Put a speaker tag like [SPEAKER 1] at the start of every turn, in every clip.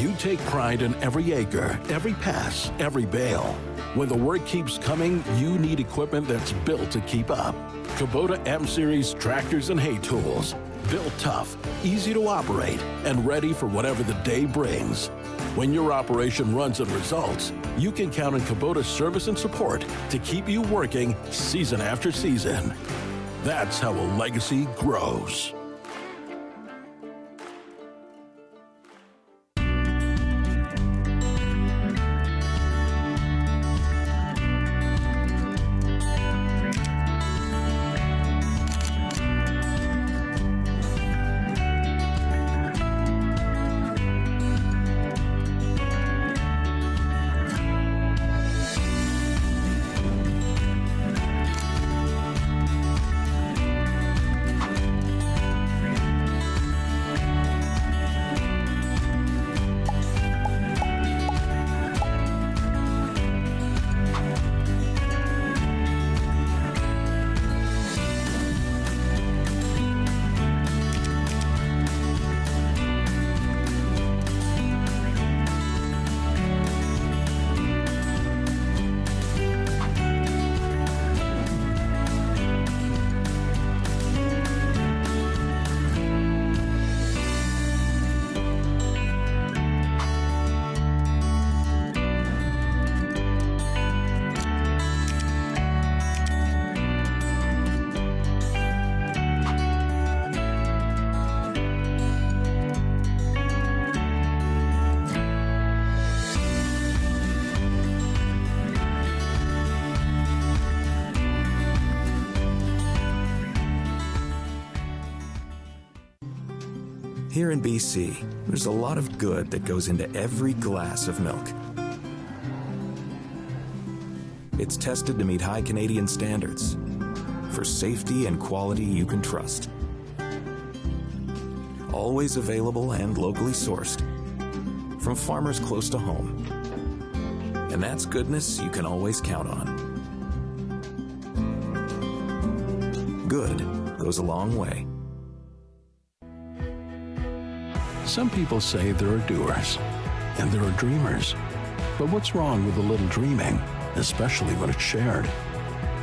[SPEAKER 1] You take pride in every acre, every pass, every bale. When the work keeps coming, you need equipment that's built to keep up. Kubota M-Series tractors and hay tools. Built tough, easy to operate, and ready for whatever the day brings. When your operation runs and results, you can count on Kubota's service and support to keep you working season after season. That's how a legacy grows.
[SPEAKER 2] Here in BC, there's a lot of good that goes into every glass of milk. It's tested to meet high Canadian standards for safety and quality you can trust. Always available and locally sourced from farmers close to home. And that's goodness you can always count on. Good goes a long way.
[SPEAKER 1] Some people say there are doers, and there are dreamers. But what's wrong with a little dreaming, especially when it's shared?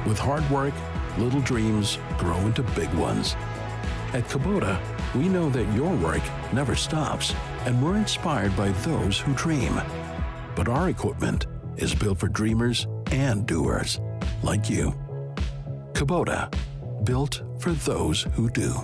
[SPEAKER 1] With hard work, little dreams grow into big ones. At Kubota, we know that your work never stops, and we're inspired by those who dream. But our equipment is built for dreamers and doers, like you. Kubota, built for those who do.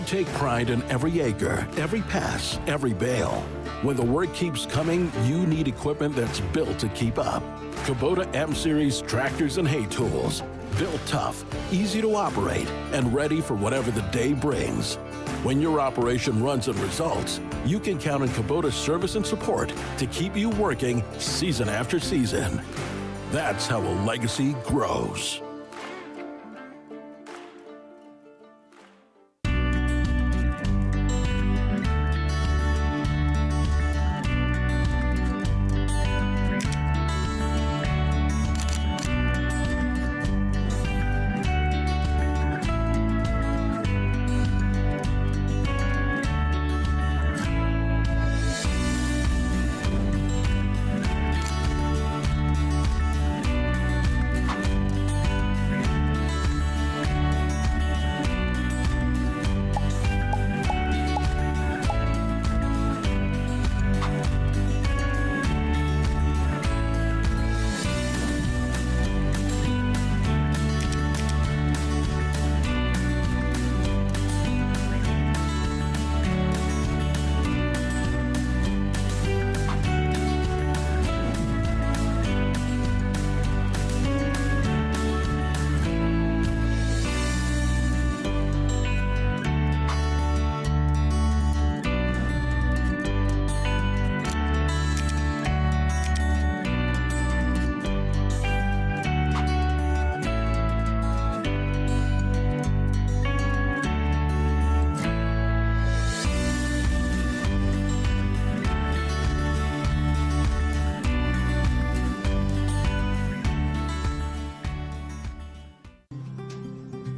[SPEAKER 1] You take pride in every acre, every pass, every bale. When the work keeps coming, you need equipment that's built to keep up. Kubota M-Series tractors and hay tools. Built tough, easy to operate, and ready for whatever the day brings. When your operation runs and results, you can count on Kubota's service and support to keep you working season after season. That's how a legacy grows.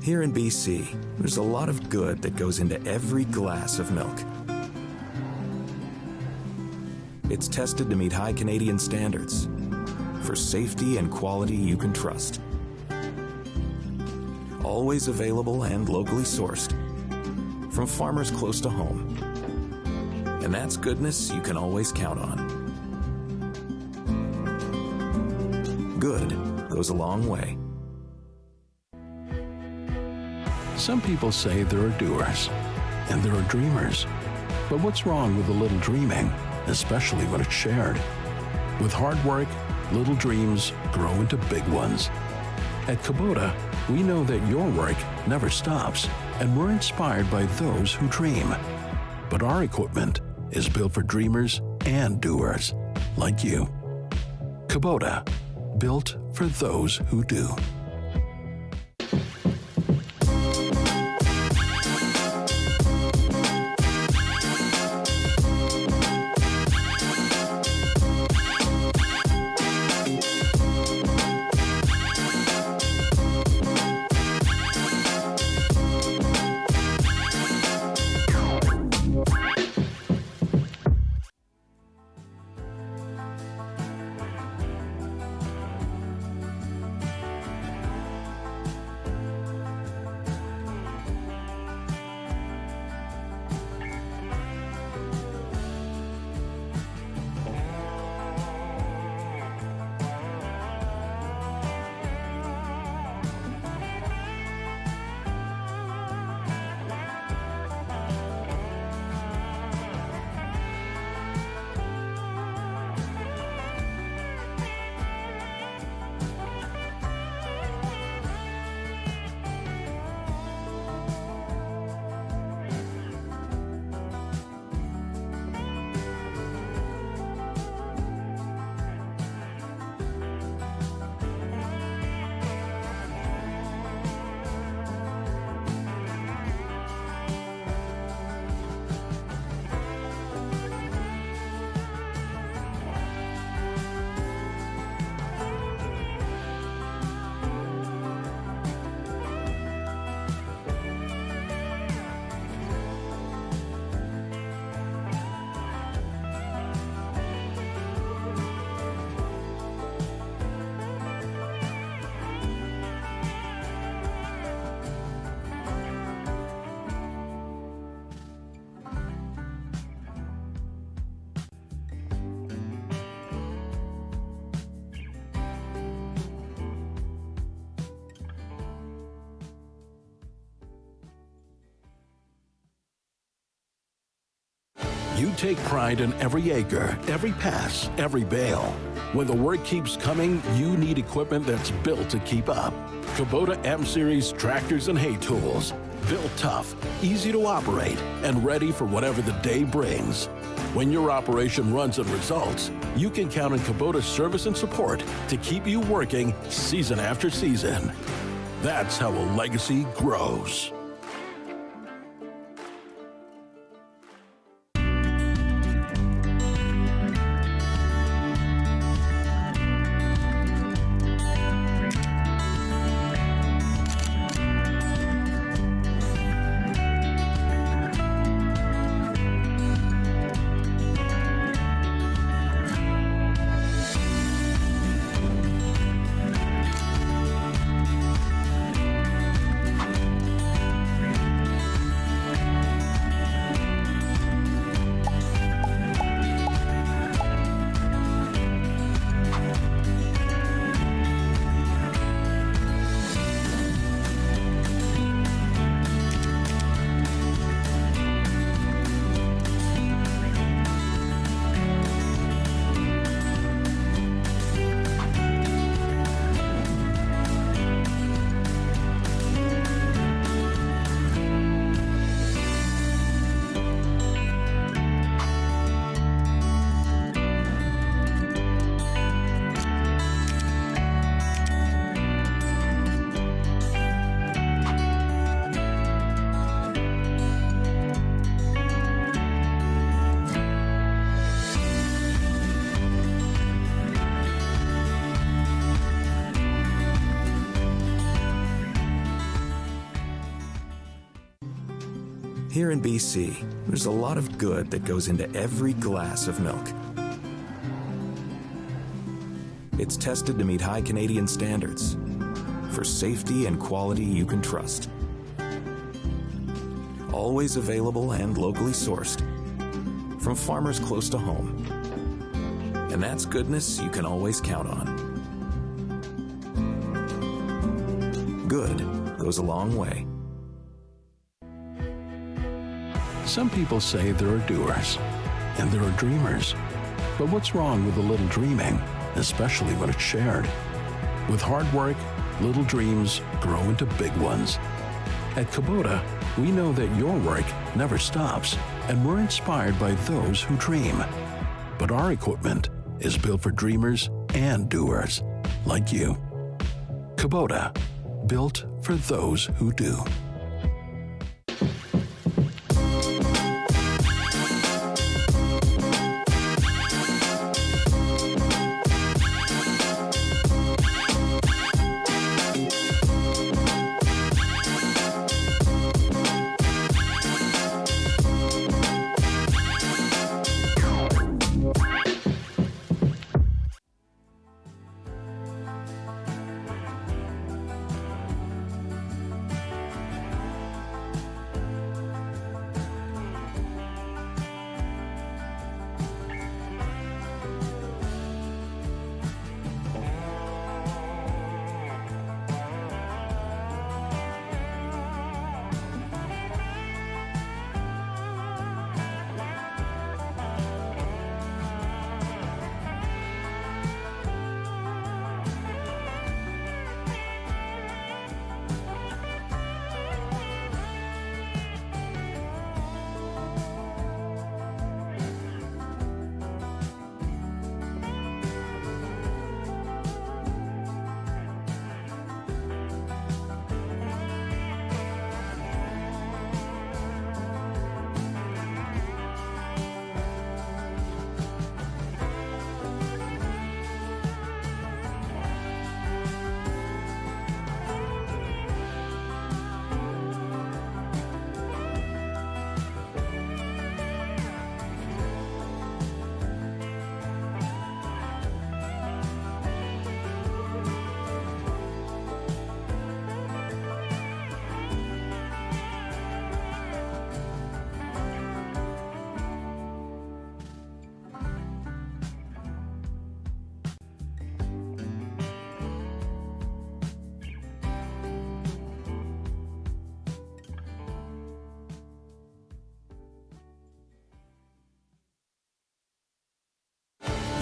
[SPEAKER 2] Here in BC, there's a lot of good that goes into every glass of milk. It's tested to meet high Canadian standards for safety and quality you can trust. Always available and locally sourced from farmers close to home. And that's goodness you can always count on. Good goes a long way.
[SPEAKER 1] Some people say there are doers, and there are dreamers. But what's wrong with a little dreaming, especially when it's shared? With hard work, little dreams grow into big ones. At Kubota, we know that your work never stops, and we're inspired by those who dream. But our equipment is built for dreamers and doers, like you. Kubota, built for those who do. You take pride in every acre, every pass, every bale. When the work keeps coming, you need equipment that's built to keep up. Kubota M-Series tractors and hay tools. Built tough, easy to operate, and ready for whatever the day brings. When your operation runs and results, you can count on Kubota's service and support to keep you working season after season. That's how a legacy grows.
[SPEAKER 2] Here in BC, there's a lot of good that goes into every glass of milk. It's tested to meet high Canadian standards for safety and quality you can trust. Always available and locally sourced from farmers close to home. And that's goodness you can always count on. Good goes a long way.
[SPEAKER 1] Some people say there are doers, and there are dreamers. But what's wrong with a little dreaming, especially when it's shared? With hard work, little dreams grow into big ones. At Kubota, we know that your work never stops, and we're inspired by those who dream. But our equipment is built for dreamers and doers, like you. Kubota, built for those who do.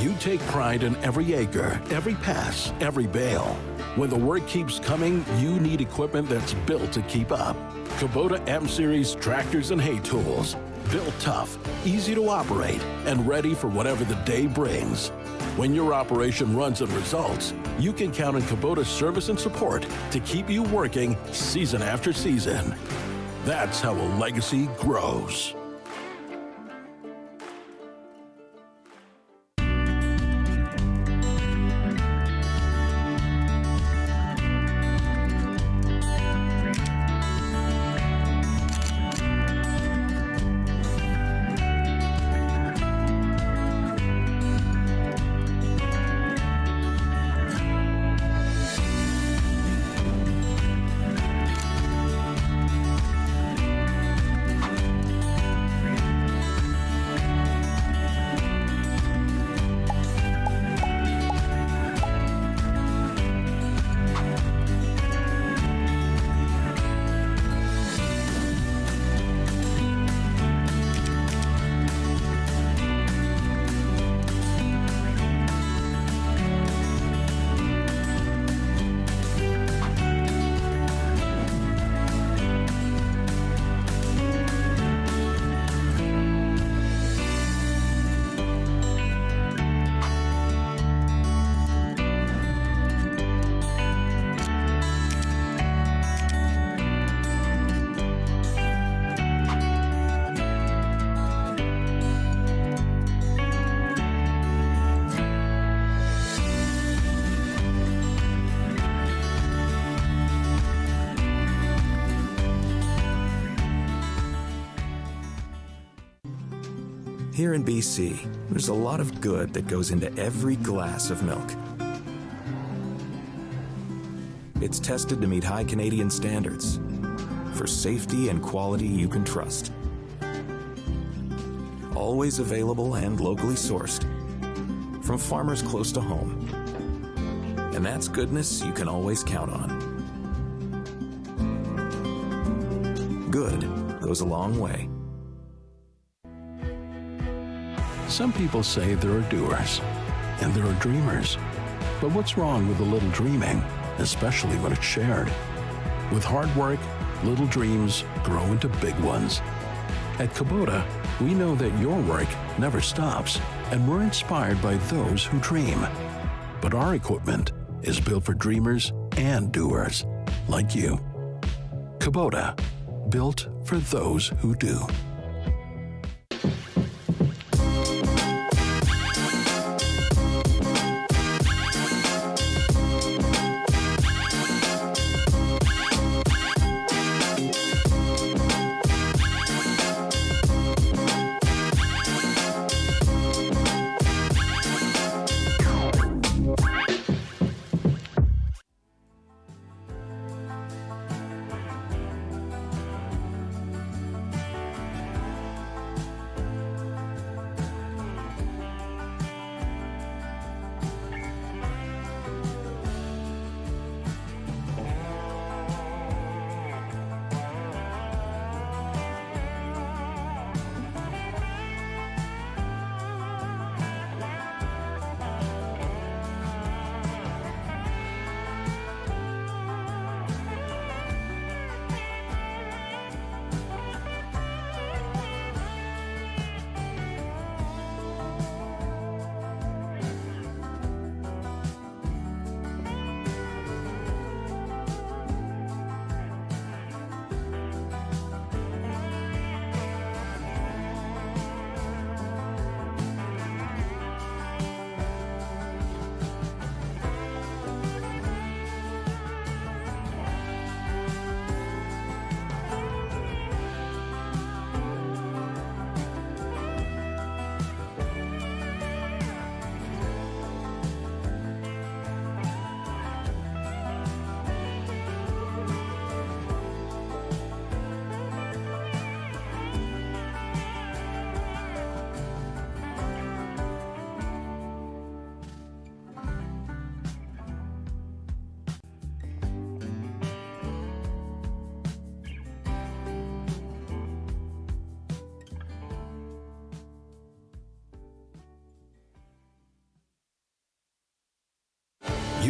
[SPEAKER 1] You take pride in every acre, every pass, every bale. When the work keeps coming, you need equipment that's built to keep up. Kubota M-Series tractors and hay tools. Built tough, easy to operate, and ready for whatever the day brings. When your operation runs and results, you can count on Kubota's service and support to keep you working season after season. That's how a legacy grows.
[SPEAKER 2] Here in BC, there's a lot of good that goes into every glass of milk. It's tested to meet high Canadian standards for safety and quality you can trust. Always available and locally sourced from farmers close to home. And that's goodness you can always count on. Good goes a long way.
[SPEAKER 1] Some people say there are doers, and there are dreamers. But what's wrong with a little dreaming, especially when it's shared? With hard work, little dreams grow into big ones. At Kubota, we know that your work never stops, and we're inspired by those who dream. But our equipment is built for dreamers and doers, like you. Kubota, built for those who do.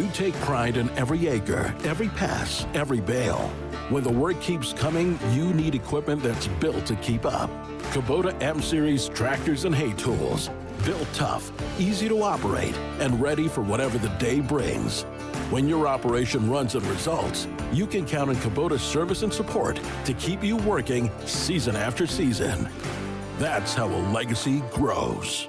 [SPEAKER 1] You take pride in every acre, every pass, every bale. When the work keeps coming, you need equipment that's built to keep up. Kubota M-Series tractors and hay tools. Built tough, easy to operate, and ready for whatever the day brings. When your operation runs and results, you can count on Kubota's service and support to keep you working season after season. That's how a legacy grows.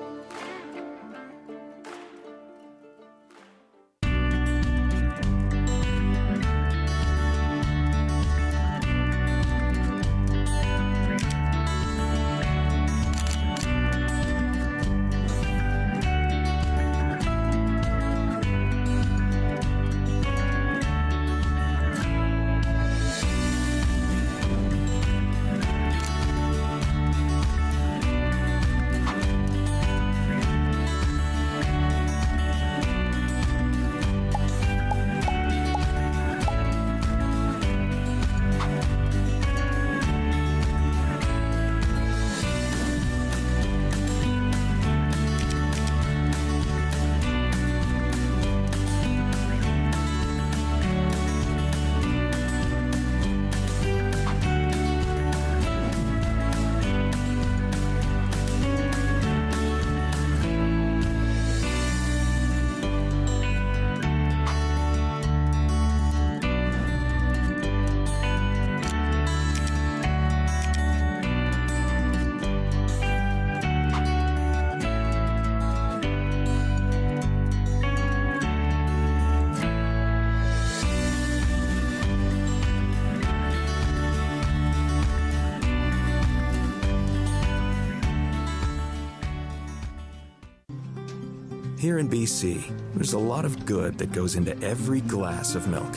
[SPEAKER 2] Here in BC, there's a lot of good that goes into every glass of milk.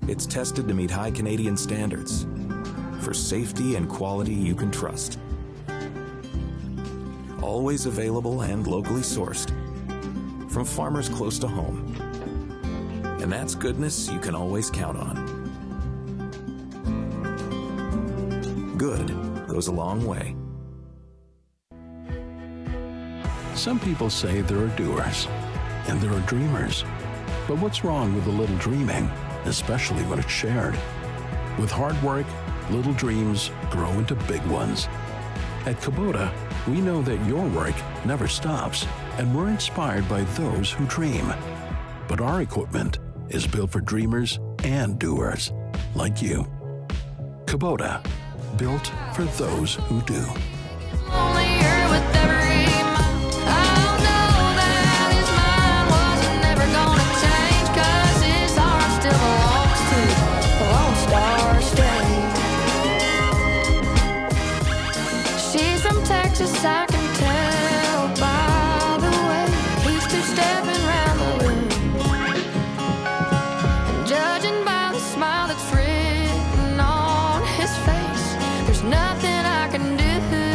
[SPEAKER 2] It's tested to meet high Canadian standards for safety and quality you can trust. Always available and locally sourced from farmers close to home. And that's goodness you can always count on. Good goes a long way.
[SPEAKER 1] Some people say there are doers, and there are dreamers. But what's wrong with a little dreaming, especially when it's shared? With hard work, little dreams grow into big ones. At Kubota, we know that your work never stops, and we're inspired by those who dream. But our equipment is built for dreamers and doers, like you. Kubota, built for those who do.
[SPEAKER 3] I can tell by the way he's two-stepping round the room, and judging by the smile that's written on his face, there's nothing I can do.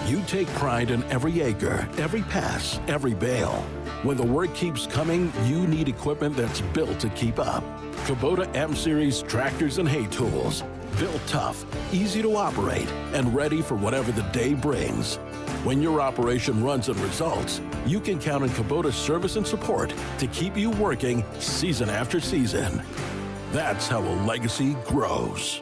[SPEAKER 1] You take pride in every acre, every pass, every bale. When the work keeps coming, you need equipment that's built to keep up. Kubota M-Series tractors and hay tools. Built tough, easy to operate, and ready for whatever the day brings. When your operation runs and results, you can count on Kubota's service and support to keep you working season after season. That's how a legacy grows.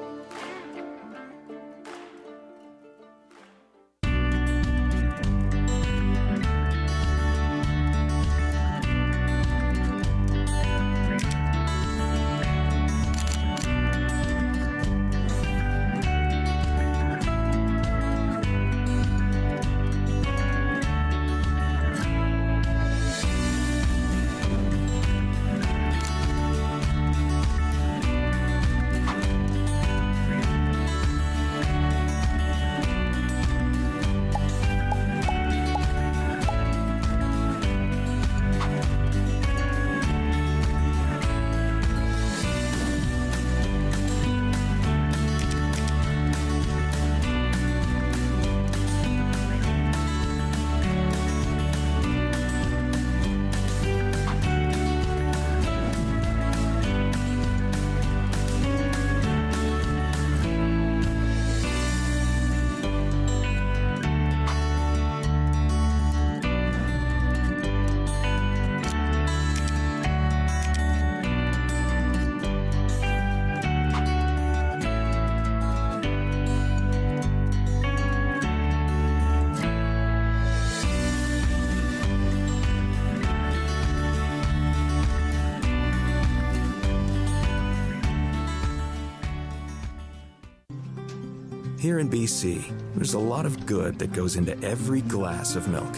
[SPEAKER 2] Here in BC, there's a lot of good that goes into every glass of milk.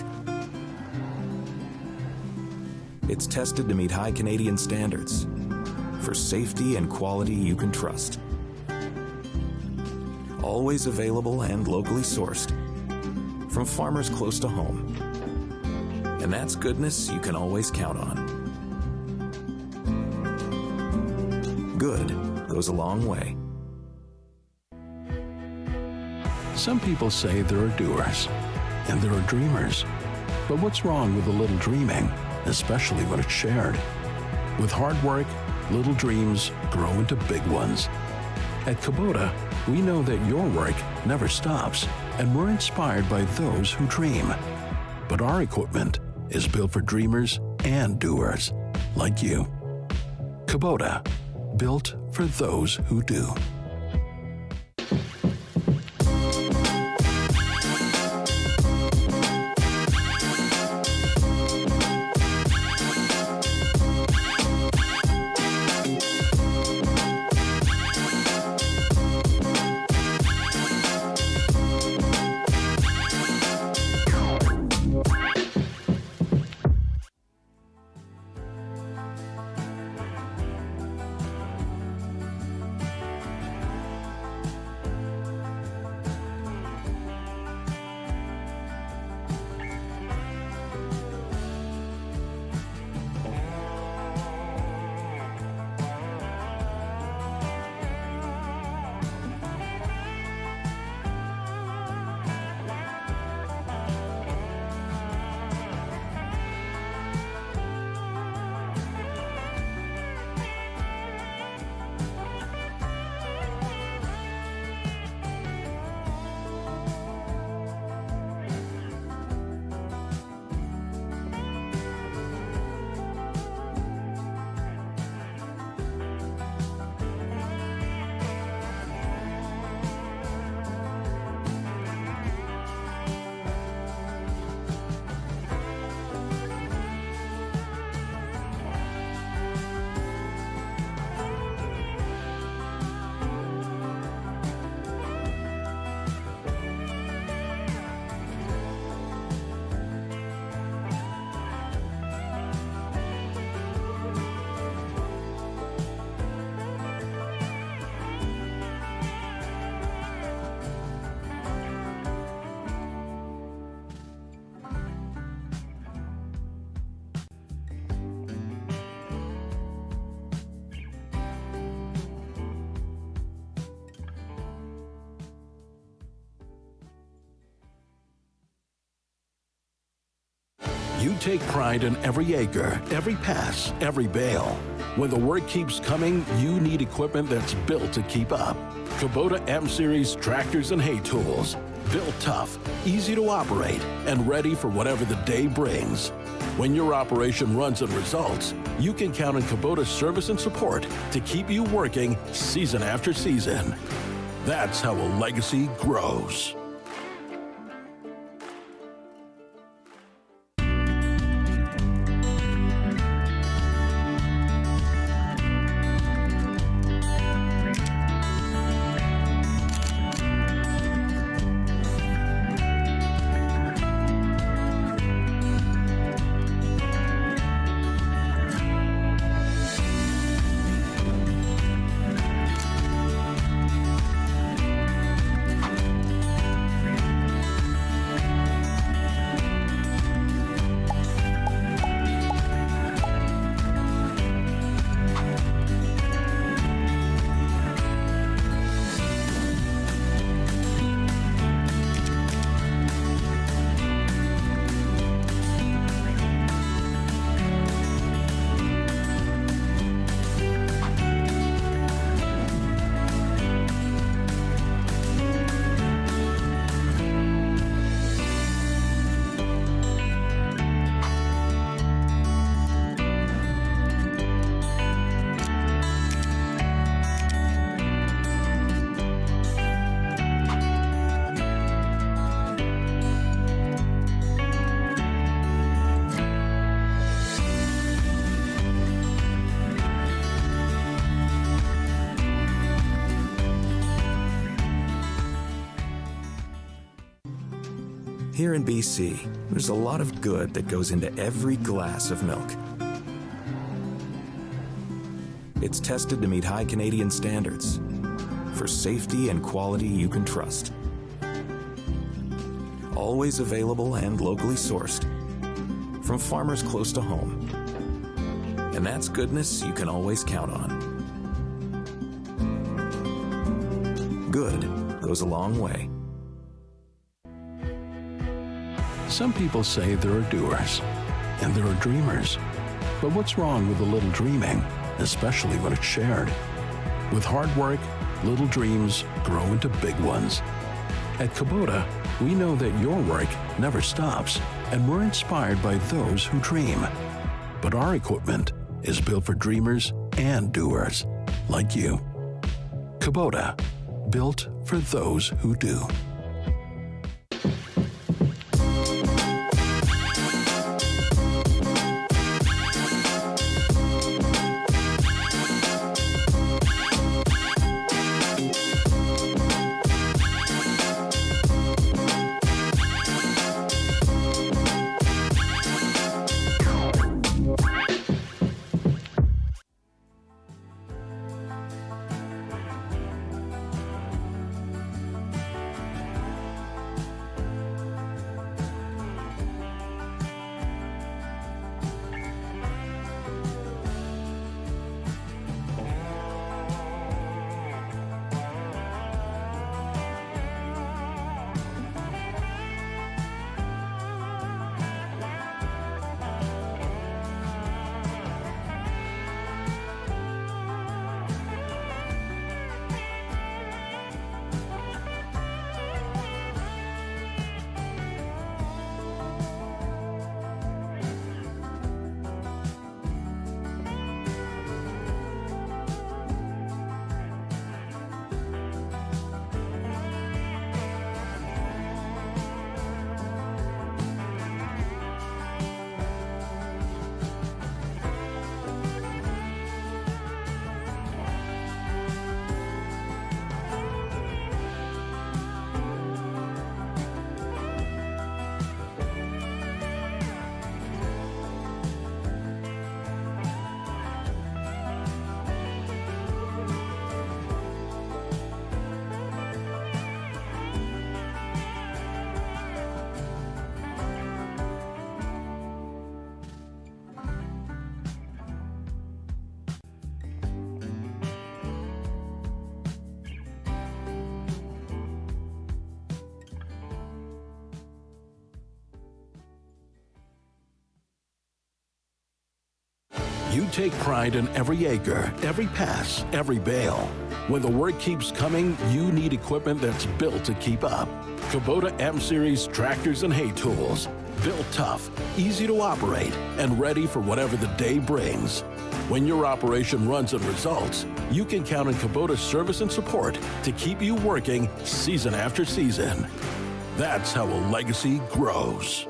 [SPEAKER 2] It's tested to meet high Canadian standards for safety and quality you can trust. Always available and locally sourced from farmers close to home. And that's goodness you can always count on. Good goes a long way.
[SPEAKER 1] Some people say there are doers, and there are dreamers. But what's wrong with a little dreaming, especially when it's shared? With hard work, little dreams grow into big ones. At Kubota, we know that your work never stops, and we're inspired by those who dream. But our equipment is built for dreamers and doers, like you. Kubota, built for those who do. You take pride in every acre, every pass, every bale. When the work keeps coming, you need equipment that's built to keep up. Kubota M-Series tractors and hay tools. Built tough, easy to operate, and ready for whatever the day brings. When your operation runs and results, you can count on Kubota's service and support to keep you working season after season. That's how a legacy grows.
[SPEAKER 2] Here in BC, there's a lot of good that goes into every glass of milk. It's tested to meet high Canadian standards for safety and quality you can trust. Always available and locally sourced from farmers close to home. And that's goodness you can always count on. Good goes a long way.
[SPEAKER 1] Some people say there are doers, and there are dreamers. But what's wrong with a little dreaming, especially when it's shared? With hard work, little dreams grow into big ones. At Kubota, we know that your work never stops, and we're inspired by those who dream. But our equipment is built for dreamers and doers, like you. Kubota, built for those who do. You take pride in every acre, every pass, every bale. When the work keeps coming, you need equipment that's built to keep up. Kubota M-Series tractors and hay tools. Built tough, easy to operate, and ready for whatever the day brings. When your operation runs and results, you can count on Kubota's service and support to keep you working season after season. That's how a legacy grows.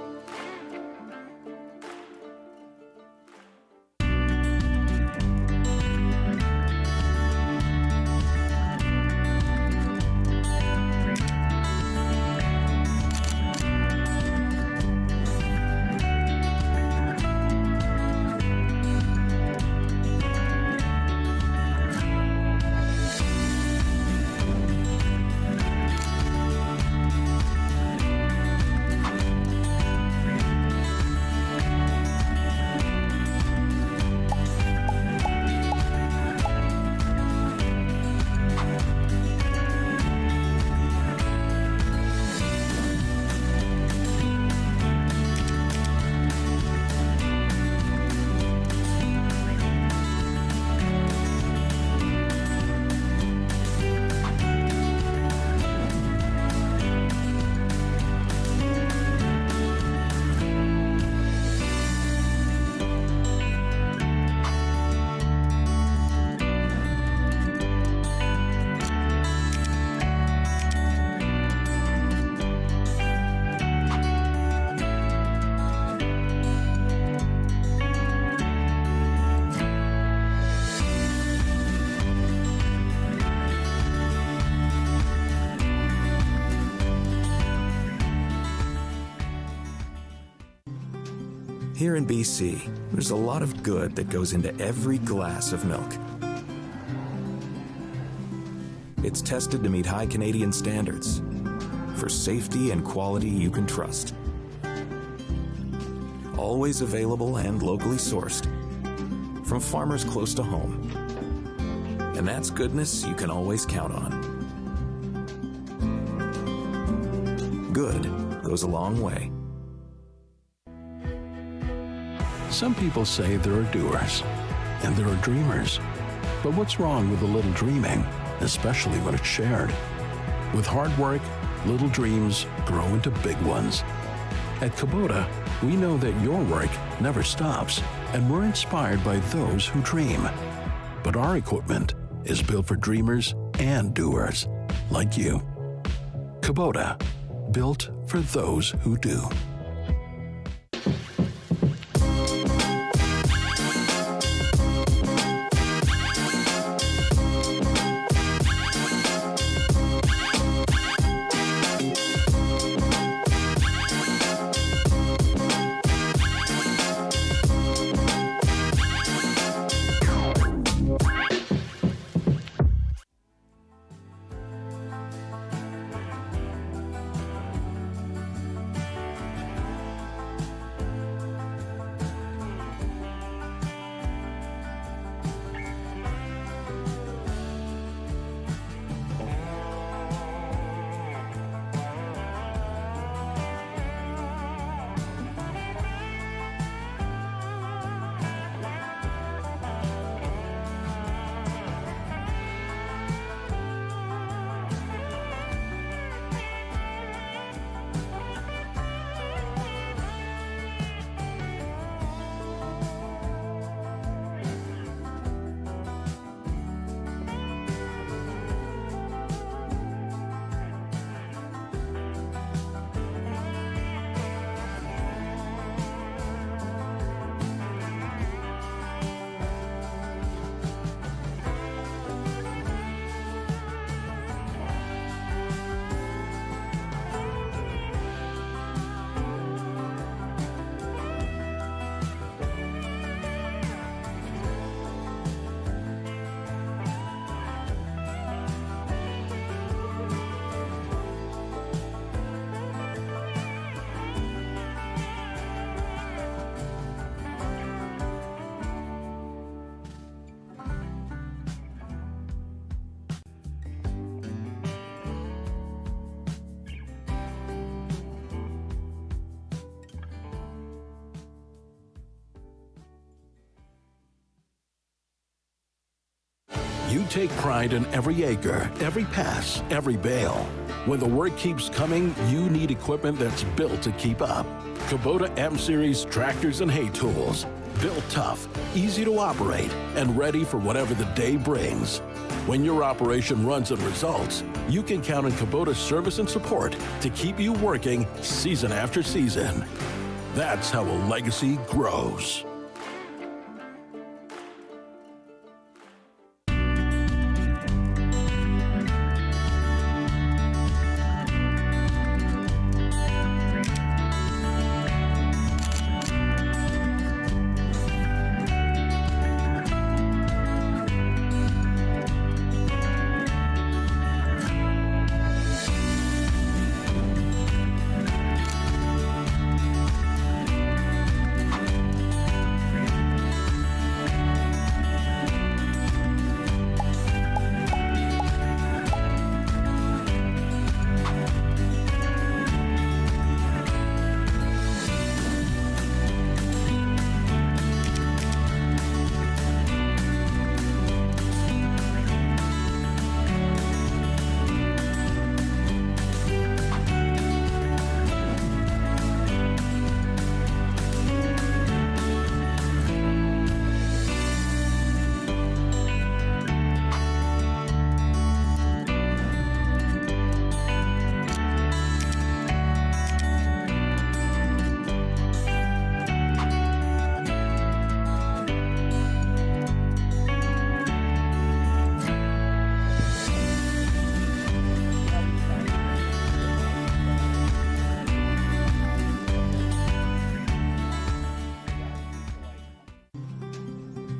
[SPEAKER 2] Here in BC, there's a lot of good that goes into every glass of milk. It's tested to meet high Canadian standards for safety and quality you can trust. Always available and locally sourced from farmers close to home. And that's goodness you can always count on. Good goes a long way.
[SPEAKER 1] Some people say there are doers, and there are dreamers. But what's wrong with a little dreaming, especially when it's shared? With hard work, little dreams grow into big ones. At Kubota, we know that your work never stops, and we're inspired by those who dream. But our equipment is built for dreamers and doers, like you. Kubota, built for those who do. You take pride in every acre, every pass, every bale. When the work keeps coming, you need equipment that's built to keep up. Kubota M-Series tractors and hay tools. Built tough, easy to operate, and ready for whatever the day brings. When your operation runs and results, you can count on Kubota's service and support to keep you working season after season. That's how a legacy grows.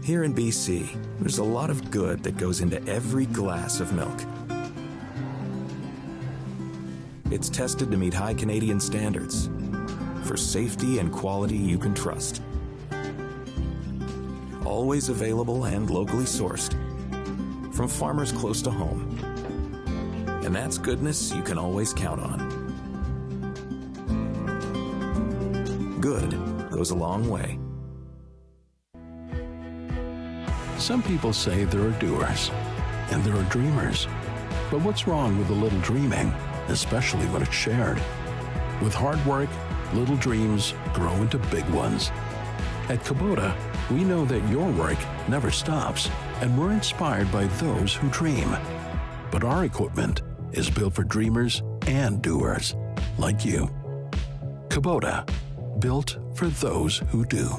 [SPEAKER 2] Here in BC, there's a lot of good that goes into every glass of milk. It's tested to meet high Canadian standards for safety and quality you can trust. Always available and locally sourced from farmers close to home. And that's goodness you can always count on. Good goes a long way.
[SPEAKER 1] Some people say there are doers, and there are dreamers. But what's wrong with a little dreaming, especially when it's shared? With hard work, little dreams grow into big ones. At Kubota, we know that your work never stops, and we're inspired by those who dream. But our equipment is built for dreamers and doers, like you. Kubota, built for those who do.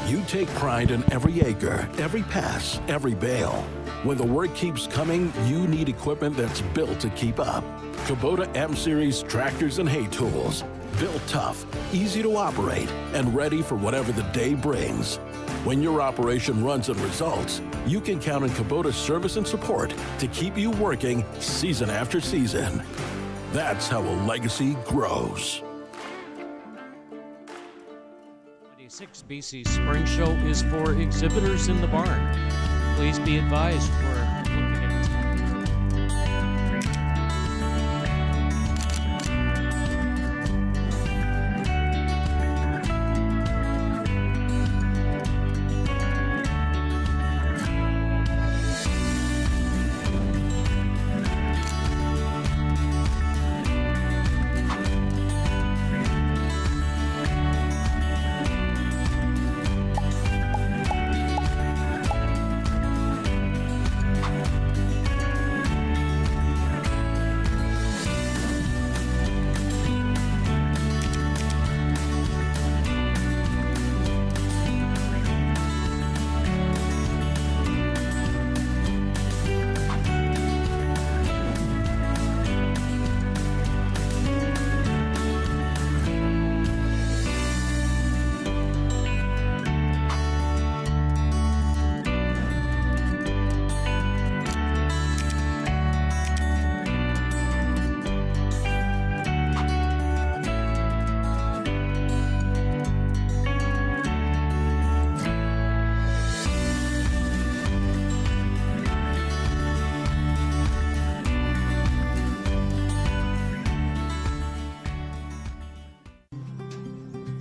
[SPEAKER 1] You take pride in every acre, every pass, every bale. When the work keeps coming, you need equipment that's built to keep up. Kubota M-Series tractors and hay tools. Built tough, easy to operate, and ready for whatever the day brings. When your operation runs and results, you can count on Kubota's service and support to keep you working season after season. That's how a legacy grows.
[SPEAKER 4] 26 BC Spring Show is for exhibitors in the barn. Please be advised we're looking at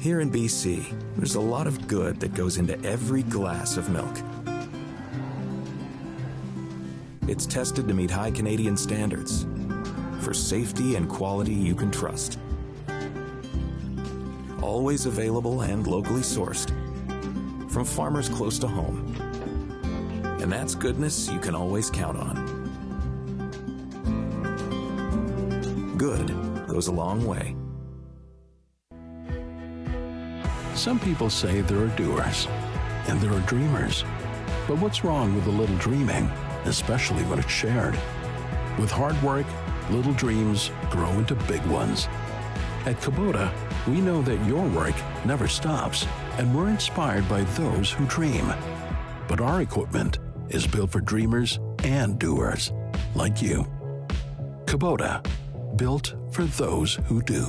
[SPEAKER 2] Here in BC, there's a lot of good that goes into every glass of milk. It's tested to meet high Canadian standards for safety and quality you can trust. Always available and locally sourced from farmers close to home. And that's goodness you can always count on. Good goes a long way.
[SPEAKER 1] Some people say there are doers, and there are dreamers. But what's wrong with a little dreaming, especially when it's shared? With hard work, little dreams grow into big ones. At Kubota, we know that your work never stops, and we're inspired by those who dream. But our equipment is built for dreamers and doers, like you. Kubota, built for those who do.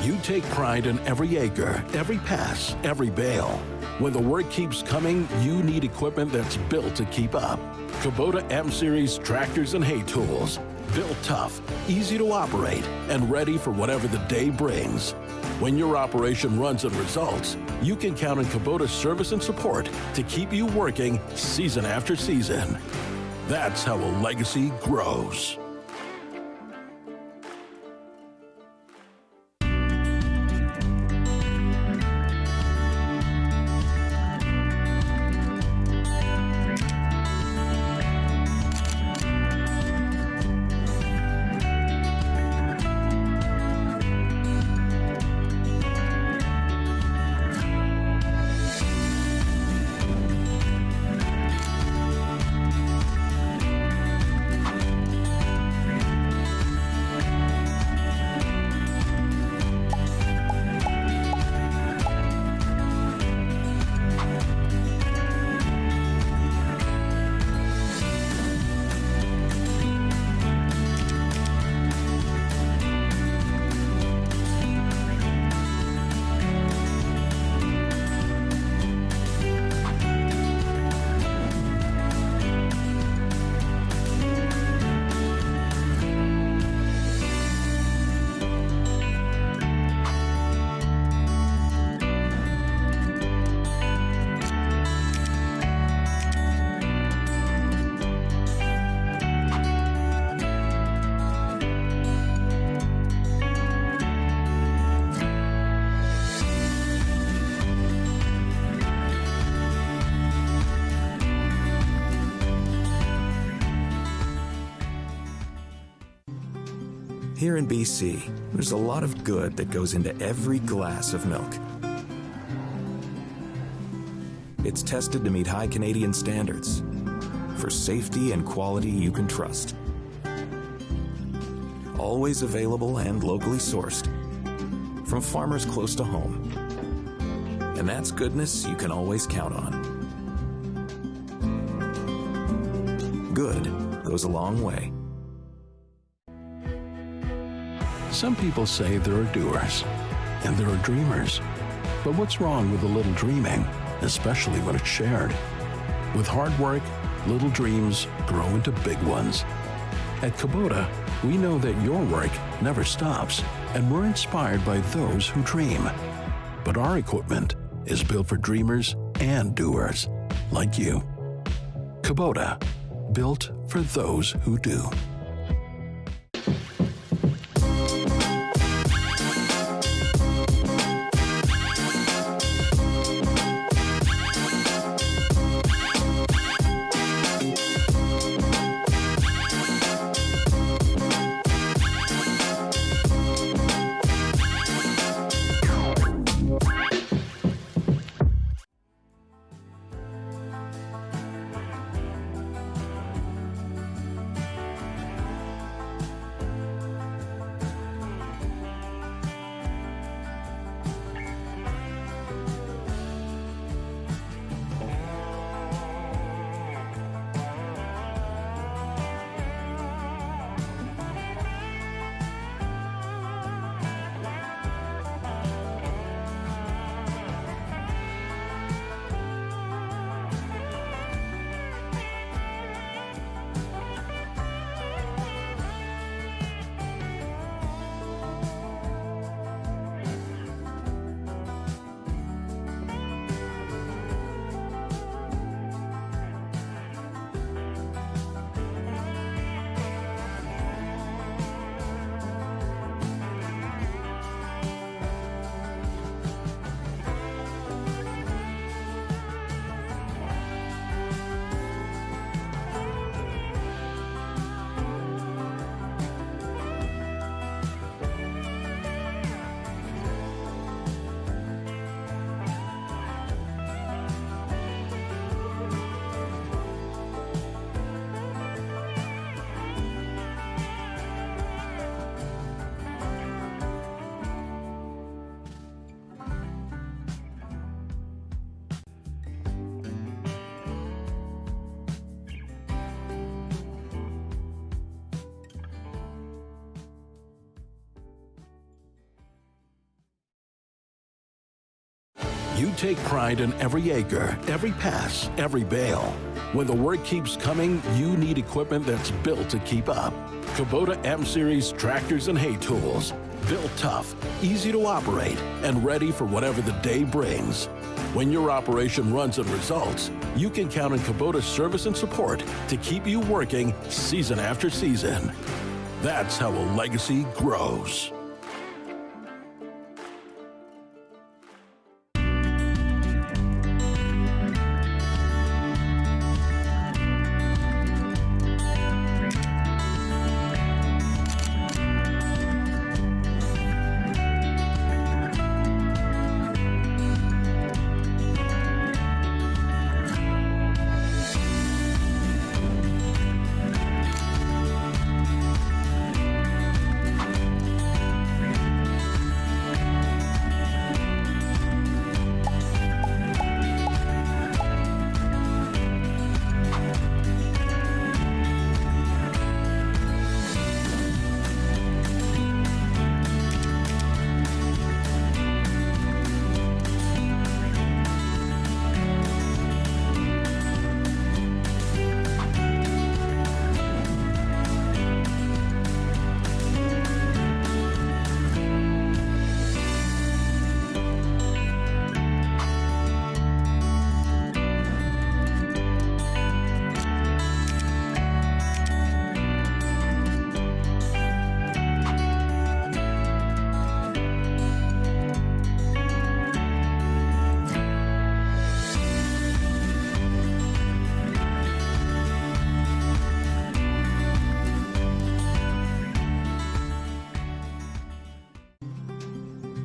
[SPEAKER 1] You take pride in every acre, every pass, every bale. When the work keeps coming, you need equipment that's built to keep up. Kubota M-Series tractors and hay tools. Built tough, easy to operate, and ready for whatever the day brings. When your operation runs and results, you can count on Kubota's service and support to keep you working season after season. That's how a legacy grows.
[SPEAKER 2] Here in BC, there's a lot of good that goes into every glass of milk. It's tested to meet high Canadian standards for safety and quality you can trust. Always available and locally sourced from farmers close to home. And that's goodness you can always count on. Good goes a long way.
[SPEAKER 1] Some people say there are doers, and there are dreamers. But what's wrong with a little dreaming, especially when it's shared? With hard work, little dreams grow into big ones. At Kubota, we know that your work never stops, and we're inspired by those who dream. But our equipment is built for dreamers and doers, like you. Kubota, built for those who do. You take pride in every acre, every pass, every bale. When the work keeps coming, you need equipment that's built to keep up. Kubota M-Series tractors and hay tools. Built tough, easy to operate, and ready for whatever the day brings. When your operation runs and results, you can count on Kubota's service and support to keep you working season after season. That's how a legacy grows.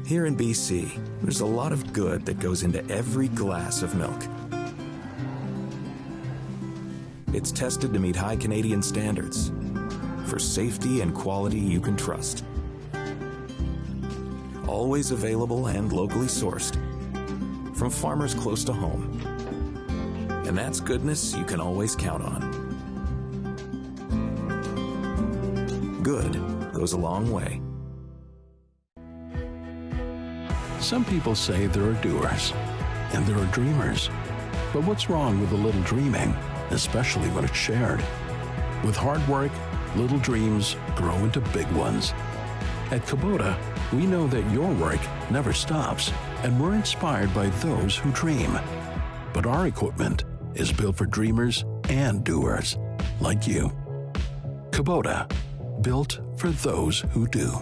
[SPEAKER 2] Here in BC, there's a lot of good that goes into every glass of milk. It's tested to meet high Canadian standards for safety and quality you can trust. Always available and locally sourced from farmers close to home. And that's goodness you can always count on. Good goes a long way.
[SPEAKER 1] Some people say there are doers, and there are dreamers. But what's wrong with a little dreaming, especially when it's shared? With hard work, little dreams grow into big ones. At Kubota, we know that your work never stops, and we're inspired by those who dream. But our equipment is built for dreamers and doers, like you. Kubota, built for those who do.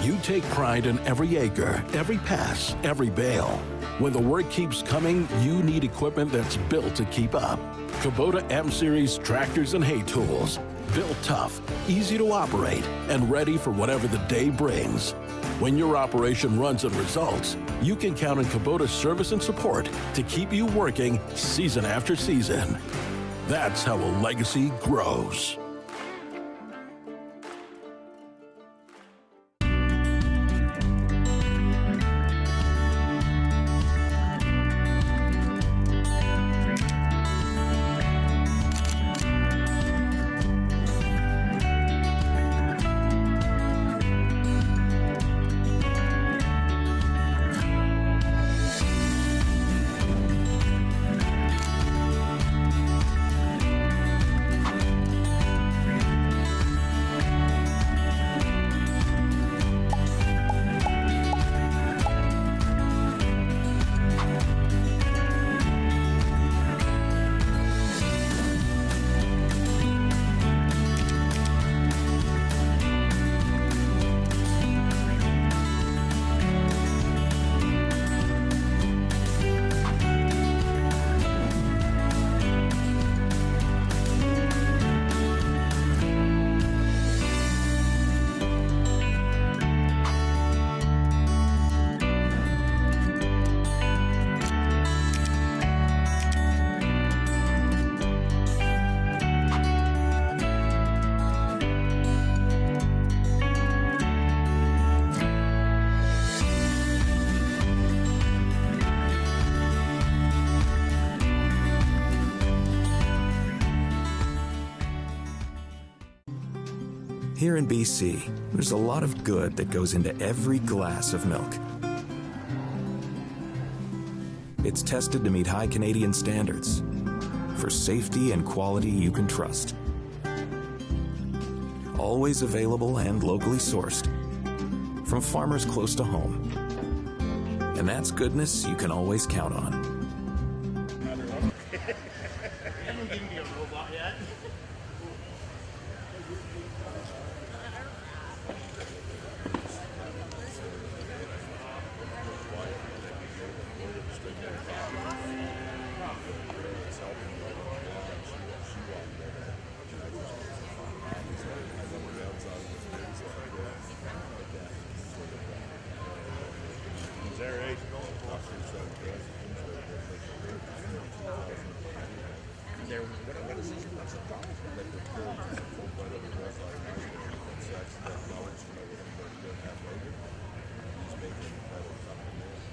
[SPEAKER 1] You take pride in every acre, every pass, every bale. When the work keeps coming, you need equipment that's built to keep up. Kubota M-Series tractors and hay tools. Built tough, easy to operate, and ready for whatever the day brings. When your operation runs and results, you can count on Kubota's service and support to keep you working season after season. That's how a legacy grows.
[SPEAKER 2] Here in BC, there's a lot of good that goes into every glass of milk. It's tested to meet high Canadian standards for safety and quality you can trust. Always available and locally sourced from farmers close to home. And that's goodness you can always count on.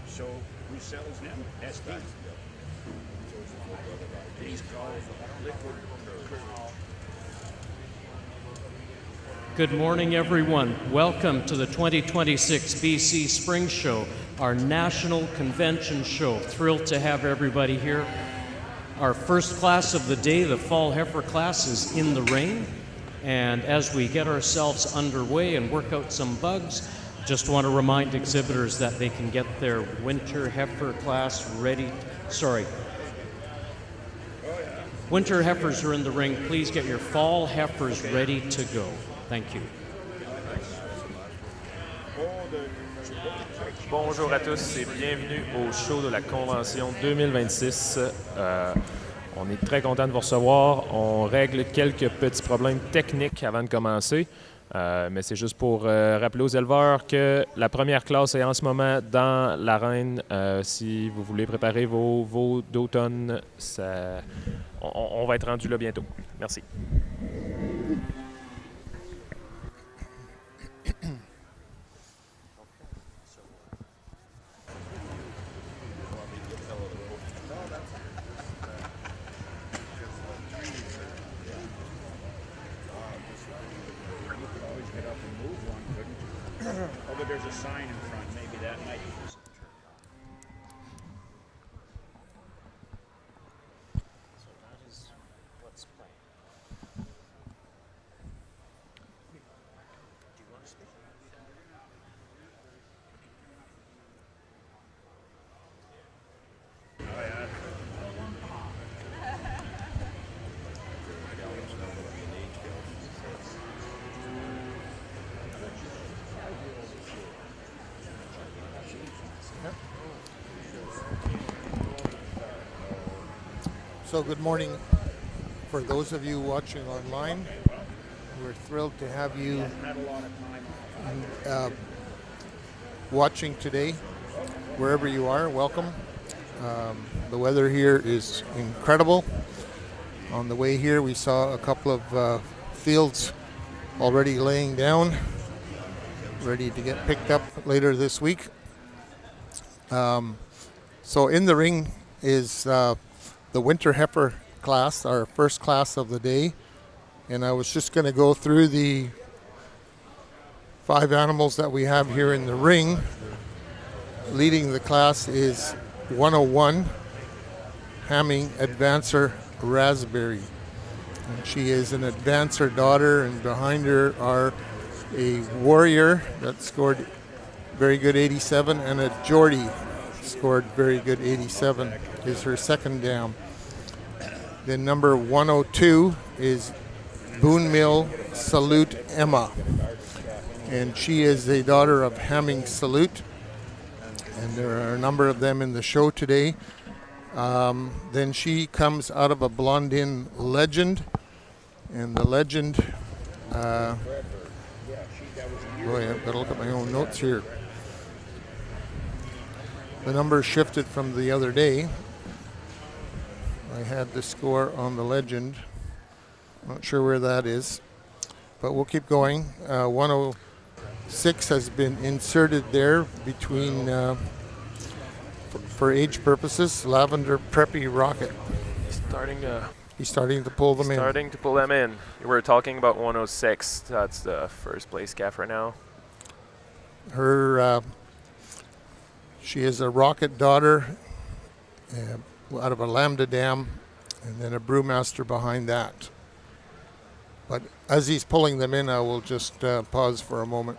[SPEAKER 5] So who sells them? SD. These called liquid courage.
[SPEAKER 4] Good morning, everyone. Welcome to the 2026 BC Spring Show, our national convention show. Thrilled to have everybody here. Our first class of the day, the Fall Heifer class, is in the rain. And as we get ourselves underway and work out some bugs, just want to remind exhibitors that they can get their winter heifer class ready. Winter heifers are in the ring. Please get your fall heifers ready to go. Thank you.
[SPEAKER 6] Bonjour à tous et bienvenue au show de la convention 2026. On est très content de vous recevoir. On règle quelques petits problèmes techniques avant de commencer. Mais c'est juste pour rappeler aux éleveurs que la première classe est en ce moment dans l'arène. Si vous voulez préparer vos veaux d'automne, on va être rendu là bientôt. Merci.
[SPEAKER 5] Although there's a sign in front, maybe that might be. So that is what's playing. Do you want to speak? Oh, yeah.
[SPEAKER 7] So good morning for those of you watching online. We're thrilled to have you watching today. Wherever you are, welcome. The weather here is incredible. On the way here we saw a couple of fields already laying down, ready to get picked up later this week. So in the ring is the winter heifer class, our first class of the day. And I was just going to go through the 5 animals that we have here in the ring. Leading the class is 101, Hamming Advancer Raspberry. And she is an Advancer daughter, and behind her are a Warrior that scored very good 87, and a Geordie scored very good 87, is her second dam. Then number 102 is Boone Mill Salute Emma, and she is a daughter of Hamming Salute, and there are a number of them in the show today. Then she comes out of a Blondin Legend, and the Legend, boy, I've got to look at my own notes here. The number shifted from the other day. I had the score on the Legend. Not sure where that is, but we'll keep going. 106 has been inserted there between, for age purposes, Lavender Preppy Rocket. He's starting to pull them in.
[SPEAKER 6] Starting to pull them in. We're talking about 106. That's the first place calf right now.
[SPEAKER 7] Her, she is a Rocket daughter out of a Lambda dam, and then a Brewmaster behind that. But as he's pulling them in, I will just pause for a moment.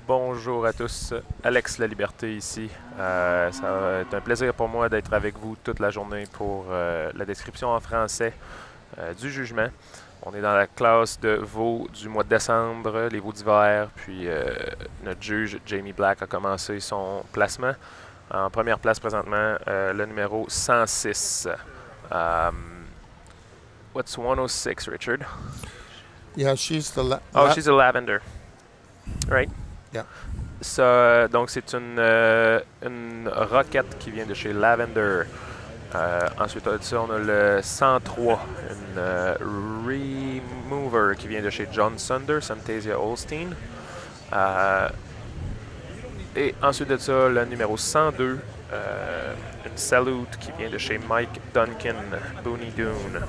[SPEAKER 6] Bonjour à tous, Alex La Liberté ici. Ça va être un plaisir pour moi d'être avec vous toute la journée pour la description en français du jugement. On est dans la classe de veaux du mois de décembre, les veaux d'hiver, puis notre juge Jamie Black a commencé son placement. En première place présentement, le numéro 106. What's 106, Richard?
[SPEAKER 7] Yeah, she's the
[SPEAKER 6] she's a lavender, right?
[SPEAKER 7] Yeah.
[SPEAKER 6] So, donc c'est une roquette qui vient de chez Lavender. Ensuite de ça, on a le 103, une remover qui vient de chez John Sunder, Synthesia Holstein. Et ensuite de ça, le numéro 102, une Salute qui vient de chez Mike Duncan, Booney Dune.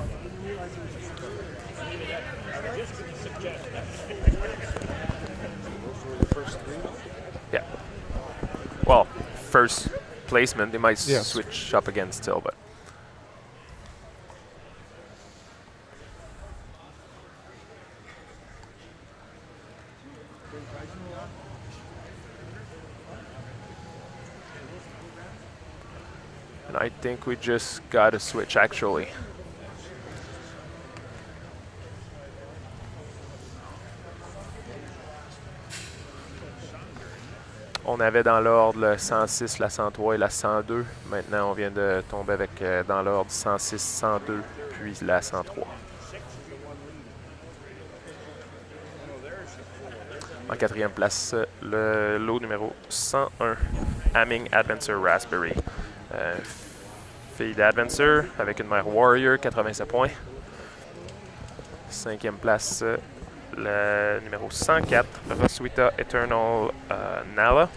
[SPEAKER 6] Yeah. Well, first placement, they might switch up again still, but. And I think we just got a switch actually. On avait dans l'ordre le 106, la 103 et la 102. Maintenant, on vient de tomber avec dans l'ordre 106, 102, puis la 103. En quatrième place, le lot numéro 101, Hamming Advancer Raspberry. Fille d'Advancer avec une mère Warrior, 87 points. Cinquième place, le numéro 104, Roswitha Eternal Nala.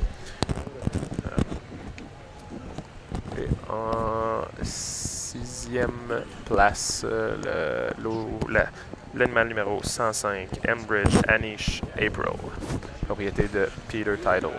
[SPEAKER 6] Et en sixième place, l'animal numéro 105, Embridge Anish April, propriété de Peter Tidal.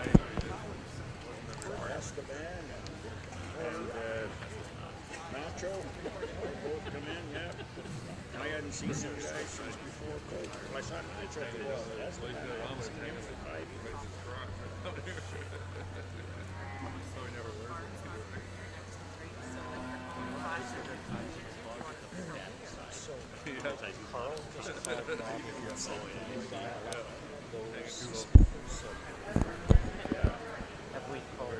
[SPEAKER 5] we call it?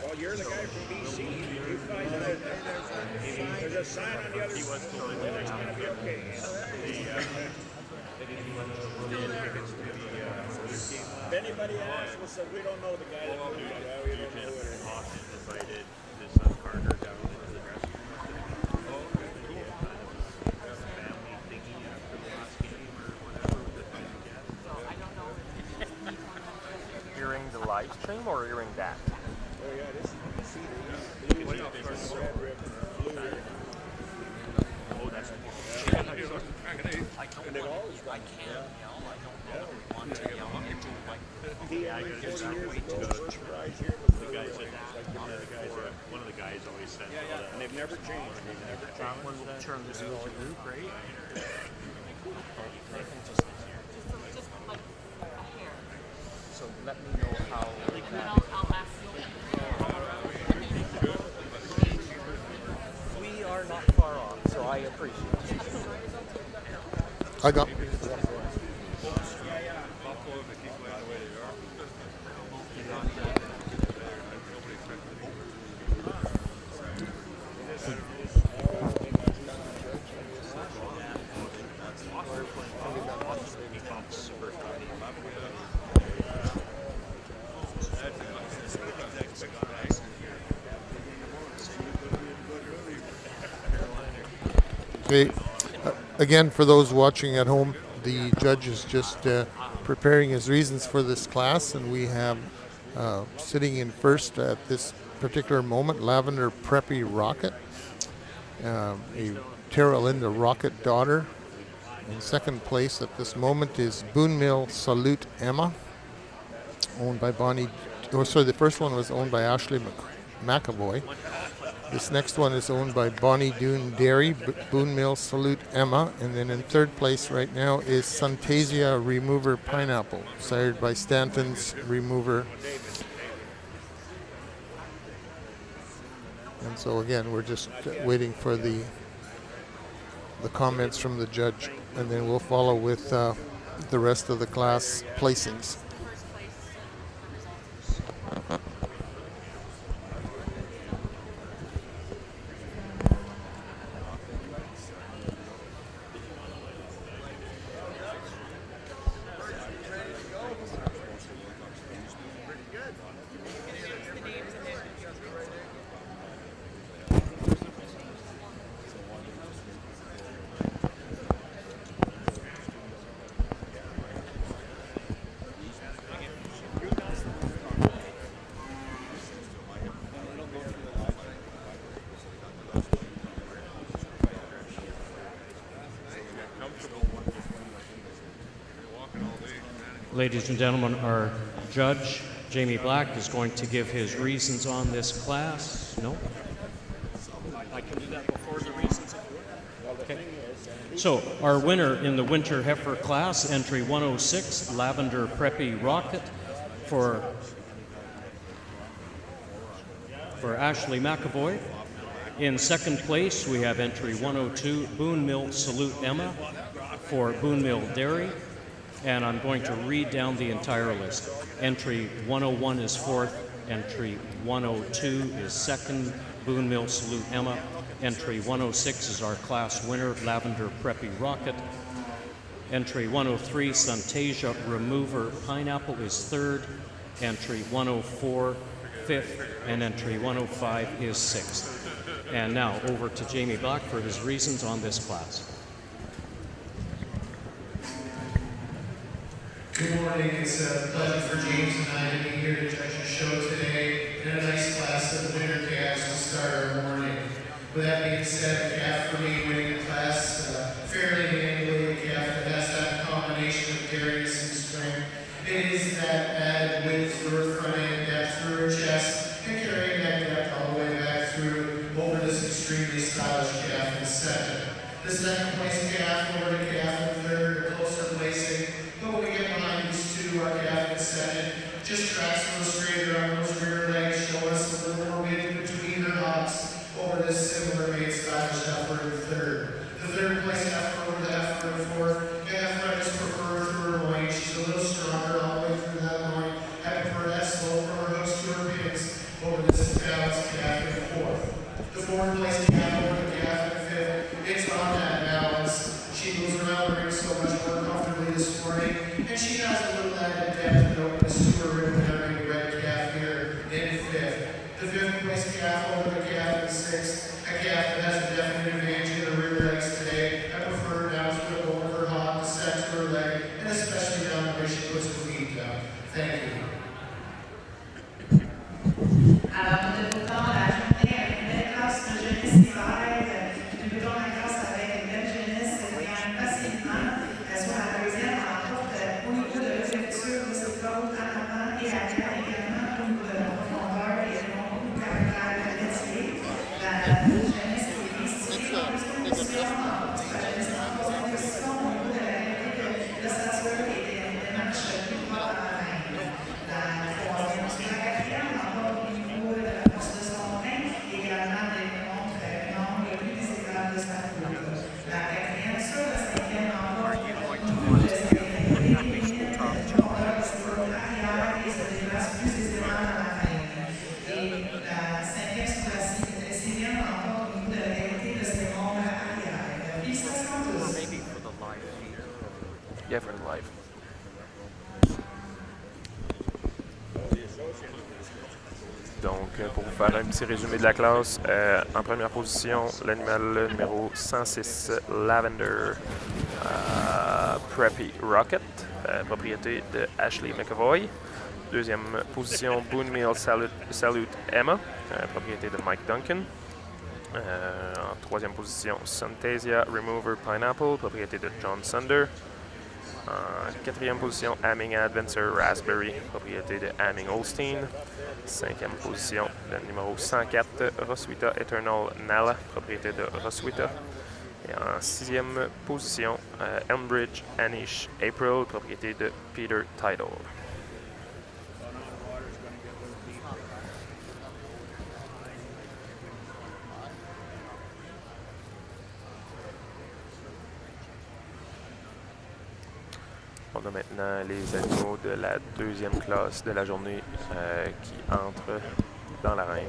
[SPEAKER 8] Well, you're the guy from BC. You find out there's a sign on the other side. It's going to be okay. If anybody asks, we'll say we don't know the guy that moved it. Well, we don't know it.
[SPEAKER 9] Austin invited his son Carter down to the dressing room. Oh, cool. Family thingy after the last game or whatever.
[SPEAKER 5] I don't know.
[SPEAKER 6] Hearing the live stream or hearing that?
[SPEAKER 8] Oh, yeah, this is the blue red ribbon, blue ribbon.
[SPEAKER 9] Oh, that's
[SPEAKER 8] And they've always
[SPEAKER 5] I can't yell. I don't want to yell.
[SPEAKER 8] He 40 years ago, first prize here was the guys
[SPEAKER 9] one of the guys always said that.
[SPEAKER 8] and they've never changed. They've never changed.
[SPEAKER 6] We'll turn this to group, right? So let me know how we are not far off, so I appreciate it.
[SPEAKER 7] I got. Okay. Again, for those watching at home, the judge is just preparing his reasons for this class, and we have sitting in first at this particular moment, Lavender Preppy Rocket, a Terra Linda Rocket daughter. In second place at this moment is Boone Mill Salute Emma, owned by Bonnie. Oh, sorry, the first one was owned by Ashley McAvoy. This next one is owned by Bonnie Doon Dairy, Boone Mill Salute Emma, and then in third place right now is Suntasia Remover Pineapple, sired by Stanton's Remover. And so again, we're just waiting for the comments from the judge, and then we'll follow with the rest of the class placings.
[SPEAKER 4] Ladies and gentlemen, our judge, Jamie Black, is going to give his reasons on this class. No? I can do that before the reasons. Okay. So, our winner in the Winter Heifer class, entry 106, Lavender Preppy Rocket, for Ashley McAvoy. In second place, we have entry 102, Boone Mill Salute Emma, for Boone Mill Dairy. And I'm going to read down the entire list. Entry 101 is fourth. Entry 102 is second, Boone Mill Salute Emma. Entry 106 is our class winner, Lavender Preppy Rocket. Entry 103, Suntasia Remover Pineapple, is third. Entry 104, fifth. And entry 105 is sixth. And now over to Jamie Black for his reasons on this class.
[SPEAKER 10] Good morning. It's a pleasure for James and I to be here to judge the show today and a nice class of winter calves to start our morning. With that being said, a calf for me winning the class fairly handily, a calf that has that combination of daringness and strength. It is that added width through her front end, depth through her chest, and carrying that depth all the way back through over this extremely stylish calf in second. The second place calf over the calf in third, a closer placing. But when we get behind these two, our calf in second just tracks a little straighter on those rear legs, show us a little more width between her hocks over this similar made stylish heifer in third. The third place heifer over the heifer in fourth. The heifer I just prefer through her loin. She's a little stronger all the way through that loin. I prefer that slope from her hooks to her pins over this balanced calf in fourth. The fourth place calf over the calf in fifth. It's on that balance. She moves around the ring so much more comfortably this morning, and she has a little added depth and openness to her ring with that big red calf here in fifth. The fifth place calf over the calf in sixth, a calf that has a definite advantage in the rear legs today. I prefer her down to the over her hop, the set to her leg, and especially down where she puts her feet down. Thank you.
[SPEAKER 11] Alors, nous débutons la journée avec une belle classe de jeunesse hiver. Nous débutons la classe avec une belle jeunesse qui gagne facilement, soit la deuxième remporte au niveau de l'ouverture de ses côtes en avant et arrière, également au niveau de la profondeur et le nombre de caractères métier. La jeunesse qui est bien stylée en plus position, la jeunesse en troisième position au niveau de la qualité de stature et des démarches plus droites en main. La troisième, la quatrième, encore au niveau de la force de son rein, également des montres nombre plus visibles de sa faute. La quatrième, sur la cinquième, encore au niveau de ses limites, profondeur de ses côtes arrière et se déplace plus aisément dans la main. Et la cinquième, sur la sixième, encore au niveau de la qualité de ses membres arrière. Félicitations à tous.
[SPEAKER 6] Yeah, for the live. Donc, pour vous faire un petit résumé de la classe, en première position, l'animal numéro 106, Lavender, Preppy Rocket, propriété de Ashley McAvoy. Deuxième position, Boone Mill Salute Emma, propriété de Mike Duncan. En troisième position, Synthesia Remover Pineapple, propriété de John Sunder. En quatrième position, Hamming Adventure Raspberry, propriété de Hamming Holstein. Cinquième position, le numéro 104, Roswitha Eternal Nala, propriété de Roswitha. Et en sixième position, Elmbridge Anish April, propriété de Peter Tidal. On a maintenant les animaux de la deuxième classe de la journée qui entrent dans l'arène.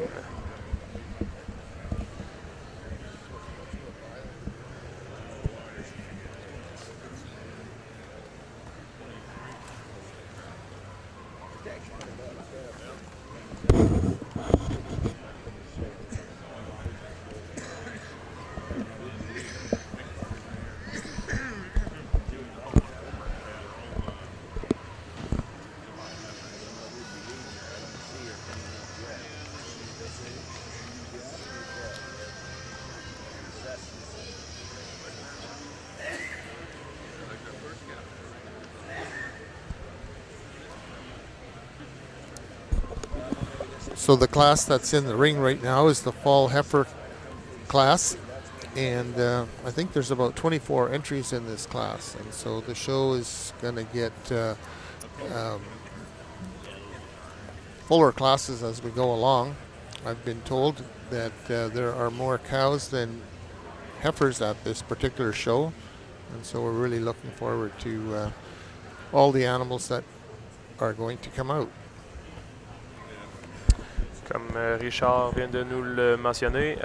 [SPEAKER 7] So the class that's in the ring right now is the fall heifer class, and I think there's about 24 entries in this class, and so the show is going to get fuller classes as we go along. I've been told that there are more cows than heifers at this particular show, and so we're really looking forward to all the animals that are going to come out.
[SPEAKER 6] Comme Richard vient de nous le mentionner,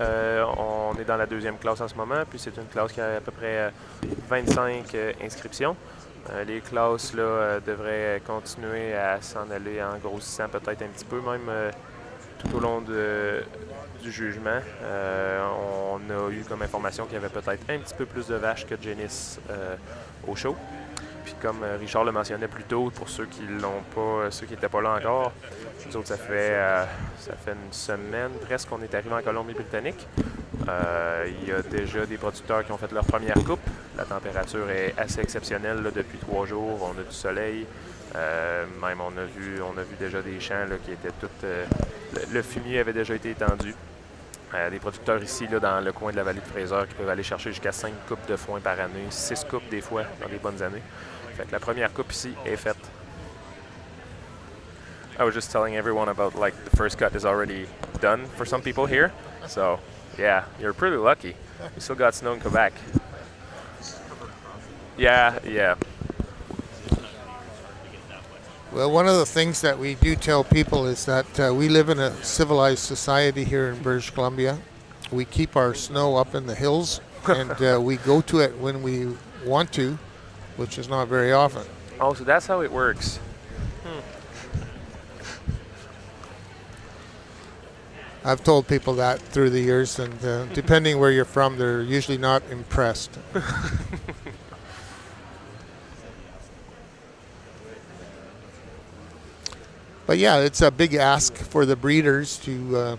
[SPEAKER 6] on est dans la deuxième classe en ce moment, puis c'est une classe qui a à peu près 25 inscriptions. Les classes là, devraient continuer à s'en aller en grossissant peut-être un petit peu, même tout au long du jugement. On a eu comme information qu'il y avait peut-être un petit peu plus de vaches que de génisses au show. Puis comme Richard le mentionnait plus tôt, pour ceux qui l'ont pas, ceux qui n'étaient pas là encore, nous autres, ça fait une semaine presque qu'on est arrivé en Colombie-Britannique. Il y a déjà des producteurs qui ont fait leur première coupe. La température est assez exceptionnelle là, depuis 3 jours. On a du soleil. Même on a vu déjà des champs là, qui étaient toutes... le fumier avait déjà été étendu. Des producteurs ici, là, dans le coin de la vallée de Fraser, qui peuvent aller chercher jusqu'à 5 coupes de foin par année, 6 coupes des fois, dans des bonnes années. Fait que la première coupe ici est faite. I was just telling everyone about, like, the first cut is already done for some people here. So, yeah, you're pretty lucky. We still got snow in Quebec. Yeah.
[SPEAKER 7] Well, one of the things that we do tell people is that we live in a civilized society here in British Columbia. We keep our snow up in the hills, and we go to it when we want to, which is not very often.
[SPEAKER 6] Oh, so that's how it works.
[SPEAKER 7] I've told people that through the years, and depending where you're from, they're usually not impressed. But yeah, it's a big ask for the breeders to,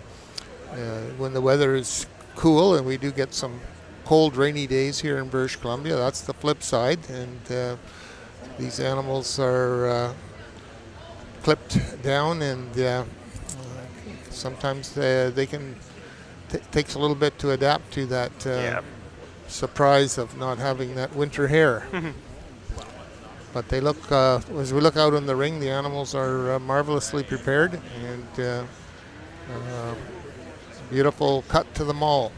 [SPEAKER 7] when the weather is cool, and we do get some cold, rainy days here in British Columbia. That's the flip side, and these animals are clipped down, and sometimes they can takes a little bit to adapt to that surprise of not having that winter hair. But they look, as we look out in the ring, the animals are marvelously prepared, and beautiful cut to the maul.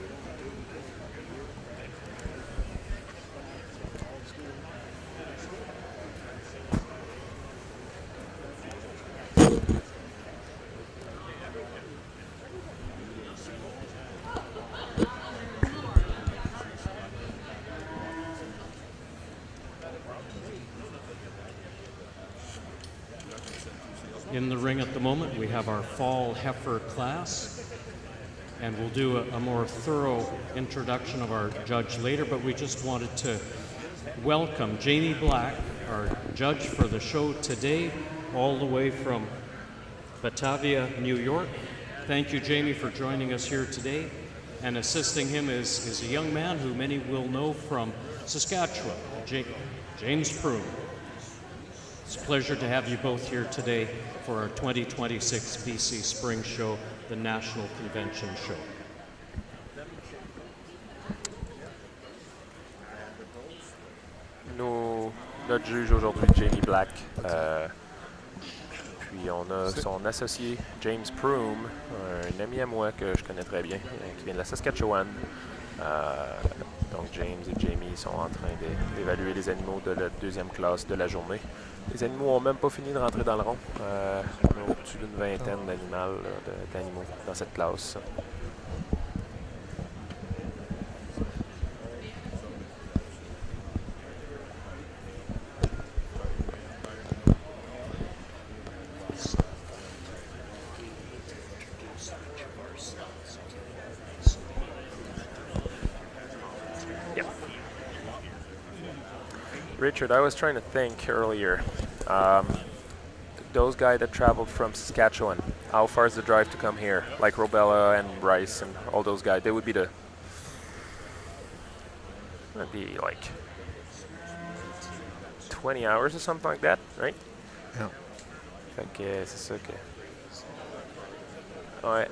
[SPEAKER 4] In the ring at the moment, we have our fall heifer class, and we'll do a more thorough introduction of our judge later, but we just wanted to welcome Jamie Black, our judge for the show today, all the way from Batavia, New York. Thank you, Jamie, for joining us here today. And assisting him is a young man who many will know from Saskatchewan, James Prune. It's a pleasure to have you both here today for our 2026 BC Spring Show, the National Convention Show.
[SPEAKER 6] Notre juge aujourd'hui, Jamie Black. Puis on a son associé, James Prune, un ami à moi que je connais très bien, qui vient de la Saskatchewan. Donc James et Jamie sont en train d'évaluer les animaux de la deuxième classe de la journée. Les animaux n'ont même pas fini de rentrer dans le rond. On a au-dessus d'une vingtaine d'animaux dans cette classe. Richard, I was trying to think earlier. Those guys that traveled from Saskatchewan, how far is the drive to come here? Like Robella and Rice and all those guys, they would be that'd be like 20 hours or something like that, right?
[SPEAKER 7] Yeah.
[SPEAKER 6] Fait que c'est ça que... Ouais.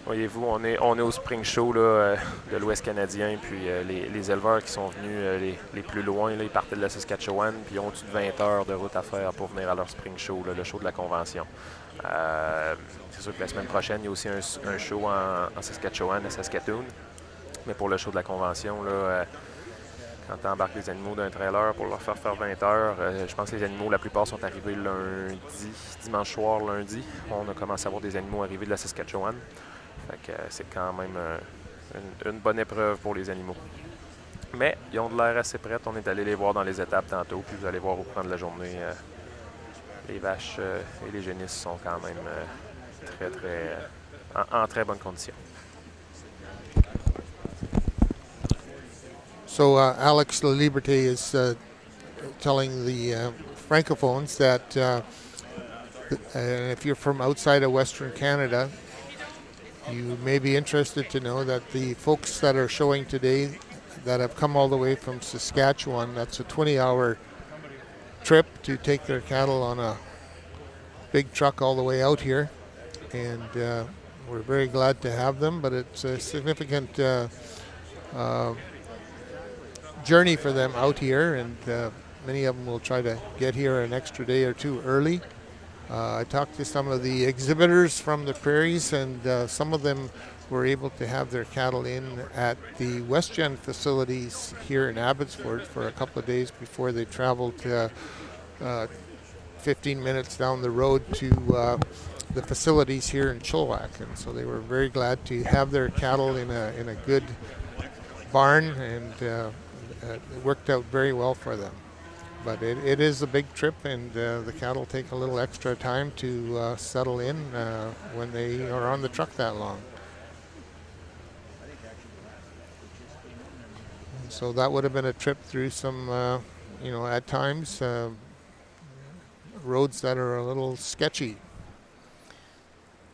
[SPEAKER 6] Voyez-vous, on est au Spring Show là, de l'Ouest canadien, puis les éleveurs qui sont venus les plus loin, là, ils partaient de la Saskatchewan, puis ils ont au-dessus de 20 heures de route à faire pour venir à leur Spring Show, là, le show de la Convention. C'est sûr que la semaine prochaine, il y a aussi un show en Saskatchewan, à Saskatoon. Mais pour le show de la Convention, là, quand tu embarques les animaux d'un trailer pour leur faire 20 heures, je pense que les animaux, la plupart sont arrivés dimanche soir, lundi. On a commencé à avoir des animaux arrivés de la Saskatchewan. Fait que c'est quand même une bonne épreuve pour les animaux. Mais ils ont de l'air assez prêts. On est allé les voir dans les étapes tantôt. Puis vous allez voir au cours de la journée, les vaches et les génisses sont quand même en très bonnes conditions.
[SPEAKER 7] So Alex La Liberté is telling the francophones that if you're from outside of Western Canada, you may be interested to know that the folks that are showing today that have come all the way from Saskatchewan, that's a 20-hour trip to take their cattle on a big truck all the way out here. And we're very glad to have them, but it's a significant journey for them out here, and many of them will try to get here an extra day or two early. I talked to some of the exhibitors from the prairies, and some of them were able to have their cattle in at the WestGen facilities here in Abbotsford for a couple of days before they traveled 15 minutes down the road to the facilities here in Chilliwack. And so they were very glad to have their cattle in a good barn, and it worked out very well for them. But it is a big trip, and the cattle take a little extra time to settle in when they are on the truck that long. And so that would have been a trip through some, at times, roads that are a little sketchy.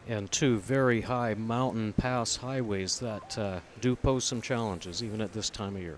[SPEAKER 4] And two very high mountain pass highways that do pose some challenges even at this time of year.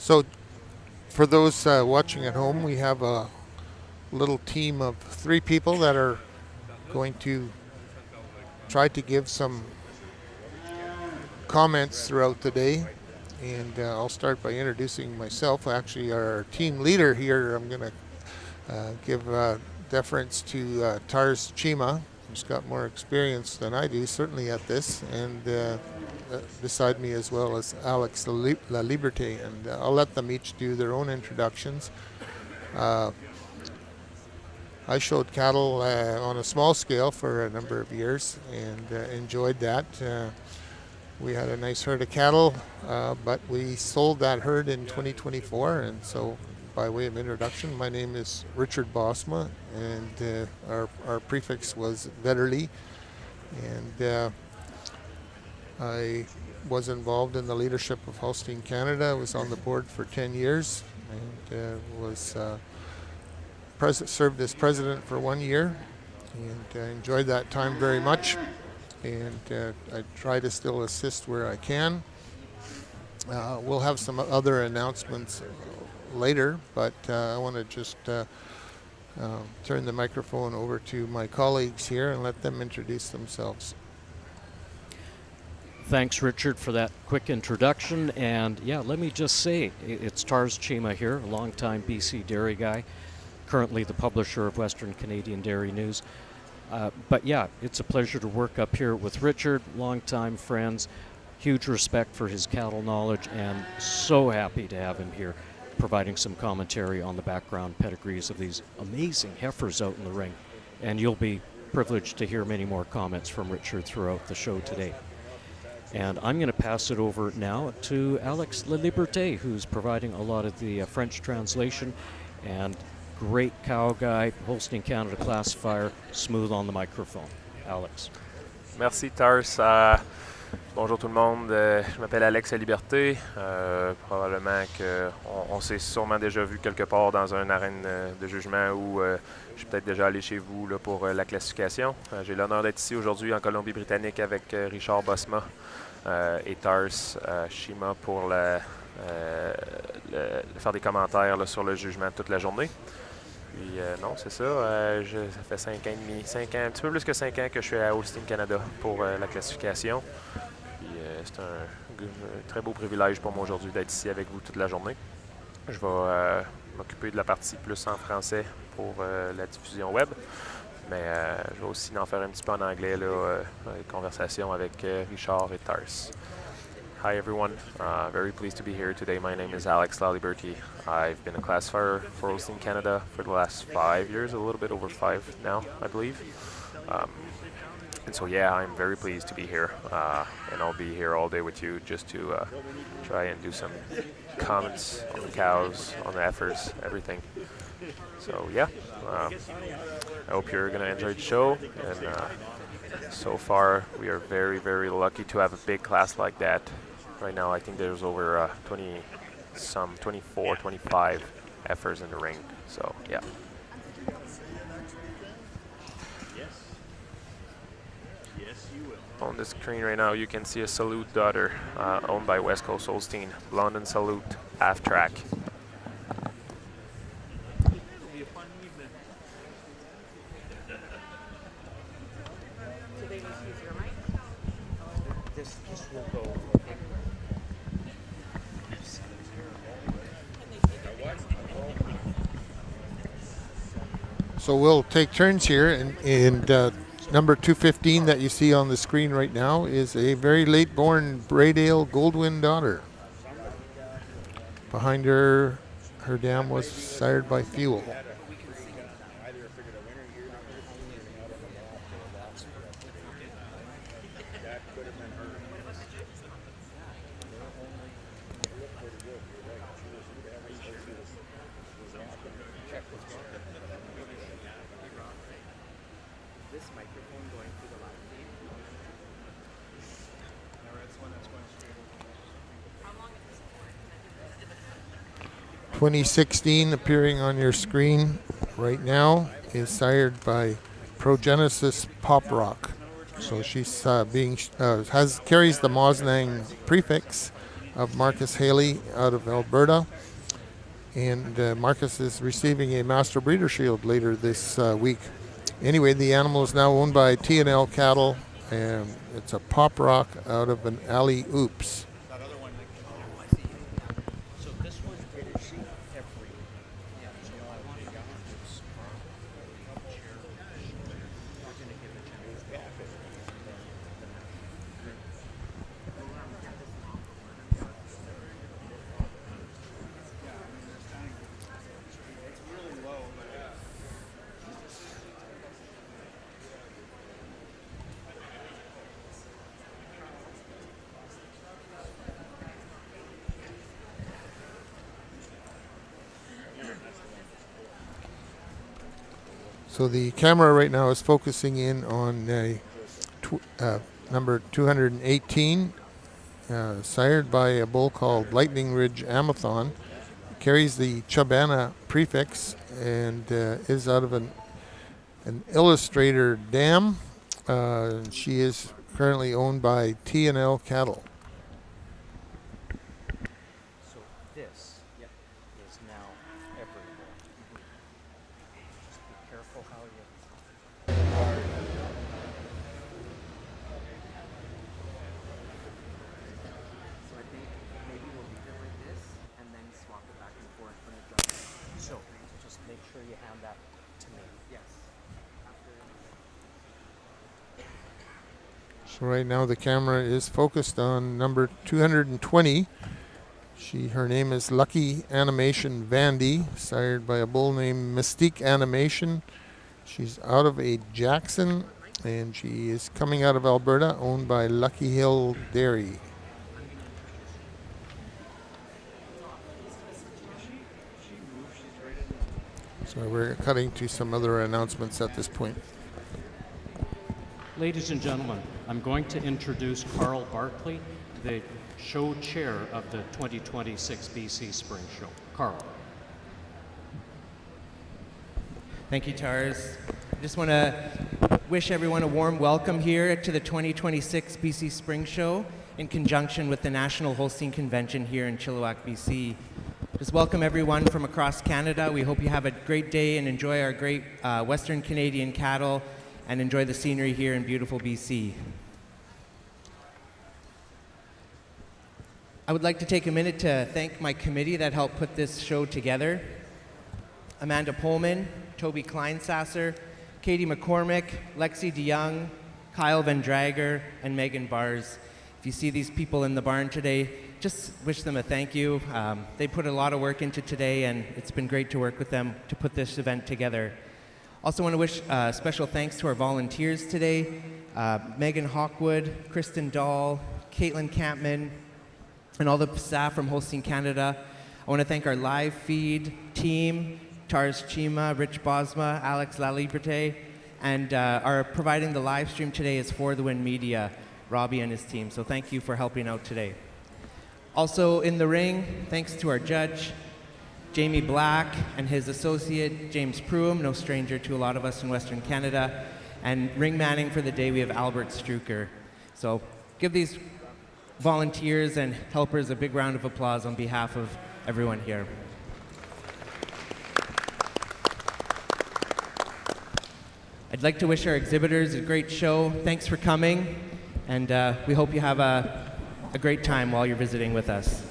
[SPEAKER 7] So for those watching at home, we have a little team of 3 people that are going to try to give some comments throughout the day. And I'll start by introducing myself. Actually, our team leader here, I'm going to give deference to Tars Chima, who's got more experience than I do, certainly at this, and beside me as well as Alex La Liberté, and I'll let them each do their own introductions. I showed cattle on a small scale for a number of years and enjoyed that. We had a nice herd of cattle, but we sold that herd in 2024, and so by way of introduction, my name is Richard Bosma, and our prefix was Vetterli, and I was involved in the leadership of Holstein Canada. I was on the board for 10 years and was served as president for 1 year, and enjoyed that time very much. And I try to still assist where I can. We'll have some other announcements later, but I want to just turn the microphone over to my colleagues here and let them introduce themselves.
[SPEAKER 4] Thanks, Richard, for that quick introduction. And yeah, let me just say, it's Tars Chima here, a longtime BC dairy guy, currently the publisher of Western Canadian Dairy News. But yeah, it's a pleasure to work up here with Richard, longtime friends, huge respect for his cattle knowledge, and so happy to have him here providing some commentary on the background pedigrees of these amazing heifers out in the ring. And you'll be privileged to hear many more comments from Richard throughout the show today. And I'm going to pass it over now to Alex La Liberté, who's providing a lot of the French translation, and great cow guy, Holstein Canada classifier, smooth on the microphone. Alex.
[SPEAKER 6] Merci Tars. Bonjour tout le monde. Je m'appelle Alex La Liberté. Probablement qu'on s'est sûrement déjà vu quelque part dans une arène de jugement où je suis peut-être déjà allé chez vous là, pour la classification. J'ai l'honneur d'être ici aujourd'hui en Colombie-Britannique avec Richard Bosma et Tars Chima pour faire des commentaires là, sur le jugement toute la journée. Puis non, c'est ça. Ça fait 5 ans et demi, 5 ans, un petit peu plus que 5 ans que je suis à Holstein, Canada pour la classification. Puis c'est un très beau privilège pour moi aujourd'hui d'être ici avec vous toute la journée. Je vais m'occuper de la partie plus en français pour la diffusion web. Mais je vais aussi en faire un petit peu en anglais, là, conversation avec Richard et Tars. Hi everyone, very pleased to be here today. My name is Alex Laliberty. I've been a classifier for Holstein, Canada for the last 5 years, a little bit over 5 now, I believe. And so yeah, I'm very pleased to be here, and I'll be here all day with you just to try and do some comments on the cows, on the heifers, everything. So yeah, I hope you're going to enjoy the show, and so far we are very, very lucky to have a big class like that. Right now I think there's over 24, 25 heifers in the ring, so yeah. On the screen right now you can see a Salute daughter owned by West Coast Holstein, London Salute half track.
[SPEAKER 7] So we'll take turns here, and number 215 that you see on the screen right now is a very late-born Braidale Goldwyn daughter. Behind her, her dam was sired by Fuel.
[SPEAKER 5] This microphone going through the live feed.
[SPEAKER 7] 2016 appearing on your screen right now is sired by Progenesis Pop Rock. So she's carries the Mosnang prefix of Marcus Haley out of Alberta, and Marcus is receiving a Master Breeder Shield later this week. Anyway, the animal is now owned by T&L Cattle, and it's a Pop Rock out of an Alley Oops. So the camera right now is focusing in on number 218, sired by a bull called Lightning Ridge Amathon. Carries the Chabana prefix and is out of an Illustrator dam. She is currently owned by T&L Cattle.
[SPEAKER 5] So this is now everywhere. Just be careful how you... So I think maybe we'll leave it like this and then swap it back and forth when it drops. So just make sure you hand that to me. Yes.
[SPEAKER 7] So right now the camera is focused on number 220. Her name is Lucky Animation Vandy, sired by a bull named Mystique Animation. She's out of a Jackson, and she is coming out of Alberta, owned by Lucky Hill Dairy. So we're cutting to some other announcements at this point.
[SPEAKER 4] Ladies and gentlemen, I'm going to introduce Carl Barkley, the show chair of the 2026 BC Spring Show. Carl.
[SPEAKER 12] Thank you, Tars. I just want to wish everyone a warm welcome here to the 2026 BC Spring Show. in conjunction with the National Holstein Convention here in Chilliwack, BC. Just welcome everyone from across Canada. We hope you have a great day and enjoy our great Western Canadian cattle and enjoy the scenery here in beautiful BC. I would like to take a minute to thank my committee that helped put this show together. Amanda Pullman, Toby Kleinsasser, Katie McCormick, Lexi DeYoung, Kyle Van Drager, and Megan Bars. If you see these people in the barn today, just wish them a thank you. They put a lot of work into today, and it's been great to work with them to put this event together. Also want to wish special thanks to our volunteers today, Megan Hawkwood, Kristen Dahl, Caitlin Campman, and all the staff from Holstein Canada. I want to thank our live feed team, Tars Chima, Rich Bosma, Alex Laliberte, and our providing the live stream today is For the Win Media, Robbie and his team. So thank you for helping out today. Also in the ring, thanks to our judge, Jamie Black, and his associate, James Pruitt, no stranger to a lot of us in Western Canada, and ring manning for the day, we have Albert Struker. So give these volunteers and helpers a big round of applause on behalf of everyone here. I'd like to wish our exhibitors a great show. Thanks for coming, and we hope you have a great time while you're visiting with us.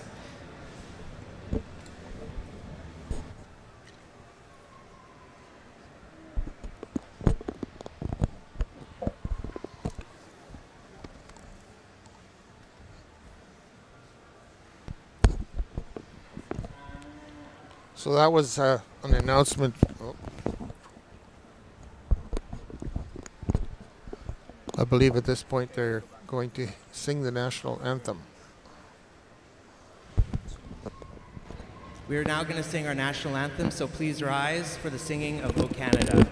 [SPEAKER 7] So that was an announcement. I believe at this point they're going to sing the national anthem.
[SPEAKER 12] We are now going to sing our national anthem, so please rise for the singing of O Canada.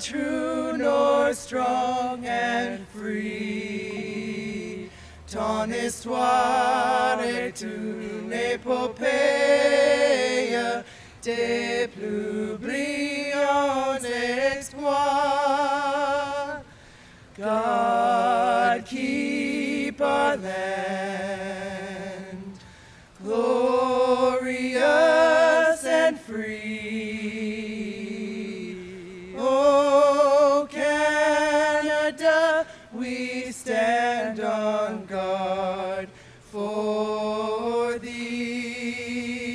[SPEAKER 13] True north, strong and free. Ton histoire d'une épopée des plus brillants exploits. God keep our land glorious and free. We stand on guard for thee.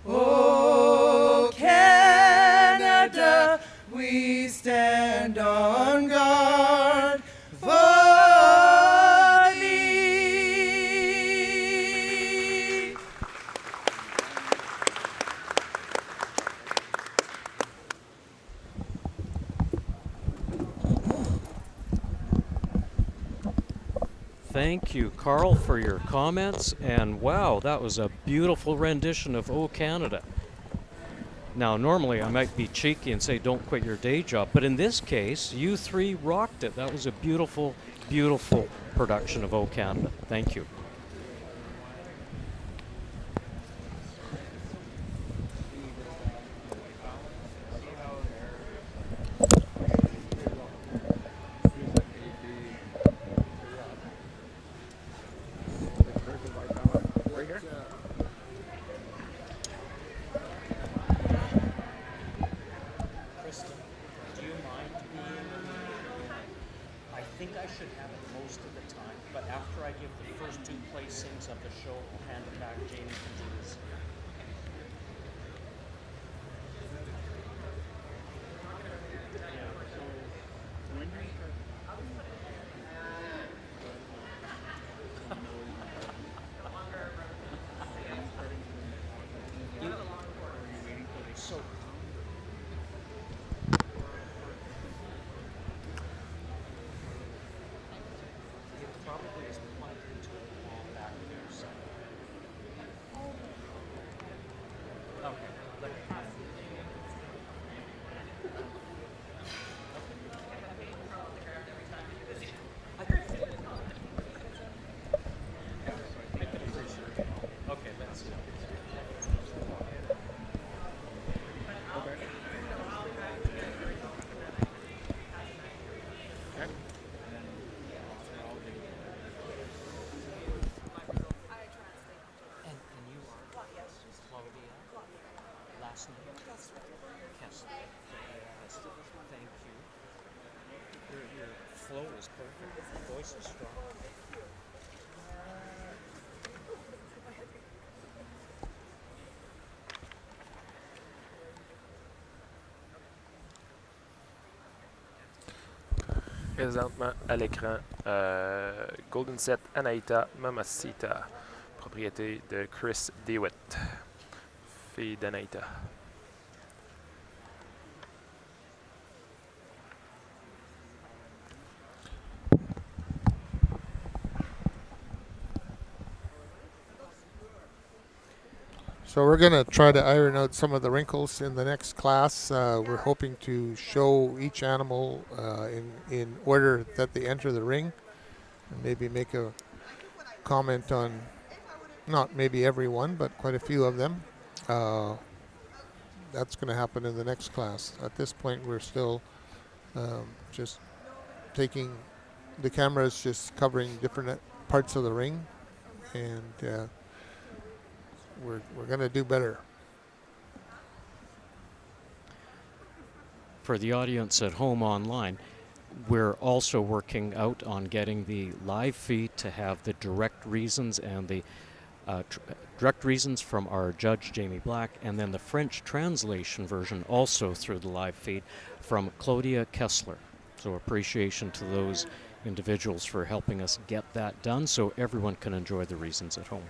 [SPEAKER 13] Oh, Canada, we stand on guard for thee.
[SPEAKER 4] Thank you, Carl, for your comments. And wow, that was a beautiful rendition of O Canada. Now, normally I might be cheeky and say don't quit your day job, but in this case, you three rocked it. That was a beautiful, beautiful production of O Canada. Thank you. last name? Kessler. Yes. Thank you. Your flow is perfect. Your voice is strong.
[SPEAKER 6] Présentement à l'écran, Golden Set Anaïta Mamacita, propriété de Chris DeWitt, fille d'Anaïta.
[SPEAKER 7] So we're going to try to iron out some of the wrinkles in the next class. We're hoping to show each animal in order that they enter the ring, and maybe make a comment on, not maybe every one, but quite a few of them. That's going to happen in the next class. At this point, we're still just taking, the camera's just covering different parts of the ring, and we're going to do better.
[SPEAKER 4] For the audience at home online, we're also working out on getting the live feed to have the direct reasons and the direct reasons from our judge, Jamie Black, and then the French translation version also through the live feed from Claudia Kessler. So appreciation to those individuals for helping us get that done so everyone can enjoy the reasons at home.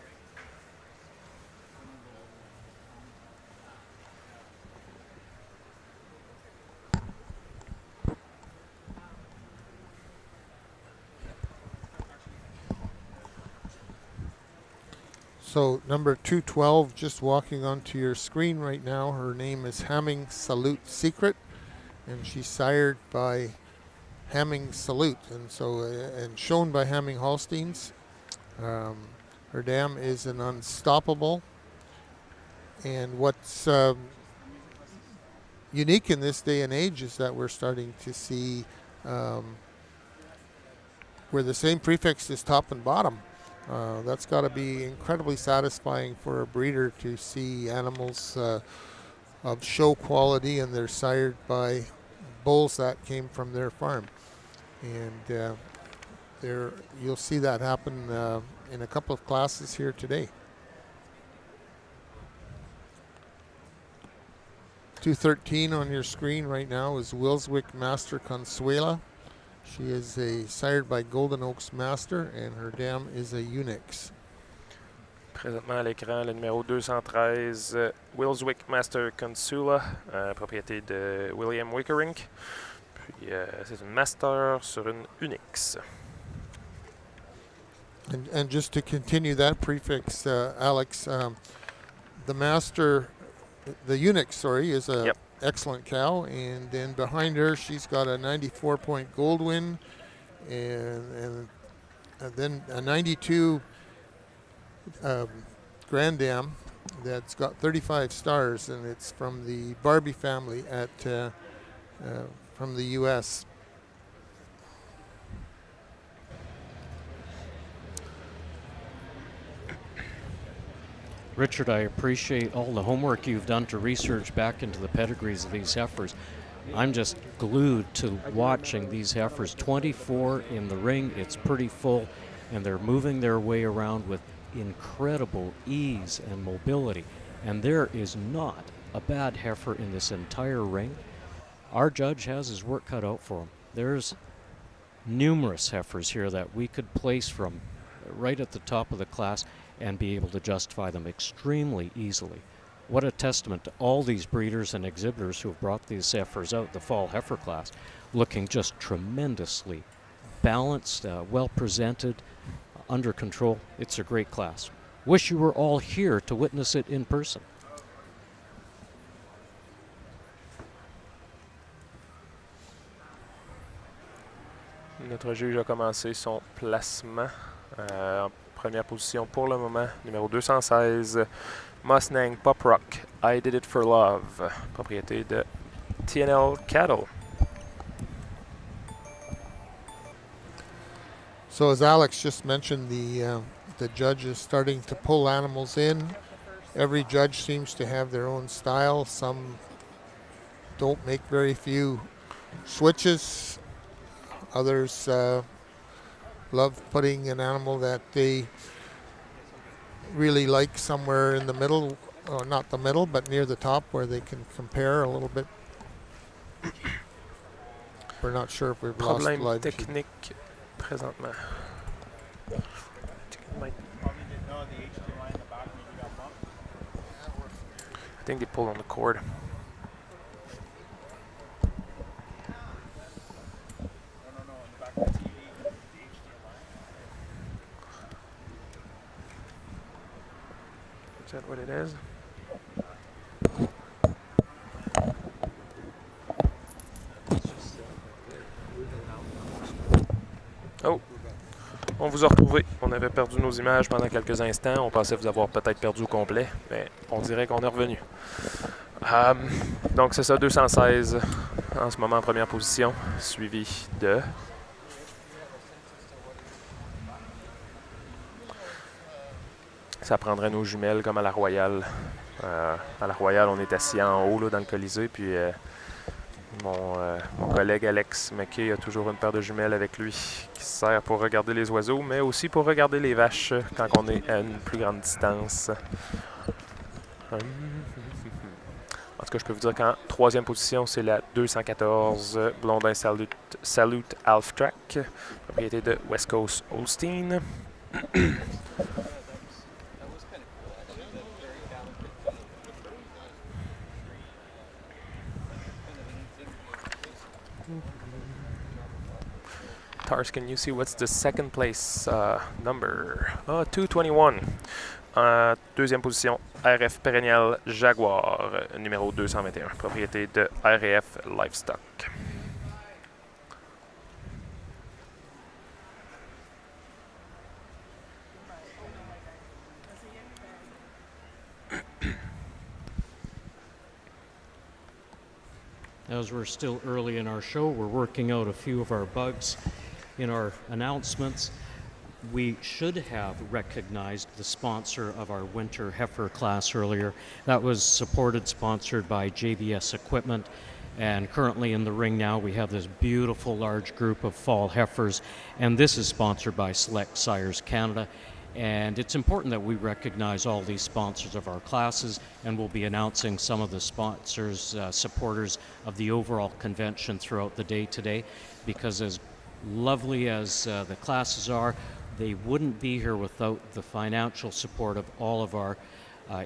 [SPEAKER 7] So number 212, just walking onto your screen right now, her name is Hamming Salute Secret, and she's sired by Hamming Salute, and so and shown by Hamming Holsteins. Her dam is an Unstoppable, and what's unique in this day and age is that we're starting to see where the same prefix is top and bottom. That's got to be incredibly satisfying for a breeder to see animals of show quality, and they're sired by bulls that came from their farm. And you'll see that happen in a couple of classes here today. 213 on your screen right now is Wilswick Master Consuela. She is sired by Golden Oaks Master, and her dam is a Unix.
[SPEAKER 6] Présentement à l'écran, le numéro 213, Wilswick Master Consula, propriété de William Wickerink. Puis c'est une Master sur une Unix.
[SPEAKER 7] And just to continue that prefix, Alex, the Master, the Unix, sorry, is a excellent cow, and then behind her she's got a 94-point Goldwyn, and then a 92 Grand Dam that's got 35 stars, and it's from the Barbie family at from the U.S.
[SPEAKER 4] Richard, I appreciate all the homework you've done to research back into the pedigrees of these heifers. I'm just glued to watching these heifers. 24 in the ring, it's pretty full, and they're moving their way around with incredible ease and mobility. And there is not a bad heifer in this entire ring. Our judge has his work cut out for him. There's numerous heifers here that we could place from right at the top of the class and be able to justify them extremely easily. What a testament to all these breeders and exhibitors who have brought these heifers out, the fall heifer class, looking just tremendously balanced, well presented, under control. It's a great class. Wish you were all here to witness it in person.
[SPEAKER 6] Notre juge a commencé son placement. En première position pour le moment, numéro 216, Mustang Pop Rock, I Did It For Love, propriété de TNL Cattle.
[SPEAKER 7] So as Alex just mentioned, the judge is starting to pull animals in, every judge seems to have their own style. Some don't make very few switches. Others love putting an animal that they really like somewhere in the middle, or not the middle, but near the top where they can compare a little bit. We're not sure if we've lost
[SPEAKER 6] Problème
[SPEAKER 7] blood.
[SPEAKER 6] technique présentement. I think they pulled on the cord. Is that what it is? Oh! On vous a retrouvé. On avait perdu nos images pendant quelques instants. On pensait vous avoir peut-être perdu au complet, mais on dirait qu'on est revenu. Donc c'est ça, 216 en ce moment en première position, suivi de... Ça prendrait nos jumelles comme à la Royale. À la Royale, on est assis en haut là, dans le Colisée, puis mon collègue Alex McKay a toujours une paire de jumelles avec lui qui sert pour regarder les oiseaux, mais aussi pour regarder les vaches quand on est à une plus grande distance. En tout cas, je peux vous dire qu'en troisième position, c'est la 214 Blondin Salute Half Track, propriété de West Coast Holstein. Tars, can you see what's the second place number? 221. Deuxième position, RF Pérennial Jaguar, numéro 221, propriété de RF Livestock.
[SPEAKER 4] As we're still early in our show, we're working out a few of our bugs in our announcements. We should have recognized the sponsor of our winter heifer class earlier. That was sponsored by JBS Equipment. And currently in the ring now, we have this beautiful large group of fall heifers. And this is sponsored by Select Sires Canada. And it's important that we recognize all these sponsors of our classes, and we'll be announcing some of the sponsors, supporters of the overall convention throughout the day today, because as lovely as the classes are, they wouldn't be here without the financial support of all of our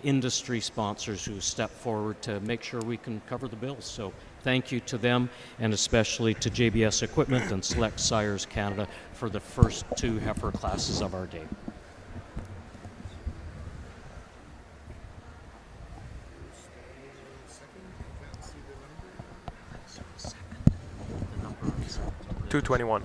[SPEAKER 4] industry sponsors who step forward to make sure we can cover the bills. So thank you to them, and especially to JBS Equipment and Select Sires Canada for the first two heifer classes of our day.
[SPEAKER 6] $221.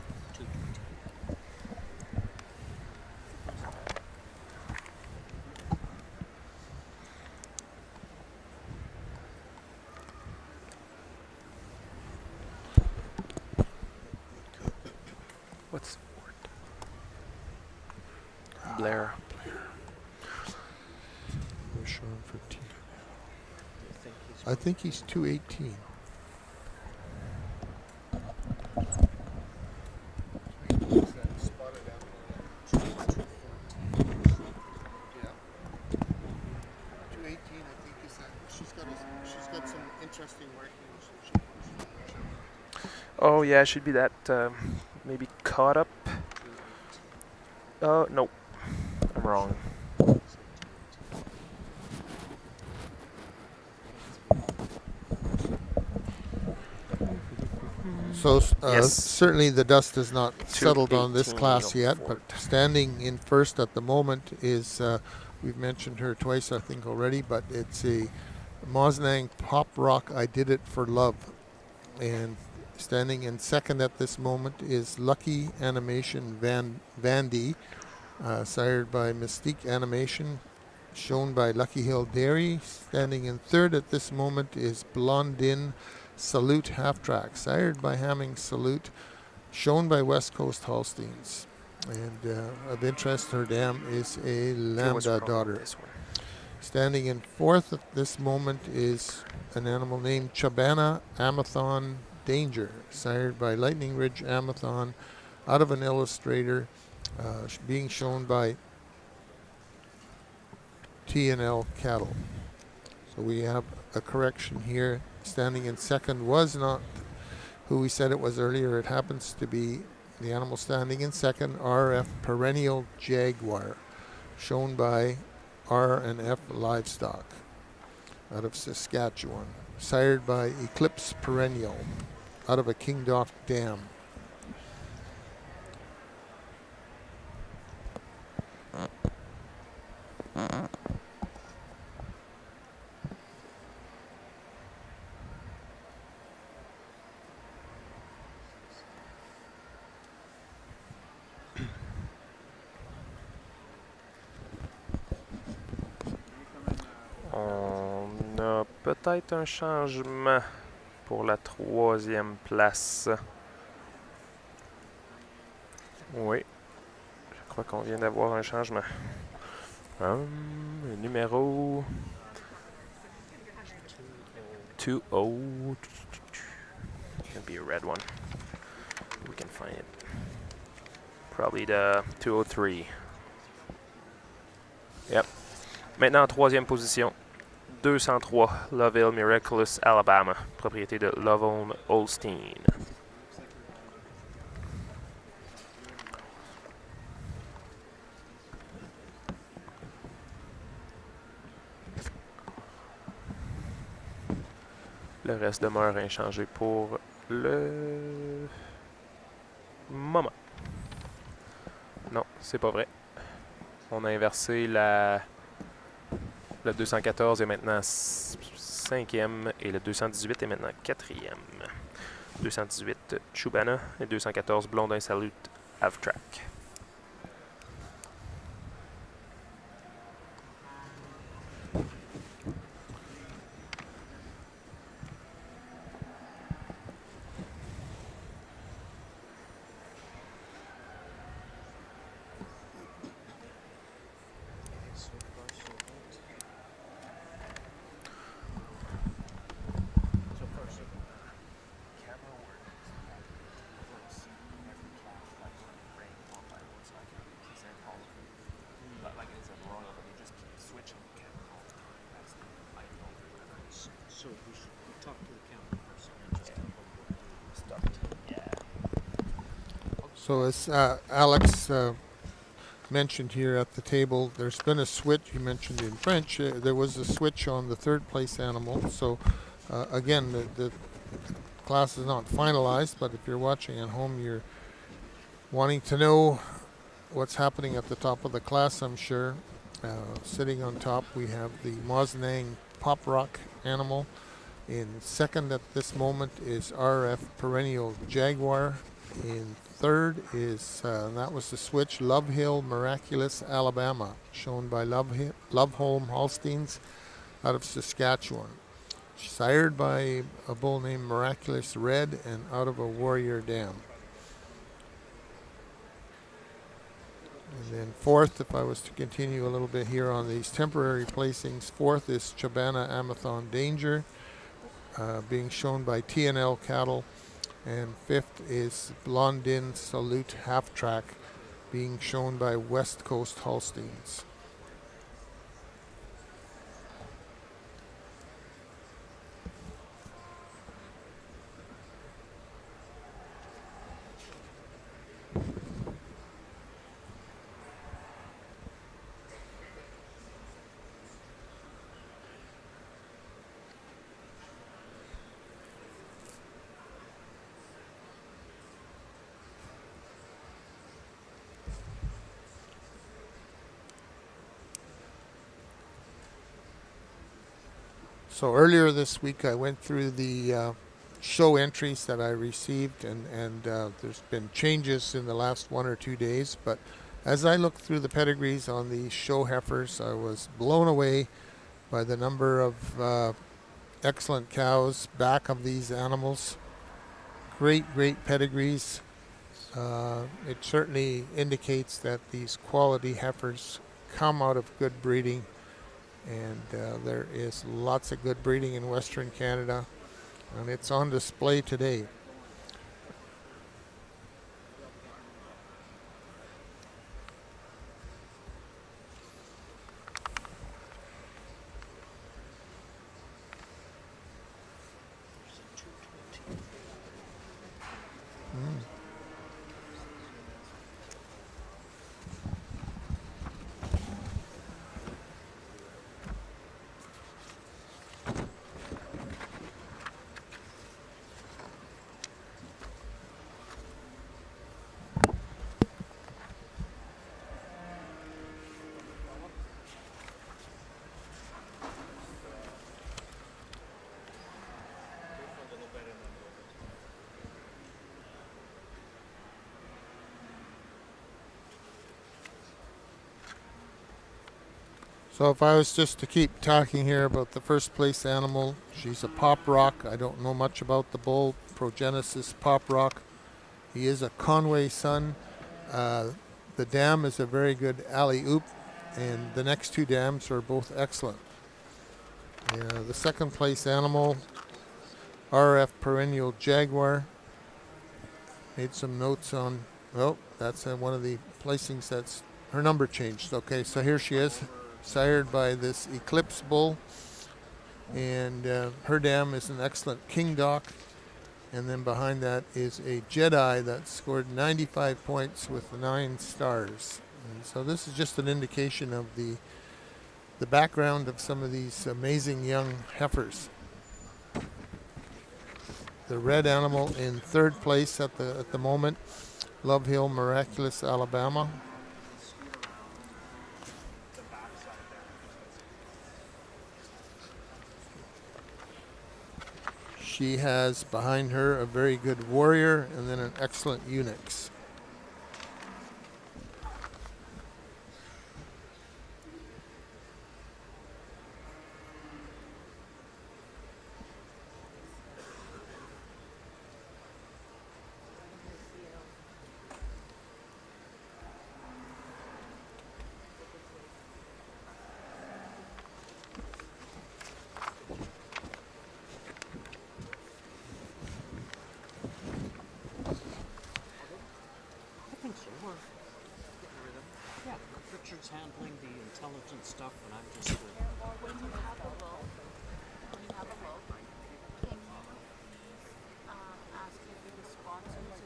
[SPEAKER 6] What's Blair?
[SPEAKER 7] I think he's 218.
[SPEAKER 6] Oh yeah, should be that maybe caught up. Oh no, I'm wrong.
[SPEAKER 7] So
[SPEAKER 6] Yes.
[SPEAKER 7] certainly the dust has not settled on this
[SPEAKER 6] 218
[SPEAKER 7] class yet,
[SPEAKER 6] Ford.
[SPEAKER 7] but standing in first at the moment is, we've mentioned her twice I think already, but it's a Mosnang Pop Rock I Did It for Love. And standing in second at this moment is Lucky Animation Vandy, sired by Mystique Animation, shown by Lucky Hill Dairy. Standing in third at this moment is Blondin Salute Half Track, sired by Hamming Salute, shown by West Coast Holsteins. And of interest, her dam is a Lambda daughter. Standing in fourth at this moment is an animal named Chabana Amathon Danger, sired by Lightning Ridge Amathon out of an illustrator, being shown by T&L Cattle. So we have a correction here. Standing in second was not who we said it was earlier. It happens to be the animal standing in second, RF Perennial Jaguar, shown by R&F Livestock out of Saskatchewan, sired by Eclipse Perennial out of a King Dock Dam.
[SPEAKER 6] On a peut-être un changement pour la troisième place. Oui, je crois qu'on vient d'avoir un changement. Le numéro 20. Could be a red one. We can find it. Probably the 203. Yep. Maintenant en troisième position, 203, Lovell Miraculous, Alabama, propriété de Lovell Holstein. Le reste demeure inchangé pour le moment. Non, c'est pas vrai. On a inversé le 214 est maintenant 5e et le 218 est maintenant 4e. 218 Chubana et 214 Blondin Salute Avtrack.
[SPEAKER 5] So we should talk to the camera first and just tell them what
[SPEAKER 7] So as Alex mentioned here at the table, there's been a switch. You mentioned in French, there was a switch on the third place animal. So again, the class is not finalized, but if you're watching at home, you're wanting to know what's happening at the top of the class, I'm sure. Sitting on top, we have the Moznang Pop Rock animal. In second at this moment is RF Perennial Jaguar. In third is, that was the switch, Love Hill Miraculous Alabama, shown by Loveholm Holsteins out of Saskatchewan. Sired by a bull named Miraculous Red and out of a Warrior Dam. And then fourth, if I was to continue a little bit here on these temporary placings, fourth is Chabana Amathon Danger, being shown by T&L Cattle. And fifth is Blondin Salute Half Track, being shown by West Coast Holsteins. So earlier this week I went through the show entries that I received, and there's been changes in the last 1 or 2 days, but as I looked through the pedigrees on these show heifers, I was blown away by the number of excellent cows back of these animals. Great pedigrees. It certainly indicates that these quality heifers come out of good breeding. And there is lots of good breeding in Western Canada, and it's on display today. So if I was just to keep talking here about the first place animal, she's a pop rock. I don't know much about the bull, Progenesis pop rock. He is a Conway son. The dam is a very good alley-oop, and the next two dams are both excellent. The second place animal, RF Perennial Jaguar. Made some notes on, oh, that's one of the placings. That's her number changed. Okay, so here she is, sired by this Eclipse bull, and her dam is an excellent King Doc. And then behind that is a Jedi that scored 95 points with 9 stars. And so this is just an indication of the background of some of these amazing young heifers. The red animal in third place at the moment, Love Hill Miraculous Alabama. She has behind her a very good warrior and then an excellent eunuchs.
[SPEAKER 4] Handling the intelligent stuff, and I'm just
[SPEAKER 14] When you have a low, can you please ask if the sponsors,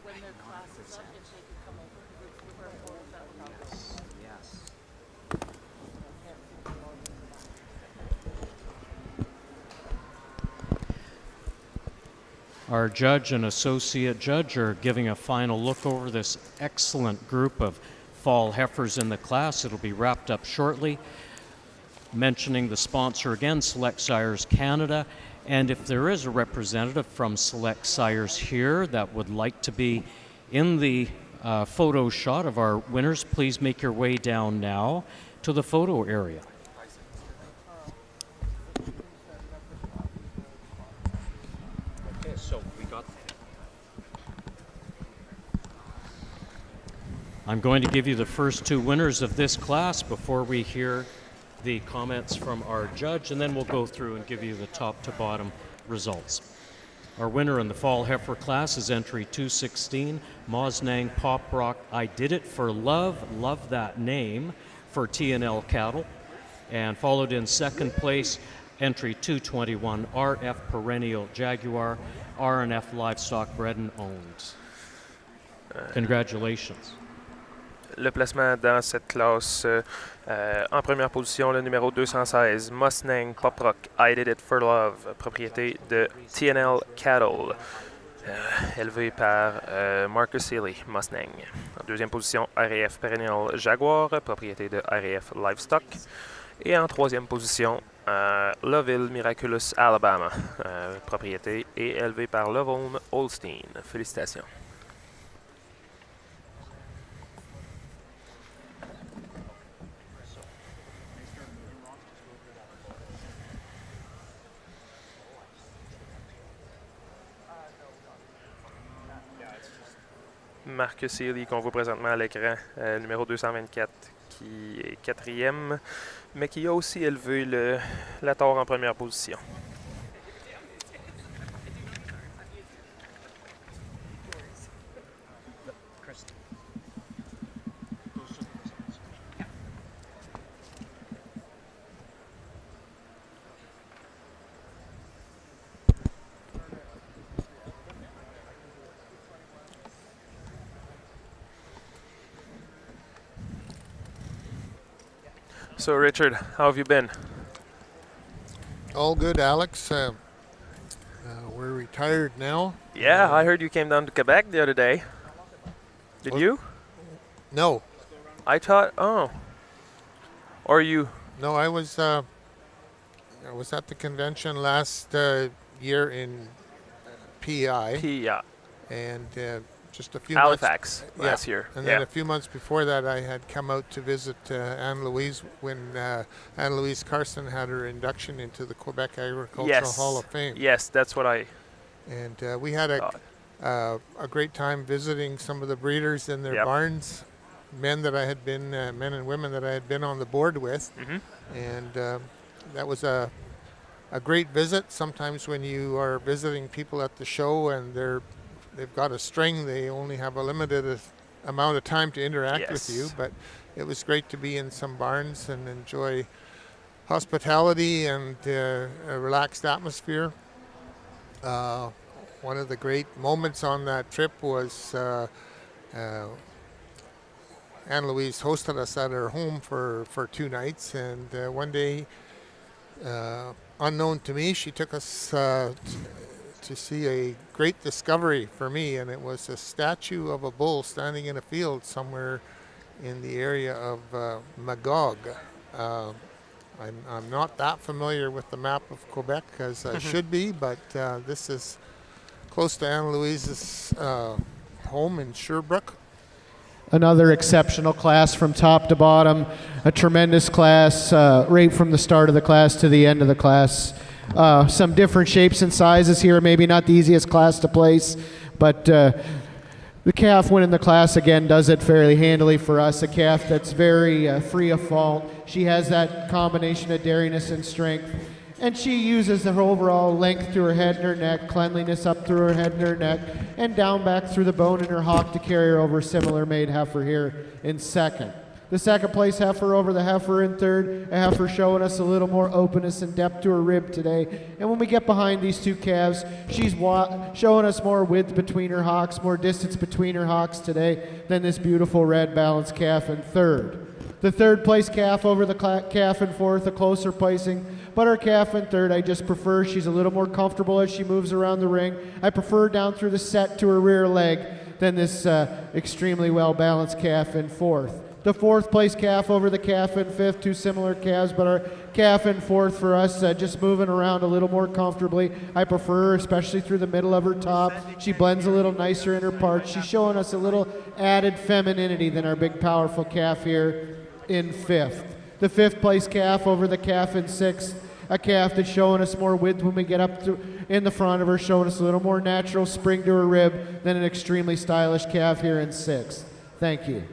[SPEAKER 14] when their class is up, if they can come over for a photo, that would help.
[SPEAKER 5] Yes.
[SPEAKER 4] Our judge and associate judge are giving a final look over this excellent group of fall heifers in the class. It'll be wrapped up shortly. Mentioning the sponsor again, Select Sires Canada. And if there is a representative from Select Sires here that would like to be in the photo shot of our winners, please make your way down now to the photo area.
[SPEAKER 5] Okay, so we got.
[SPEAKER 4] I'm going to give you the first two winners of this class before we hear the comments from our judge, and then we'll go through and give you the top to bottom results. Our winner in the fall heifer class is entry 216, Mosnang Pop Rock I Did It for Love, love that name, for TNL cattle. And followed in second place, entry 221, RF Perennial Jaguar, RNF Livestock Bred and Owned. Congratulations.
[SPEAKER 6] Le placement dans cette classe, en première position, le numéro 216, Mustang Pop Rock I Did It for Love, propriété de TNL Cattle, élevé par Marcus Seeley, Mustang. En deuxième position, RAF Perennial Jaguar, propriété de RAF Livestock. Et en troisième position, Love Hill Miraculous Alabama, propriété et élevé par Love Home Holstein. Félicitations. Marcus Seeley qu'on voit présentement à l'écran, numéro 224, qui est 4e, mais qui a aussi élevé la tore en première position. So Richard, how have you been?
[SPEAKER 7] All good, Alex. We're retired now.
[SPEAKER 6] Yeah, I heard you came down to Quebec the other day. Did you?
[SPEAKER 7] No.
[SPEAKER 6] I thought, oh. Or you?
[SPEAKER 7] No, I was at the convention last year in PEI.
[SPEAKER 6] Yeah.
[SPEAKER 7] And just a few
[SPEAKER 6] Halifax
[SPEAKER 7] months,
[SPEAKER 6] last year.
[SPEAKER 7] And then a few months before that, I had come out to visit Anne-Louise when Anne-Louise Carson had her induction into the Quebec Agricultural Hall of Fame.
[SPEAKER 6] Yes, that's what I...
[SPEAKER 7] And we had a great time visiting some of the breeders in their barns, men and women that I had been on the board with. And that was a great visit. Sometimes when you are visiting people at the show and they've got a string, they only have a limited amount of time to interact with you, but it was great to be in some barns and enjoy hospitality and a relaxed atmosphere. One of the great moments on that trip was Anne-Louise hosted us at her home for 2 nights, and one day, unknown to me, she took us to see a great discovery for me, and it was a statue of a bull standing in a field somewhere in the area of Magog. I'm not that familiar with the map of Quebec as I should be, but this is close to Anne-Louise's home in Sherbrooke.
[SPEAKER 15] Another exceptional class from top to bottom, a tremendous class right from the start of the class to the end of the class. Some different shapes and sizes here, maybe not the easiest class to place, but the calf winning the class again does it fairly handily for us. A calf that's very free of fault. She has that combination of dairiness and strength, and she uses her overall length through her head and her neck, cleanliness up through her head and her neck, and down back through the bone in her hock to carry her over similar made heifer here in second. The second place heifer over the heifer in third, a heifer showing us a little more openness and depth to her rib today. And when we get behind these two calves, she's showing us more width between her hocks, more distance between her hocks today than this beautiful red balanced calf in third. The third place calf over the calf in fourth, a closer placing, but her calf in third, I just prefer. She's a little more comfortable as she moves around the ring. I prefer down through the set to her rear leg than this extremely well balanced calf in fourth. The fourth place calf over the calf in fifth, two similar calves, but our calf in fourth for us just moving around a little more comfortably. I prefer her, especially through the middle of her top. She blends a little nicer in her parts. She's showing us a little added femininity than our big powerful calf here in fifth. The fifth place calf over the calf in sixth, a calf that's showing us more width when we get up to in the front of her, showing us a little more natural spring to her rib than an extremely stylish calf here in sixth. Thank you.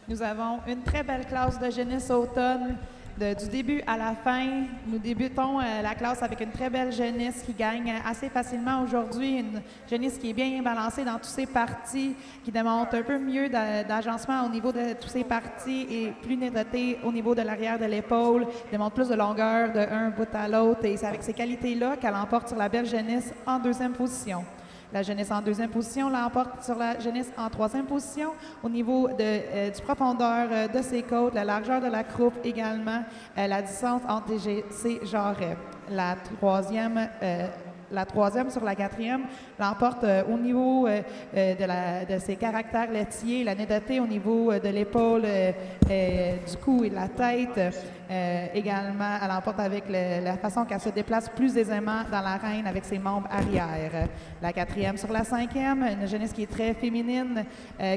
[SPEAKER 11] Nous avons une très belle classe de jeunesse automne. Du début à la fin, nous débutons la classe avec une très belle jeunesse qui gagne assez facilement aujourd'hui. Une jeunesse qui est bien balancée dans tous ses parties, qui démontre un peu mieux d'agencement au niveau de tous ses parties et plus netteté au niveau de l'arrière de l'épaule, démontre plus de longueur d'un bout à l'autre. Et c'est avec ces qualités-là qu'elle emporte sur la belle jeunesse en deuxième position. La jeunesse en deuxième position l'emporte sur la jeunesse en troisième position. Au niveau du profondeur de ses côtes, la largeur de la croupe également, la distance entre ses jarrets. La troisième sur la quatrième l'emporte au niveau de ses caractères laitiers, la netteté au niveau de l'épaule, du cou et de la tête. également, elle emporte avec la façon qu'elle se déplace plus aisément dans l'arène avec ses membres arrière. La 4e sur la 5e, une jeunesse qui est très féminine,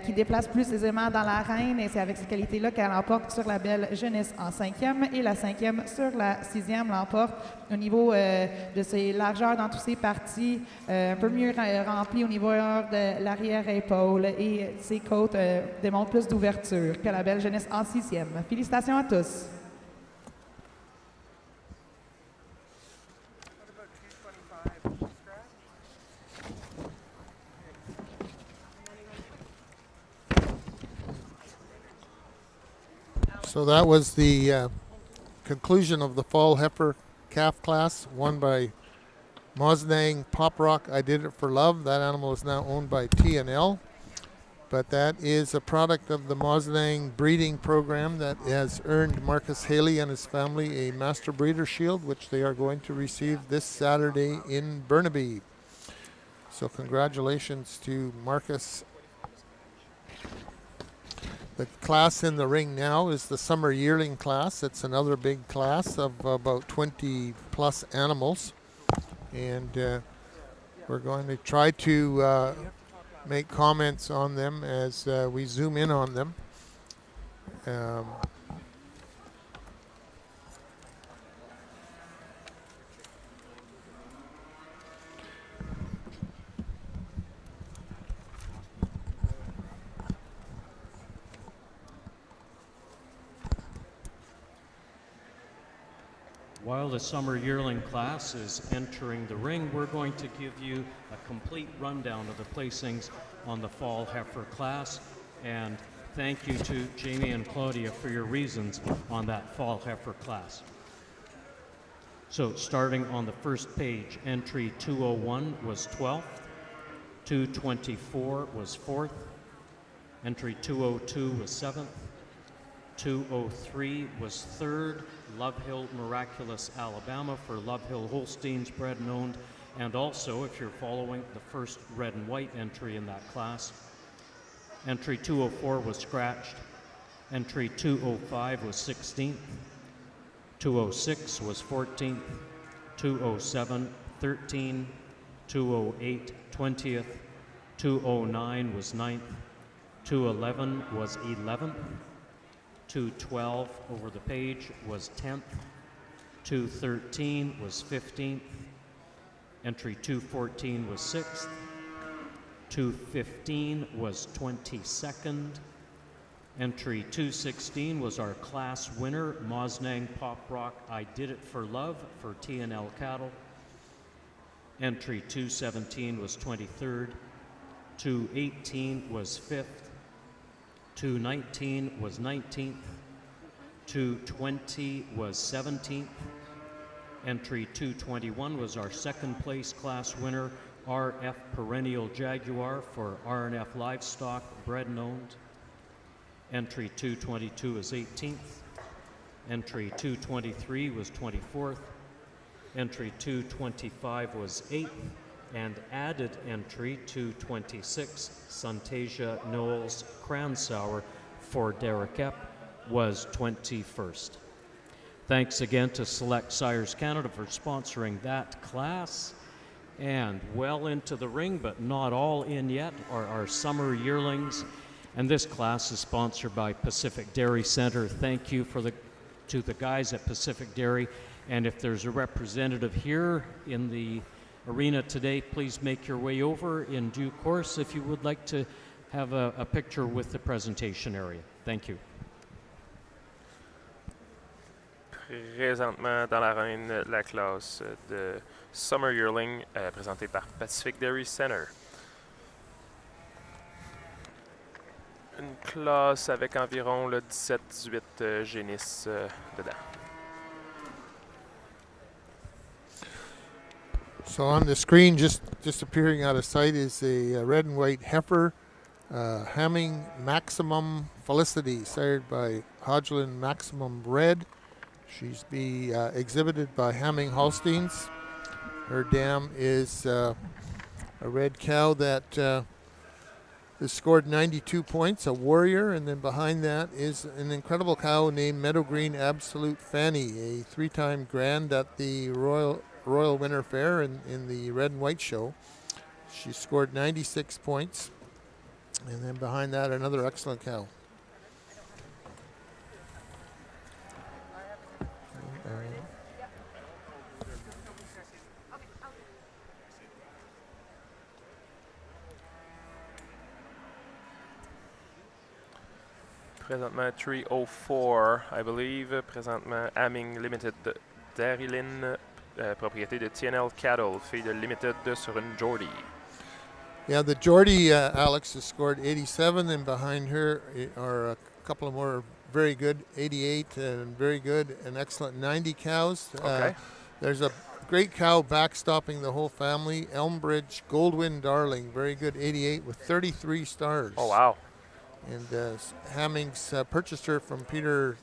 [SPEAKER 11] qui déplace plus aisément dans l'arène, et c'est avec ces qualités-là qu'elle emporte sur la belle jeunesse en 5e, et la 5e sur la 6e l'emporte au niveau de ses largeurs dans tous ses parties, un peu mieux rempli au niveau de l'arrière-épaule, et ses côtes démontrent plus d'ouverture que la belle jeunesse en 6e. Félicitations à tous.
[SPEAKER 7] So that was the conclusion of the fall heifer calf class, won by Mosnang Pop Rock. I Did It for Love. That animal is now owned by T&L, but that is a product of the Mosnang breeding program that has earned Marcus Haley and his family a Master Breeder Shield, which they are going to receive this Saturday in Burnaby. So congratulations to Marcus. The class in the ring now is the summer yearling class. It's another big class of about 20 plus animals, and we're going to try to make comments on them as we zoom in on them.
[SPEAKER 4] While the summer yearling class is entering the ring, we're going to give you a complete rundown of the placings on the fall heifer class. And thank you to Jamie and Claudia for your reasons on that fall heifer class. So starting on the first page, entry 201 was 12th, 224 was 4th, entry 202 was 7th, 203 was 3rd, Love Hill Miraculous Alabama for Love Hill Holsteins, bred and owned, and also, if you're following, the first red and white entry in that class. Entry 204 was scratched. Entry 205 was 16th. 206 was 14th. 207, 13. 208, 20th. 209 was 9th. 211 was 11th. 212 over the page was 10th. 213 was 15th. Entry 214 was 6th. 215 was 22nd. Entry 216 was our class winner, Mosnang Pop Rock I Did It for Love for T&L Cattle. Entry 217 was 23rd. 218 was 5th. 219 was 19th. 220 was 17th. Entry 221 was our second place class winner, RF Perennial Jaguar for RNF Livestock, bred and owned. Entry 222 is 18th. Entry 223 was 24th. Entry 225 was 8th. And added entry 226, Suntasia Knowles Kranzauer for Derek Epp, was 21st. Thanks again to Select Sires Canada for sponsoring that class. And well into the ring, but not all in yet, are our summer yearlings. And this class is sponsored by Pacific Dairy Center. Thank you to the guys at Pacific Dairy. And if there's a representative here in the arena today, please make your way over in due course if you would like to have a picture with the presentation area. Thank you.
[SPEAKER 6] Présentement dans l'arène, la classe de Summer Yearling présentée par Pacific Dairy Center. Une classe avec environ 17-18 génisses dedans.
[SPEAKER 7] So on the screen, just disappearing out of sight, is a red and white heifer, Hamming Maximum Felicity, sired by Hodgland Maximum Red. She's be exhibited by Hamming Holsteins. Her dam is a red cow that has scored 92 points, a warrior, and then behind that is an incredible cow named Meadow Green Absolute Fanny, a 3-time grand at the Royal Winter Fair in the red and white show. She scored 96 points, and then behind that another excellent cow.
[SPEAKER 6] Présentement 304, I believe. Présentement Aming Limited Yearling, propriété de TNL Cattle, fille de Limited sur une Geordie.
[SPEAKER 7] Yeah, the Geordie, Alex, has scored 87, and behind her are a couple of more very good 88 and very good and excellent 90 cows.
[SPEAKER 6] Okay.
[SPEAKER 7] There's a great cow backstopping the whole family, Elmbridge Goldwyn Darling, very good 88 with 33 stars.
[SPEAKER 6] Oh, wow.
[SPEAKER 7] And Hammings purchased her from Peter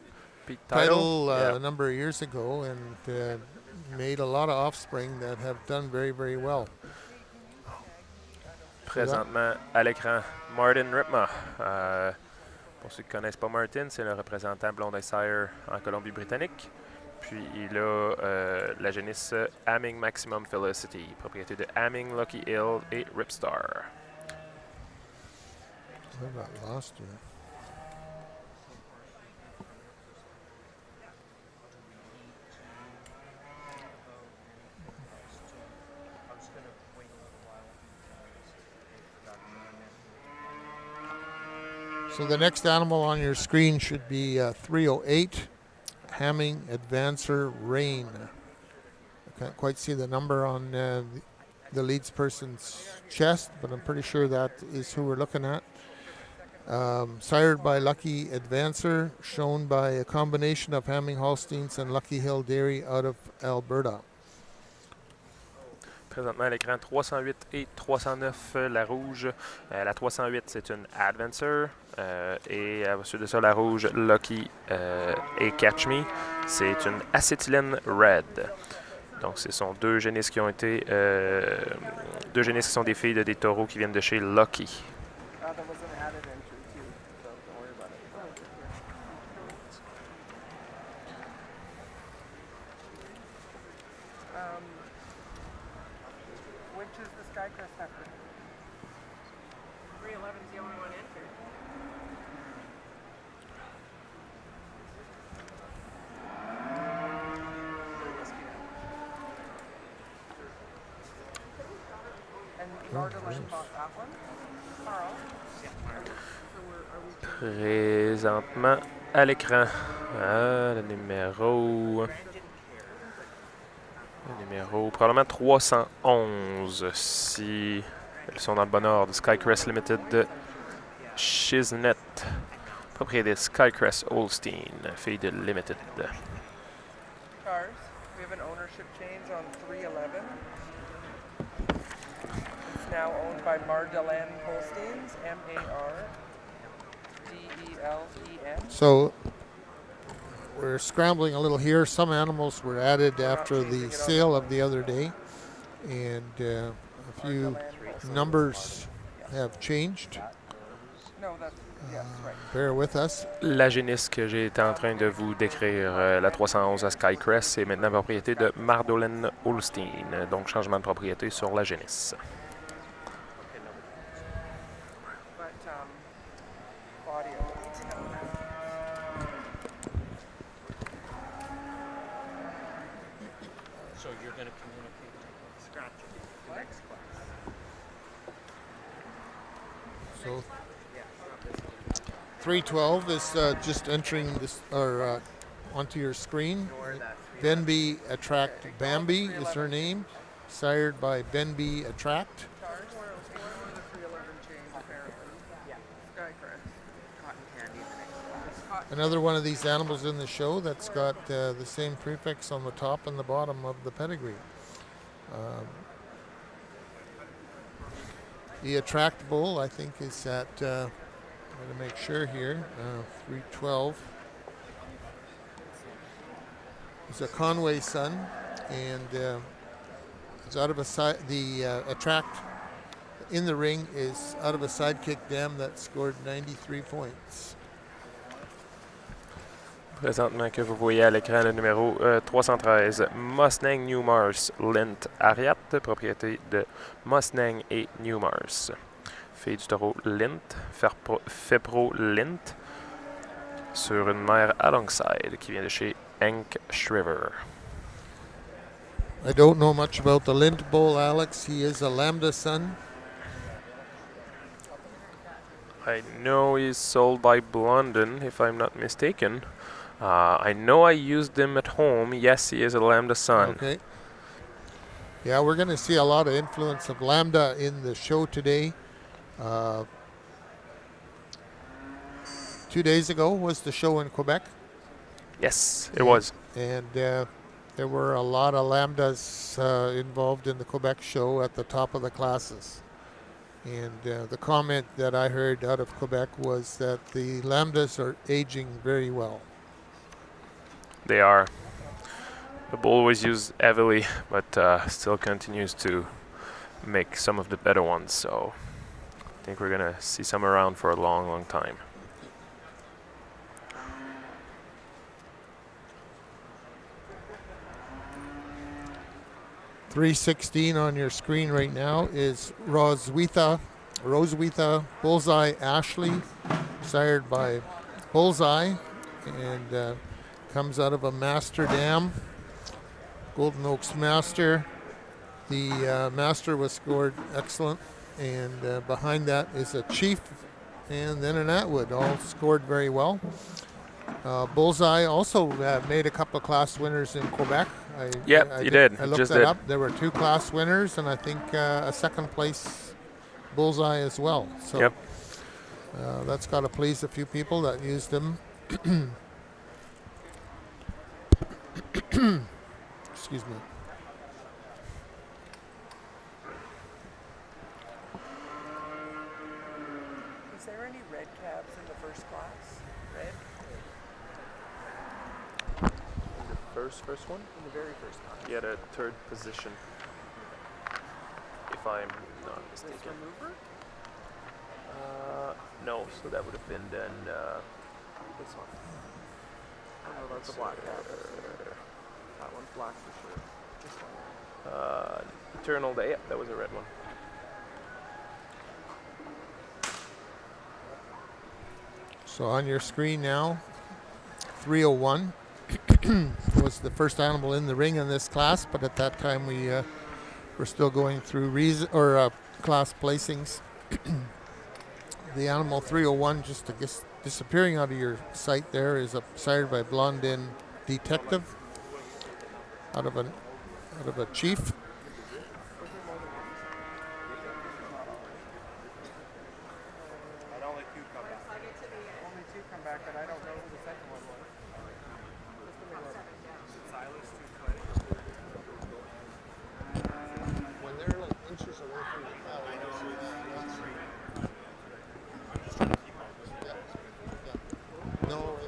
[SPEAKER 6] Pete
[SPEAKER 7] Title
[SPEAKER 6] Yeah.
[SPEAKER 7] a number of years ago, and made a lot of offspring that have done very, very well.
[SPEAKER 6] Présentement à l'écran, Martin Ripma. Pour ceux qui ne connaissent pas Martin, c'est le représentant Blonde Sire en Colombie-Britannique. Puis il a la génisse Aming Maximum Felicity, propriété de Aming Lucky Hill et Ripstar.
[SPEAKER 7] I got lost here. So the next animal on your screen should be 308, Hamming Advancer Rain. I can't quite see the number on the leads person's chest, but I'm pretty sure that is who we're looking at. Sired by Lucky Advancer, shown by a combination of Hamming Holsteins and Lucky Hill Dairy out of Alberta.
[SPEAKER 6] Présentement à l'écran 308 et 309, la rouge. La 308, c'est une Adventure. Et ensuite de ça, la rouge Lucky et Catch Me, c'est une acétylène Red. Donc, ce sont deux génisses qui ont été. Deux génisses qui sont des filles de des taureaux qui viennent de chez Lucky.
[SPEAKER 13] Which is the Skycrest heifer? 311 is the only one entered. And Mardeline bought that one? Carl?
[SPEAKER 6] Présentement à l'écran, le numéro probablement 311 si elles sont dans le bon ordre. Skycrest Limited de Shiznett, propriété de Skycrest Holstein, fille de Limited.
[SPEAKER 13] Cars. We have an ownership change on 311. It's now owned by Mardeline Holsteins, M-A-R-D-E-L-E-N.
[SPEAKER 7] So we're scrambling a little here. Some animals were added after the sale of the other day, and a few numbers have changed. Bear with us.
[SPEAKER 6] La génisse que j'ai été en train de vous décrire, la 311 à Skycrest, c'est maintenant propriété de Mardeline Holstein, donc changement de propriété sur la génisse.
[SPEAKER 4] So you're going to communicate to Scratch the next class.
[SPEAKER 7] So 312 is just entering this onto your screen. Benby Attract Bambi is her name, sired by Benby Attract. Another one of these animals in the show that's got the same prefix on the top and the bottom of the pedigree. The Attract Bull, I think, is at, I'm going to make sure here, 312. It's a Conway son, and it's out of the Attract in the ring is out of a sidekick dam that scored 93 points.
[SPEAKER 6] Présentement que vous voyez à l'écran le numéro 313, Mustang Newmars Lint Ariat, propriété de Mustang et Newmars. Fille du taureau Lint, Fepro Lint, sur une mère alongside qui vient de chez Hank Shriver.
[SPEAKER 7] I don't know much about the Lint bull, Alex. He is a Lambda son.
[SPEAKER 6] I know he's sold by Blondin, if I'm not mistaken. I know I used him at home. Yes, he is a Lambda son.
[SPEAKER 7] Okay. Yeah, we're going to see a lot of influence of Lambda in the show today. 2 days ago was the show in Quebec.
[SPEAKER 6] Yes, it was.
[SPEAKER 7] And there were a lot of Lambdas involved in the Quebec show at the top of the classes. And the comment that I heard out of Quebec was that the Lambdas are aging very well.
[SPEAKER 6] They are. The bull was used heavily, but still continues to make some of the better ones. So I think we're going to see some around for a long, long time.
[SPEAKER 7] .316 on your screen right now is Roswitha Bullseye Ashley, sired by Bullseye, and comes out of a Master Dam, Golden Oaks Master. The Master was scored excellent, and behind that is a Chief and then an Atwood, all scored very well. Bullseye also made a couple of class winners in Quebec.
[SPEAKER 6] He did.
[SPEAKER 7] I looked that up. There were 2 class winners, and I think a second place Bullseye as well. So that's got to please a few people that used him. Excuse me.
[SPEAKER 13] Is there any red cabs in the first class? Red?
[SPEAKER 6] First one?
[SPEAKER 13] In the very first class.
[SPEAKER 6] He had a 3rd position, if I'm not mistaken.
[SPEAKER 13] This remover?
[SPEAKER 6] No, so that would have been then
[SPEAKER 13] This one. Oh no, that's a black cab. That one's black for sure. This one.
[SPEAKER 6] Eternal Day, yeah, that was a red one.
[SPEAKER 7] So on your screen now, 301 was the first animal in the ring in this class, but at that time we were still going through class placings. The animal 301, just disappearing out of your sight there, is sired by Blondin Detective out of a Chief.
[SPEAKER 13] Only 2 come back, but I don't know who the second one was.
[SPEAKER 7] When they're like inches away from the cow, no, it's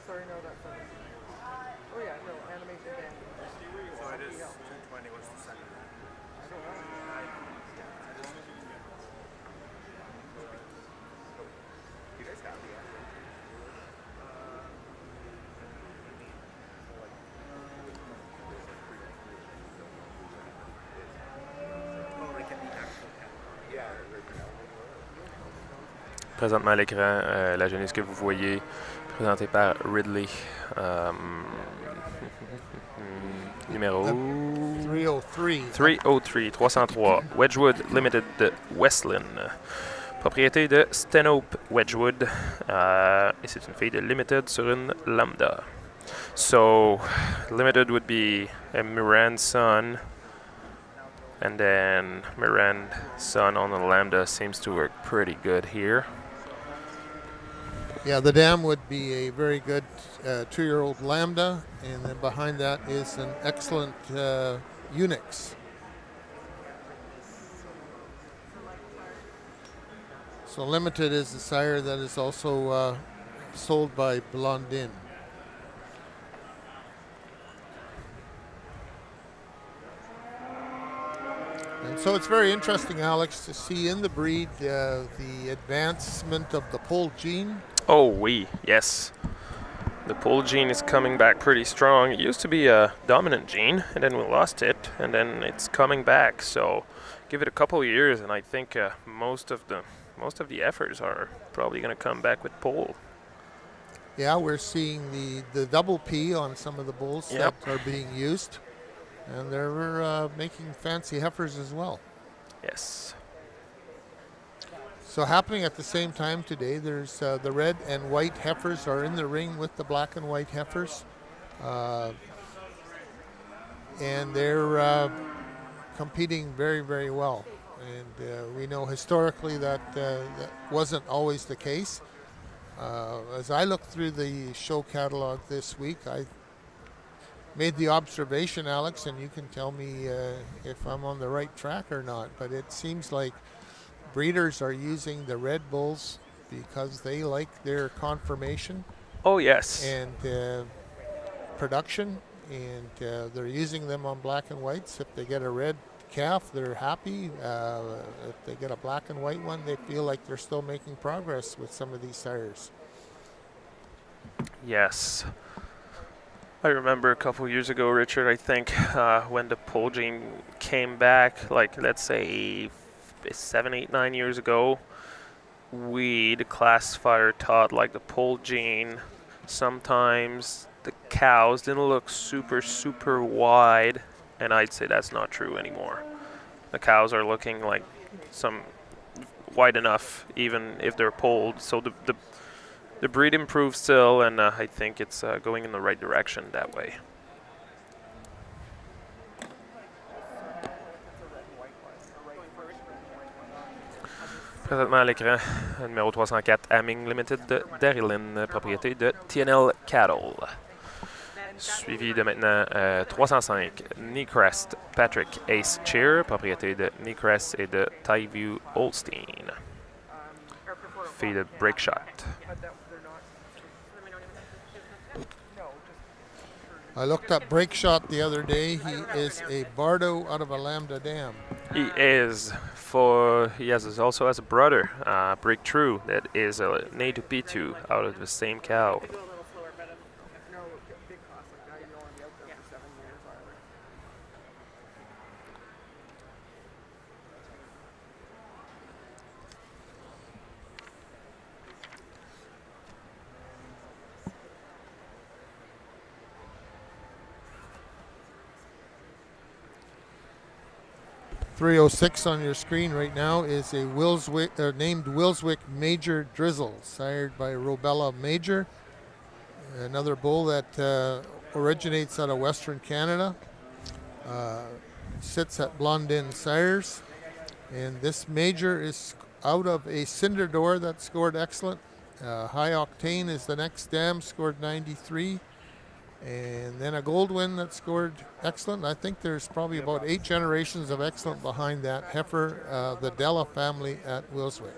[SPEAKER 13] sorry, no, that's not. Oh yeah, no, animation band.
[SPEAKER 9] So it is 220 was the second.
[SPEAKER 13] I don't know.
[SPEAKER 9] You guys have the
[SPEAKER 6] Présentement à l'écran, la jeunesse que vous voyez, présentée par Ridley, numéro 303, Wedgwood Limited de Westland, propriété de Stanhope Wedgwood, et c'est une fille de Limited sur une Lambda. So, Limited would be a Moran son, and then Moran son on the Lambda seems to work pretty good here.
[SPEAKER 7] Yeah, the dam would be a very good 2-year-old Lambda, and then behind that is an excellent Unix. So Limited is the sire that is also sold by Blondin. And so it's very interesting, Alex, to see in the breed the advancement of the pole gene.
[SPEAKER 6] Oh, oui, yes. The pole gene is coming back pretty strong. It used to be a dominant gene, and then we lost it, and then it's coming back. So give it a couple of years, and I think most of the efforts are probably going to come back with pole.
[SPEAKER 7] Yeah, we're seeing the double P on some of the bulls that are being used. And they're making fancy heifers as well.
[SPEAKER 6] Yes.
[SPEAKER 7] So happening at the same time today, there's the red and white heifers are in the ring with the black and white heifers. And they're competing very, very well. And we know historically that wasn't always the case. As I look through the show catalog this week, I made the observation, Alex, and you can tell me if I'm on the right track or not, but it seems like breeders are using the red bulls because they like their conformation.
[SPEAKER 6] Oh, yes.
[SPEAKER 7] And production, and they're using them on black and whites. If they get a red calf, they're happy. If they get a black and white one, they feel like they're still making progress with some of these sires.
[SPEAKER 6] Yes. I remember a couple years ago, Richard, I think, when the pole gene came back, like let's say 7, 8, 9 years ago, the classifier taught like the pole gene, sometimes the cows didn't look super, super wide, and I'd say that's not true anymore. The cows are looking like some wide enough, even if they're polled. So the breed improves still, and I think it's going in the right direction that way. Présentement à l'écran, numéro 304, Aming Limited de Darilyn, propriété de TNL Cattle. Suivi de maintenant 305, Kneecrest Patrick Ace Cheer, propriété de Kneecrest et de Tyview Holstein. Fille de Breakshot.
[SPEAKER 7] I looked up Breakshot the other day. He is a Bardo out of a Lambda dam.
[SPEAKER 6] He is. He also has a brother, Breakthrough, that is a native P2 out of the same cow.
[SPEAKER 7] .306 on your screen right now is a named Wilswick Major Drizzle, sired by Robella Major, another bull that originates out of Western Canada, sits at Blondin Sires, and this Major is out of a Cinder Door that scored excellent. High Octane is the next dam, scored 93. And then a Goldwyn that scored excellent. I think there's probably about 8 generations of excellent behind that heifer, the Della family at Wilswick.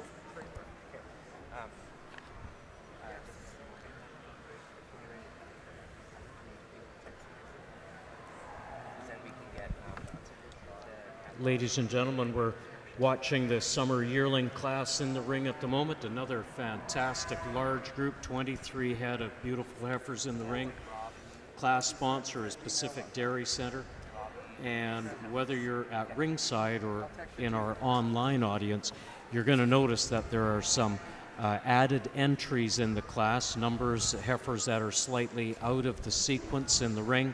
[SPEAKER 4] Ladies and gentlemen, we're watching the summer yearling class in the ring at the moment. Another fantastic large group, 23 head of beautiful heifers in the ring. Class sponsor is Pacific Dairy Center, and whether you're at ringside or in our online audience, you're going to notice that there are some added entries in the class, numbers, heifers that are slightly out of the sequence in the ring.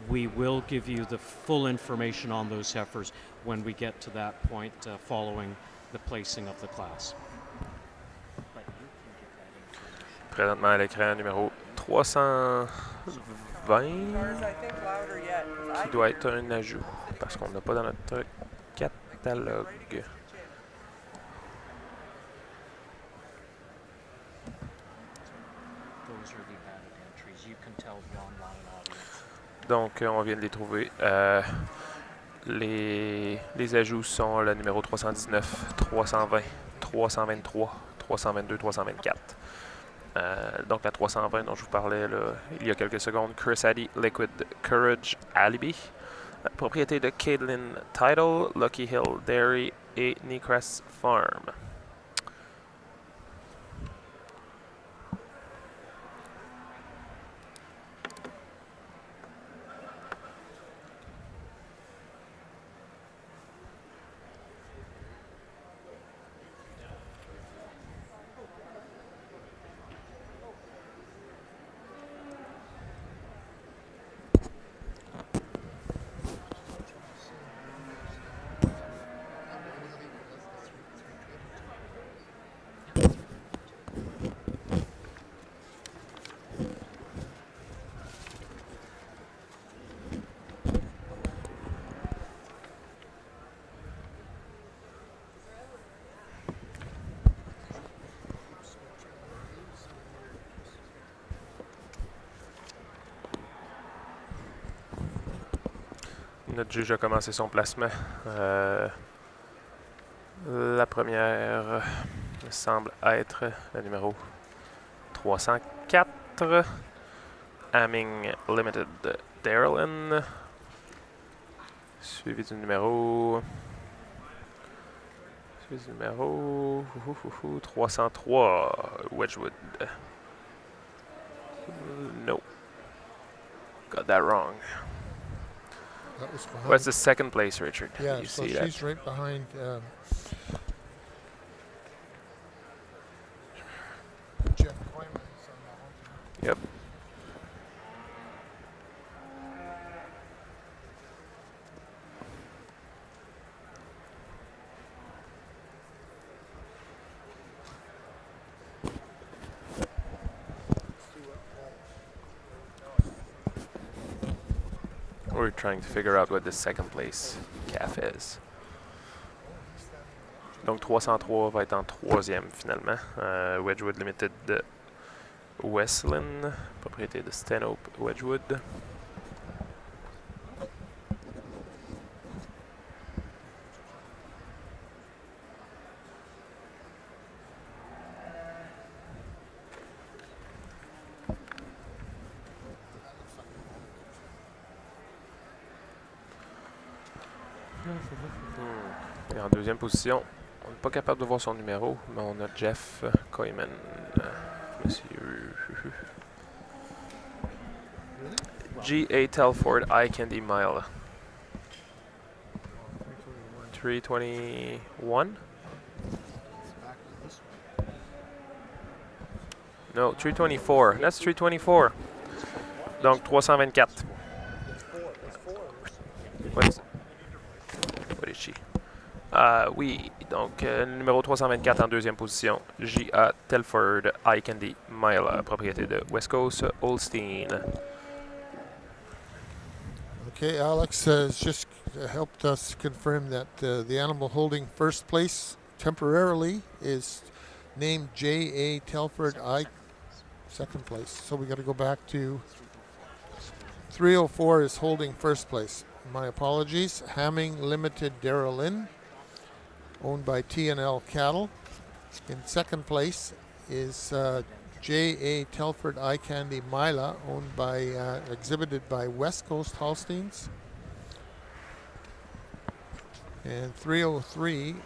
[SPEAKER 4] We will give you the full information on those heifers when we get to that point following the placing of the class.
[SPEAKER 6] Présentement à l'écran, numéro 320, qui doit être un ajout, parce qu'on n'a pas dans notre catalogue.
[SPEAKER 5] as you can tell the online audience.
[SPEAKER 6] Donc, on vient de les trouver. Les ajouts sont le numéro 319, 320, 323, 322, 324. Donc, la 320 dont je vous parlais là, il y a quelques secondes, Chris Addy, Liquid Courage Alibi. Propriété de Caitlin Title, Lucky Hill Dairy et Necrest Farm. Notre juge a commencé son placement. La première semble être le numéro 304, Amming Limited Yearling, suivi du numéro 303, Wedgwood. No. Got that wrong.
[SPEAKER 7] That was behind.
[SPEAKER 6] What's the second place, Richard?
[SPEAKER 7] Yeah,
[SPEAKER 6] You
[SPEAKER 7] so
[SPEAKER 6] see
[SPEAKER 7] she's
[SPEAKER 6] that?
[SPEAKER 7] right behind Jeff Coyman.
[SPEAKER 6] Yep. We're trying to figure out what the second place calf is. Donc 303 va être en troisième finalement. Wedgwood Limited de Westland, propriété de Stanhope Wedgwood. Et en deuxième position, on n'est pas capable de voir son numéro, mais on a Jeff Coyman. Monsieur G.A. Telford Eye Candy Mile. 321? No, 324. That's 324. Donc 324. What is she? Oui, donc numéro 324 en deuxième position, J.A. Telford Eye Candy Mile, propriété de West Coast Holstein.
[SPEAKER 7] Okay, Alex has just helped us confirm that the animal holding first place temporarily is named J.A. Telford I, second place. So we got to go back to 304 is holding first place. My apologies. Hamming Limited Yearling, owned by T&L Cattle. In second place is J.A. Telford Eye Candy Mila, owned by, exhibited by West Coast Holsteins. And 303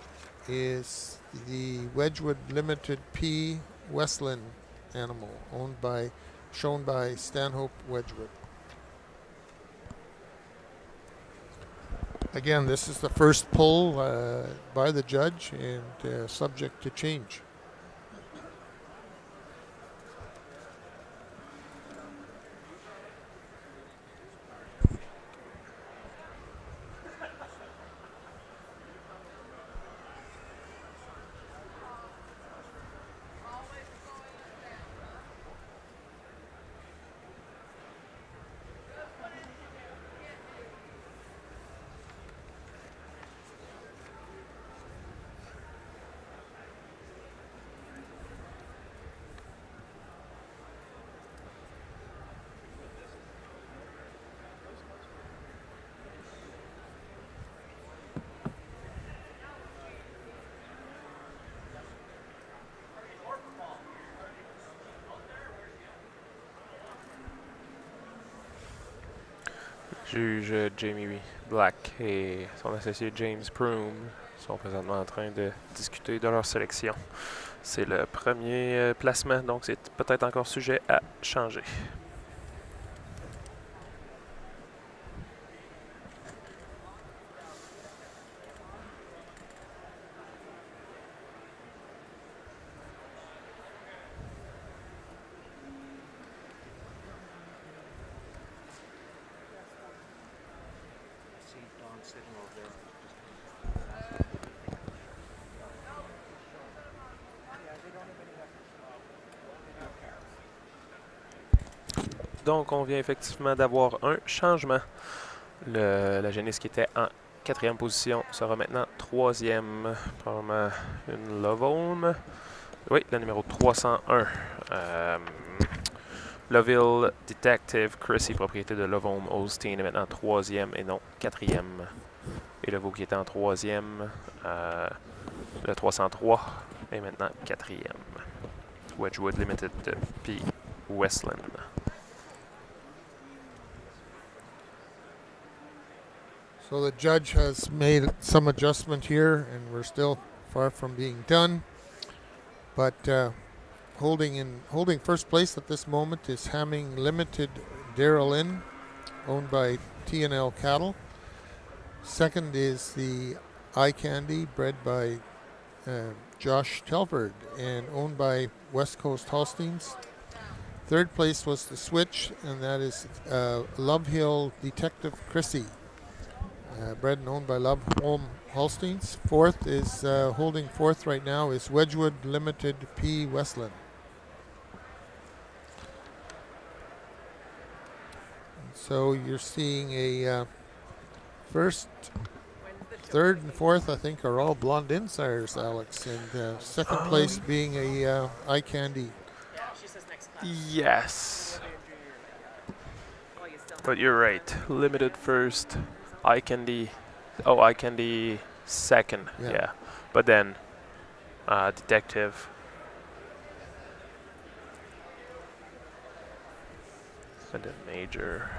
[SPEAKER 7] is the Wedgwood Limited P. Westland animal, shown by Stanhope Wedgwood. Again, this is the first pull by the judge and subject to change.
[SPEAKER 6] Juge Jamie Black et son associé James Proom sont présentement en train de discuter de leur sélection. C'est le premier placement, donc c'est peut-être encore sujet à changer. Donc, on vient effectivement d'avoir un changement. La génisse qui était en 4e position sera maintenant 3e. Probablement une Lovholm. Oui, la numéro 301. Loville Detective Chrissy, propriété de Lovholm Holstein, est maintenant 3e et non 4e. Et le veau qui était en 3e, le 303, est maintenant 4e. Wedgwood Limited P. Westland.
[SPEAKER 7] So the judge has made some adjustment here, and we're still far from being done. But holding first place at this moment is Hamming Limited Yearling, owned by T&L Cattle. Second is the Eye Candy, bred by Josh Telford and owned by West Coast Holsteins. Third place was the Switch, and that is Love Hill Detective Chrissy, bred and owned by Love Home Holsteins. Fourth is holding fourth right now is Wedgwood Limited P. Westland. So you're seeing a first, third, and fourth, I think, are all blonde insiders, Alex, and second place being a Eye Candy.
[SPEAKER 6] Yes. But you're right. Limited first. Eye Candy. Oh, Eye Candy second. Yeah. But then Detective. And then Major.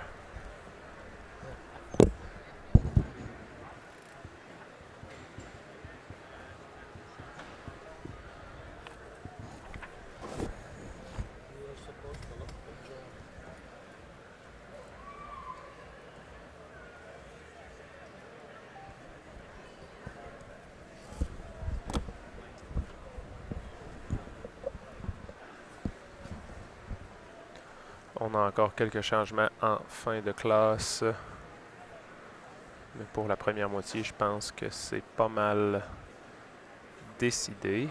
[SPEAKER 6] On a encore quelques changements en fin de classe. Mais pour la première moitié, je pense que c'est pas mal décidé.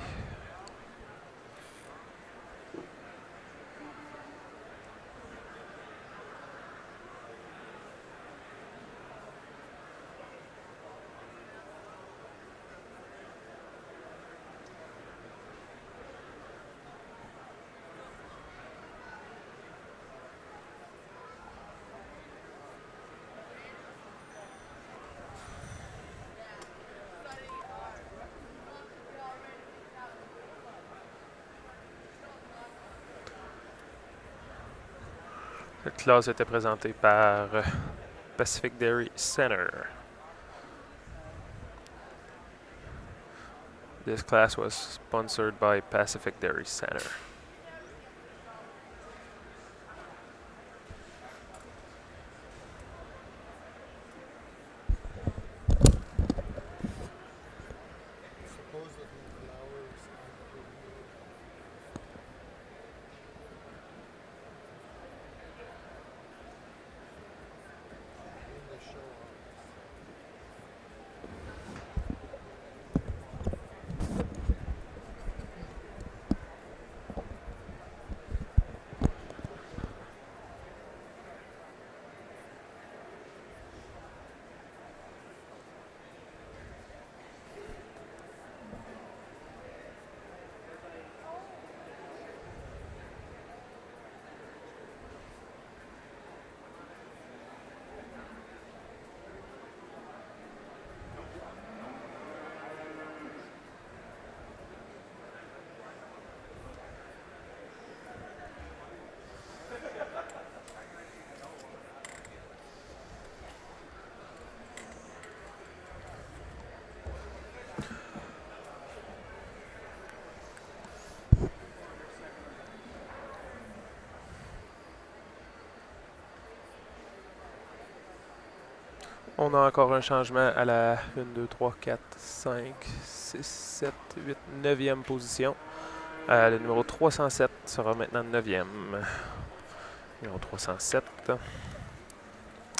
[SPEAKER 6] La classe était présentée par Pacific Dairy Center. This class was sponsored by Pacific Dairy Center.
[SPEAKER 13] On a encore un changement à la 1, 2, 3, 4, 5, 6, 7, 8, 9e position. Le numéro 307 sera maintenant 9e. Numéro 307.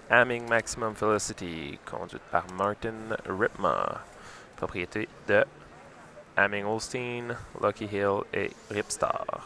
[SPEAKER 13] Hamming Maximum Felicity, conduite par Martin Ripma, propriété de Hamming Holstein, Lucky Hill et Ripstar.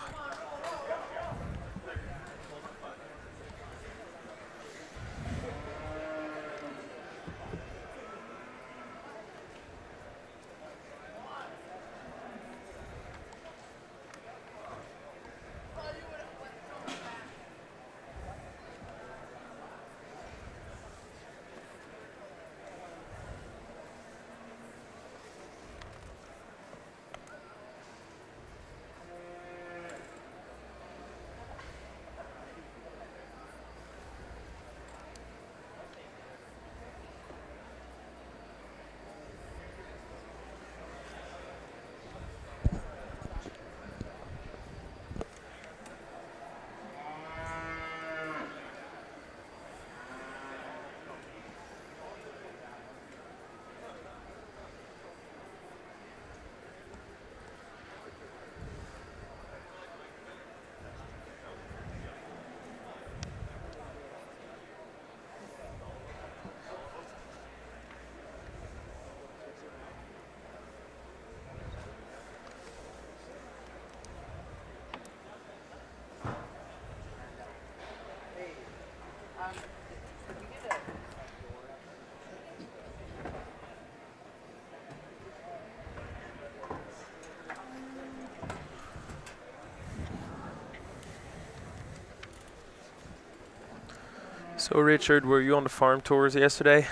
[SPEAKER 13] So Richard, were you on the farm tours yesterday?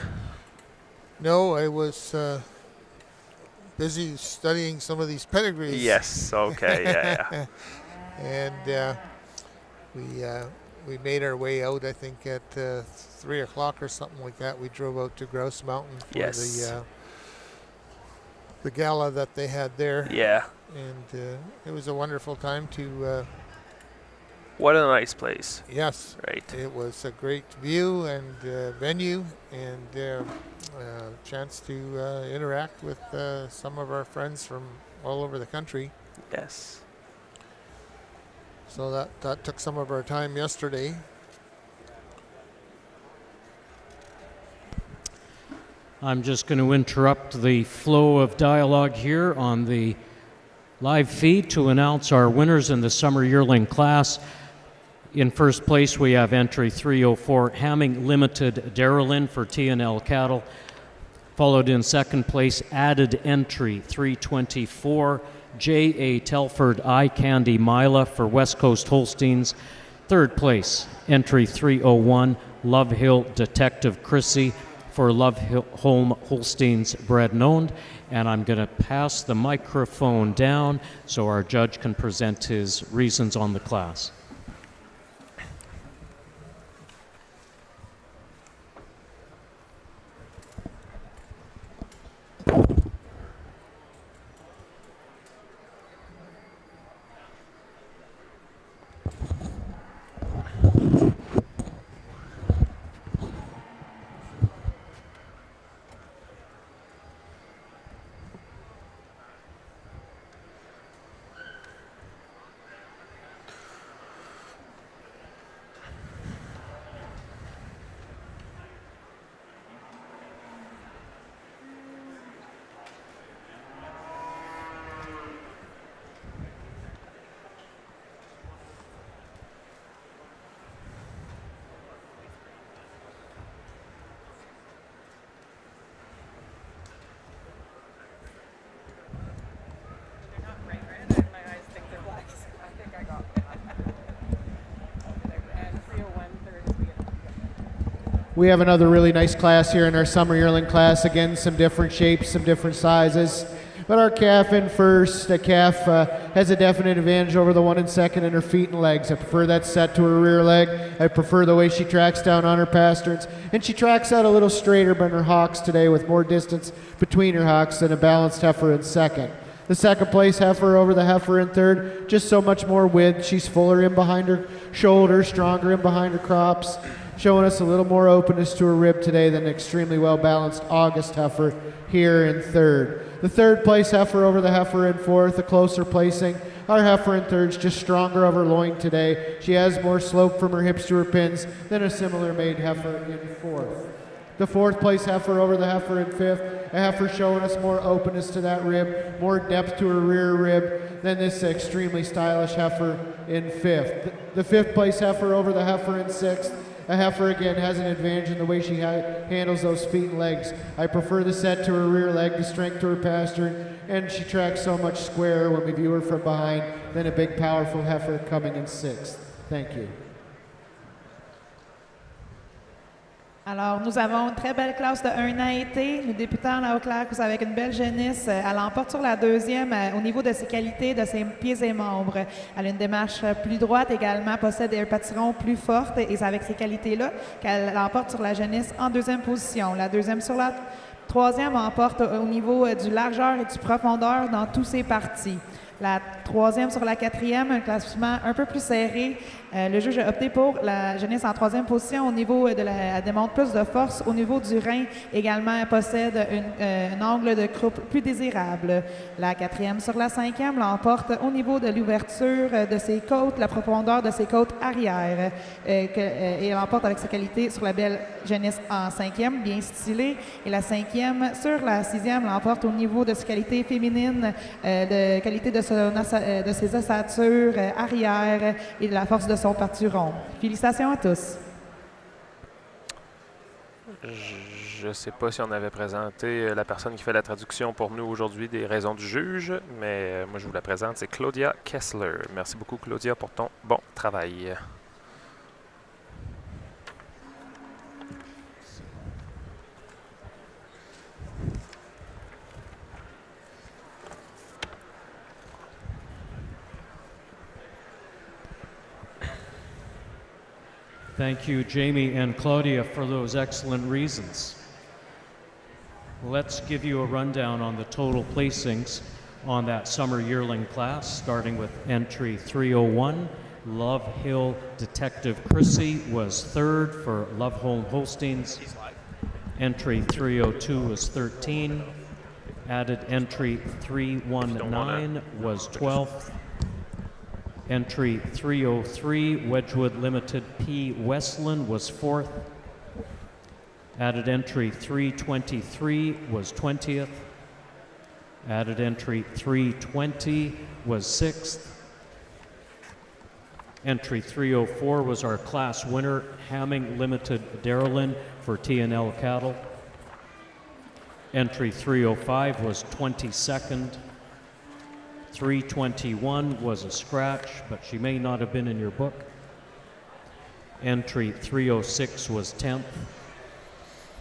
[SPEAKER 7] No, I was busy studying some of these pedigrees.
[SPEAKER 13] Yes, okay, yeah.
[SPEAKER 7] And we made our way out, I think, at 3 o'clock or something like that. We drove out to Grouse Mountain for the gala that they had there.
[SPEAKER 13] Yeah.
[SPEAKER 7] And it was a wonderful time to...
[SPEAKER 13] what a nice place.
[SPEAKER 7] Yes.
[SPEAKER 13] Right.
[SPEAKER 7] It was a great view and venue, and chance to interact with some of our friends from all over the country.
[SPEAKER 13] Yes.
[SPEAKER 7] So that took some of our time yesterday.
[SPEAKER 4] I'm just going to interrupt the flow of dialogue here on the live feed to announce our winners in the summer yearling class. In first place, we have entry 304, Hamming Limited Darylin for T&L Cattle. Followed in second place, added entry 324, J.A. Telford Eye Candy Mila for West Coast Holsteins. Third place, entry 301, Love Hill Detective Chrissy for Love Hill Home Holsteins Bred and Owned. And I'm going to pass the microphone down so our judge can present his reasons on the class.
[SPEAKER 15] We have another really nice class here in our summer yearling class. Again, some different shapes, some different sizes. But our calf in first. The calf has a definite advantage over the one in second in her feet and legs. I prefer that set to her rear leg. I prefer the way she tracks down on her pasterns. And she tracks out a little straighter than her hocks today with more distance between her hocks than a balanced heifer in second. The second place heifer over the heifer in third, just so much more width. She's fuller in behind her shoulders, stronger in behind her crops. showing us a little more openness to her rib today than an extremely well-balanced August heifer here in third. The third place heifer over the heifer in fourth, a closer placing. Our heifer in third's just stronger of her loin today. She has more slope from her hips to her pins than a similar made heifer in fourth. The fourth place heifer over the heifer in fifth, a heifer showing us more openness to that rib, more depth to her rear rib than this extremely stylish heifer in fifth. The fifth place heifer over the heifer in sixth, a heifer again has an advantage in the way she handles those feet and legs. I prefer the set to her rear leg, the strength to her pastern, and she tracks so much squarer when we view her from behind than a big powerful heifer coming in sixth. Thank you.
[SPEAKER 11] Alors, nous avons une très belle classe de 1 an été. Nous débutons en la Haute-Claire avec une belle jeunesse. Elle l'emporte sur la deuxième au niveau de ses qualités, de ses pieds et membres. Elle a une démarche plus droite également, possède un patiron plus forte et c'est avec ces qualités-là qu'elle l'emporte sur la jeunesse en deuxième position. La deuxième sur la troisième emporte au niveau du largeur et du profondeur dans tous ses parties. La troisième sur la quatrième, un classement un peu plus serré. Le juge a opté pour la jeunesse en troisième position au niveau de elle démontre plus de force. Au niveau du rein, également, elle possède un angle de croupe plus désirable. La quatrième sur la cinquième l'emporte au niveau de l'ouverture de ses côtes, la profondeur de ses côtes arrière. Et elle l'emporte avec sa qualité sur la belle jeunesse en cinquième, bien stylée. Et la cinquième sur la sixième l'emporte au niveau de ses qualités féminines, de qualité de ses ossatures arrière et de la force de son pâturon. Félicitations à tous.
[SPEAKER 13] Je ne sais pas si on avait présenté la personne qui fait la traduction pour nous aujourd'hui des raisons du juge, mais moi je vous la présente, c'est Claudia Kessler. Merci beaucoup Claudia pour ton bon travail.
[SPEAKER 4] Thank you, Jamie and Claudia, for those excellent reasons. Let's give you a rundown on the total placings on that summer yearling class, starting with entry 301. Love Hill Detective Chrissy was third for Love Home Holsteins. Entry 302 was 13. Added entry 319 was 12th. Entry 303, Wedgwood Limited P. Westland was 4th. Added entry 323 was 20th. Added entry 320 was 6th. Entry 304 was our class winner, Hamming Limited Darylin for T&L Cattle. Entry 305 was 22nd. 321 was a scratch, but she may not have been in your book. Entry 306 was 10th.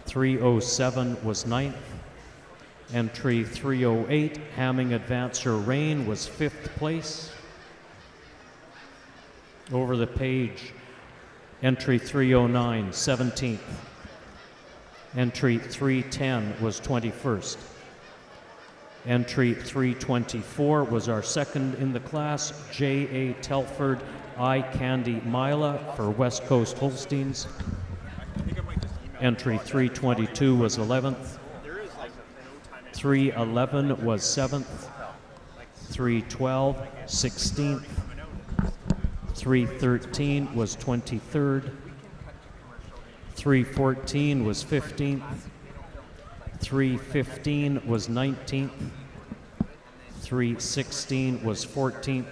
[SPEAKER 4] 307 was 9th. Entry 308, Hamming Advancer Rain, was 5th place. Over the page, entry 309, 17th. Entry 310 was 21st. Entry 324 was our second in the class, J.A. Telford Eye Candy Mila for West Coast Holsteins. Entry 322 was 11th. 311 was 7th. 312, 16th. 313 was 23rd. 314 was 15th. 315 was 19th. 316 was 14th.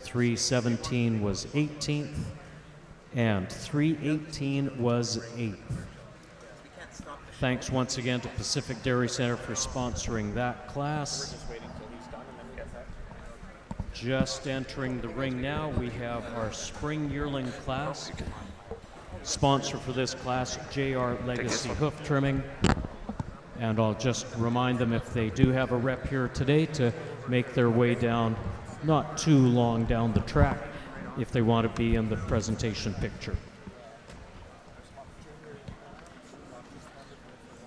[SPEAKER 4] 317 was 18th. And 318 was 8th. Thanks once again to Pacific Dairy Center for sponsoring that class. Just entering the ring now, we have our spring yearling class. Sponsor for this class, JR Legacy Hoof Trimming. And I'll just remind them if they do have a rep here today to make their way down, not too long down the track, if they want to be in the presentation picture.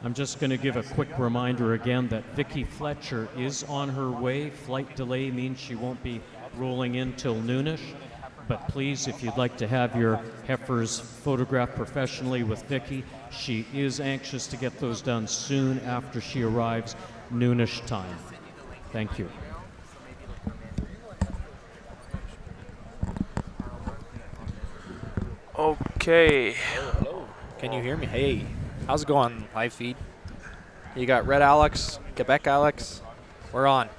[SPEAKER 4] I'm just going to give a quick reminder again that Vicki Fletcher is on her way. Flight delay means she won't be rolling in till noonish. But please, if you'd like to have your heifers photographed professionally with Vicki, she is anxious to get those done soon after she arrives, noonish time. Thank you.
[SPEAKER 13] Okay.
[SPEAKER 16] Hello. Can you hear me? Hey, how's it going, live feed? You got Red Alex, Quebec Alex. We're on.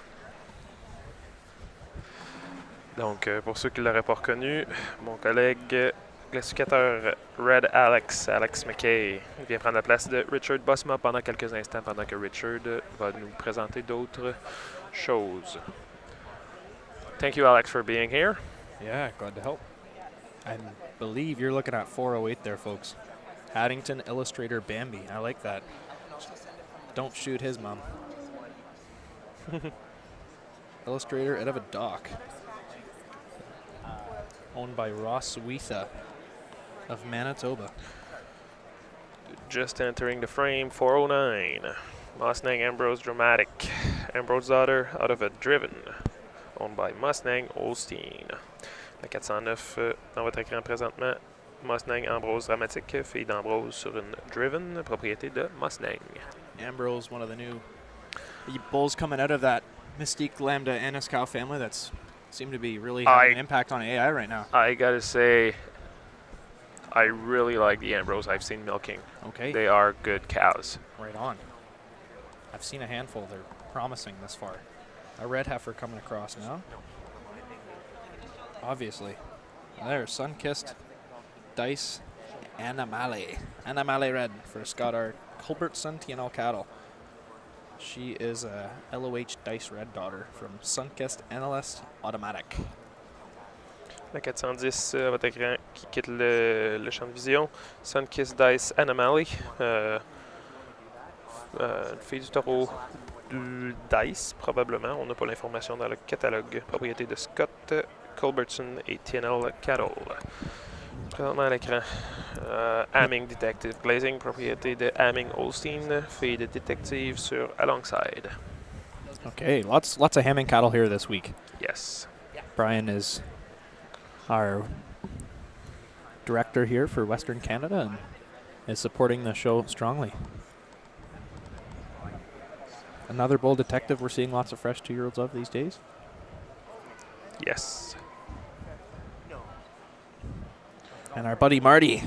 [SPEAKER 13] Donc, pour ceux qui ne l'auraient pas reconnu, mon collègue classificateur Red Alex, Alex McKay, vient prendre la place de Richard Bosma pendant quelques instants, pendant que Richard va nous présenter d'autres choses. Thank you, Alex, for being here.
[SPEAKER 16] Yeah, glad to help. I believe you're looking at 408 there, folks. Haddington Illustrator Bambi. I like that. Don't shoot his mom. Illustrator out of a dock. Owned by Ross Suitha of Manitoba.
[SPEAKER 13] Just entering the frame, 409. Mustang Ambrose Dramatic. Ambrose daughter out of a Driven. Owned by Mustang Holstein. La 409 dans votre écran présentement. Mustang Ambrose Dramatique, fille d'Ambrose sur une Driven, propriété de Mustang.
[SPEAKER 16] Ambrose, one of the new bulls coming out of that Mystique Lambda Annis cow family that's seem to be really having an impact on AI right now.
[SPEAKER 13] I gotta say, I really like the Ambrose I've seen milking.
[SPEAKER 16] Okay.
[SPEAKER 13] They are good cows.
[SPEAKER 16] Right on. I've seen a handful. They're promising this far. A red heifer coming across now. Obviously. There's Sun-Kissed Dice Animale. Animale red for Scott Culbertson TNL cattle. She is a LOH Dice Red daughter from Sunkist NLS Automatic.
[SPEAKER 13] La 410 à votre écran qui quitte le champ de vision. Sunkist Dice Anomaly. Une fille du taureau Dice, probablement. On n'a pas l'information dans le catalogue. Propriété de Scott Culbertson et TNL Cattle. Présentement à l'écran, Hamming Detective Blazing, propriété de Hamming Holstein, fille de détective sur Alongside.
[SPEAKER 16] Okay, lots of Hamming cattle here this week.
[SPEAKER 13] Yes.
[SPEAKER 16] Brian is our director here for Western Canada and is supporting the show strongly. Another bull detective we're seeing lots of fresh 2-year-olds of these days.
[SPEAKER 13] Yes.
[SPEAKER 16] And our buddy Marty.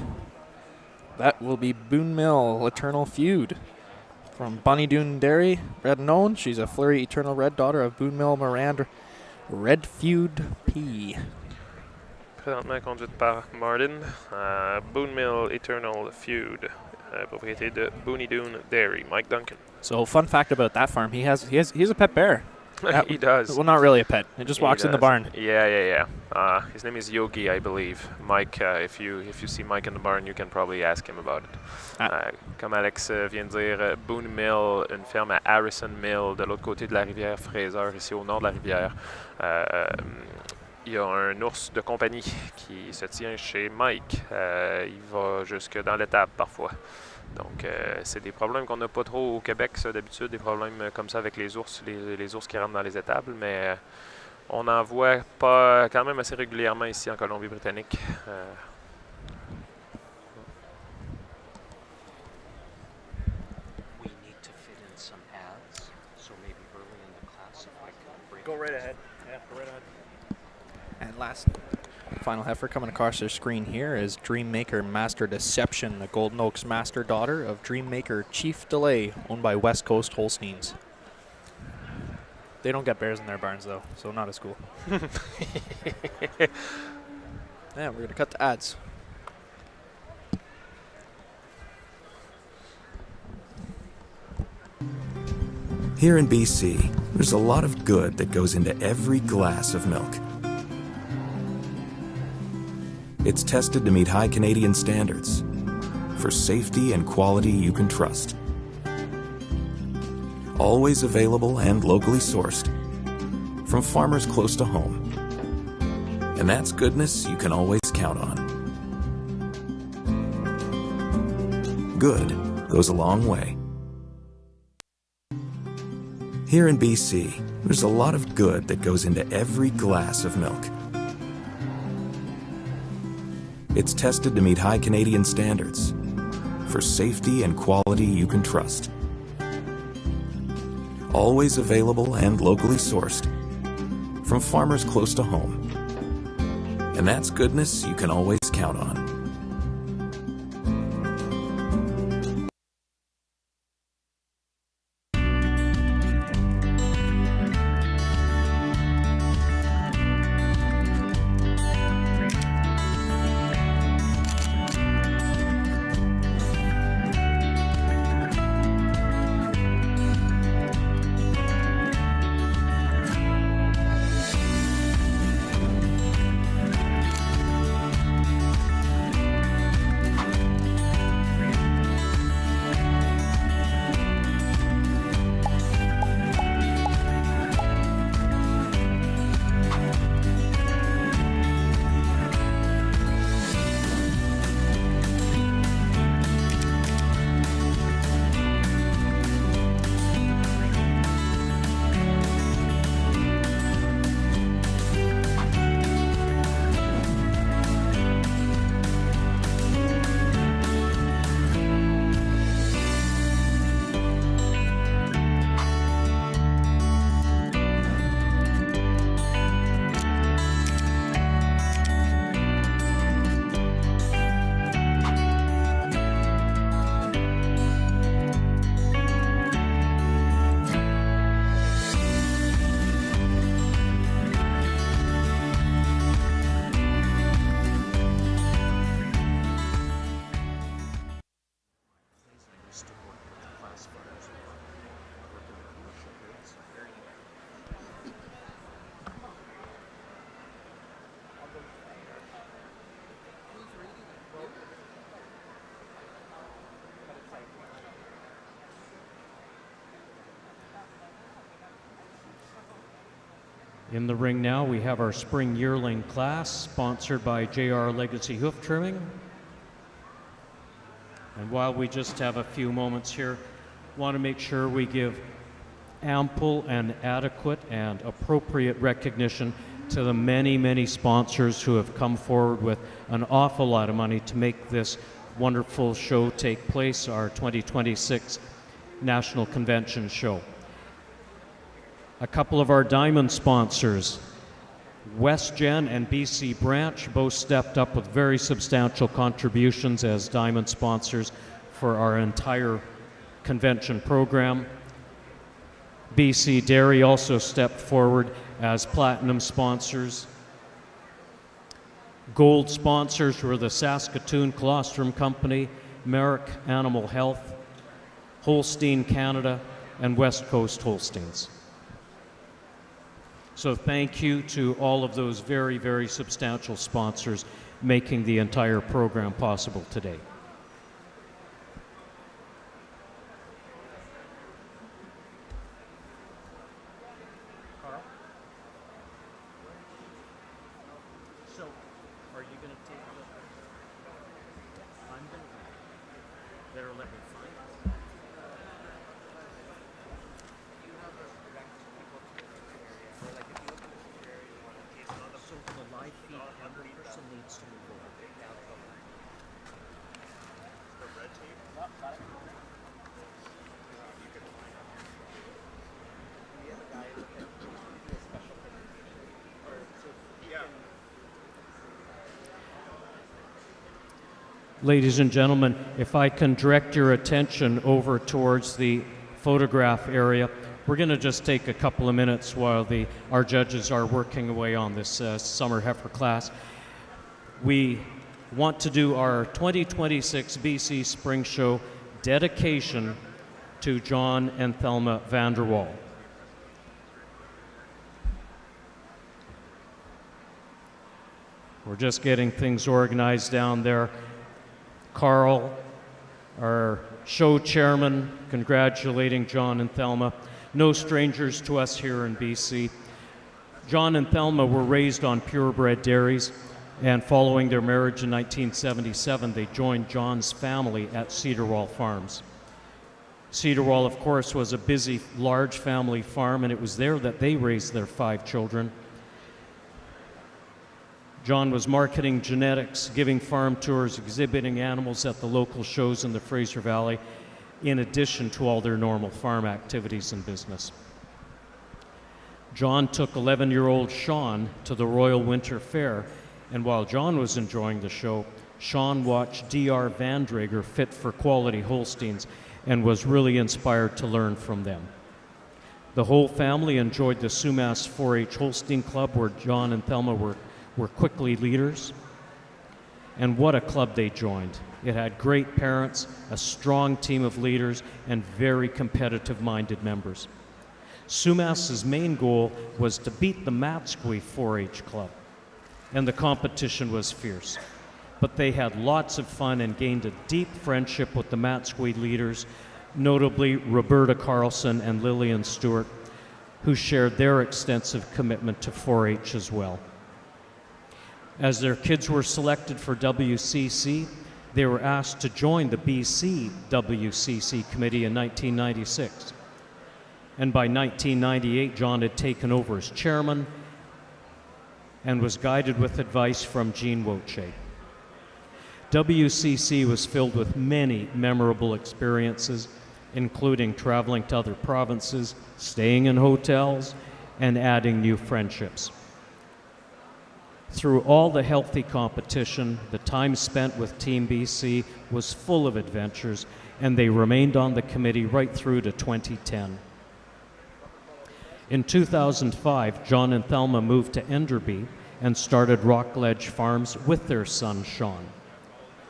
[SPEAKER 16] That will be Boone Mill Eternal Feud. From Bonnie Doon Dairy, red known. She's a Fleury Eternal Red daughter of Boone Mill Miranda Red Feud P.
[SPEAKER 13] Présentement conduite par Martin. Boone Mill Eternal Feud. Propriété de Booney Doon Dairy, Mike Duncan.
[SPEAKER 16] So fun fact about that farm, he's a pet bear.
[SPEAKER 13] He does.
[SPEAKER 16] Well, not really a pet. It just walks in the barn.
[SPEAKER 13] Yeah. His name is Yogi, I believe. Mike, if you see Mike in the barn, you can probably ask him about it. Comme Alex vient de dire, Boone Mill, une ferme à Harrison Mill, de l'autre côté de la rivière Fraser, ici au nord de la rivière. Il y a un ours de compagnie qui se tient chez Mike. Il va jusque dans l'étable parfois. Donc, c'est des problèmes qu'on n'a pas trop au Québec, ça, d'habitude, des problèmes comme ça avec les ours qui rentrent dans les étables, mais on en voit pas quand même assez régulièrement ici en Colombie-Britannique.
[SPEAKER 5] We need to fit in some ads, so maybe early in the class if I could bring...
[SPEAKER 16] Go right ahead. Yeah, go right ahead. And last final heifer coming across their screen here is Dreammaker Master Deception, the Golden Oaks master daughter of Dreammaker Chief Delay, owned by West Coast Holsteins. They don't get bears in their barns though, so not as cool. Yeah, we're gonna cut the ads.
[SPEAKER 2] Here in BC, there's a lot of good that goes into every glass of milk. It's tested to meet high Canadian standards for safety and quality you can trust. Always available and locally sourced from farmers close to home. And that's goodness you can always count on. Good goes a long way. Here in BC, there's a lot of good that goes into every glass of milk. It's tested to meet high Canadian standards for safety and quality you can trust. Always available and locally sourced from farmers close to home. And that's goodness you can always count on.
[SPEAKER 4] In the ring now, we have our spring yearling class, sponsored by JR Legacy Hoof Trimming. And while we just have a few moments here, want to make sure we give ample and adequate and appropriate recognition to the many, many sponsors who have come forward with an awful lot of money to make this wonderful show take place, our 2026 National Convention Show. A couple of our diamond sponsors, WestGen and BC Branch, both stepped up with very substantial contributions as diamond sponsors for our entire convention program. BC Dairy also stepped forward as platinum sponsors. Gold sponsors were the Saskatoon Colostrum Company, Merrick Animal Health, Holstein Canada, and West Coast Holsteins. So thank you to all of those very, very substantial sponsors making the entire program possible today.
[SPEAKER 5] Carl? So, are you going to take the... I'm going to... Better let me find it. So the live feed, every person needs to move over.
[SPEAKER 9] The red tape?
[SPEAKER 5] Yep, got it.
[SPEAKER 9] We have a guy that can do a special presentation. Or, so yeah.
[SPEAKER 4] Ladies and gentlemen, if I can direct your attention over towards the photograph area, we're going to just take a couple of minutes while our judges are working away on this summer heifer class. We want to do our 2026 BC Spring Show dedication to John and Thelma Vanderwall. We're just getting things organized down there. Carl, our show chairman, congratulating John and Thelma. No strangers to us here in BC. John and Thelma were raised on purebred dairies, and following their marriage in 1977, they joined John's family at Cedarwall Farms. Cedarwall, of course, was a busy, large family farm, and it was there that they raised their 5 children. John was marketing genetics, giving farm tours, exhibiting animals at the local shows in the Fraser Valley, in addition to all their normal farm activities and business. John took 11-year-old Sean to the Royal Winter Fair, and while John was enjoying the show, Sean watched Dr. Van Drager fit for quality Holsteins and was really inspired to learn from them. The whole family enjoyed the Sumas 4-H Holstein Club, where John and Thelma were quickly leaders. And what a club they joined. It had great parents, a strong team of leaders, and very competitive-minded members. Sumas's main goal was to beat the Matsqui 4-H club, and the competition was fierce. But they had lots of fun and gained a deep friendship with the Matsqui leaders, notably Roberta Carlson and Lillian Stewart, who shared their extensive commitment to 4-H as well. As their kids were selected for WCC, they were asked to join the BC WCC committee in 1996. And by 1998, John had taken over as chairman and was guided with advice from Jean Woche. WCC was filled with many memorable experiences, including traveling to other provinces, staying in hotels, and adding new friendships. Through all the healthy competition, the time spent with Team BC was full of adventures, and they remained on the committee right through to 2010. In 2005, John and Thelma moved to Enderby and started Rockledge Farms with their son, Sean.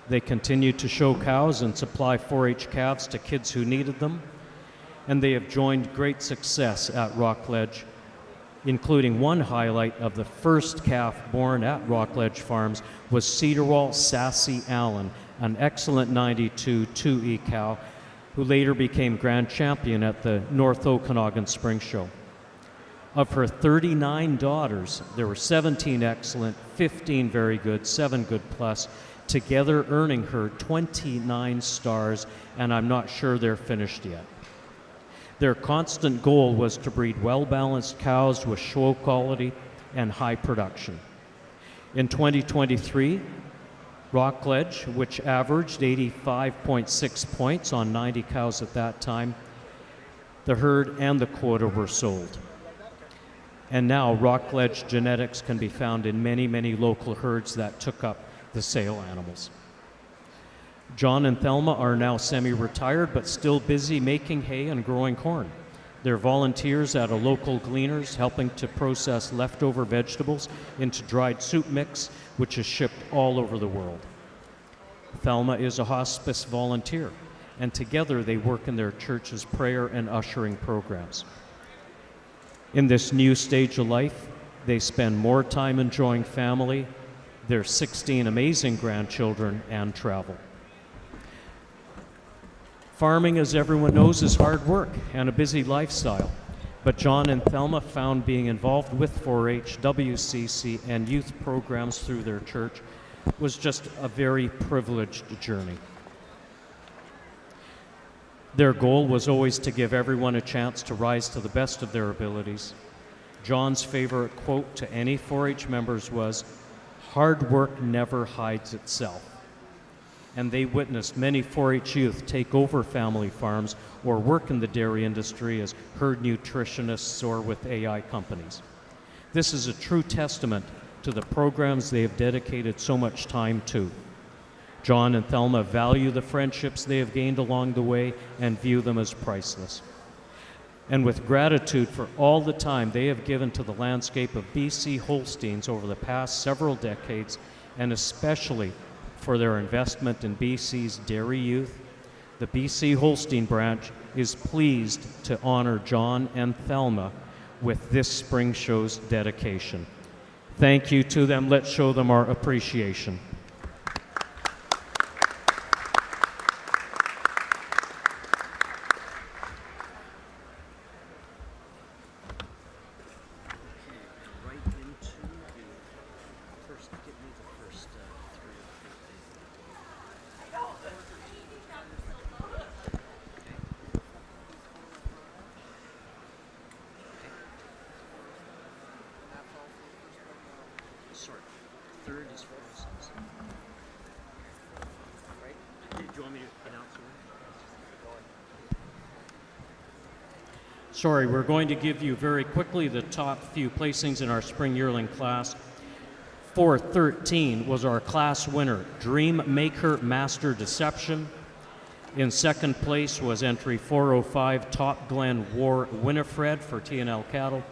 [SPEAKER 4] They continued to show cows and supply 4-H calves to kids who needed them, and they have joined great success at Rockledge, including one highlight of the first calf born at Rockledge Farms was Cedarwall Sassy Allen, an excellent 92 2E cow who later became grand champion at the North Okanagan Spring Show. Of her 39 daughters, there were 17 excellent, 15 very good, 7 good plus, together earning her 29 stars, and I'm not sure they're finished yet. Their constant goal was to breed well-balanced cows with show quality and high production. In 2023, Rockledge, which averaged 85.6 points on 90 cows at that time, the herd and the quota were sold. And now Rockledge genetics can be found in many, many local herds that took up the sale animals. John and Thelma are now semi-retired but still busy making hay and growing corn. They're volunteers at a local gleaner's helping to process leftover vegetables into dried soup mix, which is shipped all over the world. Thelma is a hospice volunteer, and together they work in their church's prayer and ushering programs. In this new stage of life, they spend more time enjoying family, their 16 amazing grandchildren, and travel. Farming, as everyone knows, is hard work and a busy lifestyle, but John and Thelma found being involved with 4-H, WCC, and youth programs through their church was just a very privileged journey. Their goal was always to give everyone a chance to rise to the best of their abilities. John's favorite quote to any 4-H members was, "Hard work never hides itself." And they witnessed many 4-H youth take over family farms or work in the dairy industry as herd nutritionists or with AI companies. This is a true testament to the programs they have dedicated so much time to. John and Thelma value the friendships they have gained along the way and view them as priceless. And with gratitude for all the time they have given to the landscape of BC Holsteins over the past several decades, and especially for their investment in BC's dairy youth, the BC Holstein branch is pleased to honor John and Thelma with this spring show's dedication. Thank you to them. Let's show them our appreciation. Did you want me to announce it? Sorry, we're going to give you very quickly the top few placings in our spring yearling class. 413 was our class winner, Dream Maker Master Deception. In second place was entry 405, Top Glen War Winifred for T&L Cattle.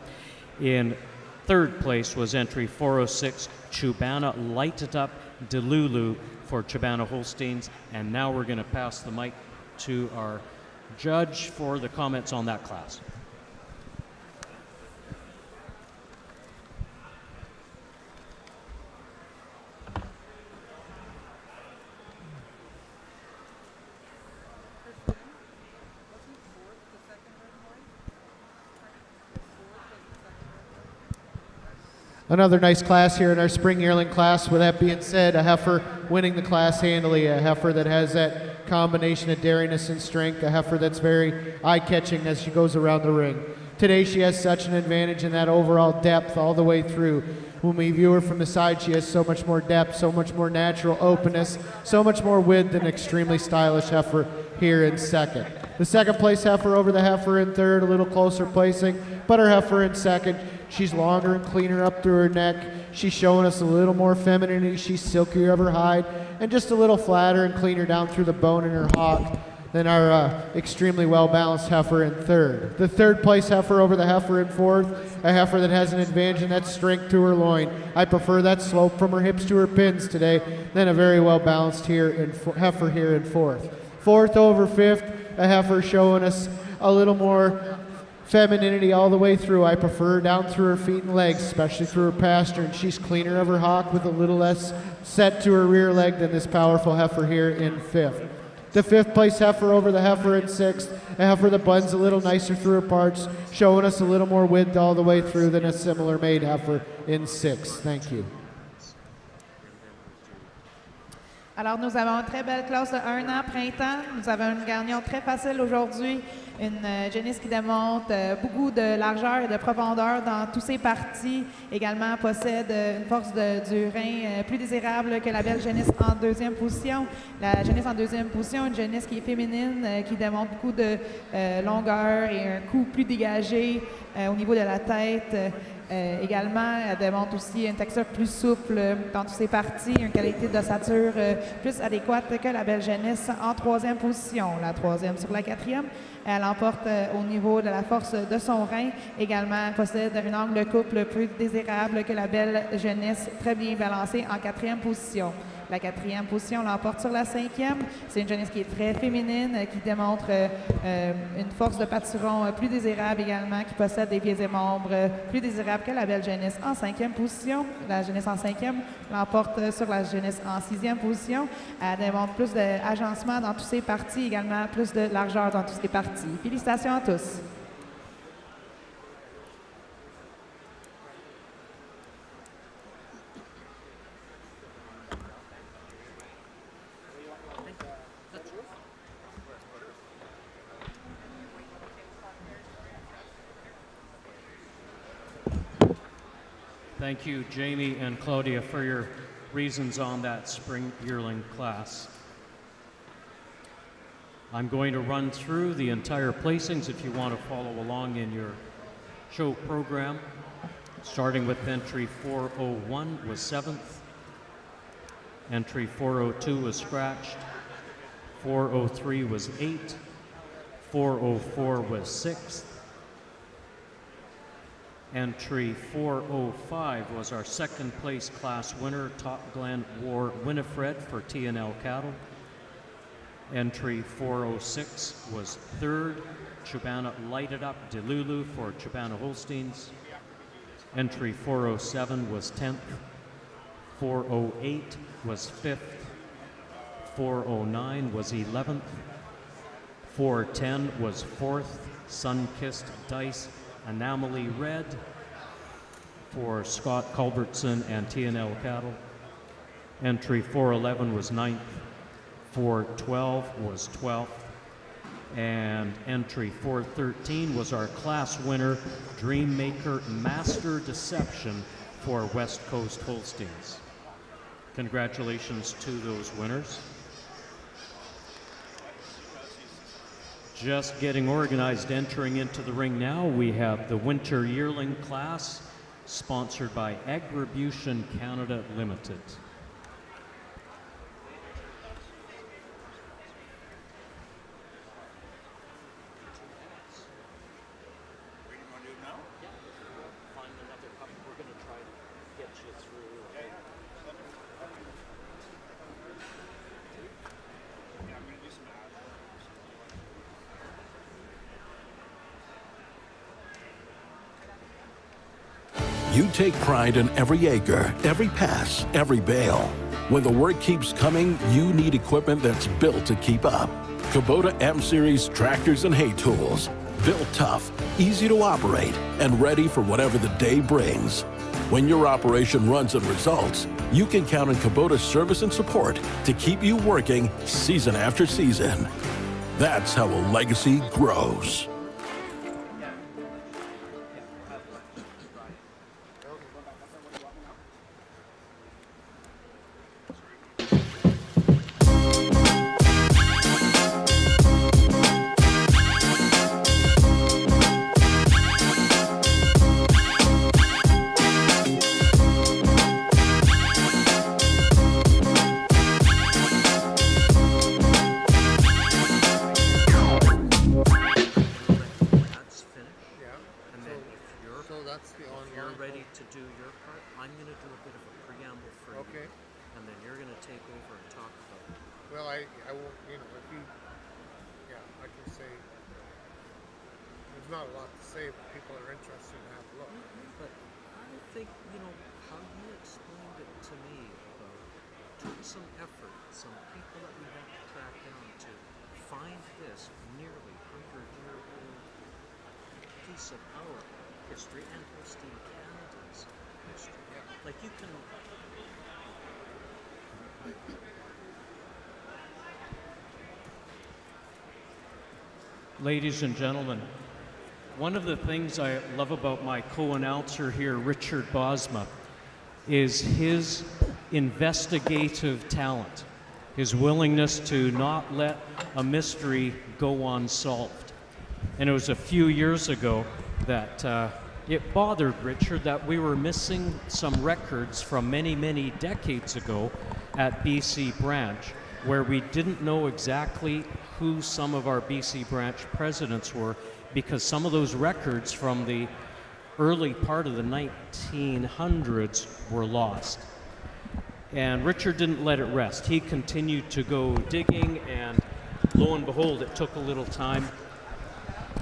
[SPEAKER 4] In third place was entry 406, Chubana Lighted Up Delulu for Chubana Holsteins. And now we're going to pass the mic to our judge for the comments on that class.
[SPEAKER 15] Another nice class here in our spring yearling class. With that being said, a heifer winning the class handily, a heifer that has that combination of daringness and strength, a heifer that's very eye-catching as she goes around the ring. Today she has such an advantage in that overall depth all the way through. When we view her from the side, she has so much more depth, so much more natural openness, so much more width than an extremely stylish heifer here in second. The second place heifer over the heifer in third, a little closer placing, but her heifer in second. She's longer and cleaner up through her neck. She's showing us a little more femininity. She's silkier of her hide and just a little flatter and cleaner down through the bone in her hock than our extremely well-balanced heifer in third. The third place heifer over the heifer in fourth, a heifer that has an advantage in that strength to her loin. I prefer that slope from her hips to her pins today than a very well-balanced heifer here in fourth. Fourth over fifth, a heifer showing us a little more femininity all the way through. I prefer her down through her feet and legs, especially through her pastern. She's cleaner of her hock with a little less set to her rear leg than this powerful heifer here in fifth. The fifth place heifer over the heifer in sixth, a heifer that blends a little nicer through her parts, showing us a little more width all the way through than a similar made heifer in sixth. Thank you.
[SPEAKER 11] Alors, nous avons une très belle classe de 1 an, printemps. Nous avons une garnion très facile aujourd'hui. Une génisse qui démontre beaucoup de largeur et de profondeur dans tous ses parties. Également possède une force du rein plus désirable que la belle génisse en deuxième position. La génisse en deuxième position, une génisse qui est féminine, qui démontre beaucoup de longueur et un cou plus dégagé au niveau de la tête. Également, elle démontre aussi une texture plus souple dans toutes ses parties, une qualité d'ossature plus adéquate que la belle génisse en troisième position. La troisième sur la quatrième, elle emporte au niveau de la force de son rein. Également, elle possède un angle de couple plus désirable que la belle génisse, très bien balancée en quatrième position. La quatrième position l'emporte sur la cinquième. C'est une génisse qui est très féminine, qui démontre une force de pâturon plus désirable également, qui possède des pieds et membres plus désirables que la belle génisse en cinquième position. La génisse en cinquième l'emporte sur la génisse en sixième position. Elle démontre plus d'agencement dans toutes ses parties, également plus de largeur dans toutes ses parties. Félicitations à tous.
[SPEAKER 4] Thank you, Jamie and Claudia, for your reasons on that spring yearling class. I'm going to run through the entire placings if you want to follow along in your show program. Starting with entry 401 was 7th. Entry 402 was scratched. 403 was 8th. 404 was 6th. Entry 405 was our second place class winner, Top Glen War Winifred for T&L Cattle. Entry 406 was third, Chubana Lighted Up Delulu for Chubana Holsteins. Entry 407 was 10th. 408 was 5th. 409 was 11th. 410 was 4th, Sun-Kissed Dice Anomaly Red for Scott Culbertson and T&L Cattle. Entry 411 was 9th. 412 was 12th. And entry 413 was our class winner, Dream Maker Master Deception for West Coast Holsteins. Congratulations to those winners. Just getting organized, entering into the ring now, we have the Winter Yearling class, sponsored by Agribution Canada Limited.
[SPEAKER 1] You take pride in every acre, every pass, every bale. When the work keeps coming, you need equipment that's built to keep up. Kubota M-Series tractors and hay tools. Built tough, easy to operate, and ready for whatever the day brings. When your operation runs and results, you can count on Kubota's service and support to keep you working season after season. That's how a legacy grows.
[SPEAKER 4] Of our history and Holstein Canada's history. Like you can. Ladies and gentlemen, one of the things I love about my co-announcer here, Richard Bosma, is his investigative talent, his willingness to not let a mystery go unsolved. And it was a few years ago that it bothered Richard that we were missing some records from many, many decades ago at BC Branch, where we didn't know exactly who some of our BC Branch presidents were, because some of those records from the early part of the 1900s were lost. And Richard didn't let it rest. He continued to go digging, and lo and behold, it took a little time.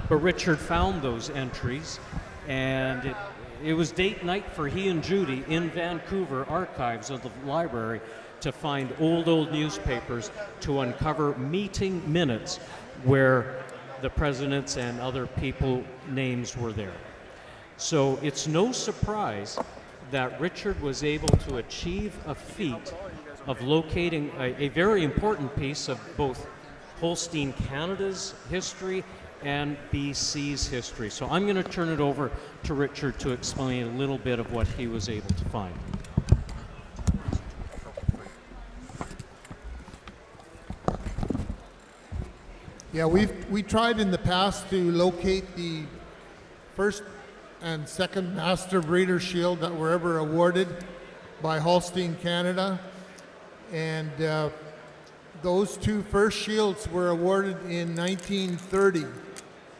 [SPEAKER 4] But Richard found those entries, and it was date night for he and Judy in Vancouver archives of the library to find old newspapers to uncover meeting minutes where the presidents and other people names were there. So it's no surprise that Richard was able to achieve a feat of locating a very important piece of both Holstein Canada's history and BC's history. So I'm going to turn it over to Richard to explain a little bit of what he was able to find.
[SPEAKER 7] Yeah, we tried in the past to locate the first and second Master Breeder Shield that were ever awarded by Holstein Canada, and those two first shields were awarded in 1930,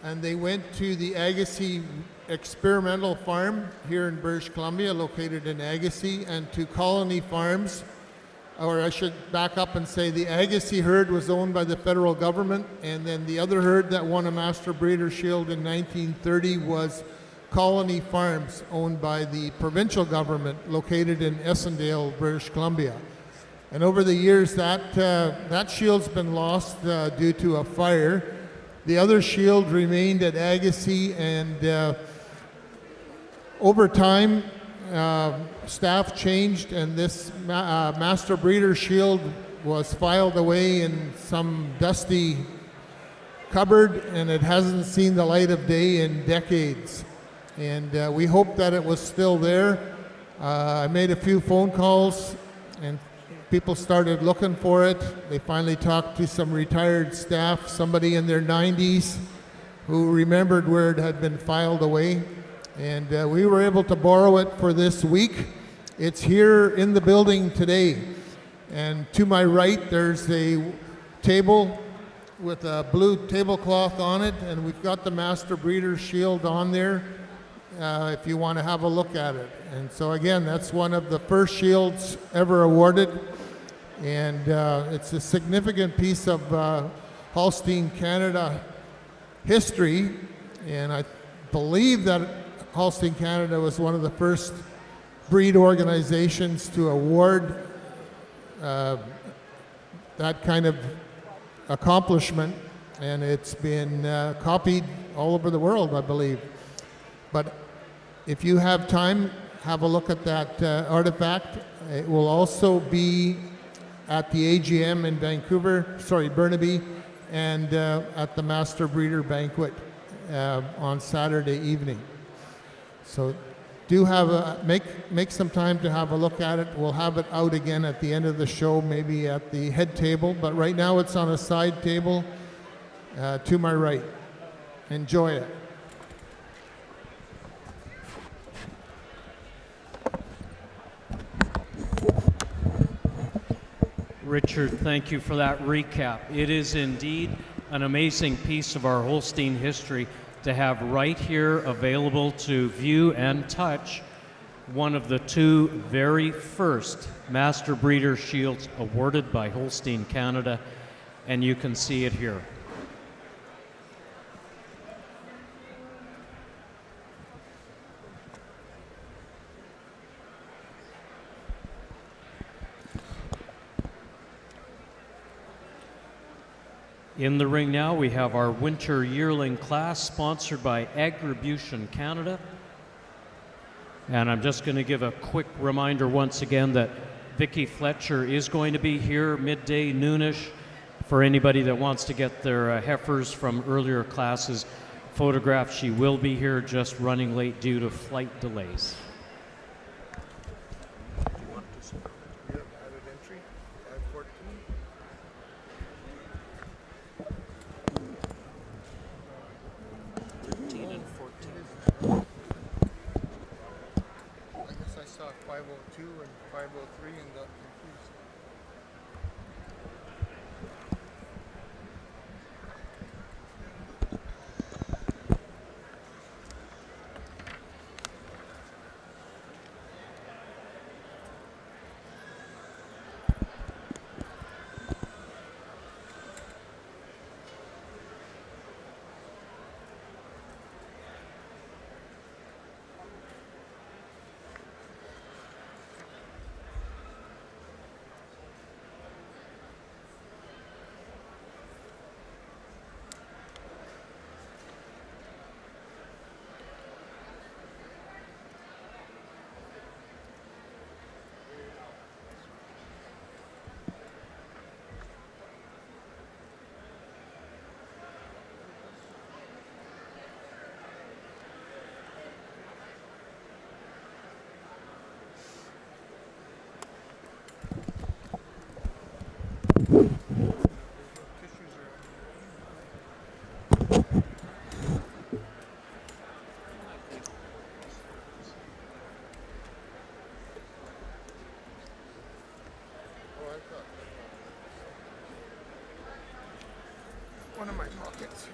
[SPEAKER 7] and they went to the Agassiz Experimental Farm here in British Columbia, located in Agassiz, and to Colony Farms, or I should back up and say the Agassiz herd was owned by the federal government, and then the other herd that won a Master Breeder Shield in 1930 was Colony Farms, owned by the provincial government, located in Essendale, British Columbia. And over the years, that shield's been lost due to a fire. The other shield remained at Agassiz, and over time, staff changed, and this Master Breeder Shield was filed away in some dusty cupboard, and it hasn't seen the light of day in decades. And we hope that it was still there. I made a few phone calls and people started looking for it. They finally talked to some retired staff, somebody in their 90s who remembered where it had been filed away. And we were able to borrow it for this week. It's here in the building today. And to my right, there's a table with a blue tablecloth on it, and we've got the Master Breeder Shield on there if you want to have a look at it. And so again, that's one of the first shields ever awarded, and it's a significant piece of Holstein Canada history, and I believe that Holstein Canada was one of the first breed organizations to award that kind of accomplishment, and it's been copied all over the world, I believe. But if you have time, have a look at that artifact. It will also be at the AGM in Burnaby, and at the Master Breeder Banquet on Saturday evening. So do have make some time to have a look at it. We'll have it out again at the end of the show, maybe at the head table, but right now it's on a side table to my right. Enjoy it.
[SPEAKER 4] Richard, thank you for that recap. It is indeed an amazing piece of our Holstein history to have right here available to view and touch one of the two very first Master Breeder Shields awarded by Holstein Canada, and you can see it here. In the ring now, we have our Winter Yearling class sponsored by Agribution Canada. And I'm just going to give a quick reminder once again that Vicki Fletcher is going to be here midday, noonish, for anybody that wants to get their heifers from earlier classes photographed. She will be here, just running late due to flight delays.
[SPEAKER 7] One of my pockets.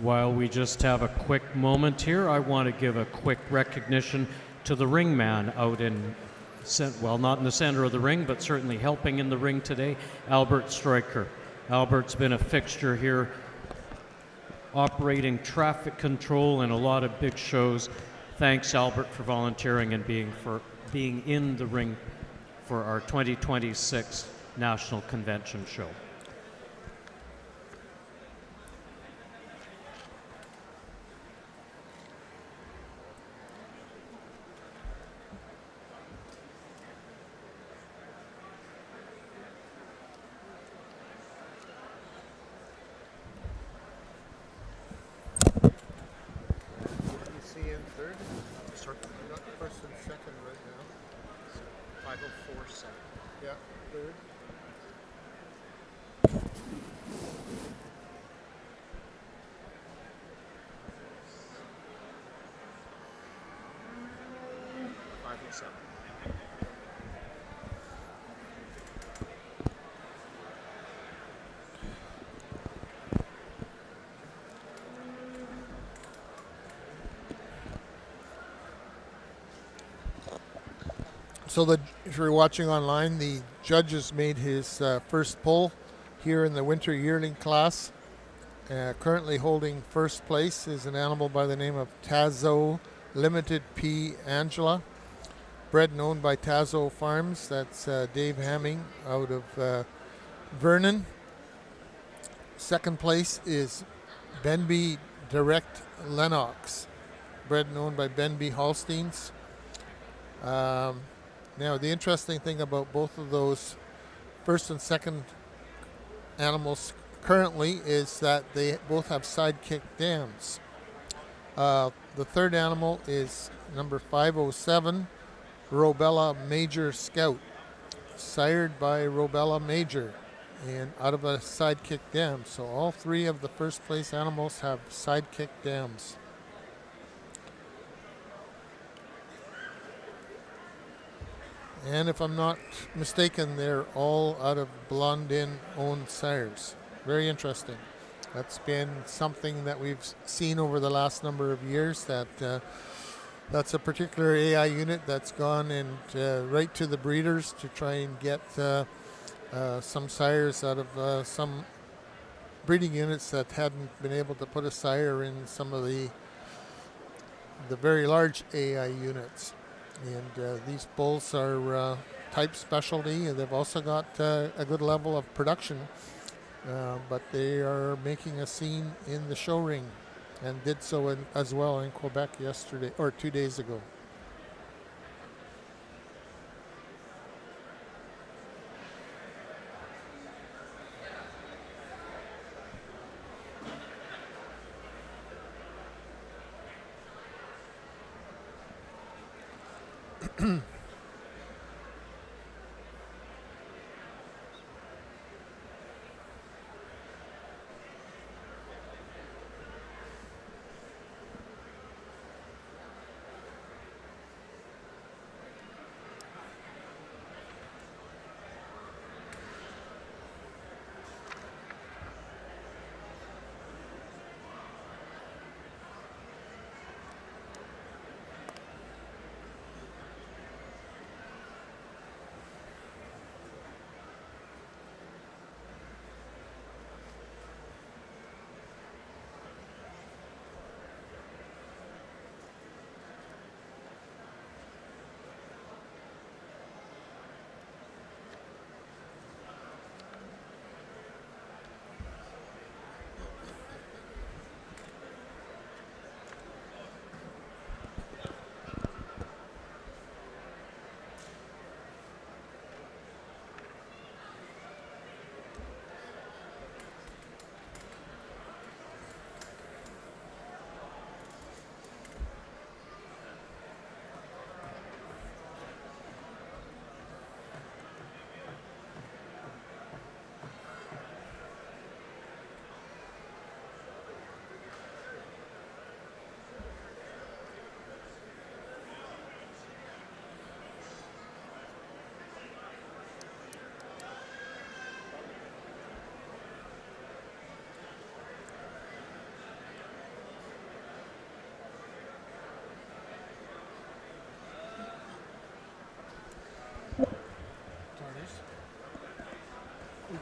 [SPEAKER 4] While we just have a quick moment here, I want to give a quick recognition to the ring man out in, well, not in the center of the ring, but certainly helping in the ring today, Albert Stryker. Albert's been a fixture here, operating traffic control in a lot of big shows. Thanks, Albert, for volunteering and being in the ring for our 2026 National Convention show.
[SPEAKER 7] See in third? We got first and second right now.
[SPEAKER 5] 504 second.
[SPEAKER 7] Yeah, third. So if you're watching online, the judges made his first poll here in the winter yearling class. Currently holding first place is an animal by the name of Tazo Limited P. Angela, bred and owned by Tazo Farms. That's Dave Hamming out of Vernon. Second place is Benby Direct Lennox, bred and owned by Benby Holsteins. Now, the interesting thing about both of those first and second animals currently is that they both have sidekick dams. The third animal is number 507, Robella Major Scout, sired by Robella Major, and out of a sidekick dam. So all three of the first place animals have sidekick dams. And if I'm not mistaken, they're all out of Blondin owned sires. Very interesting. That's been something that we've seen over the last number of years, that that's a particular AI unit that's gone and right to the breeders to try and get some sires out of some breeding units that hadn't been able to put a sire in some of the very large AI units. And these bulls are type specialty, and they've also got a good level of production, but they are making a scene in the show ring, and did so as well in Quebec yesterday, or 2 days ago.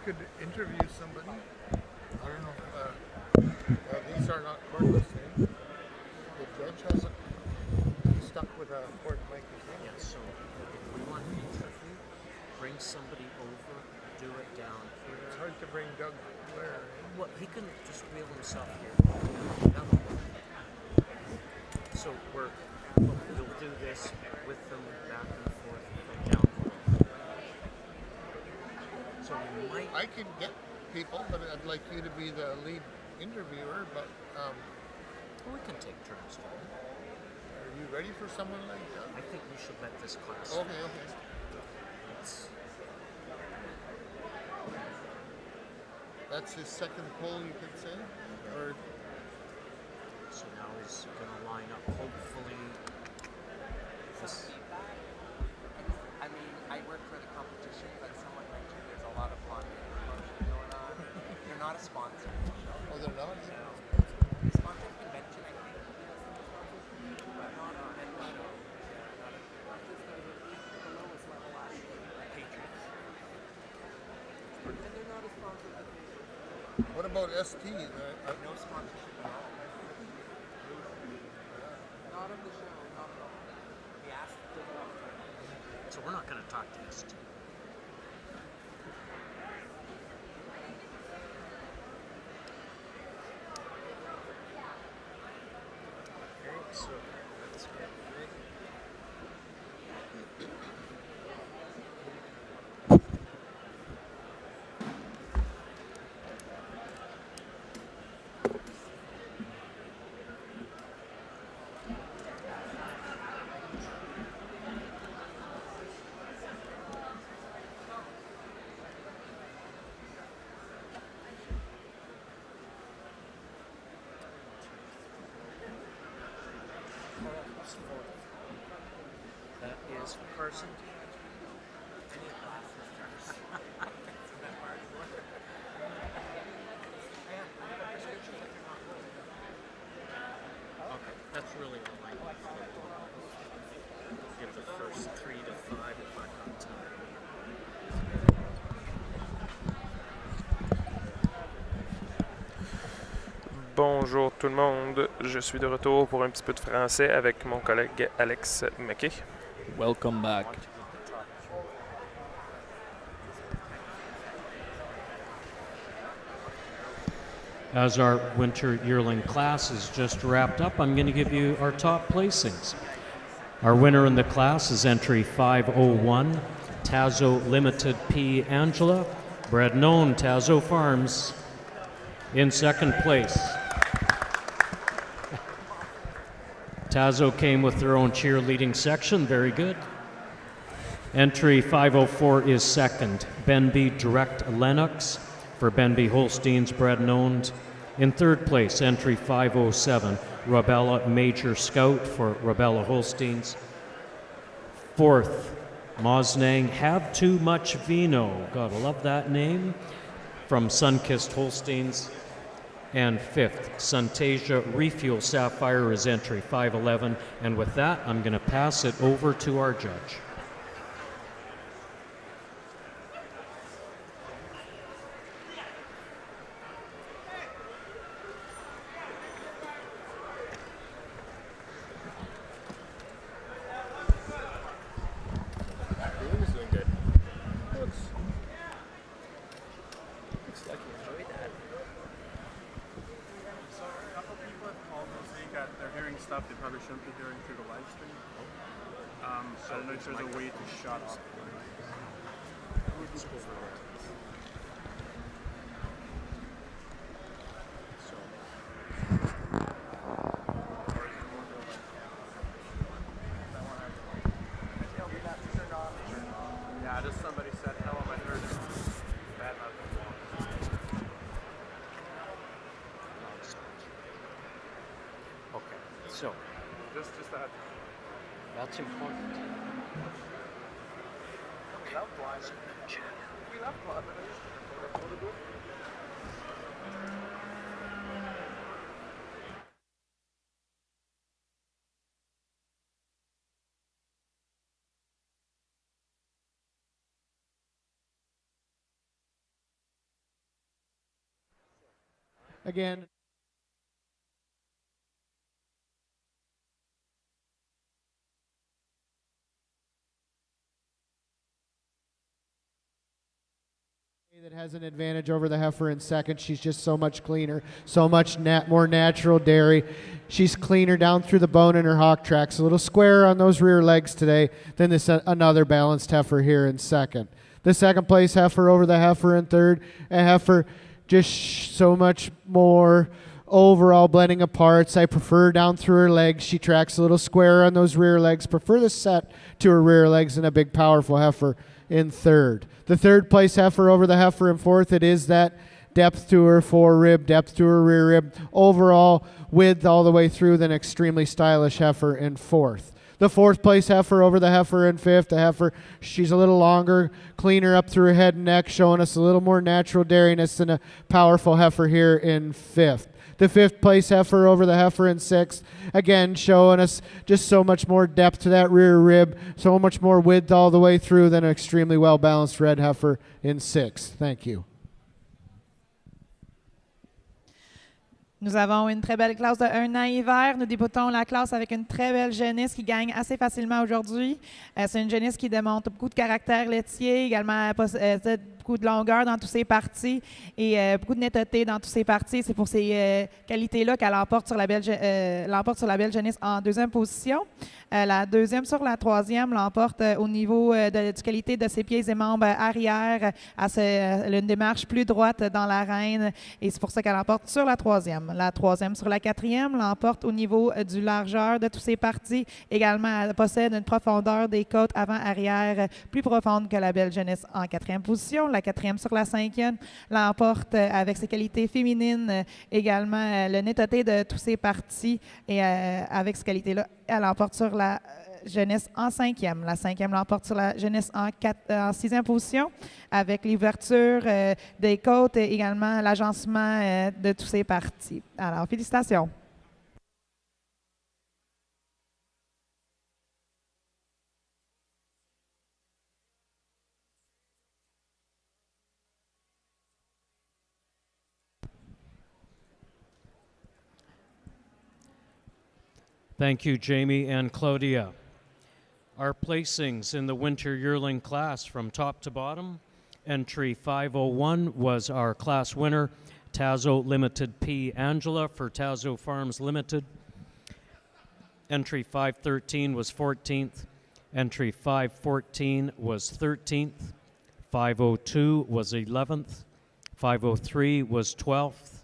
[SPEAKER 7] could interview somebody. I don't know. These are not cordless. Eh? The judge hasn't stuck with a cord mic.
[SPEAKER 5] Yeah, so if we want to interview, bring somebody over, do it down here.
[SPEAKER 7] It's hard to bring Doug Blair in.
[SPEAKER 5] Well, he can just wheel himself here. So we'll do this with them back and forth and down. So we might.
[SPEAKER 7] I can get people, but I'd like you to be the lead interviewer. But
[SPEAKER 5] we can take turns.
[SPEAKER 7] Are you ready for someone like that?
[SPEAKER 5] I think we should let this class.
[SPEAKER 7] Okay. That's his second pull, you could say, or.
[SPEAKER 5] So now he's going to line up, hopefully.
[SPEAKER 12] I mean, I work for the competition, but someone mentioned there's a lot of blonde promotion going on. They're not a sponsor.
[SPEAKER 7] Oh, they're not?
[SPEAKER 12] No. Sponsor convention, I think. But not on any show. Yeah, not a the lowest level actually. Patriots. And they're not a sponsor of the Patriots.
[SPEAKER 7] What about ST?
[SPEAKER 12] No sponsorship at all. Not of the show, not at all. We asked them all the time.
[SPEAKER 5] So we're not going to talk to ST. Okay, so let's get ready. That is Carson. Okay, that's really all I need. Give the first 3 to 5 if I got time.
[SPEAKER 13] Bonjour tout le monde, je suis de retour pour un petit peu de français avec mon collègue Alex McKay.
[SPEAKER 16] Welcome back.
[SPEAKER 4] As our winter yearling class is just wrapped up, I'm going to give you our top placings. Our winner in the class is entry 501, Tazo Limited P. Angela, bred known Tazo Farms. In second place, Tazo came with their own cheerleading section, very good. Entry 504 is second, Benby Direct Lennox for Benby Holsteins, bred and owned. In third place, entry 507, Rabella Major Scout for Rabella Holsteins. Fourth, Mosnang Have Too Much Vino, gotta love that name, from Sunkissed Holsteins. And fifth, Suntasia Refuel Sapphire is entry 511. And with that, I'm going to pass it over to our judge.
[SPEAKER 17] Stuff they probably shouldn't be hearing through the live stream. So I don't know if there's a way to shut up. Yeah, just somebody said hello, I heard it. Bad mouth.
[SPEAKER 5] Okay, so
[SPEAKER 17] just that.
[SPEAKER 5] That's important.
[SPEAKER 17] We love blind. We love blind.
[SPEAKER 15] Again. That has an advantage over the heifer in second. She's just so much cleaner, so much more natural dairy. She's cleaner down through the bone in her hock tracks, a little squarer on those rear legs today than this another balanced heifer here in second. The second place heifer over the heifer in third. A heifer just so much more overall blending of parts. I prefer down through her legs. She tracks a little squarer on those rear legs. Prefer the set to her rear legs than a big powerful heifer in third. The third place heifer over the heifer in fourth. It is that depth to her forerib, depth to her rear rib. Overall width all the way through, then extremely stylish heifer in fourth. The fourth place heifer over the heifer in fifth. The heifer, she's a little longer, cleaner up through her head and neck, showing us a little more natural dairiness than a powerful heifer here in fifth. The fifth place heifer over the heifer in sixth. Again, showing us just so much more depth to that rear rib, so much more width all the way through than an extremely well-balanced red heifer in sixth. Thank you.
[SPEAKER 18] Nous avons une très belle classe de 1 an hiver. Nous débutons la classe avec une très belle jeunesse qui gagne assez facilement aujourd'hui. C'est une jeunesse qui démontre beaucoup de caractère laitier, également beaucoup de longueur dans toutes ses parties et beaucoup de netteté dans toutes ses parties. C'est pour ces qualités-là qu'elle l'emporte sur la belle jeunesse en deuxième position. La deuxième sur la troisième l'emporte au niveau de qualité de ses pieds et membres arrière. Elle a une démarche plus droite dans l'arène et c'est pour ça qu'elle l'emporte sur la troisième. La troisième sur la quatrième l'emporte au niveau du largeur de toutes ses parties. Également, elle possède une profondeur des côtes avant-arrière plus profonde que la belle jeunesse en quatrième position. La quatrième sur la cinquième l'emporte avec ses qualités féminines, également le netteté de toutes ses parties et avec ces qualités-là, elle l'emporte sur la jeunesse en cinquième. La cinquième l'emporte sur la jeunesse en sixième position avec l'ouverture des côtes et également l'agencement de toutes ses parties. Alors, félicitations.
[SPEAKER 4] Thank you, Jamie and Claudia. Our placings in the winter yearling class from top to bottom. Entry 501 was our class winner, Tazo Limited P. Angela for Tazo Farms Limited. Entry 513 was 14th. Entry 514 was 13th. 502 was 11th. 503 was 12th.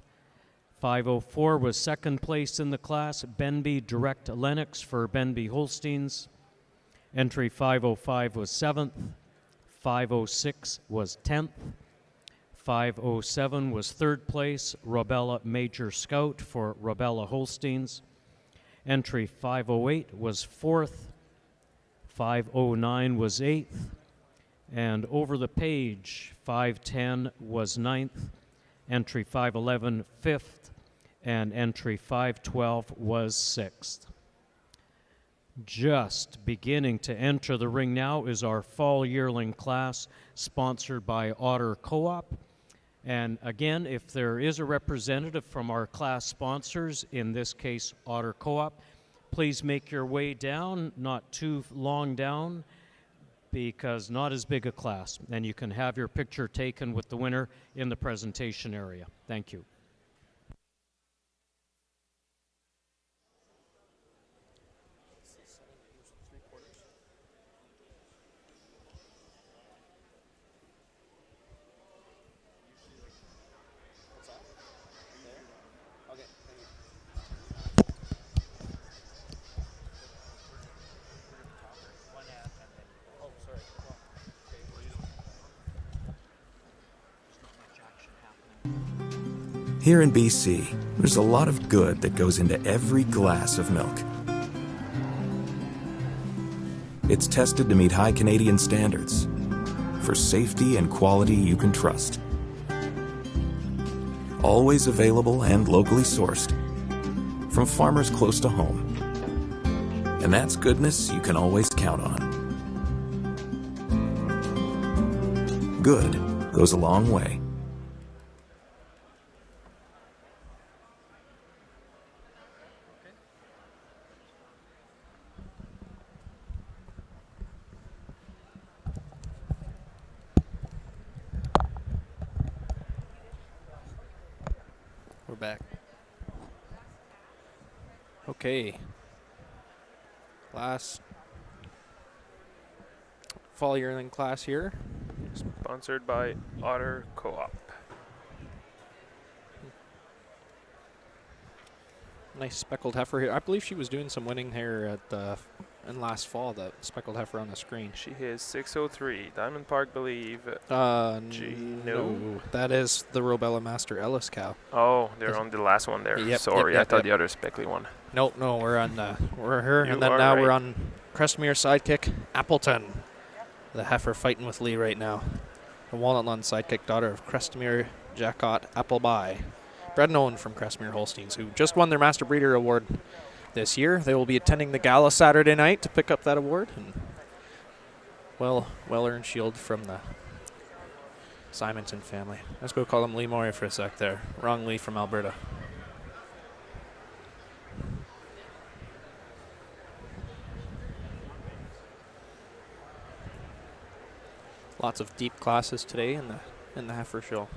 [SPEAKER 4] 504 was second place in the class, Benby Direct Lennox for Benby Holsteins. Entry 505 was 7th. 506 was 10th. 507 was third place, Robella Major Scout for Robella Holsteins. Entry 508 was 4th. 509 was 8th. And over the page, 510 was 9th. Entry 511, 5th. And entry 512 was 6th. Just beginning to enter the ring now is our fall yearling class sponsored by Otter Co-op. And again, if there is a representative from our class sponsors, in this case Otter Co-op, please make your way down, not too long down, because not as big a class. And you can have your picture taken with the winner in the presentation area. Thank you.
[SPEAKER 2] Here in BC, there's a lot of good that goes into every glass of milk. It's tested to meet high Canadian standards for safety and quality you can trust. Always available and locally sourced from farmers close to home. And that's goodness you can always count on. Good goes a long way.
[SPEAKER 16] Okay. Last fall yearling class here.
[SPEAKER 13] Sponsored by Otter Co-op.
[SPEAKER 16] Nice speckled heifer here. I believe she was doing some winning here at in last fall, the speckled heifer on the screen.
[SPEAKER 13] She is 603. Diamond Park, believe.
[SPEAKER 16] No. That is the Robella Master Ellis cow.
[SPEAKER 13] Oh, they're on the last one there.
[SPEAKER 16] Yep,
[SPEAKER 13] Sorry,
[SPEAKER 16] yep,
[SPEAKER 13] I thought
[SPEAKER 16] yep.
[SPEAKER 13] the other speckly one.
[SPEAKER 16] No, we're on we're her,
[SPEAKER 13] You
[SPEAKER 16] and then
[SPEAKER 13] are
[SPEAKER 16] now
[SPEAKER 13] right.
[SPEAKER 16] we're on Crestmere sidekick Appleton. The heifer fighting with Lee right now. The Walnut Lund sidekick daughter of Crestmere Jacot Appleby. Bred and owned from Crestmere Holsteins, who just won their Master Breeder Award this year. They will be attending the gala Saturday night to pick up that award. And well-earned shield from the Simonton family. Let's go call him Lee Moyer for a sec there. Wrong Lee from Alberta. Lots of deep classes today in the heifer show.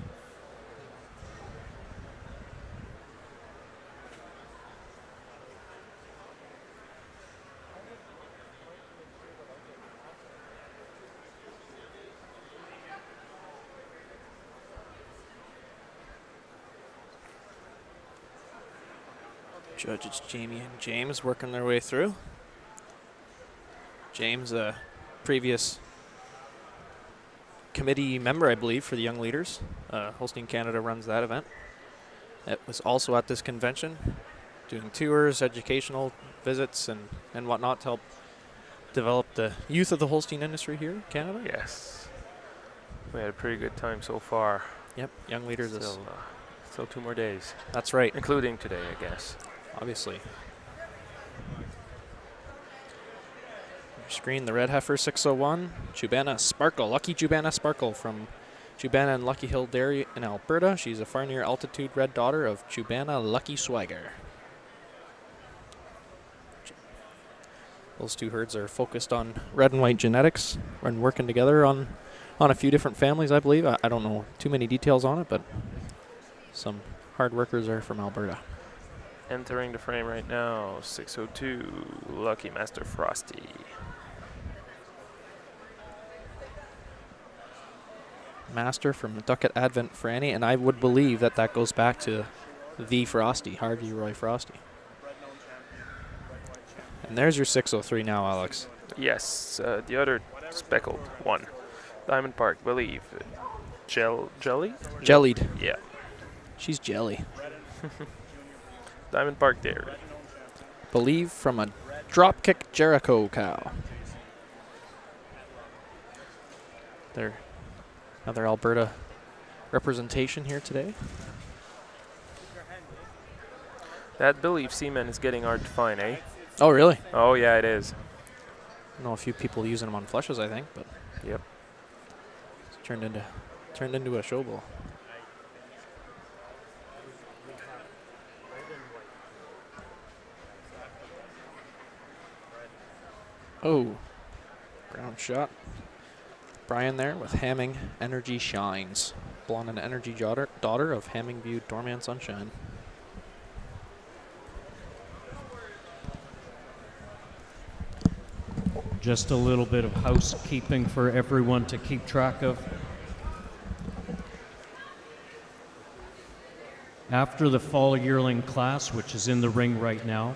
[SPEAKER 16] Judges Jamie and James working their way through. James, a previous committee member, I believe, for the Young Leaders. Holstein Canada runs that event. It was also at this convention, doing tours, educational visits, and whatnot to help develop the youth of the Holstein industry here in Canada.
[SPEAKER 13] Yes. We had a pretty good time so far.
[SPEAKER 16] Yep, Young Leaders is
[SPEAKER 13] Still 2 more days.
[SPEAKER 16] That's right.
[SPEAKER 13] Including today, I guess.
[SPEAKER 16] Obviously. Screen the red heifer 601, Jubana Sparkle, Lucky Jubana Sparkle from Jubana and Lucky Hill Dairy in Alberta. She's a far near altitude red daughter of Jubana Lucky Swagger. Those two herds are focused on red and white genetics and working together on a few different families, I believe. I don't know too many details on it, but some hard workers are from Alberta.
[SPEAKER 13] Entering the frame right now, 602, Lucky Master Frosty.
[SPEAKER 16] Master from Ducat Advent Franny, and I would believe that goes back to the Frosty, Harvey Roy Frosty. And there's your 603 now, Alex.
[SPEAKER 13] Yes, the other speckled one. Diamond Park, believe. Jelly?
[SPEAKER 16] Jellied.
[SPEAKER 13] Yeah.
[SPEAKER 16] She's jelly.
[SPEAKER 13] Diamond Park Dairy.
[SPEAKER 16] Believe from a Dropkick Jericho cow. They're another Alberta representation here today.
[SPEAKER 13] That Believe semen is getting hard to find, eh?
[SPEAKER 16] Oh, really?
[SPEAKER 13] Oh, yeah, it is.
[SPEAKER 16] I know a few people using them on flushes, I think, but
[SPEAKER 13] yep.
[SPEAKER 16] It's turned into a show bull. Oh, ground shot. Brian there with Hamming Energy Shines. Blonde and Energy daughter of Hamming View Dormant Sunshine.
[SPEAKER 4] Just a little bit of housekeeping for everyone to keep track of. After the fall yearling class, which is in the ring right now,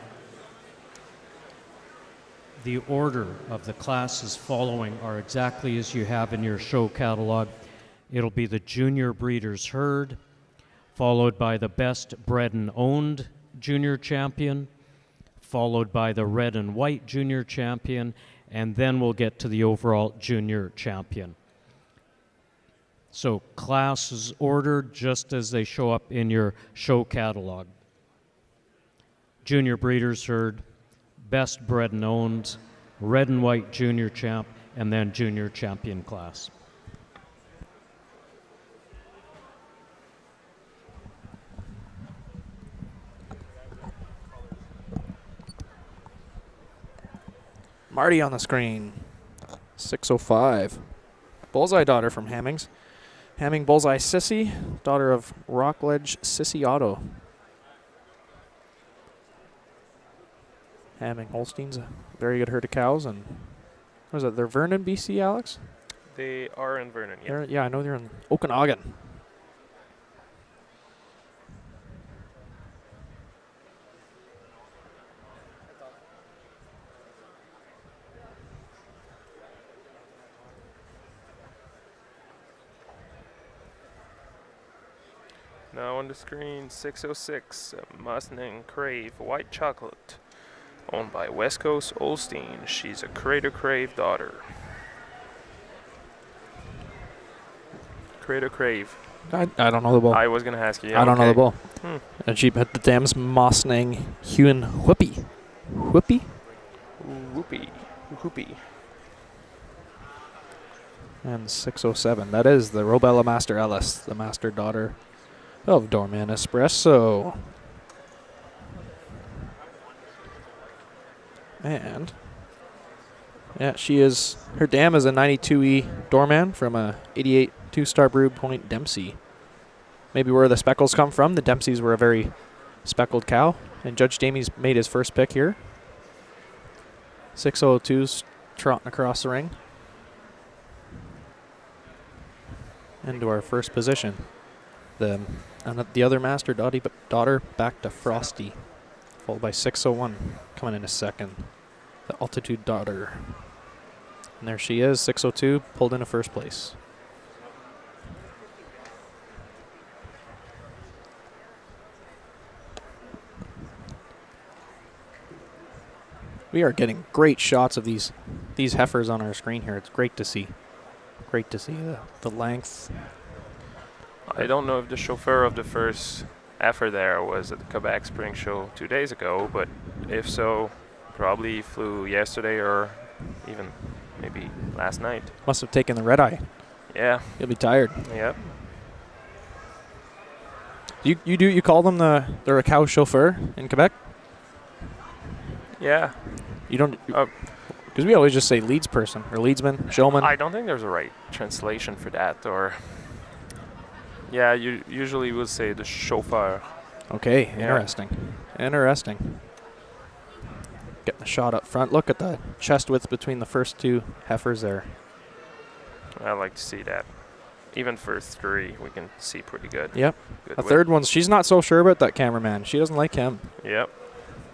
[SPEAKER 4] the order of the classes following are exactly as you have in your show catalog. It'll be the Junior Breeders' Herd, followed by the Best Bred and Owned Junior Champion, followed by the Red and White Junior Champion, and then we'll get to the overall Junior Champion. So classes ordered just as they show up in your show catalog. Junior Breeders' Herd, Best Bred and Owned, Red and White Junior Champ, and then Junior Champion class.
[SPEAKER 16] Marty on the screen. 605. Bullseye daughter from Hammings. Hamming Bullseye Sissy, daughter of Rockledge Sissy Auto. Having Holstein's a very good herd of cows. And what is it? They're Vernon, BC, Alex?
[SPEAKER 6] They are in Vernon, yeah.
[SPEAKER 16] Yeah, I know they're in Okanagan.
[SPEAKER 6] Now on the screen, 606 Mustang Crave White Chocolate, owned by West Coast Holstein. She's a Crater Crave daughter. Crater Crave.
[SPEAKER 16] I don't know the bull.
[SPEAKER 6] I was going to ask you. Yeah,
[SPEAKER 16] I don't know the bull.
[SPEAKER 6] Hmm.
[SPEAKER 16] And she had the dam's Mustang Huon Whoopie. Whoopie?
[SPEAKER 6] Whoopie. Whoopie.
[SPEAKER 16] And 607. That is the Robella Master Ellis, the master daughter of Dorman Espresso. And yeah, she is, her dam is a 92E Doorman from a 88 two-star Brew Point Dempsey. Maybe where the speckles come from. The Dempseys were a very speckled cow. And Judge Jamie's made his first pick here. 602's trotting across the ring. Into our first position. And the other master daughter back to Frosty. Followed by 601 coming in a second. The Altitude daughter. And there she is, 602, pulled into first place. We are getting great shots of these heifers on our screen here. It's great to see. Great to see the length.
[SPEAKER 6] I don't know if the chauffeur of the first heifer there was at the Quebec Spring Show 2 days ago, but if so, probably flew yesterday or even maybe last night.
[SPEAKER 16] Must have taken the red eye.
[SPEAKER 6] Yeah.
[SPEAKER 16] You'll be tired.
[SPEAKER 6] Yep.
[SPEAKER 16] You call them they're a cow chauffeur in Quebec?
[SPEAKER 6] Yeah.
[SPEAKER 16] You don't, because we always just say leads person or leadsman, showman.
[SPEAKER 6] I don't think there's a right translation for that, or yeah, you usually will say the chauffeur.
[SPEAKER 16] Okay,
[SPEAKER 6] Yeah.
[SPEAKER 16] interesting. Interesting. Getting the shot up front. Look at the chest width between the first two heifers there.
[SPEAKER 6] I like to see that. Even for three, we can see pretty good.
[SPEAKER 16] Yep.
[SPEAKER 6] Good
[SPEAKER 16] A
[SPEAKER 6] width.
[SPEAKER 16] third one, she's not so sure about that cameraman. She doesn't like him.
[SPEAKER 6] Yep.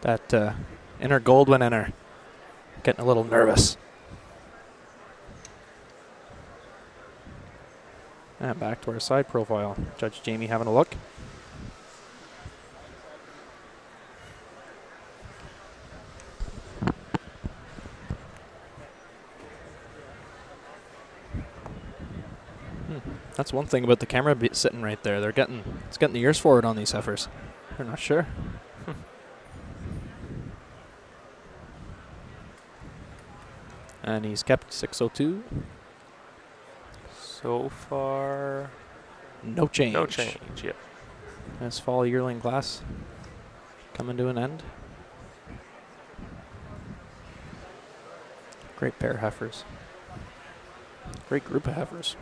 [SPEAKER 16] That inner Goldwyn in her. Getting a little nervous. And back to our side profile. Judge Jamie having a look. That's one thing about the camera sitting right there. It's getting the ears forward on these heifers. They're not sure. And he's kept 602.
[SPEAKER 6] So far,
[SPEAKER 16] no change.
[SPEAKER 6] No change, yep.
[SPEAKER 16] This fall yearling class coming to an end. Great pair of heifers. Great group of heifers.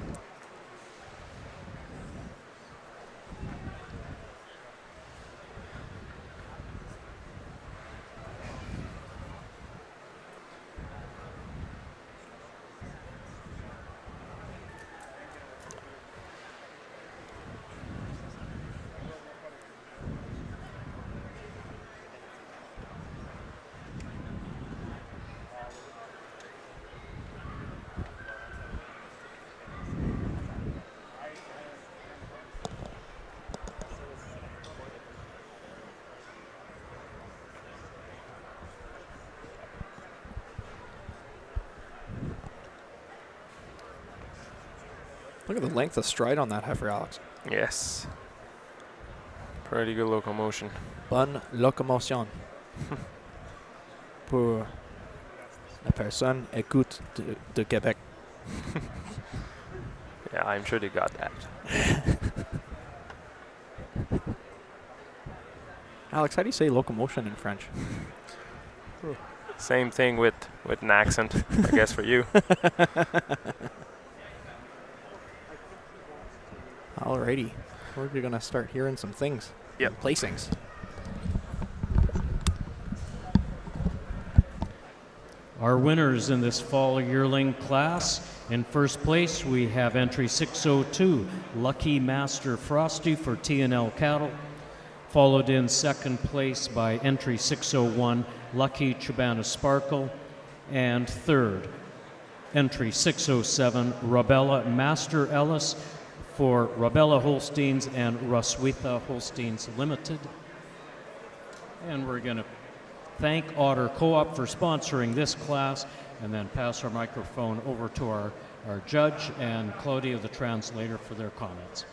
[SPEAKER 16] Look at the length of stride on that heifer, Alex.
[SPEAKER 6] Yes. Pretty good locomotion.
[SPEAKER 16] Bonne locomotion. Pour la personne écoute de Québec.
[SPEAKER 6] Yeah, I'm sure they got that.
[SPEAKER 16] Alex, how do you say locomotion in French?
[SPEAKER 6] Same thing with an accent, I guess, for you.
[SPEAKER 16] Alrighty. We're going to start hearing some things.
[SPEAKER 6] Yep.
[SPEAKER 16] Placings.
[SPEAKER 4] Our winners in this fall yearling class, in first place we have entry 602, Lucky Master Frosty for T&L Cattle, followed in second place by entry 601, Lucky Chibana Sparkle, and third, entry 607, Rabella Master Ellis for Rabella Holsteins and Roswitha Holsteins Limited. And we're going to thank Otter Co-op for sponsoring this class, and then pass our microphone over to our judge and Claudia, the translator, for their comments.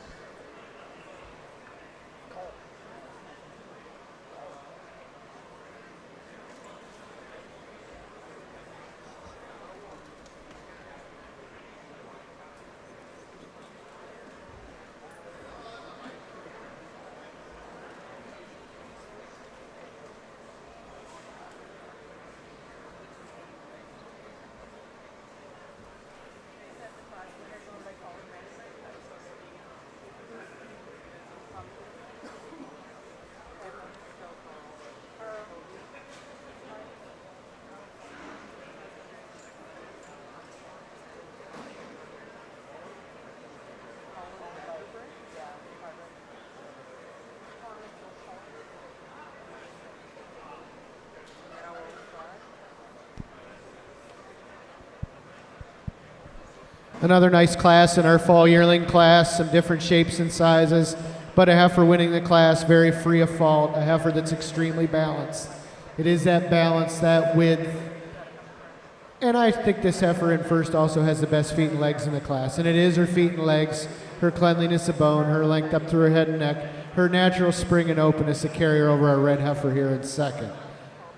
[SPEAKER 15] Another nice class in our fall yearling class, some different shapes and sizes, but a heifer winning the class, very free of fault, a heifer that's extremely balanced. It is that balance, that width, and I think this heifer in first also has the best feet and legs in the class, and it is her feet and legs, her cleanliness of bone, her length up through her head and neck, her natural spring and openness to carry her over our red heifer here in second.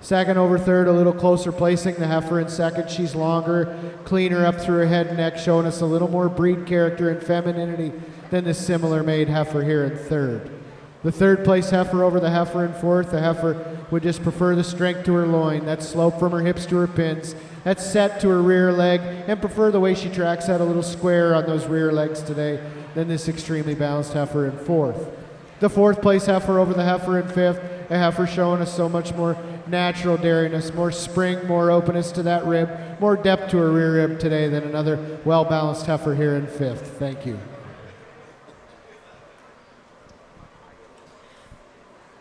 [SPEAKER 15] Second over third, a little closer placing the heifer in second. She's longer, cleaner up through her head and neck, showing us a little more breed character and femininity than the similar made heifer here in third. The third place heifer over the heifer in fourth. The heifer would just prefer the strength to her loin, that slope from her hips to her pins, that set to her rear leg, and prefer the way she tracks out a little square on those rear legs today than this extremely balanced heifer in fourth. The fourth place heifer over the heifer in fifth, a heifer showing us so much more natural dairiness, more spring, more openness to that rib, more depth to her rear rib today than another well-balanced heifer here in fifth. Thank you.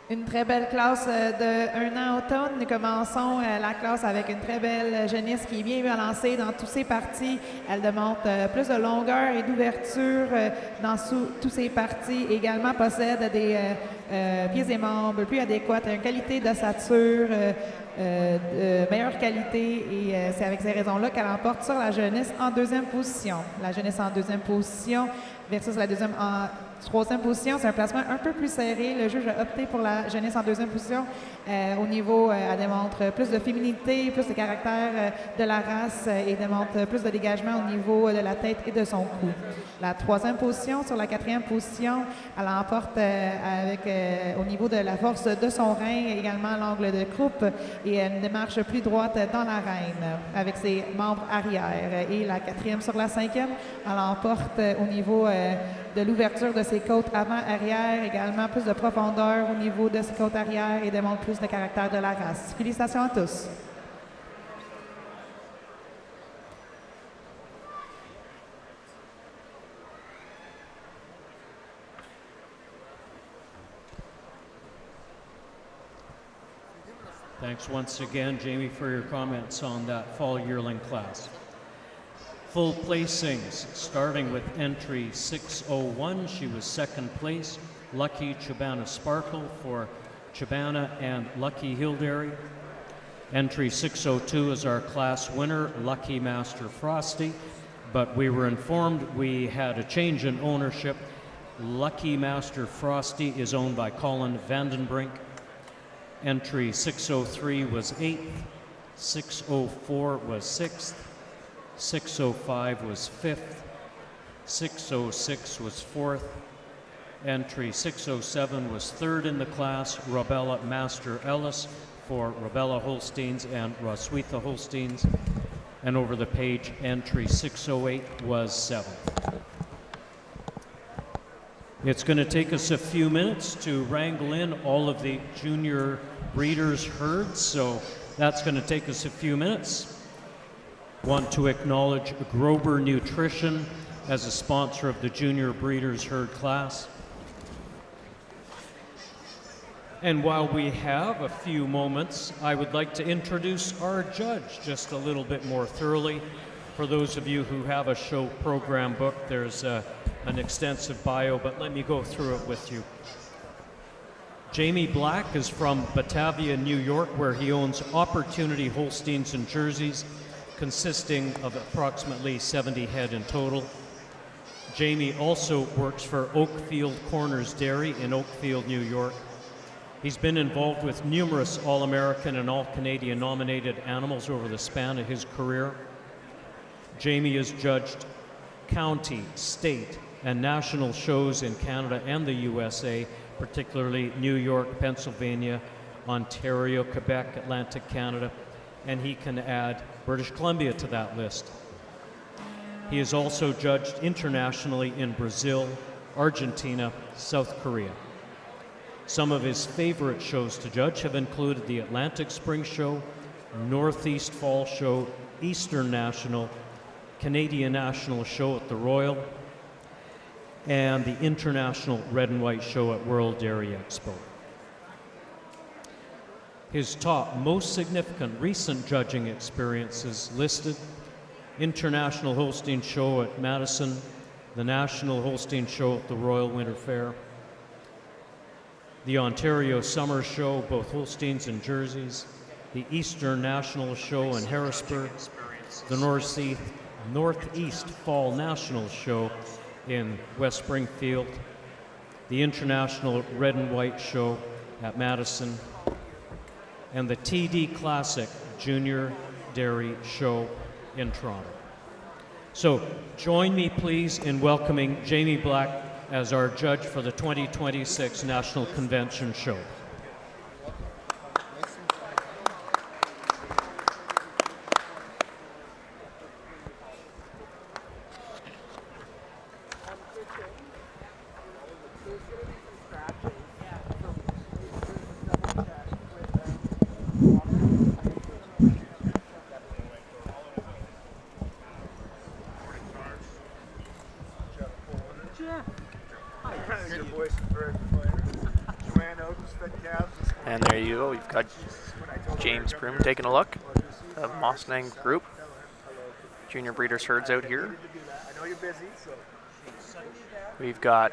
[SPEAKER 18] Une très belle classe de 1 an automne. Nous commençons la classe avec une très belle jeunesse qui est bien balancée dans toutes ses parties. Elle démontre plus de longueur et d'ouverture dans toutes ses parties. Également possède des pieds et membres plus adéquats, une qualité d'ossature de meilleure qualité et c'est avec ces raisons-là qu'elle emporte sur la jeunesse en deuxième position. La jeunesse en deuxième position versus la deuxième en troisième position, c'est un placement un peu plus serré. Le juge a opté pour la jeunesse en deuxième position. Au niveau, elle démontre plus de féminité, plus de caractère de la race et démontre plus de dégagement au niveau de la tête et de son cou. La troisième position, sur la quatrième position, elle emporte avec, au niveau de la force de son rein, également l'angle de croupe et une démarche plus droite dans la reine avec ses membres arrière. Et la quatrième sur la cinquième, elle emporte au niveau de l'ouverture de ses côtes avant-arrière, également plus de profondeur au niveau de ses côtes arrière et démontre plus de caractère de la race. Félicitations à tous.
[SPEAKER 4] Thanks once again, Jamie, for your comments on that fall yearling class. Full placings, starting with entry 601. She was second place. Lucky Chibana Sparkle for Chibana and Lucky Hildary. Entry 602 is our class winner, Lucky Master Frosty. But we were informed we had a change in ownership. Lucky Master Frosty is owned by Colin Vandenbrink. Entry 603 was 8th. 604 was 6th. 605 was 5th, 606 was 4th, entry 607 was 3rd in the class, Rabella Master Ellis for Rabella Holsteins and Roswitha Holsteins, and over the page, entry 608 was 7th. It's going to take us a few minutes to wrangle in all of the junior breeders' herds, so that's going to take us a few minutes. Want to acknowledge Grober Nutrition as a sponsor of the Junior Breeders' Herd class. And while we have a few moments, I would like to introduce our judge just a little bit more thoroughly. For those of you who have a show program book, there's an extensive bio, but let me go through it with you. Jamie Black is from Batavia, New York, where he owns Opportunity Holsteins and Jerseys, consisting of approximately 70 head in total. Jamie also works for Oakfield Corners Dairy in Oakfield, New York. He's been involved with numerous All-American and All-Canadian nominated animals over the span of his career. Jamie has judged county, state, and national shows in Canada and the USA, particularly New York, Pennsylvania, Ontario, Quebec, Atlantic Canada, and he can add British Columbia to that list. He has also judged internationally in Brazil, Argentina, South Korea. Some of his favorite shows to judge have included the Atlantic Spring Show, Northeast Fall Show, Eastern National, Canadian National Show at the Royal, and the International Red and White Show at World Dairy Expo. His top most significant recent judging experiences listed: International Holstein Show at Madison, the National Holstein Show at the Royal Winter Fair, the Ontario Summer Show, both Holsteins and Jerseys, the Eastern National Show in Harrisburg, the Northeast Fall National Show in West Springfield, the International Red and White Show at Madison, and the TD Classic Junior Dairy Show in Toronto. So join me please in welcoming Jamie Black as our judge for the 2026 National Convention Show.
[SPEAKER 16] And there you go. We've got James Broom taking a look. The Mustang group. Junior Breeders' Herds out here. We've got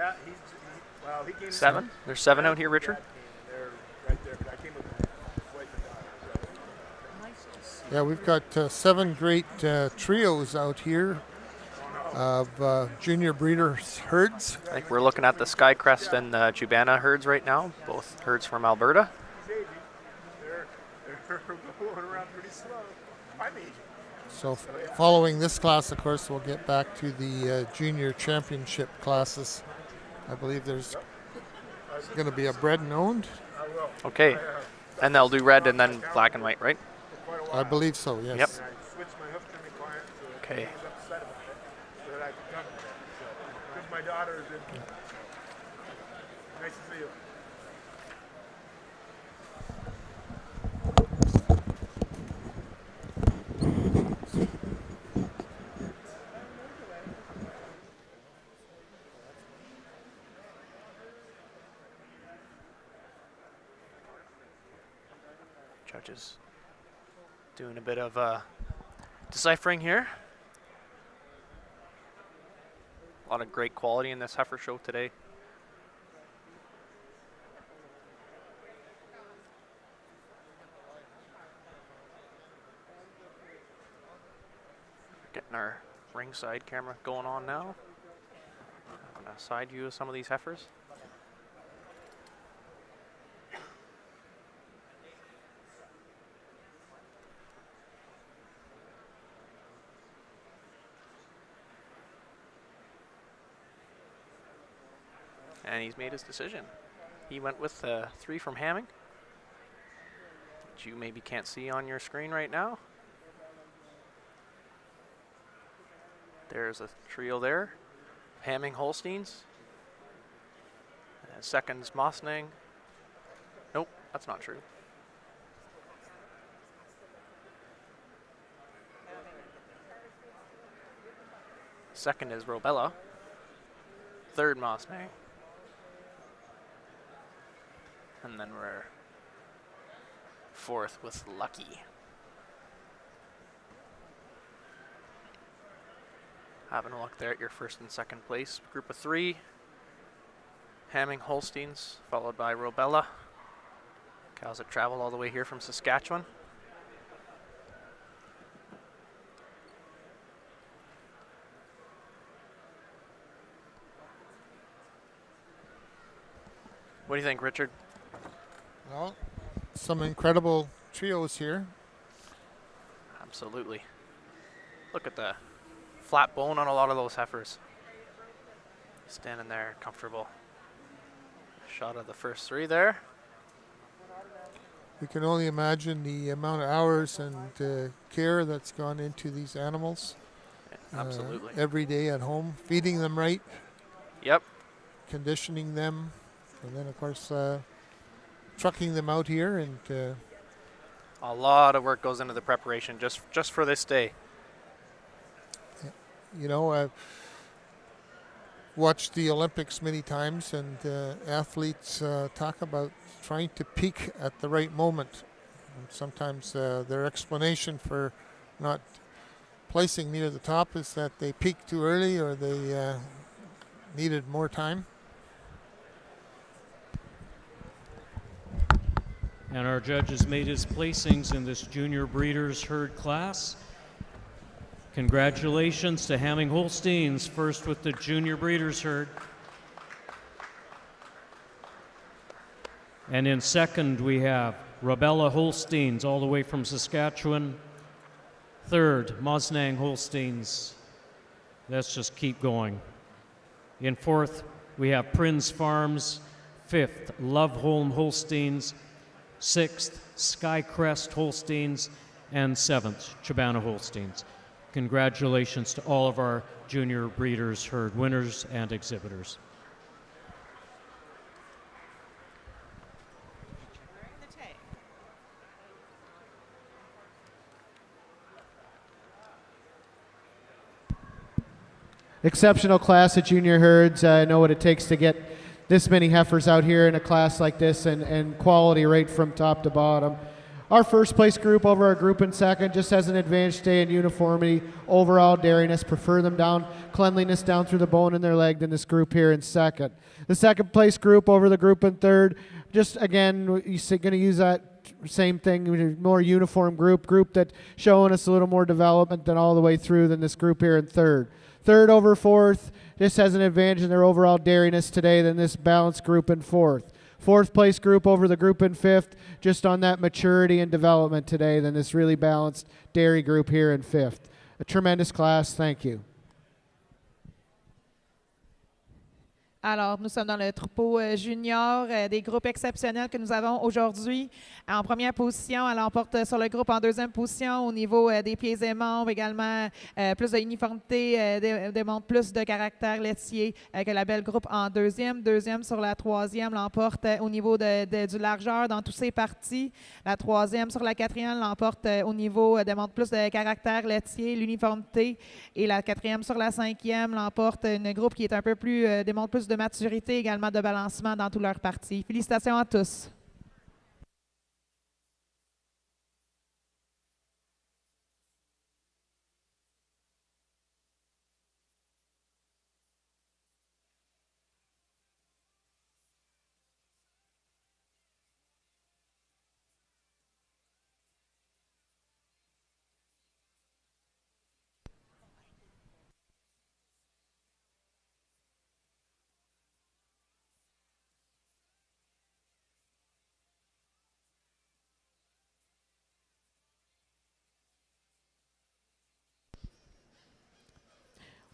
[SPEAKER 16] 7. There's 7 out here, Richard.
[SPEAKER 7] Yeah, we've got 7 great trios out here of Junior Breeders' Herds.
[SPEAKER 16] I think we're looking at the Skycrest and the Jubana herds right now, both herds from Alberta.
[SPEAKER 7] So following this class, of course, we'll get back to the junior championship classes. I believe there's going to be a bred and owned.
[SPEAKER 16] Okay, and they'll do red and then black and white, right?
[SPEAKER 7] I believe so, yes.
[SPEAKER 16] Yep. Okay.
[SPEAKER 8] My daughter is in. Nice to see you.
[SPEAKER 16] Judges doing a bit of deciphering here. A lot of great quality in this heifer show today. Getting our ringside camera going on now. A side view of some of these heifers. And he's made his decision. He went with 3 from Hamming, which you maybe can't see on your screen right now. There's a trio there. Hamming Holsteins. And second's Mustang. Nope, that's not true. Second is Robella. Third, Mosnang. And then we're fourth with Lucky. Having a look there at your first and second place. Group of three. Hamming Holsteins, followed by Robella. Cows that travel all the way here from Saskatchewan. What do you think, Richard?
[SPEAKER 7] Well, some incredible trios here.
[SPEAKER 16] Absolutely. Look at the flat bone on a lot of those heifers. Standing there, comfortable. Shot of the first three there.
[SPEAKER 7] You can only imagine the amount of hours and care that's gone into these animals.
[SPEAKER 16] Absolutely.
[SPEAKER 7] Every day at home, feeding them right.
[SPEAKER 16] Yep.
[SPEAKER 7] Conditioning them, and then of course trucking them out here, and
[SPEAKER 16] a lot of work goes into the preparation just for this day.
[SPEAKER 7] You know, I've watched the Olympics many times, and athletes talk about trying to peak at the right moment. And sometimes their explanation for not placing near the top is that they peaked too early, or they needed more time.
[SPEAKER 4] And our judge has made his placings in this junior breeders herd class. Congratulations to Hamming Holsteins, first with the junior breeders herd. And in second, we have Robella Holsteins, all the way from Saskatchewan. Third, Mosnang Holsteins. Let's just keep going. In fourth, we have Prinz Farms. Fifth, Loveholm Holsteins. Sixth, Skycrest Holsteins. And seventh, Chibana Holsteins. Congratulations to all of our junior breeders herd winners and exhibitors.
[SPEAKER 15] Exceptional class of junior herds. I know what it takes to get this many heifers out here in a class like this, and quality right from top to bottom. Our first place group over our group in second just has an advantage today in uniformity, overall dairiness, prefer them down, cleanliness down through the bone in their leg than this group here in second. The second place group over the group in third, just again, you're going to use that same thing, more uniform group that showing us a little more development than all the way through than this group here in third. Third over fourth, just has an advantage in their overall dairiness today than this balanced group in fourth. Fourth place group over the group in fifth, just on that maturity and development today than this really balanced dairy group here in fifth. A tremendous class, thank you.
[SPEAKER 18] Alors, nous sommes dans le troupeau junior des groupes exceptionnels que nous avons aujourd'hui. En première position, elle emporte sur le groupe en deuxième position au niveau des pieds et membres, également plus d'uniformité, démontre plus de caractère laitier que la belle groupe en deuxième. Deuxième sur la troisième, l'emporte au niveau du largeur dans toutes ses parties. La troisième sur la quatrième, l'emporte au niveau, démontre plus de caractère laitier, l'uniformité. Et la quatrième sur la cinquième, l'emporte une groupe qui est un peu plus, démontre plus de maturité, également de balancement dans toutes leurs parties. Félicitations à tous.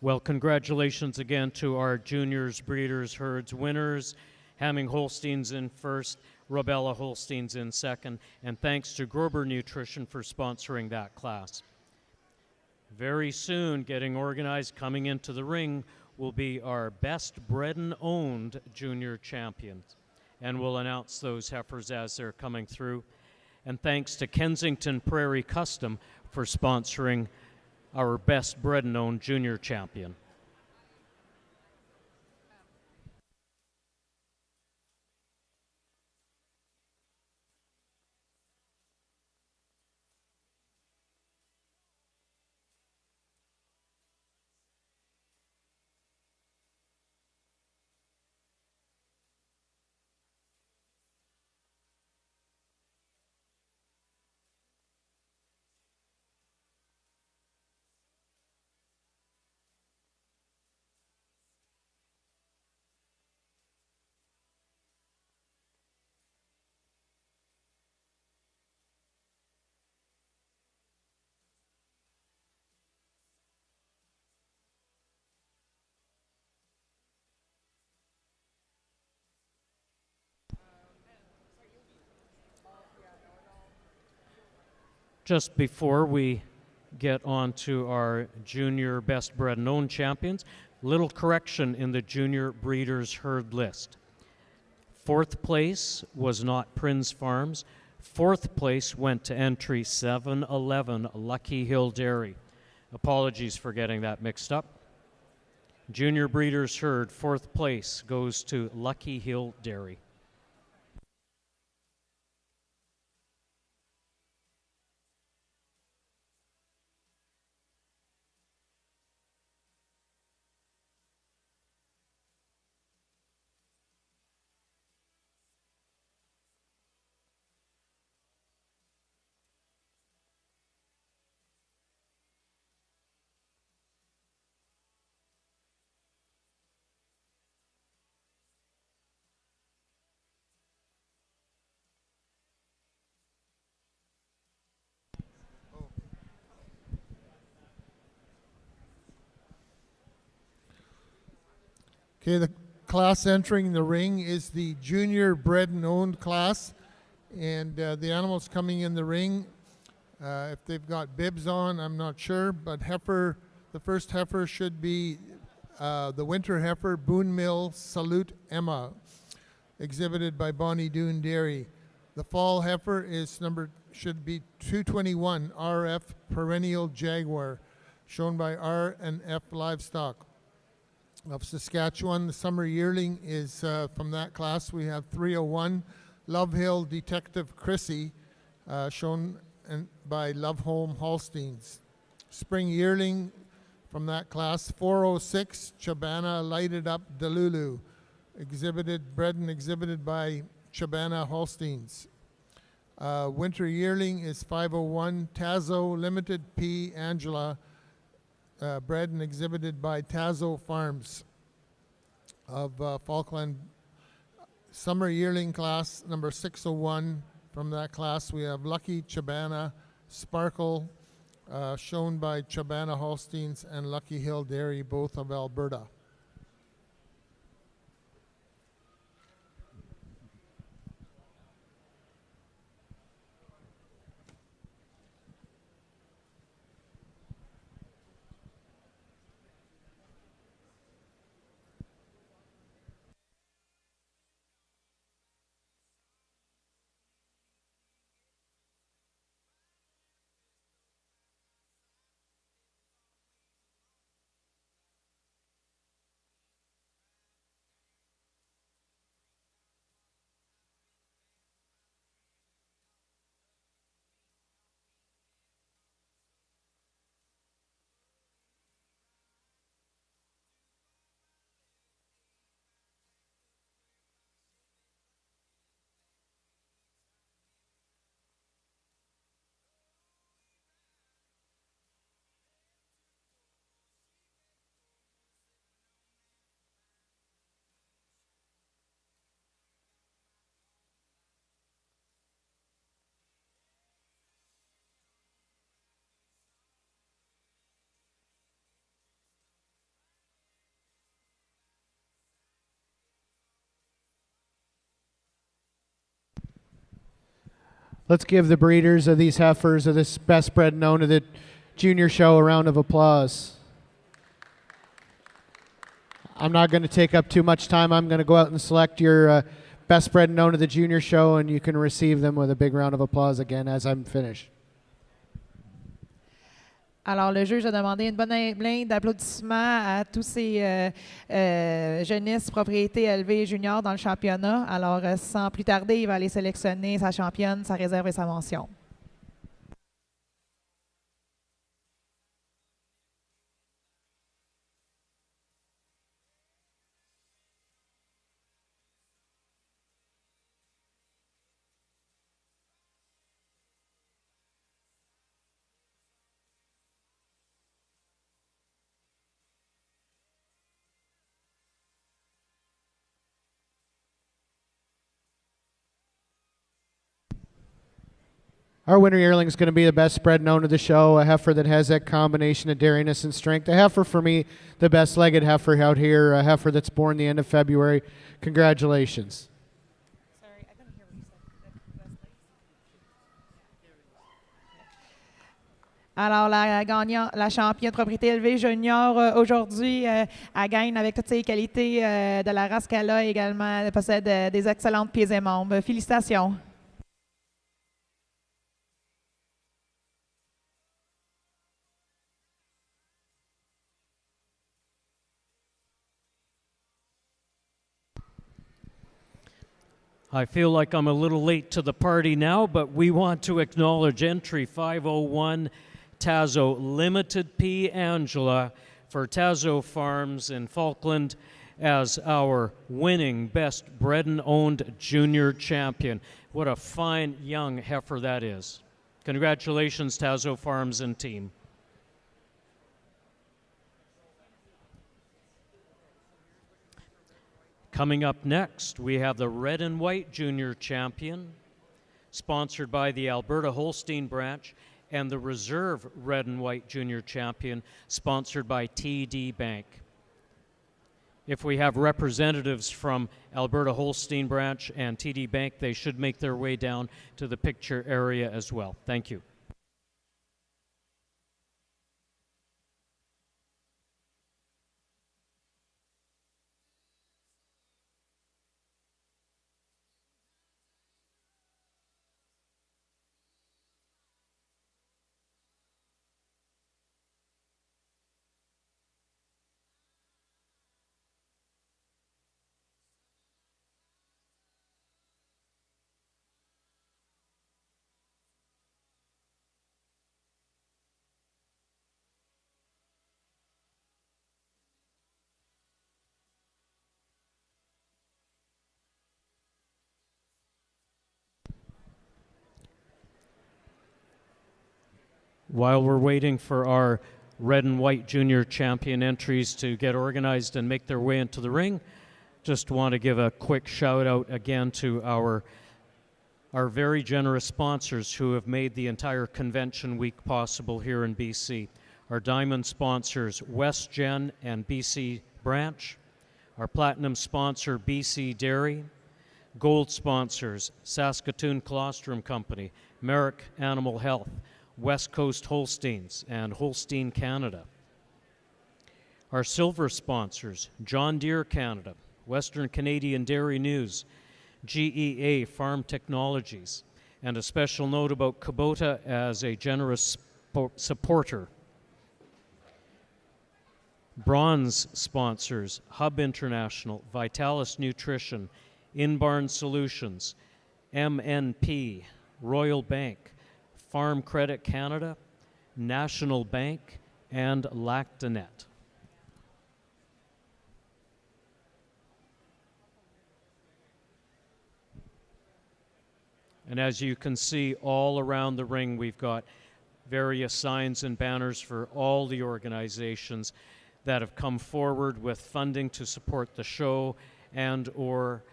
[SPEAKER 4] Well, congratulations again to our juniors, breeders, herds winners. Hamming Holsteins in first, Robella Holsteins in second, and thanks to Grober Nutrition for sponsoring that class. Very soon, getting organized, coming into the ring, will be our best bred and owned junior champions. And we'll announce those heifers as they're coming through. And thanks to Kensington Prairie Custom for sponsoring our best bred and owned junior champion. Just before we get on to our junior best bred and owned champions, little correction in the junior breeders herd list. 4th place was not Prinz Farms. 4th place went to entry 711 Lucky Hill Dairy. Apologies for getting that mixed up. Junior breeders herd 4th place goes to Lucky Hill Dairy.
[SPEAKER 7] Okay, the class entering the ring is the junior bred and owned class, and the animals coming in the ring, if they've got bibs on, I'm not sure, but heifer, the first heifer should be the winter heifer, Boone Mill Salute Emma, exhibited by Bonnie Doon Dairy. The fall heifer should be 221 RF Perennial Jaguar, shown by R&F Livestock. Of Saskatchewan, the summer yearling is from that class. We have 301 Love Hill Detective Chrissy, shown by Love Home Holsteins. Spring yearling from that class, 406 Chabana Lighted Up Delulu, bred and exhibited by Chabana Holsteins. Winter yearling is 501 Tazo Limited P Angela, bred and exhibited by Tazo Farms of Falkland. Summer yearling class number 601. From that class we have Lucky Chabana Sparkle, shown by Chabana Holsteins and Lucky Hill Dairy, both of Alberta.
[SPEAKER 15] Let's give the breeders of these heifers of this best bred known to the junior show a round of applause. I'm not going to take up too much time. I'm going to go out and select your best bred known to the junior show, and you can receive them with a big round of applause again as I'm finished.
[SPEAKER 18] Alors, le juge a demandé une bonne pleine d'applaudissements à tous ces jeunesses propriétés élevées juniors dans le championnat. Alors, sans plus tarder, il va aller sélectionner sa championne, sa réserve et sa mention.
[SPEAKER 15] Our winner yearling is going to be the best spread known to the show, a heifer that has that combination of dairiness and strength. A heifer, for me, the best-legged heifer out here, a heifer that's born the end of February. Congratulations.
[SPEAKER 18] Alors, la gagnante, la championne de propriété élevée junior aujourd'hui, elle gagne avec toutes ses qualités de la race qu'elle a également. Elle possède des excellentes pieds et membres. Félicitations.
[SPEAKER 4] I feel like I'm a little late to the party now, but we want to acknowledge entry 501 Tazo Limited P. Angela for Tazo Farms in Falkland as our winning best bred and owned junior champion. What a fine young heifer that is. Congratulations, Tazo Farms and team. Coming up next, we have the Red and White Junior Champion, sponsored by the Alberta Holstein branch, and the Reserve Red and White Junior Champion, sponsored by TD Bank. If we have representatives from Alberta Holstein branch and TD Bank, they should make their way down to the picture area as well. Thank you. While we're waiting for our Red and White Junior Champion entries to get organized and make their way into the ring, just want to give a quick shout out again to our very generous sponsors who have made the entire convention week possible here in BC. Our diamond sponsors, WestGen and BC Branch. Our platinum sponsor, BC Dairy. Gold sponsors, Saskatoon Colostrum Company, Merrick Animal Health, West Coast Holsteins, and Holstein Canada. Our silver sponsors, John Deere Canada, Western Canadian Dairy News, GEA Farm Technologies, and a special note about Kubota as a generous supporter. Bronze sponsors, Hub International, Vitalis Nutrition, In-Barn Solutions, MNP, Royal Bank, Farm Credit Canada, National Bank, and Lactanet. And as you can see all around the ring, we've got various signs and banners for all the organizations that have come forward with funding to support the show and or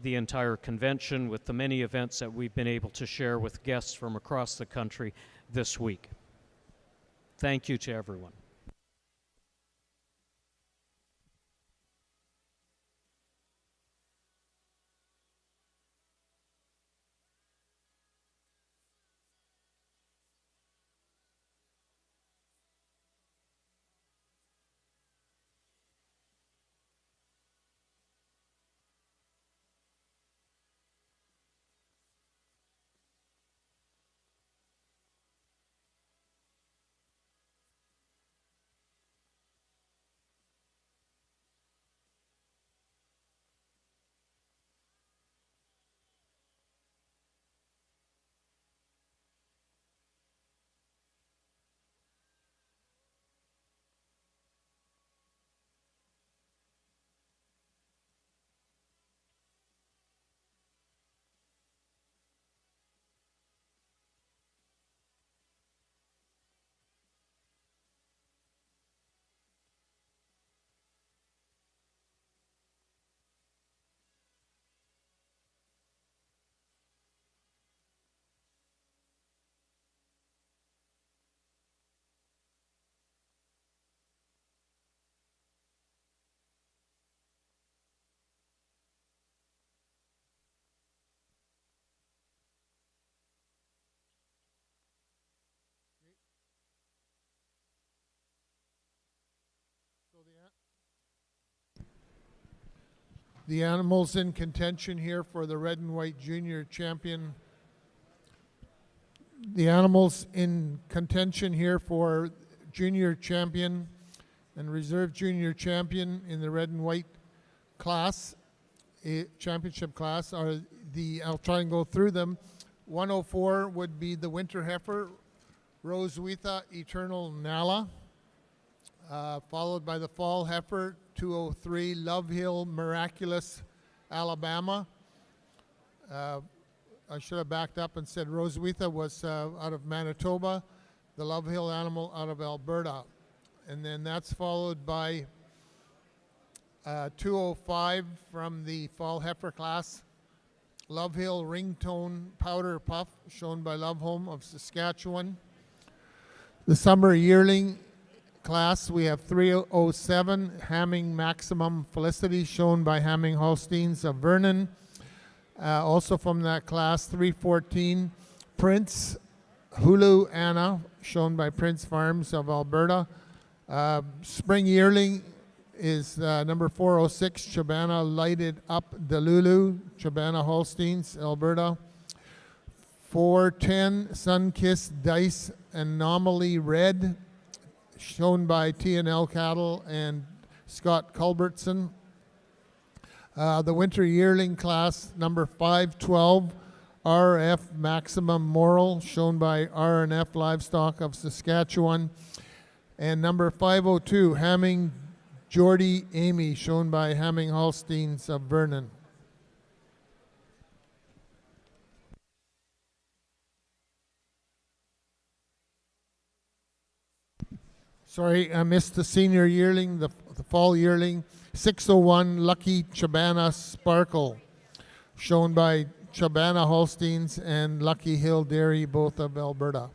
[SPEAKER 4] the entire convention, with the many events that we've been able to share with guests from across the country this week. Thank you to everyone.
[SPEAKER 7] The animals in contention here for the red and white junior champion. The animals in contention here for junior champion and reserve junior champion in the red and white class, championship class, are I'll try and go through them. 104 would be the winter heifer, Roswitha Eternal Nala, followed by the fall heifer, 203, Love Hill Miraculous Alabama. I should have backed up and said Roswitha was out of Manitoba, the Love Hill animal out of Alberta. And then that's followed by 205 from the fall heifer class, Love Hill Ringtone Powder Puff, shown by Love Home of Saskatchewan. The summer yearling class, we have 307, Hamming Maximum Felicity, shown by Hamming Holsteins of Vernon. Also from that class, 314, Prince Hulu Anna, shown by Prince Farms of Alberta. Spring yearling is number 406, Chabana Lighted Up Delulu, Chabana Holsteins, Alberta. 410, Sunkissed Dice Anomaly Red, shown by T&L Cattle and Scott Culbertson. The winter yearling class, number 512, RF Maximum Moral, shown by R&F Livestock of Saskatchewan. And number 502, Hamming Geordie Amy, shown by Hamming Holsteins of Vernon. Sorry, I missed the senior yearling, the fall yearling. 601, Lucky Chabana Sparkle, shown by Chabana Holsteins and Lucky Hill Dairy, both of Alberta.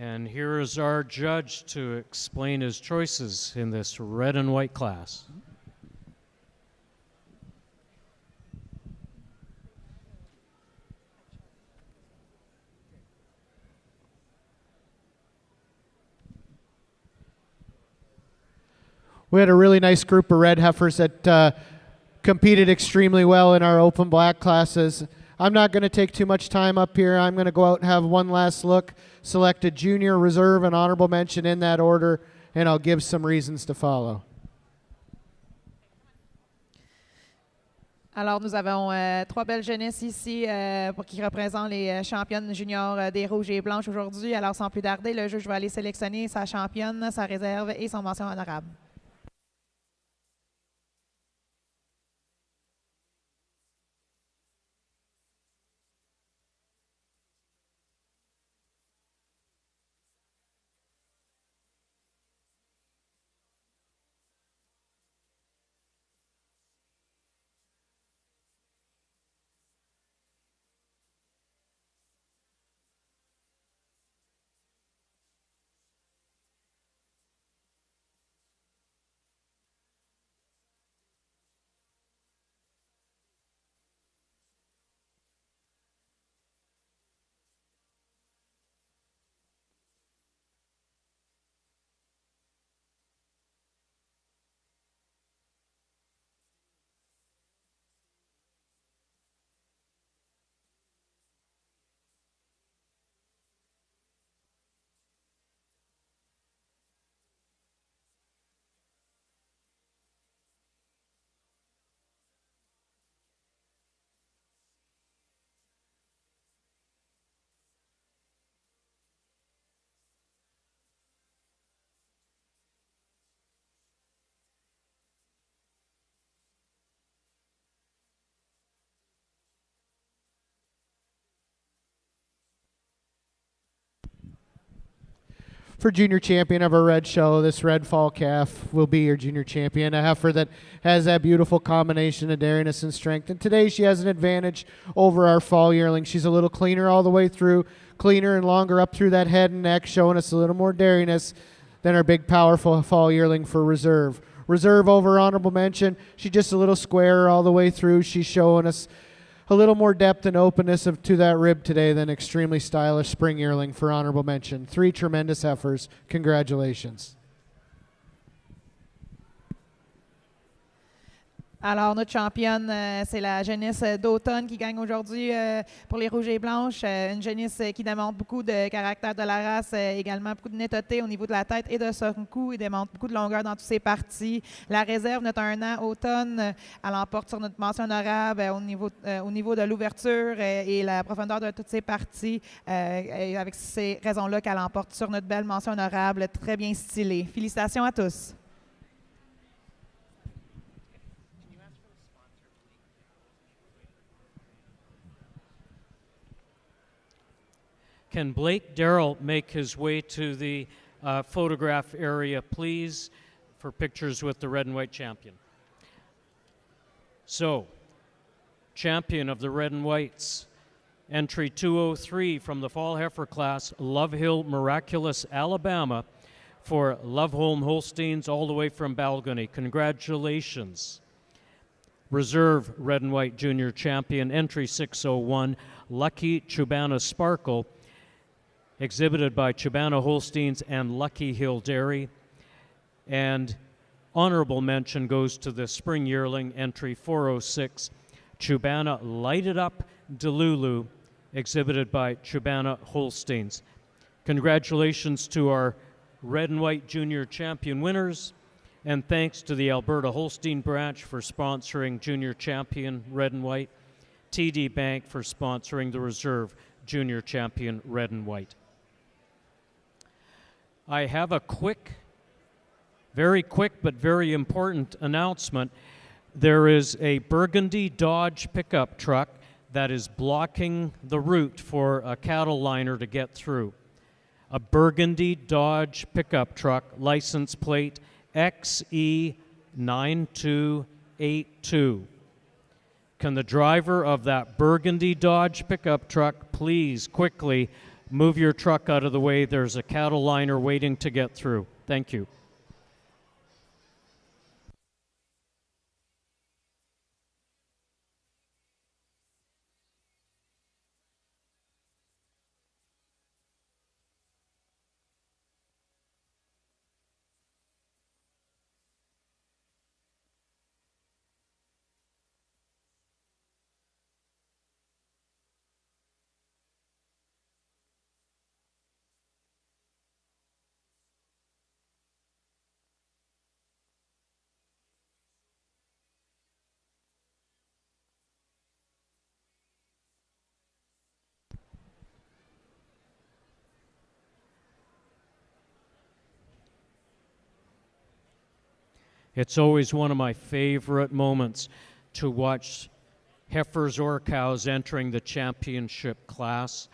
[SPEAKER 4] And here is our judge to explain his choices in this red and white class.
[SPEAKER 15] We had a really nice group of red heifers that competed extremely well in our open black classes. I'm not going to take too much time up here. I'm going to go out and have one last look, select a junior, reserve, and honorable mention in that order, and I'll give some reasons to follow.
[SPEAKER 18] Alors, nous avons trois belles jeunesses ici qui représentent les championnes juniors des rouges et blanches aujourd'hui. Alors, sans plus tarder, le juge va aller sélectionner sa championne, sa réserve et son mention honorable.
[SPEAKER 15] For junior champion of our red show, this red fall calf will be your junior champion, a heifer that has that beautiful combination of dairiness and strength. And today she has an advantage over our fall yearling. She's a little cleaner all the way through, cleaner and longer up through that head and neck, showing us a little more dairiness than our big, powerful fall yearling for reserve. Reserve over honorable mention, she's just a little squarer all the way through. She's showing us a little more depth and openness to that rib today than extremely stylish spring yearling for honorable mention. 3 tremendous heifers. Congratulations.
[SPEAKER 18] Alors, notre championne, c'est la jeunesse d'automne qui gagne aujourd'hui pour les rouges et blanches. Une jeunesse qui démontre beaucoup de caractère de la race, également beaucoup de netteté au niveau de la tête et de son cou. Il démontre beaucoup de longueur dans toutes ses parties. La réserve, notre 1 an automne, elle emporte sur notre mention honorable au niveau de l'ouverture et la profondeur de toutes ses parties. Et avec ces raisons-là qu'elle emporte sur notre belle mention honorable, très bien stylée. Félicitations à tous.
[SPEAKER 4] Can Blake Darrell make his way to the photograph area, please, for pictures with the red and white champion? So, champion of the red and whites, entry 203 from the fall heifer class, Love Hill, Miraculous, Alabama, for Love Home Holsteins all the way from Balgony. Congratulations. Reserve red and white junior champion, entry 601, Lucky Chubana Sparkle, exhibited by Chubana Holsteins and Lucky Hill Dairy. And honorable mention goes to the spring yearling, entry 406, Chubana Lighted Up Delulu, exhibited by Chubana Holsteins. Congratulations to our red and white junior champion winners, and thanks to the Alberta Holstein branch for sponsoring junior champion red and white, TD Bank for sponsoring the reserve junior champion red and white. I have a very quick but very important announcement. There is a Burgundy Dodge pickup truck that is blocking the route for a cattle liner to get through. A Burgundy Dodge pickup truck, license plate XE9282. Can the driver of that Burgundy Dodge pickup truck please quickly move your truck out of the way? There's a cattle liner waiting to get through. Thank you. It's always one of my favorite moments to watch heifers or cows entering the championship class.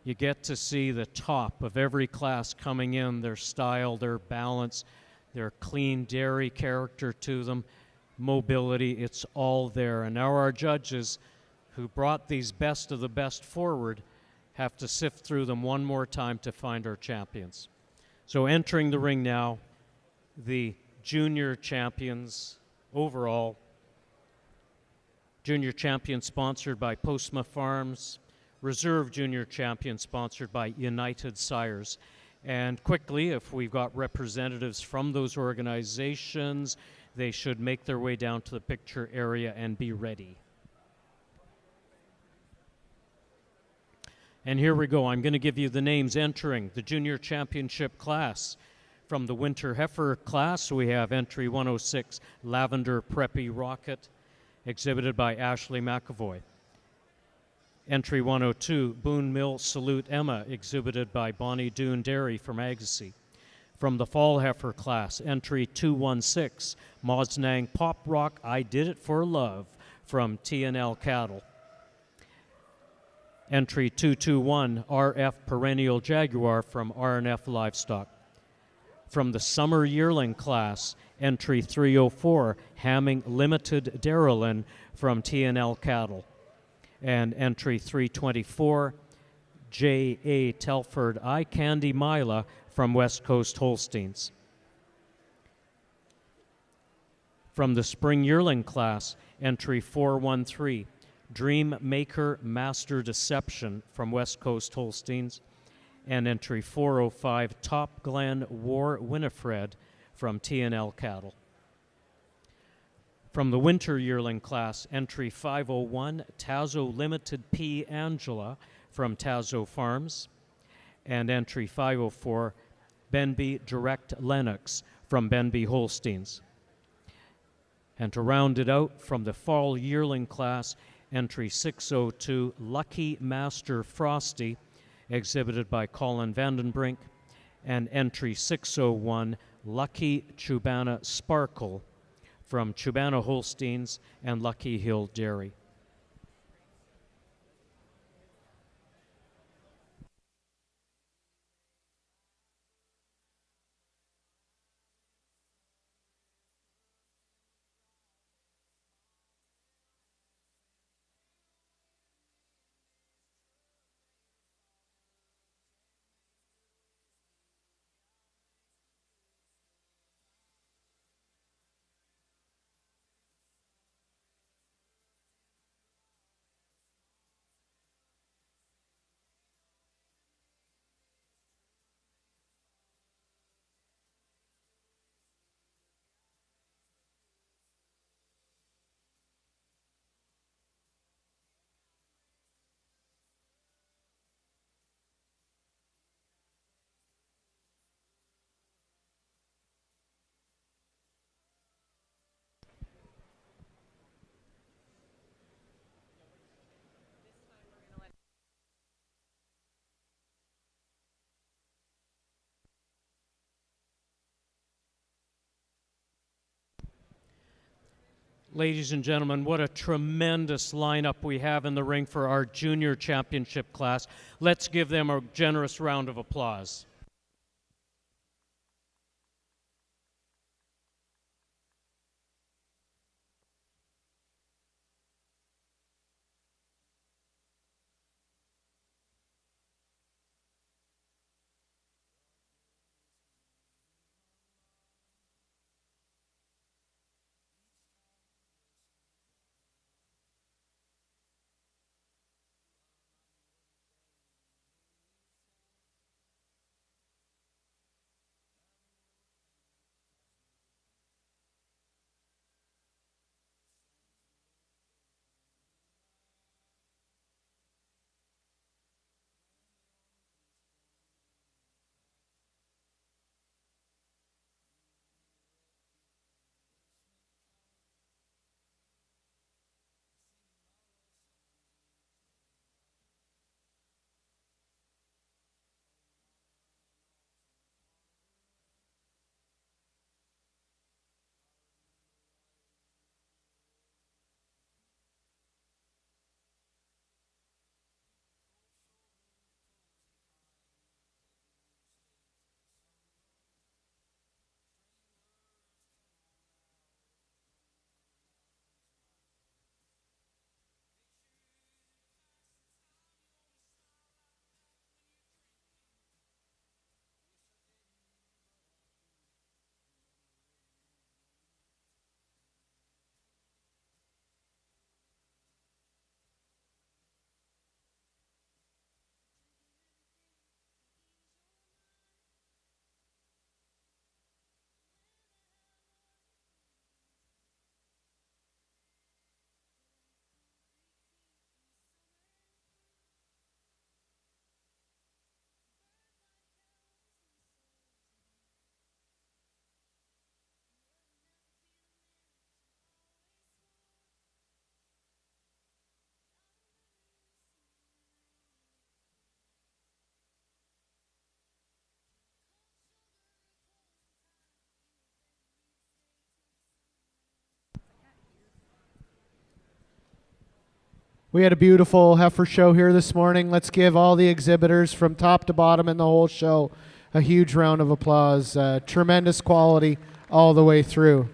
[SPEAKER 4] You get to see the top of every class coming in, their style, their balance, their clean dairy character to them, mobility, it's all there. And now our judges who brought these best of the best forward have to sift through them one more time to find our champions. So entering the ring now, the junior champions overall. Junior champion sponsored by Postma Farms. Reserve junior champion sponsored by United Sires. And quickly, if we've got representatives from those organizations, they should make their way down to the picture area and be ready. And here we go. I'm going to give you the names entering the junior championship class. From the winter heifer class, we have entry 106, Lavender Preppy Rocket, exhibited by Ashley McAvoy. Entry 102, Boone Mill Salute Emma, exhibited by Bonnie Doon Dairy from Agassiz. From the fall heifer class, entry 216, Mosnang Pop Rock, I Did It for Love, from TNL Cattle. Entry 221, RF Perennial Jaguar, from RNF Livestock. From the summer yearling class, entry 304, Hamming Limited Darylin, from TNL Cattle. And entry 324, J.A. Telford Eye Candy Mila, from West Coast Holsteins. From the spring yearling class, entry 413, Dream Maker Master Deception from West Coast Holsteins, and entry 405, Top Glen War Winifred from T&L Cattle. From the Winter Yearling class, entry 501, Tazo Limited P. Angela from Tazo Farms, and entry 504, Benby Direct Lennox from Benby Holsteins. And to round it out, from the Fall Yearling class, entry 602, Lucky Master Frosty, exhibited by Colin Vandenbrink, and entry 601, Lucky Chubana Sparkle from Chubana Holsteins and Lucky Hill Dairy. Ladies and gentlemen, what a tremendous lineup we have in the ring for our junior championship class. Let's give them a generous round of applause.
[SPEAKER 15] We had a beautiful heifer show here this morning. Let's give all the exhibitors from top to bottom in the whole show a huge round of applause. Tremendous quality all the way through.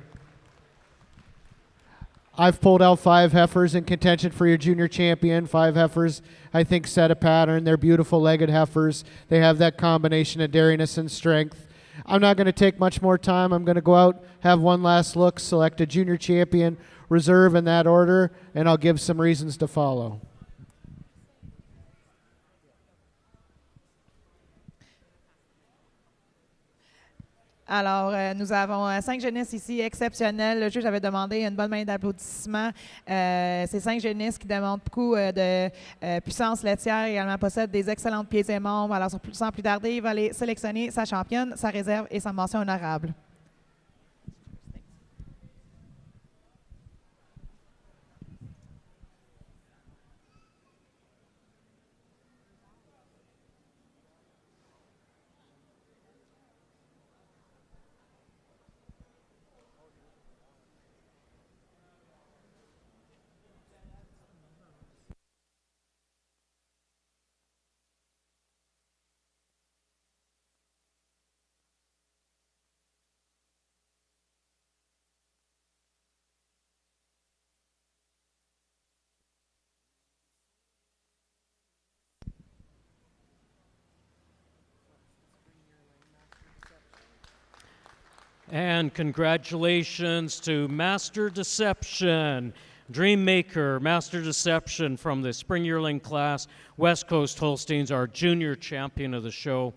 [SPEAKER 15] I've pulled out 5 heifers in contention for your junior champion. 5 heifers, I think, set a pattern. They're beautiful legged heifers. They have that combination of dairiness and strength. I'm not going to take much more time. I'm going to go out, have one last look, select a junior champion, reserve in that order, and I'll give some reasons to follow.
[SPEAKER 18] Alors, nous avons 5 jeunesses ici exceptionnelles. Le juge avait demandé une bonne main d'applaudissements. Ces 5 jeunesses qui démontrent beaucoup de puissance laitière et également possèdent des excellentes pieds et membres. Alors, sans plus tarder, il va aller sélectionner sa championne, sa réserve et sa mention honorable.
[SPEAKER 4] And congratulations to Master Deception, Dream Maker, Master Deception from the Spring Yearling class, West Coast Holsteins, our junior champion of the show.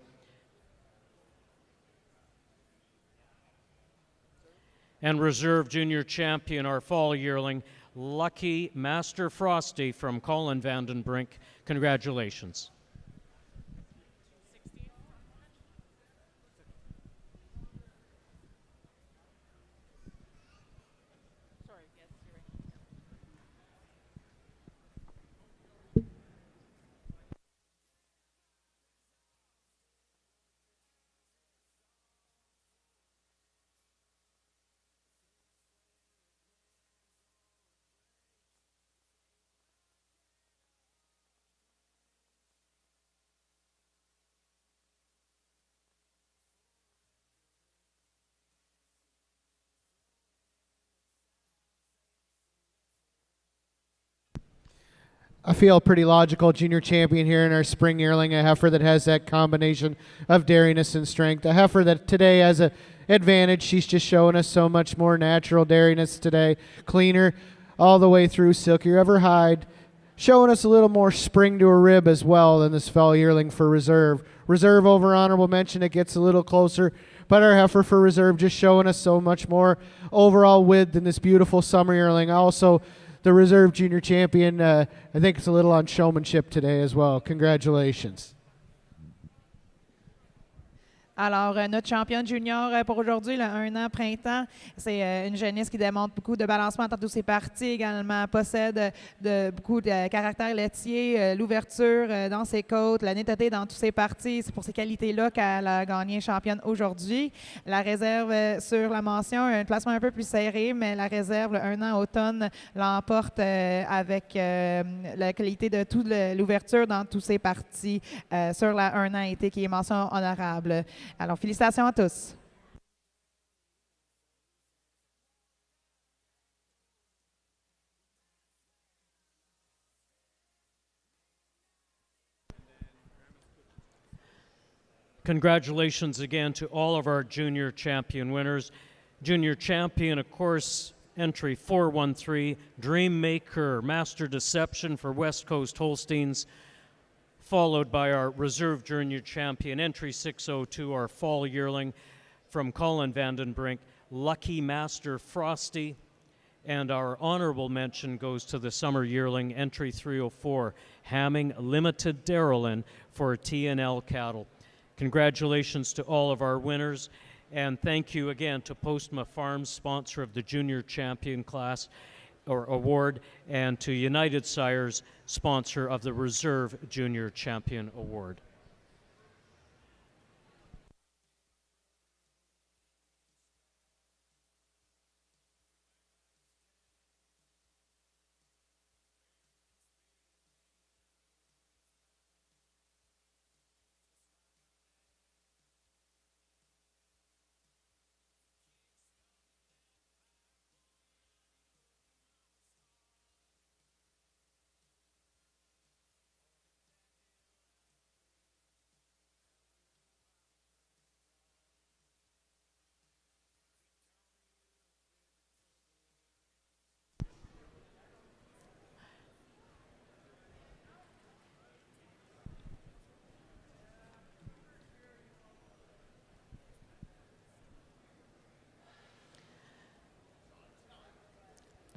[SPEAKER 4] And reserve junior champion, our fall yearling, Lucky Master Frosty from Colin Vandenbrink. Congratulations.
[SPEAKER 15] I feel pretty logical junior champion here in our spring yearling, a heifer that has that combination of dairiness and strength. A heifer that today has an advantage. She's just showing us so much more natural dairiness today. Cleaner all the way through, silkier of her hide. Showing us a little more spring to her rib as well than this fall yearling for reserve. Reserve over honorable mention, it gets a little closer. But our heifer for reserve just showing us so much more overall width in this beautiful summer yearling. Also, the reserve junior champion, I think it's a little on showmanship today as well. Congratulations.
[SPEAKER 18] Alors, notre championne junior pour aujourd'hui, le 1 an printemps, c'est une jeunesse qui démontre beaucoup de balancement dans toutes ses parties, également possède beaucoup de caractère laitier, l'ouverture dans ses côtes, la netteté dans toutes ses parties. C'est pour ces qualités-là qu'elle a gagné championne aujourd'hui. La réserve sur la mention, un placement un peu plus serré, mais la réserve, le 1 an automne, l'emporte avec la qualité de toute l'ouverture dans toutes ses parties sur la 1 an été qui est mention honorable. Alors, félicitations à tous.
[SPEAKER 4] Congratulations again to all of our junior champion winners. Junior champion, of course, entry 413, Dream Maker, Master Deception for West Coast Holsteins, followed by our reserve junior champion, entry 602, our fall yearling from Colin Vandenbrink, Lucky Master Frosty, and our honorable mention goes to the summer yearling, entry 304, Hamming Limited Darylin for T&L Cattle. Congratulations to all of our winners, and thank you again to Postma Farms, sponsor of the junior champion class, or award, and to United Sires, sponsor of the Reserve Junior Champion Award.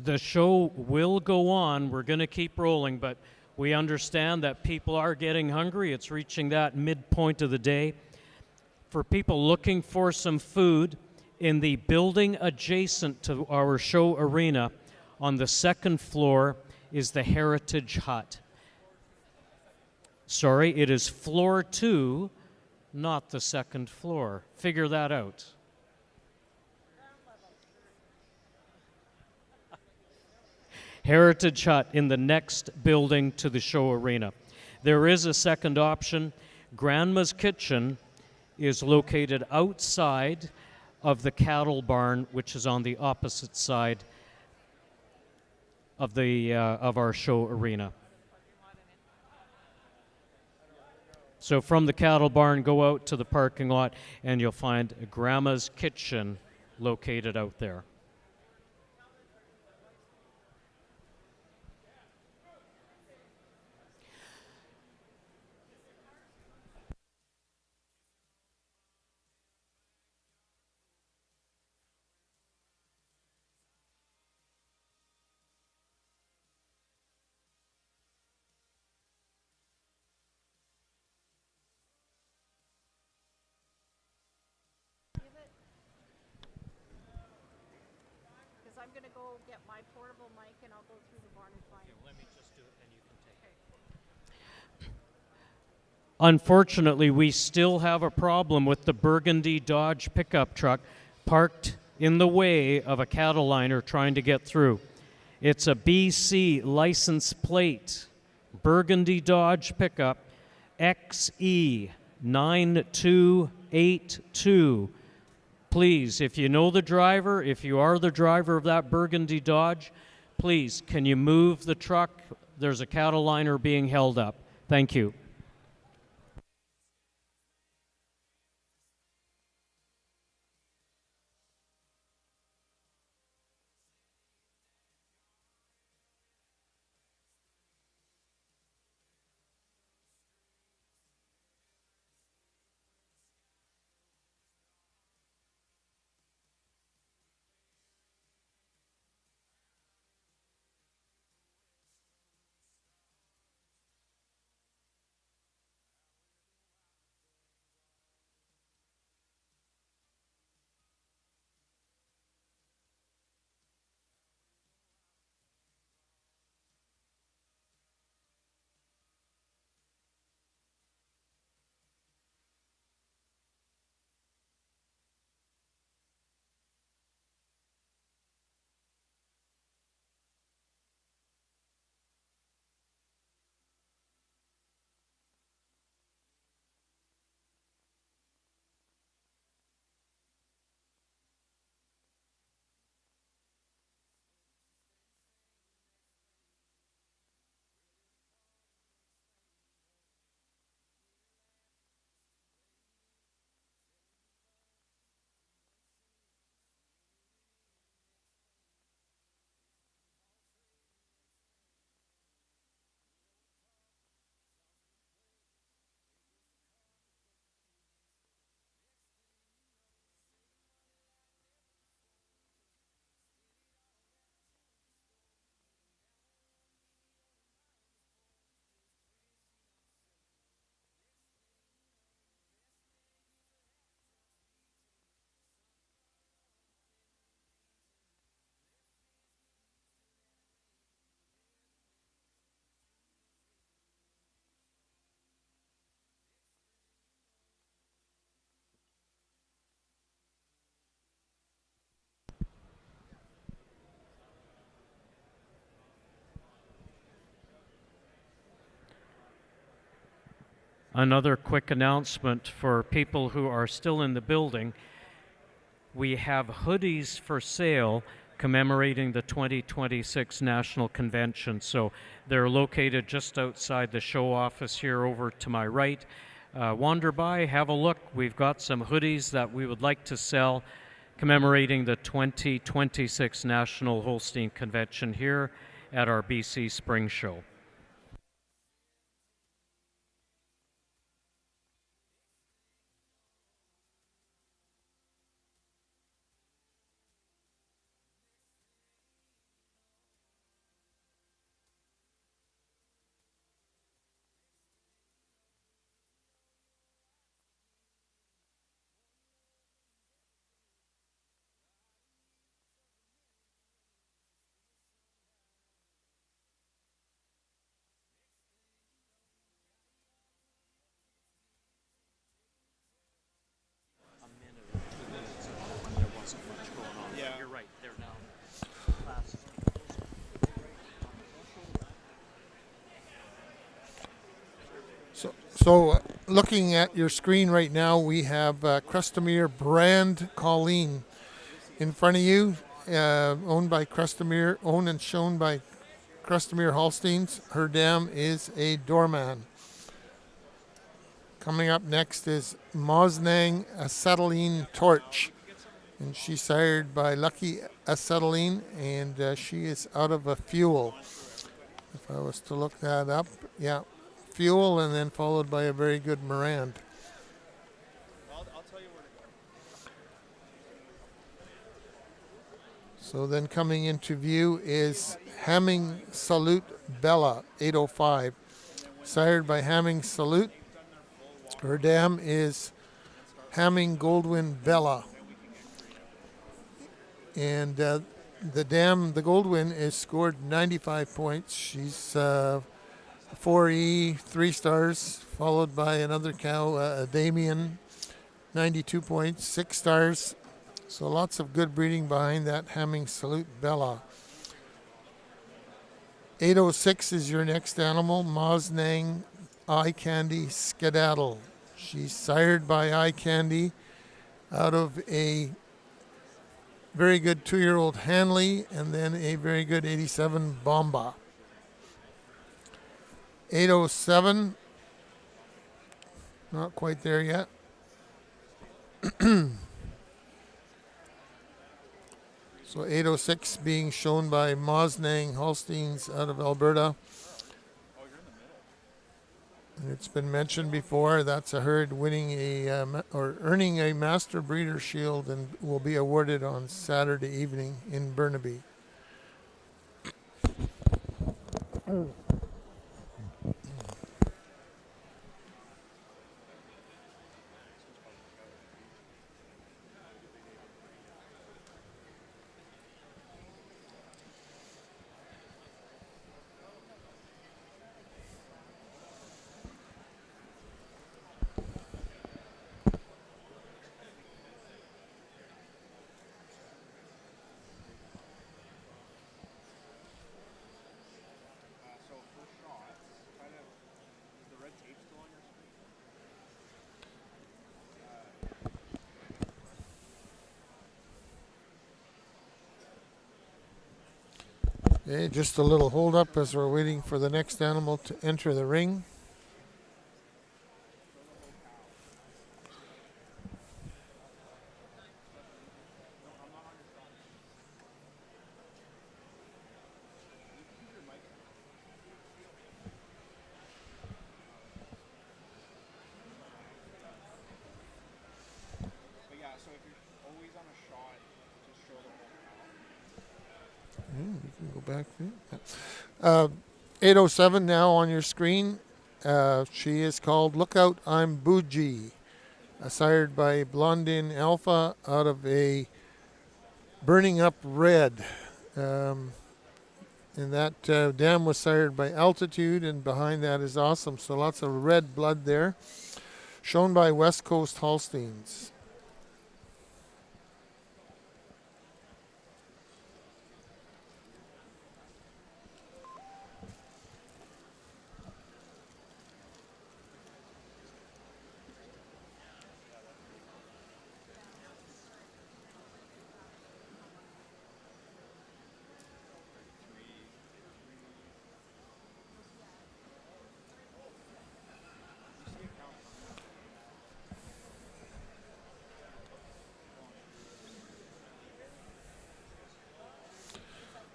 [SPEAKER 4] The show will go on. We're going to keep rolling, but we understand that people are getting hungry. It's reaching that midpoint of the day. For people looking for some food, in the building adjacent to our show arena, on the second floor, is the Heritage Hut. Sorry, it is floor 2, not the second floor. Figure that out. Heritage Hut in the next building to the show arena. There is a second option. Grandma's Kitchen is located outside of the cattle barn, which is on the opposite side of our show arena. So from the cattle barn, go out to the parking lot, and you'll find Grandma's Kitchen located out there.
[SPEAKER 14] Because I'm going to go get my portable mic and I'll go through the barn and find it.
[SPEAKER 4] Let me just do it and you can take it. Unfortunately, we still have a problem with the burgundy Dodge pickup truck parked in the way of a cattle liner trying to get through. It's a BC license plate, burgundy Dodge pickup, XE9282. Please, if you know the driver, if you are the driver of that burgundy Dodge, please, can you move the truck? There's a cattle liner being held up. Thank you. Another quick announcement for people who are still in the building. We have hoodies for sale commemorating the 2026 National Convention. So they're located just outside the show office here over to my right. Wander by, have a look. We've got some hoodies that we would like to sell commemorating the 2026 National Holstein Convention here at our BC Spring Show.
[SPEAKER 7] So looking at your screen right now, we have Crustamere Brand Colleen in front of you, owned by Crustamere, owned and shown by Crustamere Holsteins. Her dam is a doorman. Coming up next is Mosnang Acetylene Torch, and she's sired by Lucky Acetylene, and she is out of a fuel. If I was to look that up, yeah, fuel, and then followed by a very good Morand. So then coming into view is Hamming Salute Bella 805, sired by Hamming Salute. Her dam is Hamming Goldwyn Bella. And the dam, the Goldwyn, is scored 95 points. She's 4E, 3 stars, followed by another cow, Damien, 92 points, 6 stars. So lots of good breeding behind that Hamming Salute Bella. 806 is your next animal, Mosnang Eye Candy Skedaddle. She's sired by Eye Candy out of a very good 2-year-old Hanley and then a very good 87 Bomba. 807, not quite there yet. So 806 being shown by Mosnang Holsteins out of Alberta. And it's been mentioned before, that's a herd winning or earning a Master Breeder Shield and will be awarded on Saturday evening in Burnaby. Okay, just a little hold up as we're waiting for the next animal to enter the ring. You can go back there. 807 now on your screen. She is called Lookout I'm Bougie, sired by Blondin Alpha out of a Burning Up Red. And that dam was sired by Altitude, and behind that is Awesome. So lots of red blood there. Shown by West Coast Holsteins.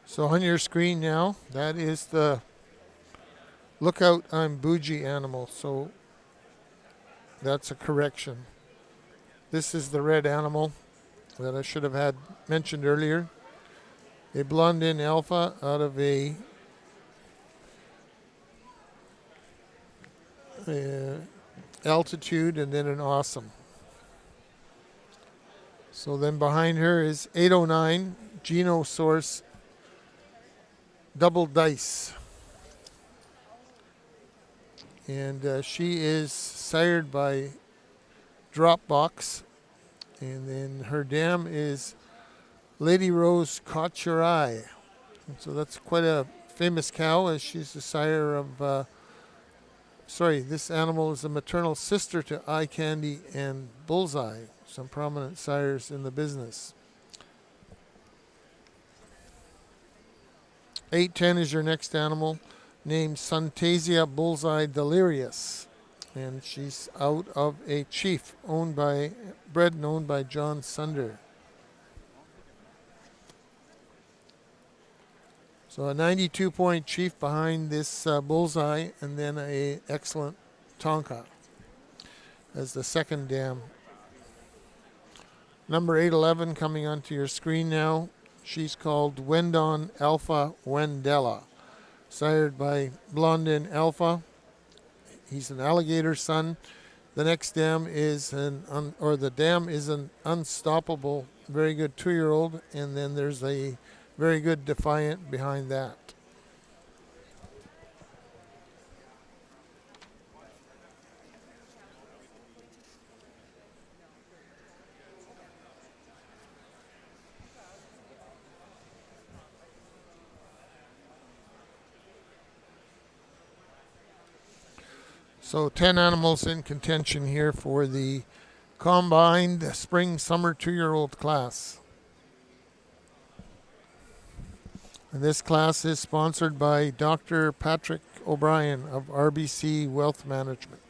[SPEAKER 7] So on your screen now, that is the Lookout I'm Bougie animal. So that's a correction. This is the red animal that I should have had mentioned earlier. A Blondin Alpha out of a Altitude and then an Awesome. So then behind her is 809 Geno Source Double Dice, and she is sired by Dropbox, and then her dam is Lady Rose Caught Your Eye, and so that's quite a famous cow, as she's the sire of this animal is the maternal sister to Eye Candy and Bullseye, some prominent sires in the business. 810 is your next animal, named Suntasia Bullseye Delirious. And she's out of a chief bred and owned by John Sunder. So a 92-point chief behind this Bullseye, and then a excellent Tonka as the second dam. Number 811 coming onto your screen now. She's called Wendon Alpha Wendella, sired by Blondin Alpha. He's an alligator son. The next dam is the dam is an unstoppable, very good 2-year-old, and then there's a very good Defiant behind that. So 10 animals in contention here for the combined spring-summer 2-year-old class. And this class is sponsored by Dr. Patrick O'Brien of RBC Wealth Management.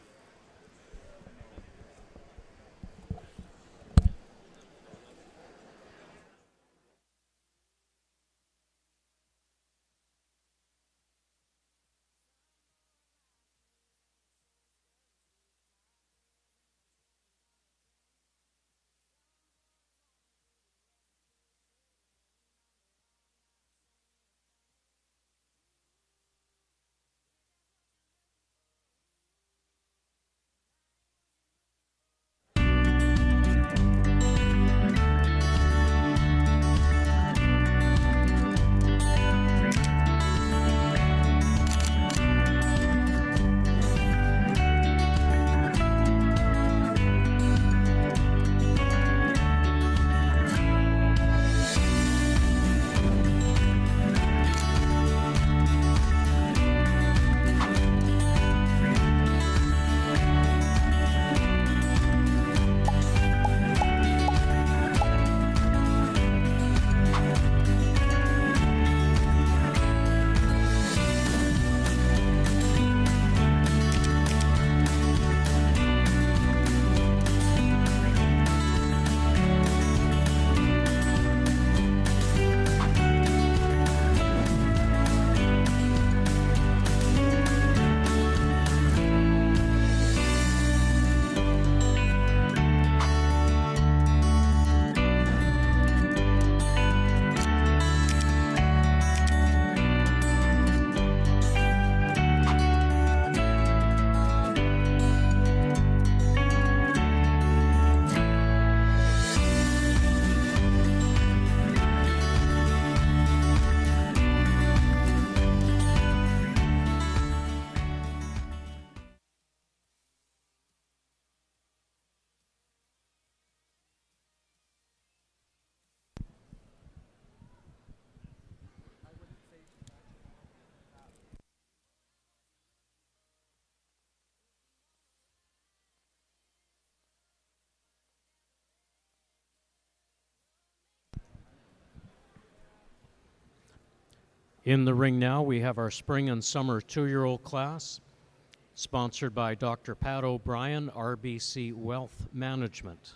[SPEAKER 4] In the ring now, we have our spring and summer 2-year-old class, sponsored by Dr. Pat O'Brien, RBC Wealth Management.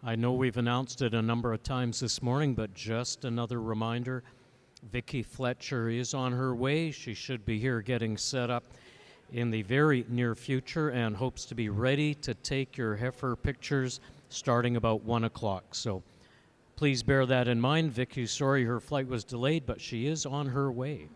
[SPEAKER 4] I know we've announced it a number of times this morning, but just another reminder, Vicki Fletcher is on her way. She should be here getting set up in the very near future and hopes to be ready to take your heifer pictures starting about 1 o'clock. So please bear that in mind. Vicki's sorry her flight was delayed, but she is on her way.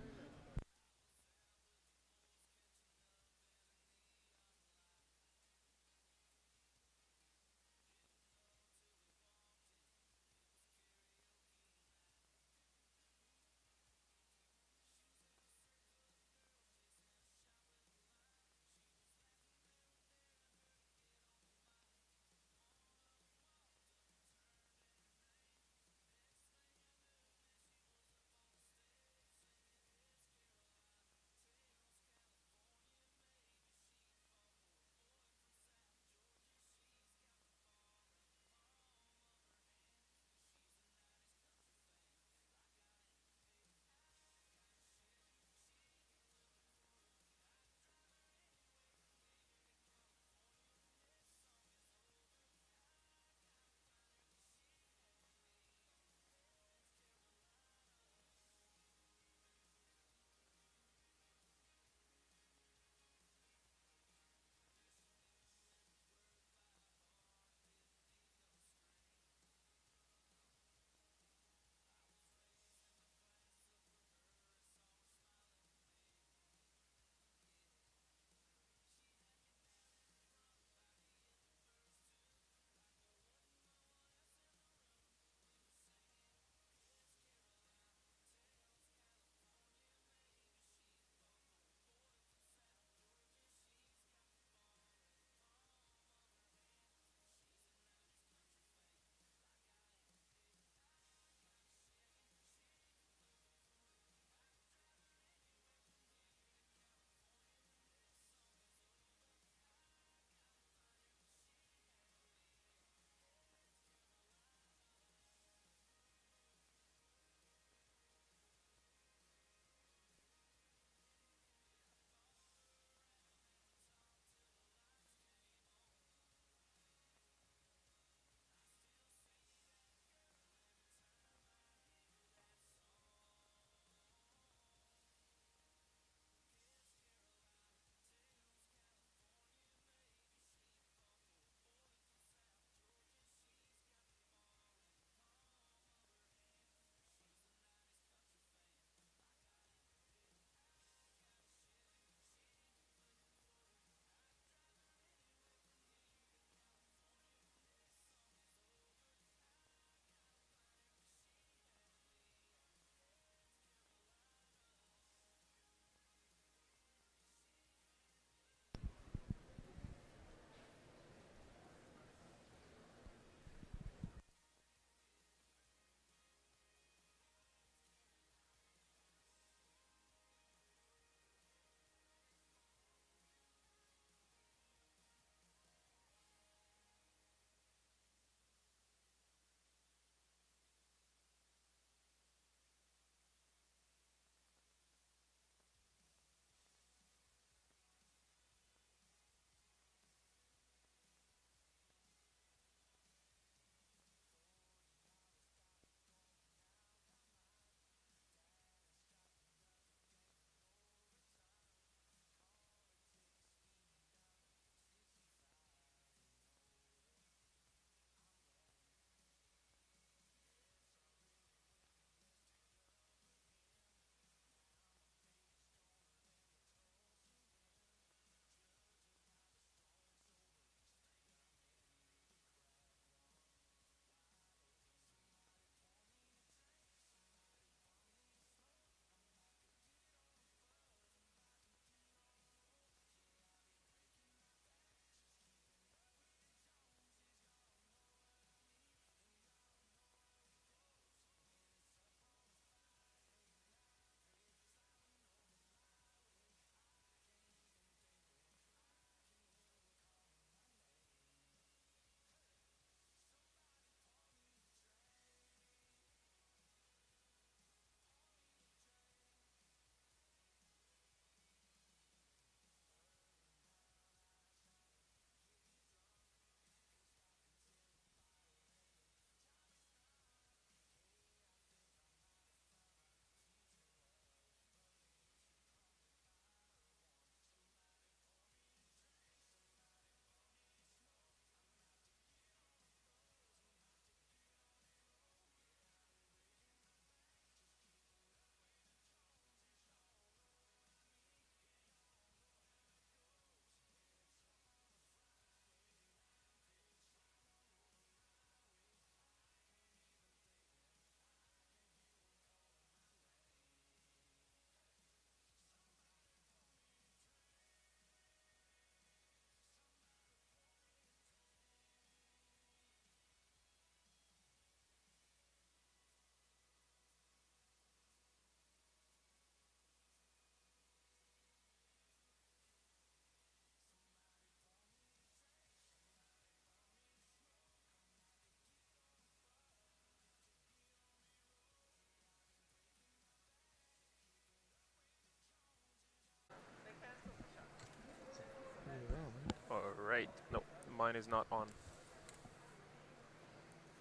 [SPEAKER 13] right. No, mine is not on.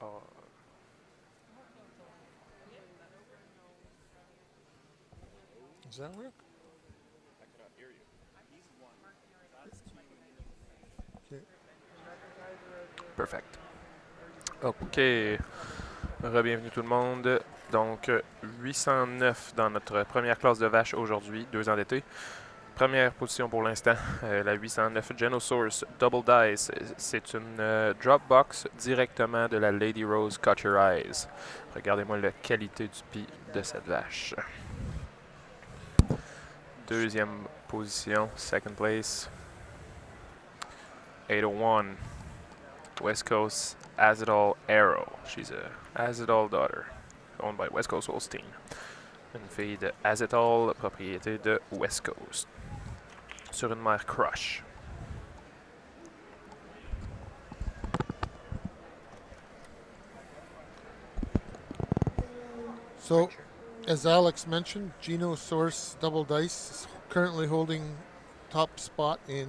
[SPEAKER 13] Oh.
[SPEAKER 7] Does that work?
[SPEAKER 9] I cannot hear you. He's one. That's two.
[SPEAKER 7] Okay.
[SPEAKER 13] Perfect. OK. Re-bienvenue tout le monde. Donc, 809 dans notre première classe de vache aujourd'hui, 2 ans d'été. Première position pour l'instant, la 809 Genosaurus Double Dice. C'est une Dropbox directement de la Lady Rose Cut Your Eyes. Regardez-moi la qualité du pied de cette vache. Deuxième position, second place, 801 West Coast Azadol Arrow. She's a Azadol daughter, owned by West Coast Holstein. Une fille de Azadol, propriété de West Coast. Sur une mère Crush.
[SPEAKER 7] So, as Alex mentioned, Genosaurus Double Dice is currently holding top spot in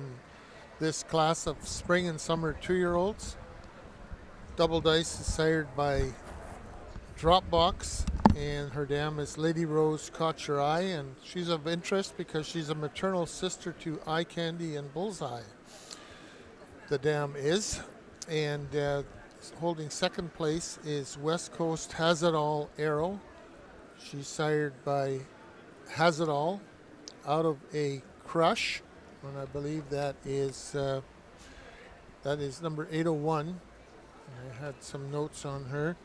[SPEAKER 7] this class of spring and summer 2-year-olds. Double Dice is sired by Dropbox, and her dam is Lady Rose Caught Your Eye, and she's of interest because she's a maternal sister to Eye Candy and Bullseye. The dam is, and holding second place is West Coast Hazardall Arrow. She's sired by Hazardall out of a Crush, and I believe that is number 801. I had some notes on her.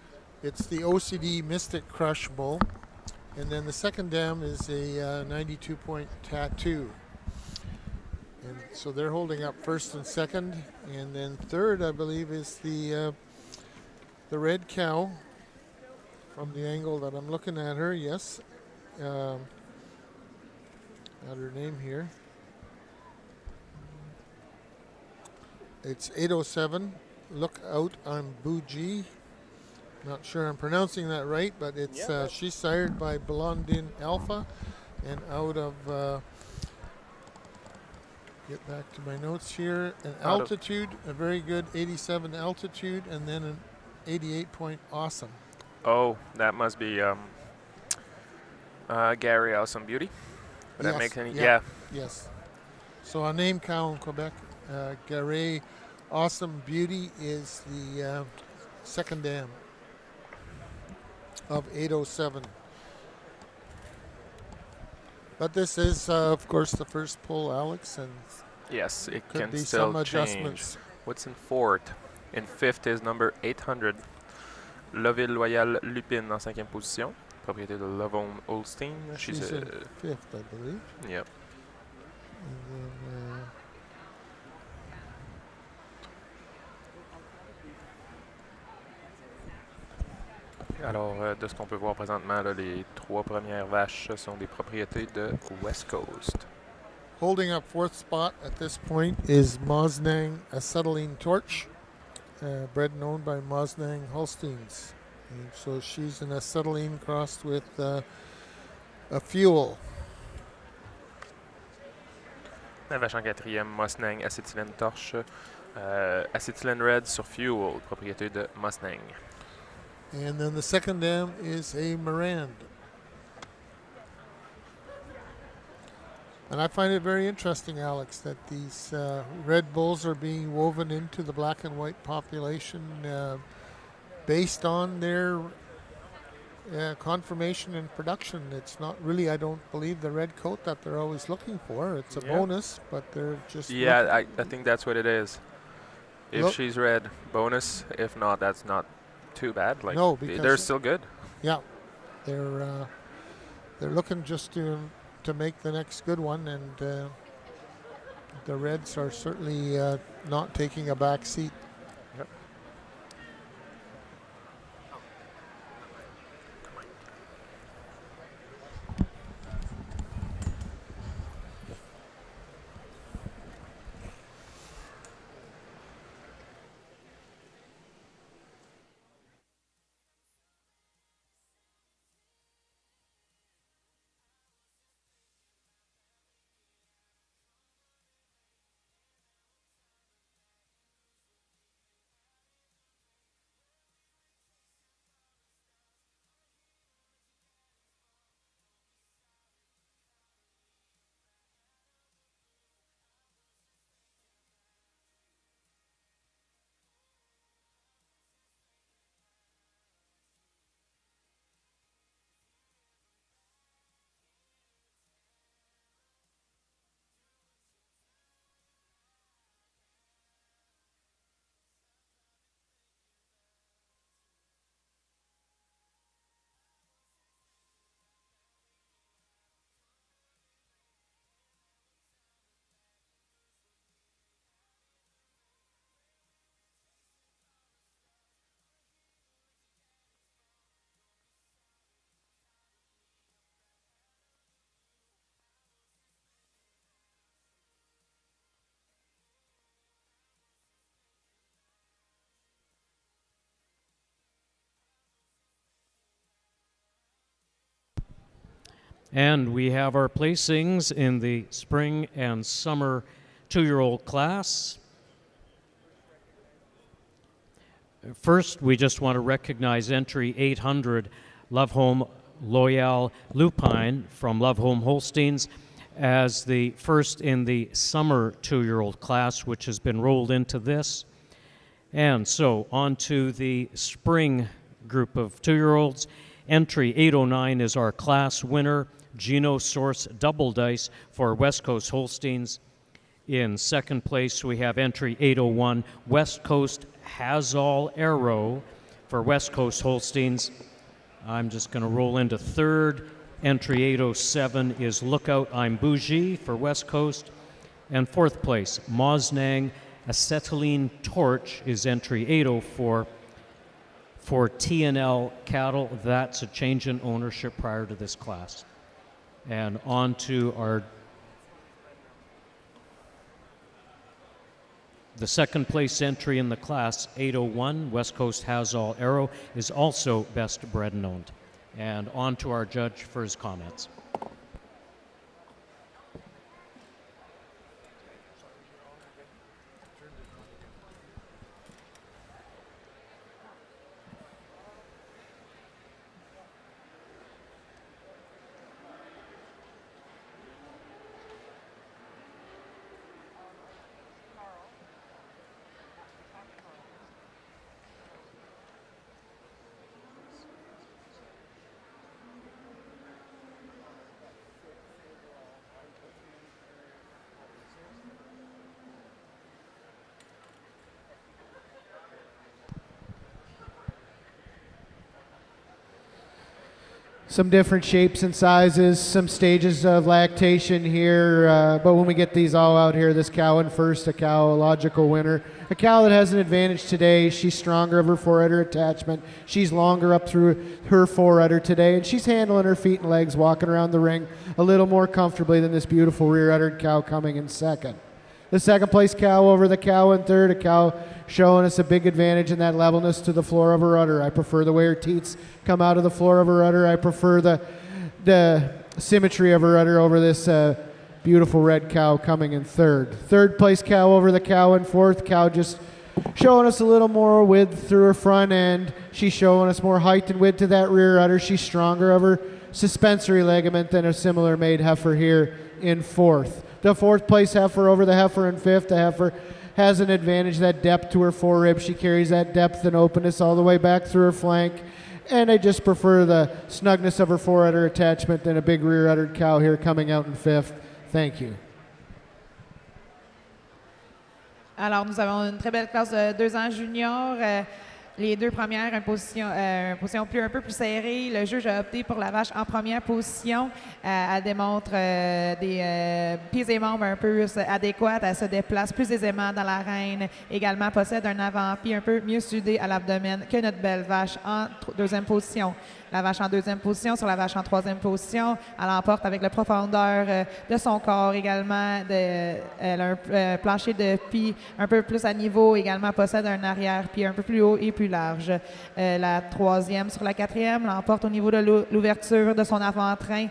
[SPEAKER 7] It's the OCD Mystic Crush Bull. And then the second dam is a 92-point Tattoo. And so they're holding up first and second. And then third, I believe, is the Red Cow from the angle that I'm looking at her. Yes. Got her name here. It's 807. Look Out, I'm Bougie. Not sure I'm pronouncing that right, but it's she's sired by Blondin Alpha, and out of get back to my notes here, an altitude, a very good 87 altitude, and then an 88-point Awesome.
[SPEAKER 13] Oh, that must be Gary Awesome Beauty. Would that make any? Yeah.
[SPEAKER 7] Yes. So a name cow in Quebec, Gary Awesome Beauty is the second dam of 807. But this is, of course, the first pull, Alex, and
[SPEAKER 13] yes, it
[SPEAKER 7] could
[SPEAKER 13] can
[SPEAKER 7] be
[SPEAKER 13] still
[SPEAKER 7] some
[SPEAKER 13] change.
[SPEAKER 7] adjustments.
[SPEAKER 13] What's in fourth? In fifth is number 800, Loville Loyal Lupin en 5e position, propriété de Lovone Holstein.
[SPEAKER 7] She's in fifth, I believe.
[SPEAKER 13] Yep.
[SPEAKER 7] And then,
[SPEAKER 13] Alors, de ce qu'on peut voir présentement, là, les 3 premières vaches sont des propriétés de West Coast.
[SPEAKER 7] holding up fourth spot at this point is Mosnang Acetylene Torch, bred and owned by Mosnang Holsteins. And so she's an acetylene crossed with a fuel.
[SPEAKER 13] La vache en 4e, Mosnang Acetylene Torche, Acetylene Red sur Fuel, propriété de Mosnang.
[SPEAKER 7] And then the second dam is a Morand. And I find it very interesting, Alex, that these red bulls are being woven into the black and white population based on their conformation and production. It's not really, I don't believe, the red coat that they're always looking for. It's a bonus, but they're just...
[SPEAKER 13] Yeah, I think that's what it is. If she's red, bonus. If not, that's not too bad. Like,
[SPEAKER 7] no, because
[SPEAKER 13] they're still good.
[SPEAKER 7] Yeah, they're looking just to make the next good one, and the Reds are certainly not taking a back seat.
[SPEAKER 13] Yep.
[SPEAKER 4] And we have our placings in the spring and summer 2-year-old class. First, we just want to recognize entry 800, Love Home Loyal Lupine from Love Home Holsteins, as the first in the summer 2-year-old class, which has been rolled into this. And so on to the spring group of 2-year-olds. Entry 809 is our class winner, Geno Source Double Dice for West Coast Holsteins. In second place, we have entry 801, West Coast Hazall Arrow for West Coast Holsteins. I'm just going to roll into third. Entry 807 is Lookout I'm Bougie for West Coast. And fourth place, Mosnang Acetylene Torch is entry 804 for TNL Cattle. That's a change in ownership prior to this class. And on to the second place entry in the class, 801, West Coast Hazall Arrow, is also best bred and owned. And on to our judge for his comments.
[SPEAKER 15] Some different shapes and sizes, some stages of lactation here, but when we get these all out here, this cow in first, a cow, a logical winner. A cow that has an advantage today. She's stronger of her four-udder attachment. She's longer up through her four-udder today, and she's handling her feet and legs, walking around the ring a little more comfortably than this beautiful rear-uddered cow coming in second. The second place cow over the cow in third, a cow showing us a big advantage in that levelness to the floor of her udder. I prefer the way her teats come out of the floor of her udder. I prefer the symmetry of her udder over this beautiful red cow coming in third. Third place cow over the cow in fourth. Cow just showing us a little more width through her front end. She's showing us more height and width to that rear udder. She's stronger of her suspensory ligament than a similar made heifer here in fourth. The fourth place heifer over the heifer in fifth. The heifer has an advantage, that depth to her forerib. She carries that depth and openness all the way back through her flank. And I just prefer the snugness of her fore-udder attachment than a big rear-uddered cow here coming out in fifth. Thank you.
[SPEAKER 18] Alors, nous avons une très belle classe de 2 ans juniors. Les deux premières, une position un peu plus serrée. Le juge a opté pour la vache en première position. Elle démontre des pieds et membres un peu adéquats. Elle se déplace plus aisément dans l'arène. Également, possède un avant-pied un peu mieux sudé à l'abdomen que notre belle vache en deuxième position. La vache en deuxième position sur la vache en troisième position. Elle emporte avec la profondeur de son corps également. Elle a un plancher de pied un peu plus à niveau. Également possède un arrière-pied un peu plus haut et plus large. La troisième sur la quatrième l'emporte au niveau de l'ouverture de son avant-train.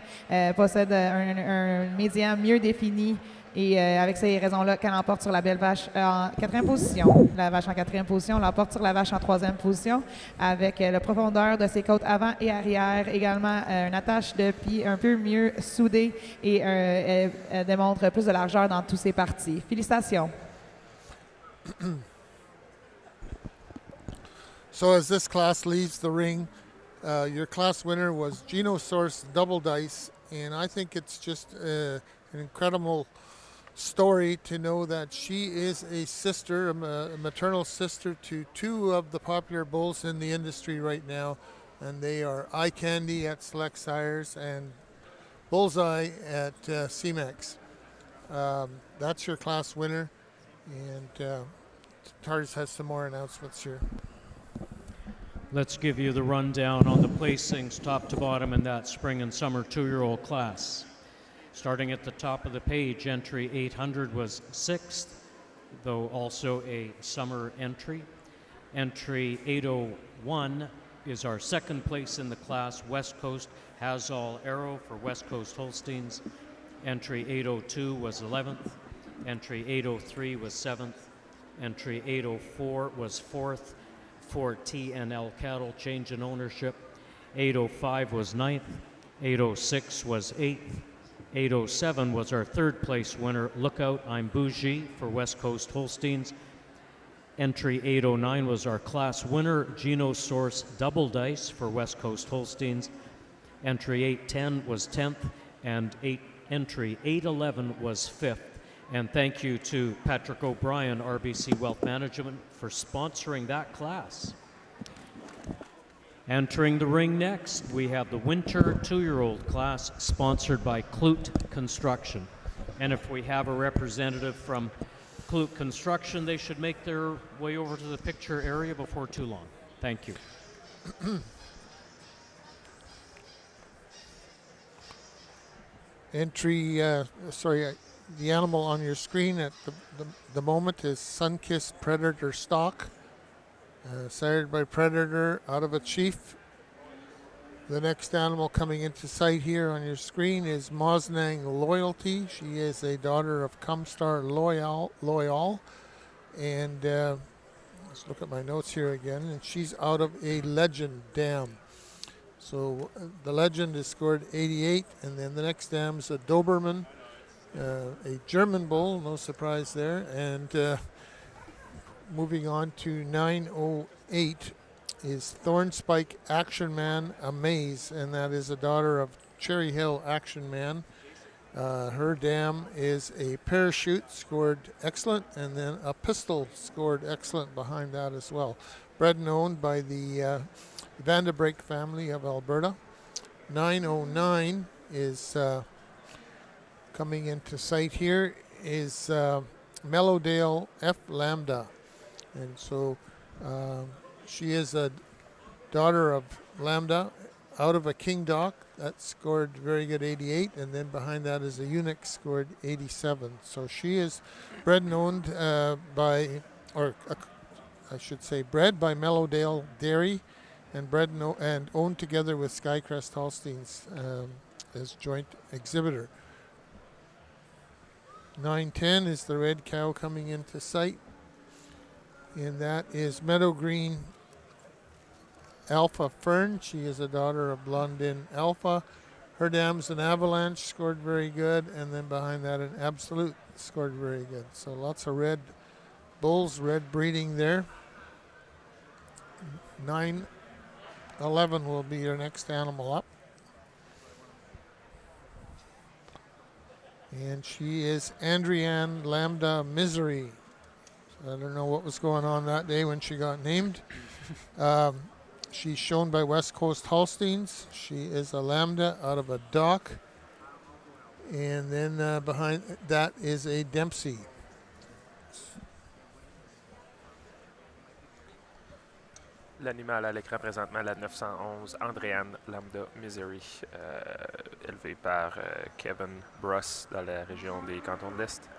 [SPEAKER 18] Possède un médian mieux défini. Et avec ces raisons-là, qu'elle emporte sur la belle vache en quatrième position. La vache en quatrième position l'emporte sur la vache en troisième position avec la profondeur de ses côtes avant et arrière. Également, une attache de pied un peu mieux soudée et elle démontre plus de largeur dans toutes ses parties. Félicitations.
[SPEAKER 7] So as this class leaves the ring, your class winner was Geno Source Double Dice, and I think it's just an incredible story to know that she is a sister, a maternal sister to 2 of the popular bulls in the industry right now, and they are Eye Candy at Select Sires and Bullseye at CMAX. That's your class winner, and Tars has some more announcements here.
[SPEAKER 4] Let's give you the rundown on the placings top to bottom in that spring and summer 2-year-old class. Starting at the top of the page, entry 800 was 6th, though also a summer entry. Entry 801 is our second place in the class. West Coast Hazall Arrow for West Coast Holsteins. Entry 802 was 11th. Entry 803 was 7th. Entry 804 was 4th for T&L Cattle, change in ownership. 805 was 9th. 806 was 8th. 807 was our third place winner, Lookout I'm Bougie for West Coast Holsteins. Entry 809 was our class winner, Geno Source Double Dice for West Coast Holsteins. Entry 810 was 10th, and entry 811 was 5th. And thank you to Patrick O'Brien, RBC Wealth Management, for sponsoring that class. Entering the ring next, we have the Winter 2-year-old class sponsored by Clute Construction. And if we have a representative from Clute Construction, they should make their way over to the picture area before too long. Thank you.
[SPEAKER 7] Entry, the animal on your screen at the moment is Sunkissed Predator Stock, sired by Predator out of a Chief. The next animal coming into sight here on your screen is Mosnang Loyalty. She is a daughter of Cumstar Loyal. And let's look at my notes here again. And she's out of a Legend dam. So the Legend is scored 88. And then the next dam is a Doberman, a German bull, no surprise there. And moving on to 908 is Thornspike Action Man Amaze, and that is a daughter of Cherry Hill Action Man. Her dam is a Parachute, scored excellent, and then a Pistol, scored excellent behind that as well. Bred and owned by the Vanderbrake family of Alberta. 909 is coming into sight here is Mellowdale F. Lambda, and so she is a daughter of Lambda out of a King Doc that scored very good 88, and then behind that is a Eunuch, scored 87. So she is bred and owned bred by Mellowdale Dairy, and bred and owned together with Skycrest Holsteins as joint exhibitor. 910 is the red cow coming into sight, and that is Meadow Green Alpha Fern. She is a daughter of Blondin Alpha. Her dam's an Avalanche, scored very good, and then behind that an Absolute, scored very good. So lots of red bulls, red breeding there. 911 will be your next animal up. And she is Andrienne Lambda Misery. So I don't know what was going on that day when she got named. She's shown by West Coast Holsteins. She is a Lambda out of a Dock. And then behind that is a Dempsey.
[SPEAKER 13] L'animal à l'écran présentement, la 911, Andréane Lambda Misery, élevée par Kevin Bruss dans la région des Cantons de l'Est,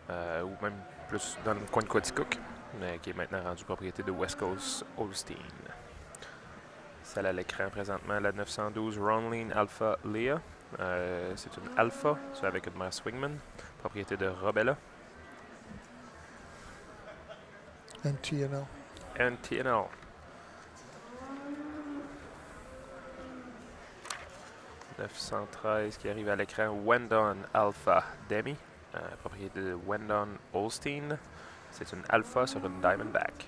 [SPEAKER 13] ou même plus dans le coin de Quaticook, mais qui est maintenant rendu propriété de West Coast Holstein. Celle à l'écran présentement, la 912 Ronline Alpha Leah. C'est une Alpha, c'est avec une mère Swingman, propriété de Robella.
[SPEAKER 7] NTNL.
[SPEAKER 13] NTNL. 913 qui arrive à l'écran, Wendon Alpha Demi, propriété de Wendon Holstein. C'est une Alpha sur une Diamondback.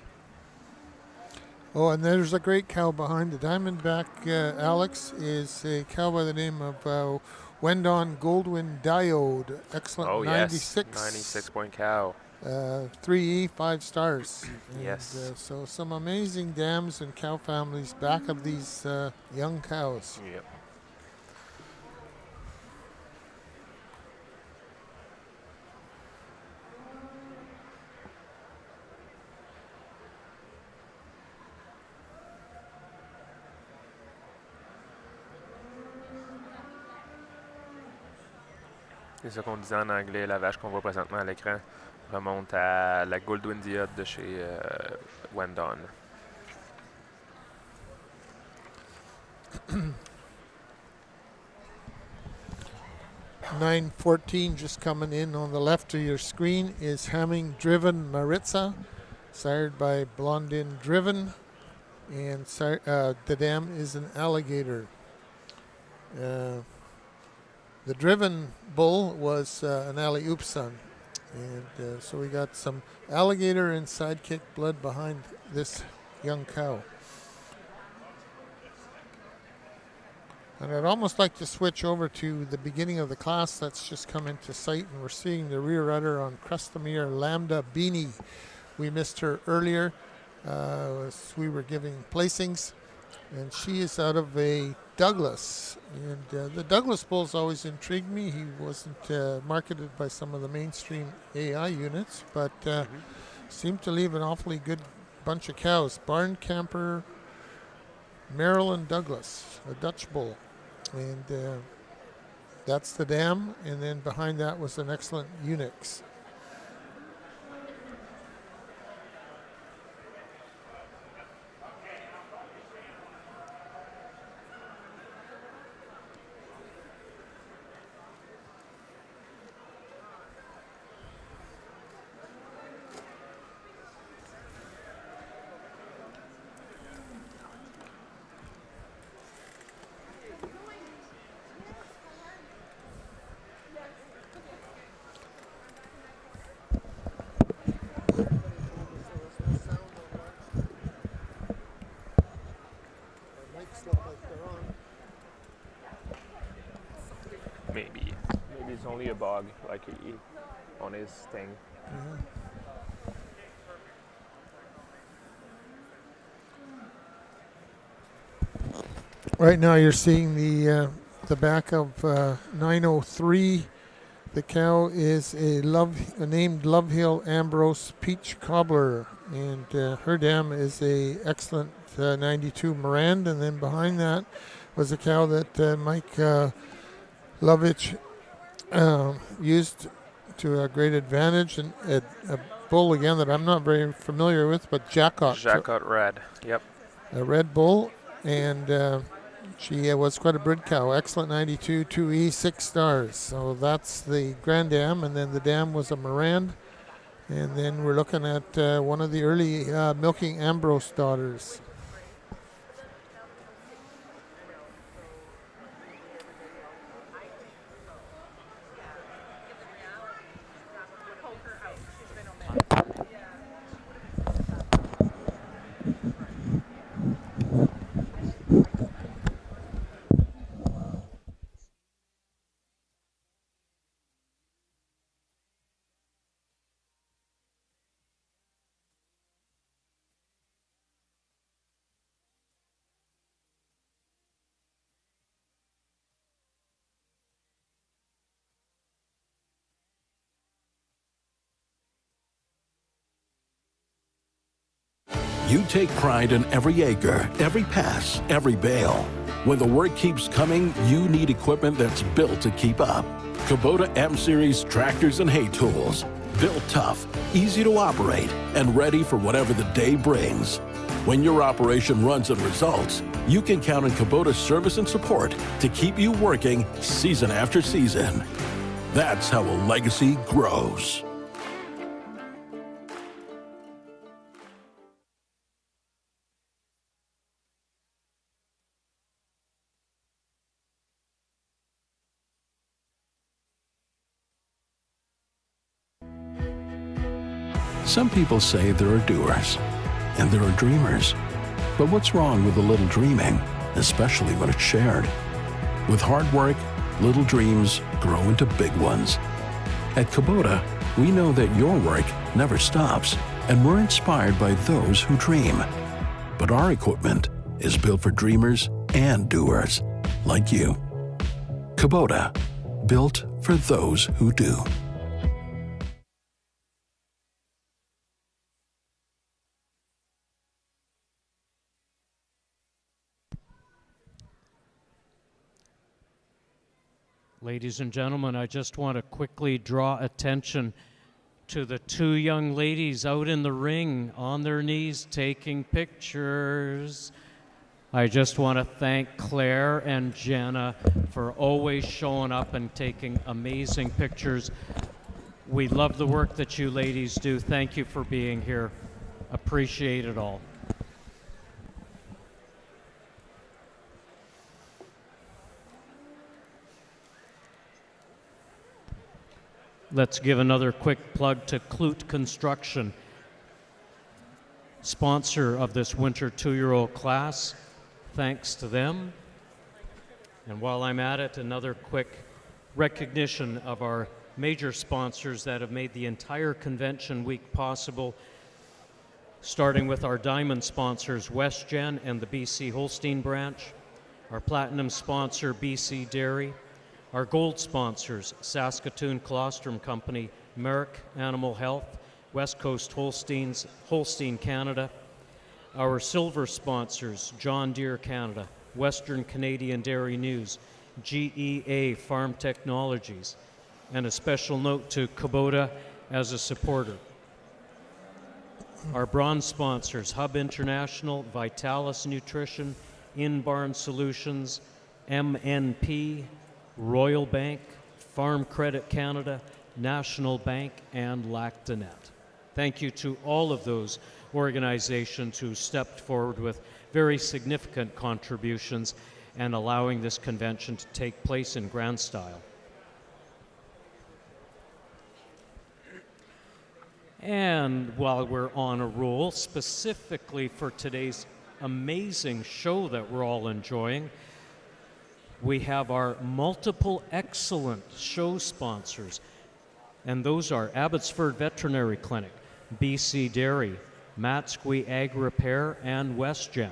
[SPEAKER 7] Oh, and there's a great cow behind the Diamondback, Alex, is a cow by the name of Wendon Goldwyn Diode. Excellent.
[SPEAKER 13] Oh,
[SPEAKER 7] 96.
[SPEAKER 13] Yes. 96 point cow.
[SPEAKER 7] 3E, 5 stars.
[SPEAKER 13] Yes.
[SPEAKER 7] And, so some amazing dams and cow families back of these young cows.
[SPEAKER 13] Yep. C'est ça qu'on disait en anglais, la vache qu'on voit présentement à l'écran remonte à la Goldwyn Diode de chez Wendon.
[SPEAKER 7] 9:14 just coming in on the left of your screen is Hamming Driven Maritza, sired by Blondin Driven, and the dam is an alligator. The driven bull was an alley-oop son, and so we got some alligator and sidekick blood behind this young cow. And I'd almost like to switch over to the beginning of the class that's just come into sight, and we're seeing the rear udder on Crustamere Lambda Beanie. We missed her earlier as we were giving placings, and she is out of a Douglas. And the Douglas bull's always intrigued me. He wasn't marketed by some of the mainstream AI units, but seemed to leave an awfully good bunch of cows. Barn Camper, Maryland Douglas, a Dutch bull. And that's the dam, and then behind that was an excellent Unix.
[SPEAKER 6] Maybe it's only a bug, like on his thing.
[SPEAKER 7] Right now you're seeing the back of 903. The cow is named Love Hill Ambrose Peach Cobbler, and her dam is a excellent 92 Morand, and then behind that was a cow that Mike Lovitch used to a great advantage, and a bull again that I'm not very familiar with, but
[SPEAKER 13] Jacot Red, yep.
[SPEAKER 7] A red bull, and she was quite a bred cow. Excellent 92, 2E, 6 stars. So that's the Grand Dam, and then the dam was a Morand, and then we're looking at one of the early milking Ambrose daughters.
[SPEAKER 1] You take pride in every acre, every pass, every bale. When the work keeps coming, you need equipment that's built to keep up. Kubota M-Series tractors and hay tools. Built tough, easy to operate, and ready for whatever the day brings. When your operation runs on results, you can count on Kubota's service and support to keep you working season after season. That's how a legacy grows. Some people say there are doers, and there are dreamers. But what's wrong with a little dreaming, especially when it's shared? With hard work, little dreams grow into big ones. At Kubota, we know that your work never stops, and we're inspired by those who dream. But our equipment is built for dreamers and doers, like you. Kubota, built for those who do.
[SPEAKER 4] Ladies and gentlemen, I just want to quickly draw attention to the two young ladies out in the ring on their knees taking pictures. I just want to thank Claire and Jenna for always showing up and taking amazing pictures. We love the work that you ladies do. Thank you for being here. Appreciate it all. Let's give another quick plug to Clute Construction, sponsor of this winter 2-year-old class. Thanks to them. And while I'm at it, another quick recognition of our major sponsors that have made the entire convention week possible, starting with our diamond sponsors, WestGen and the BC Holstein branch, our platinum sponsor, BC Dairy, our gold sponsors, Saskatoon Colostrum Company, Merrick Animal Health, West Coast Holsteins, Holstein Canada, our silver sponsors, John Deere Canada, Western Canadian Dairy News, GEA Farm Technologies, and a special note to Kubota as a supporter. Our bronze sponsors, Hub International, Vitalis Nutrition, In-Barn Solutions, MNP, Royal Bank, Farm Credit Canada, National Bank, and Lactanet. Thank you to all of those organizations who stepped forward with very significant contributions and allowing this convention to take place in grand style. And while we're on a roll, specifically for today's amazing show that we're all enjoying, we have our multiple excellent show sponsors, and those are Abbotsford Veterinary Clinic, BC Dairy, Matsqui Ag Repair, and WestGen.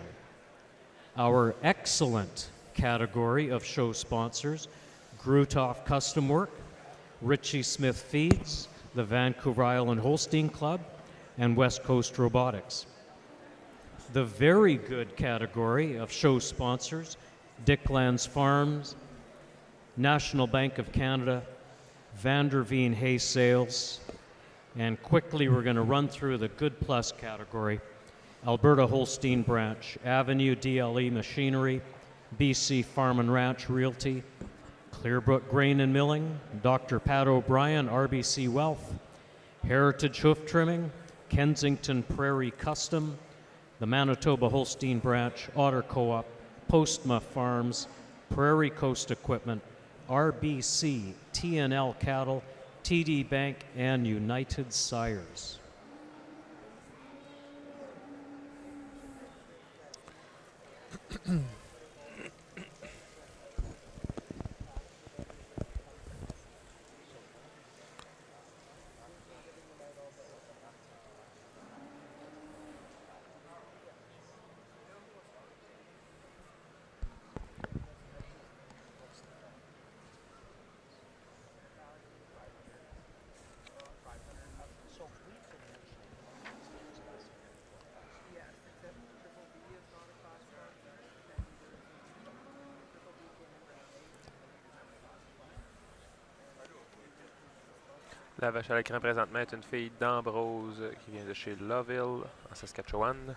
[SPEAKER 4] Our excellent category of show sponsors, Grutoff Custom Work, Ritchie Smith Feeds, the Vancouver Island Holstein Club, and West Coast Robotics. The very good category of show sponsors, Dicklands Farms, National Bank of Canada, Vanderveen Hay Sales, and quickly we're going to run through the Good Plus category, Alberta Holstein Branch, Avenue DLE Machinery, BC Farm and Ranch Realty, Clearbrook Grain and Milling, Dr. Pat O'Brien, RBC Wealth, Heritage Hoof Trimming, Kensington Prairie Custom, the Manitoba Holstein Branch, Otter Co-op, Postma Farms, Prairie Coast Equipment, RBC, TNL Cattle, TD Bank, and United Sires.
[SPEAKER 13] La vache à l'écran présentement est une fille d'Ambrose qui vient de chez Loville, en Saskatchewan.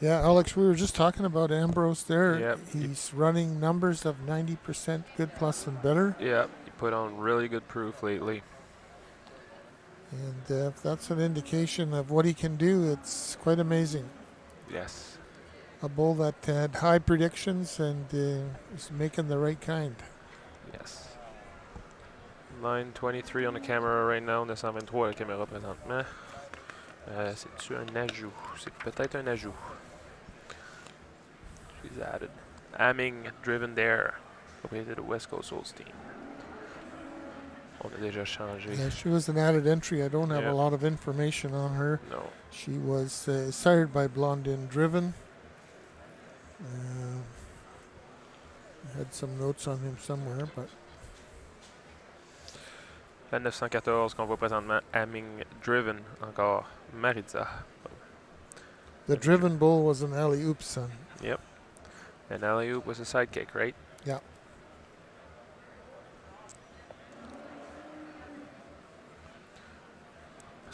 [SPEAKER 7] Yeah, Alex, we were just talking about Ambrose there.
[SPEAKER 13] Yep.
[SPEAKER 7] He's running numbers of 90% good plus and better.
[SPEAKER 13] Yeah, he put on really good proof lately.
[SPEAKER 7] And if that's an indication of what he can do, it's quite amazing.
[SPEAKER 13] Yes.
[SPEAKER 7] A bull that had high predictions and is making the right kind.
[SPEAKER 13] Yes. 923 on the camera right now, 923 la caméra présentement. C'est-tu un ajout? C'est peut-être un ajout. She's added. Amming driven there. Propriété de West Coast Holstein. On a déjà changé.
[SPEAKER 7] Yeah, she was an added entry. I don't have a lot of information on her.
[SPEAKER 13] No.
[SPEAKER 7] She was sired by Blondin Driven. I had some notes on him somewhere, but...
[SPEAKER 13] La 914 qu'on voit présentement, Amming Driven, encore Maritza.
[SPEAKER 7] The driven bull was an alley-oop son.
[SPEAKER 13] Yep. And alley-oop was a sidekick, right?
[SPEAKER 7] Yeah.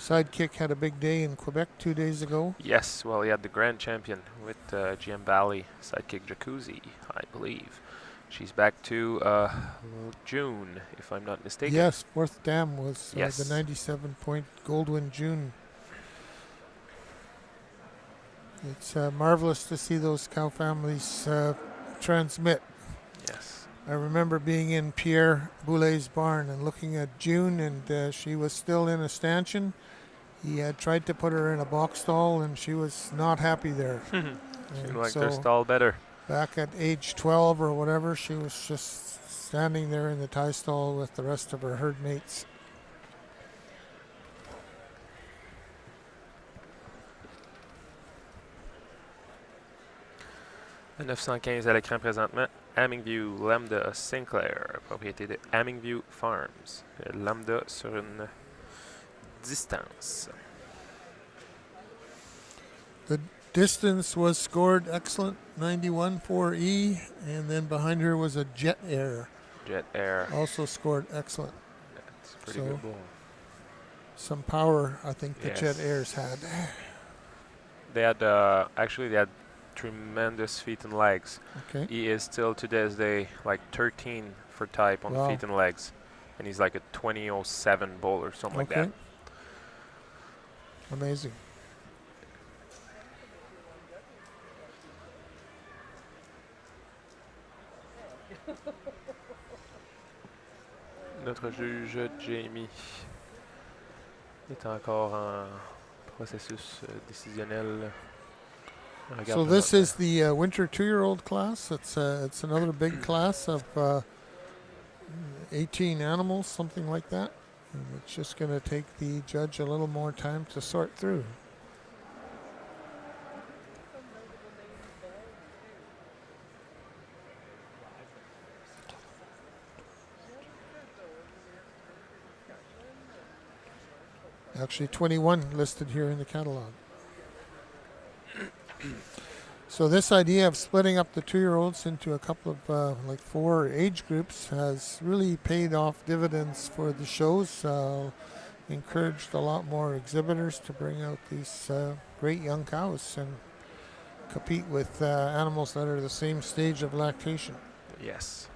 [SPEAKER 7] sidekick had a big day in Quebec 2 days ago.
[SPEAKER 13] Yes, well, he had the grand champion with GM Valley sidekick Jacuzzi, I believe. She's back to June, if I'm not mistaken.
[SPEAKER 7] Yes, Fourth Dam was
[SPEAKER 13] Yes.
[SPEAKER 7] the 97-point Goldwyn June. It's marvelous to see those cow families transmit.
[SPEAKER 13] Yes.
[SPEAKER 7] I remember being in Pierre Boulet's barn and looking at June, and she was still in a stanchion. He had tried to put her in a box stall, and she was not happy there.
[SPEAKER 13] She liked her stall better.
[SPEAKER 7] Back at age 12 or whatever, she was just standing there in the tie stall with the rest of her herd mates.
[SPEAKER 13] Le 915 à l'écran présentement. Hamingview Lambda Sinclair, propriété de Hamingview Farms. Lambda sur une distance.
[SPEAKER 7] The distance was scored excellent, 91 4E, and then behind her was a Jet Air.
[SPEAKER 13] Jet Air.
[SPEAKER 7] Also scored excellent.
[SPEAKER 13] That's a pretty good ball.
[SPEAKER 7] Some power, I think, the
[SPEAKER 13] Yes.
[SPEAKER 7] Jet Airs had.
[SPEAKER 13] They had actually they had tremendous feet and legs.
[SPEAKER 7] Okay.
[SPEAKER 13] He is still to this day like 13 for type on
[SPEAKER 7] Wow.
[SPEAKER 13] feet and legs, and he's like a 2007 bull or something like that.
[SPEAKER 7] Amazing.
[SPEAKER 13] Notre juge Jamie est encore en processus décisionnel.
[SPEAKER 7] So this is the winter 2-year-old class. It's another big class of 18 animals, something like that. And it's just going to take the judge a little more time to sort through. Actually 21 listed here in the catalog. So this idea of splitting up the 2-year-olds into a couple of like 4 age groups has really paid off dividends for the shows. Encouraged a lot more exhibitors to bring out these great young cows and compete with animals that are the same stage of lactation.
[SPEAKER 13] Yes.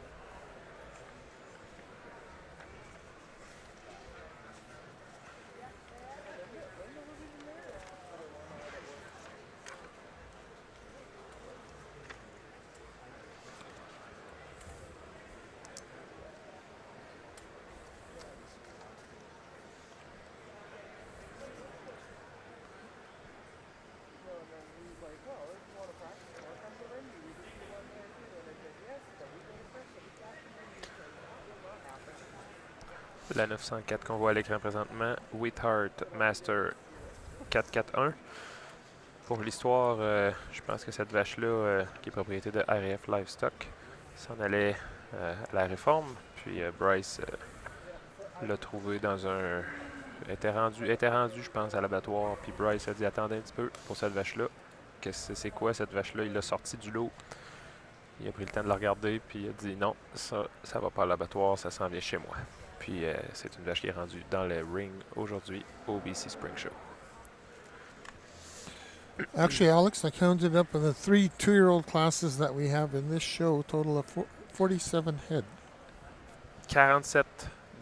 [SPEAKER 13] La 904 qu'on voit à l'écran présentement, Wheatheart Master 441. Pour l'histoire, je pense que cette vache-là, qui est propriété de RF Livestock, s'en allait à la réforme. Puis Bryce l'a trouvé dans un... était rendu, je pense, à l'abattoir. Puis Bryce a dit, attendez un petit peu pour cette vache-là. C'est quoi cette vache-là? Il l'a sorti du lot. Il a pris le temps de la regarder, puis il a dit, non, ça va pas à l'abattoir, ça s'en vient chez moi. Puis c'est une vache qui est rendue dans le ring aujourd'hui au BC Spring Show.
[SPEAKER 7] Actually, Alex, I counted up the 3 2-year-old classes that we have in this show, total of 47 head.
[SPEAKER 13] 47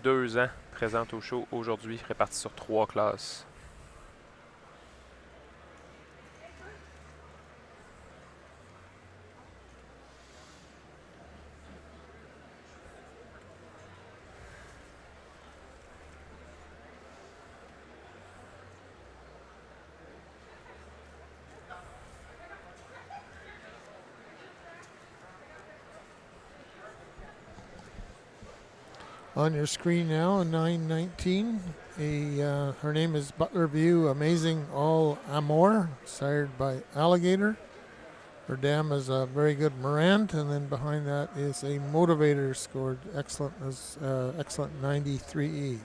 [SPEAKER 13] 2 ans présentes au show aujourd'hui, répartis sur 3 classes.
[SPEAKER 7] On your screen now, a 919. Her name is Butler View Amazing All Amour, sired by Alligator. Her dam is a very good Morant, and then behind that is a Motivator, scored excellent as excellent 93E.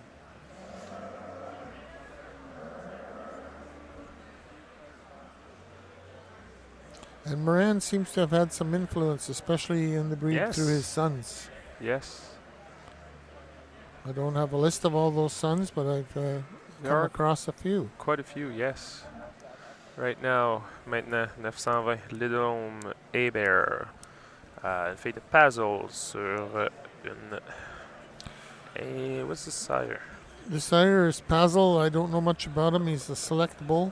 [SPEAKER 7] And Moran seems to have had some influence, especially in the breed through his sons.
[SPEAKER 13] Yes.
[SPEAKER 7] I don't have a list of all those sons, but I've
[SPEAKER 13] There
[SPEAKER 7] come
[SPEAKER 13] are
[SPEAKER 7] across a few.
[SPEAKER 13] Quite a few, yes. Right now, maintenant, 920, Little Home Heifer. Une fille de puzzle sur une... Hey, what's the sire?
[SPEAKER 7] The sire is Pazel. I don't know much about him. He's a select bull.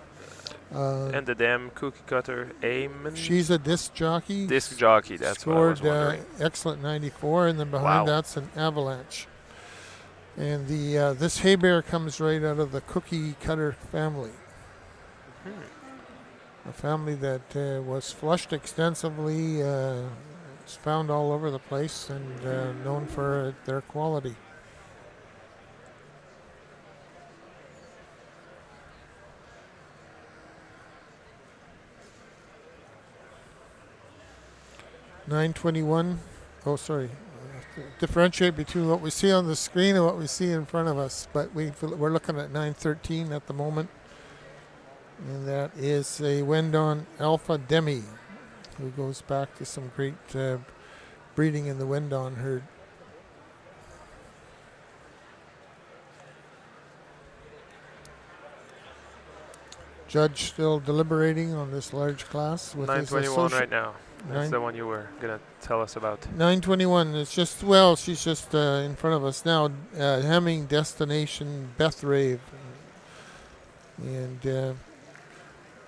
[SPEAKER 13] And the dam cookie cutter Amen.
[SPEAKER 7] She's a disc jockey.
[SPEAKER 13] Disc jockey, that's what I was
[SPEAKER 7] scored
[SPEAKER 13] wondering.
[SPEAKER 7] excellent 94, and then behind
[SPEAKER 13] Wow.
[SPEAKER 7] that's an Avalanche. And the this hay bear comes right out of the cookie cutter family. A family that was flushed extensively. It's found all over the place and known for their quality. $9.21. Oh, sorry. Differentiate between what we see on the screen and what we see in front of us. But we're looking at 9.13 at the moment. And that is a Wendon Alpha Demi, who goes back to some great breeding in the Wendon herd. Judge still deliberating on this large class with his
[SPEAKER 13] 921 right now. That's
[SPEAKER 7] Nine-
[SPEAKER 13] the one you were going to tell us about.
[SPEAKER 7] 921. It's just, well, she's just in front of us now. Hemming Destination Beth Rave. And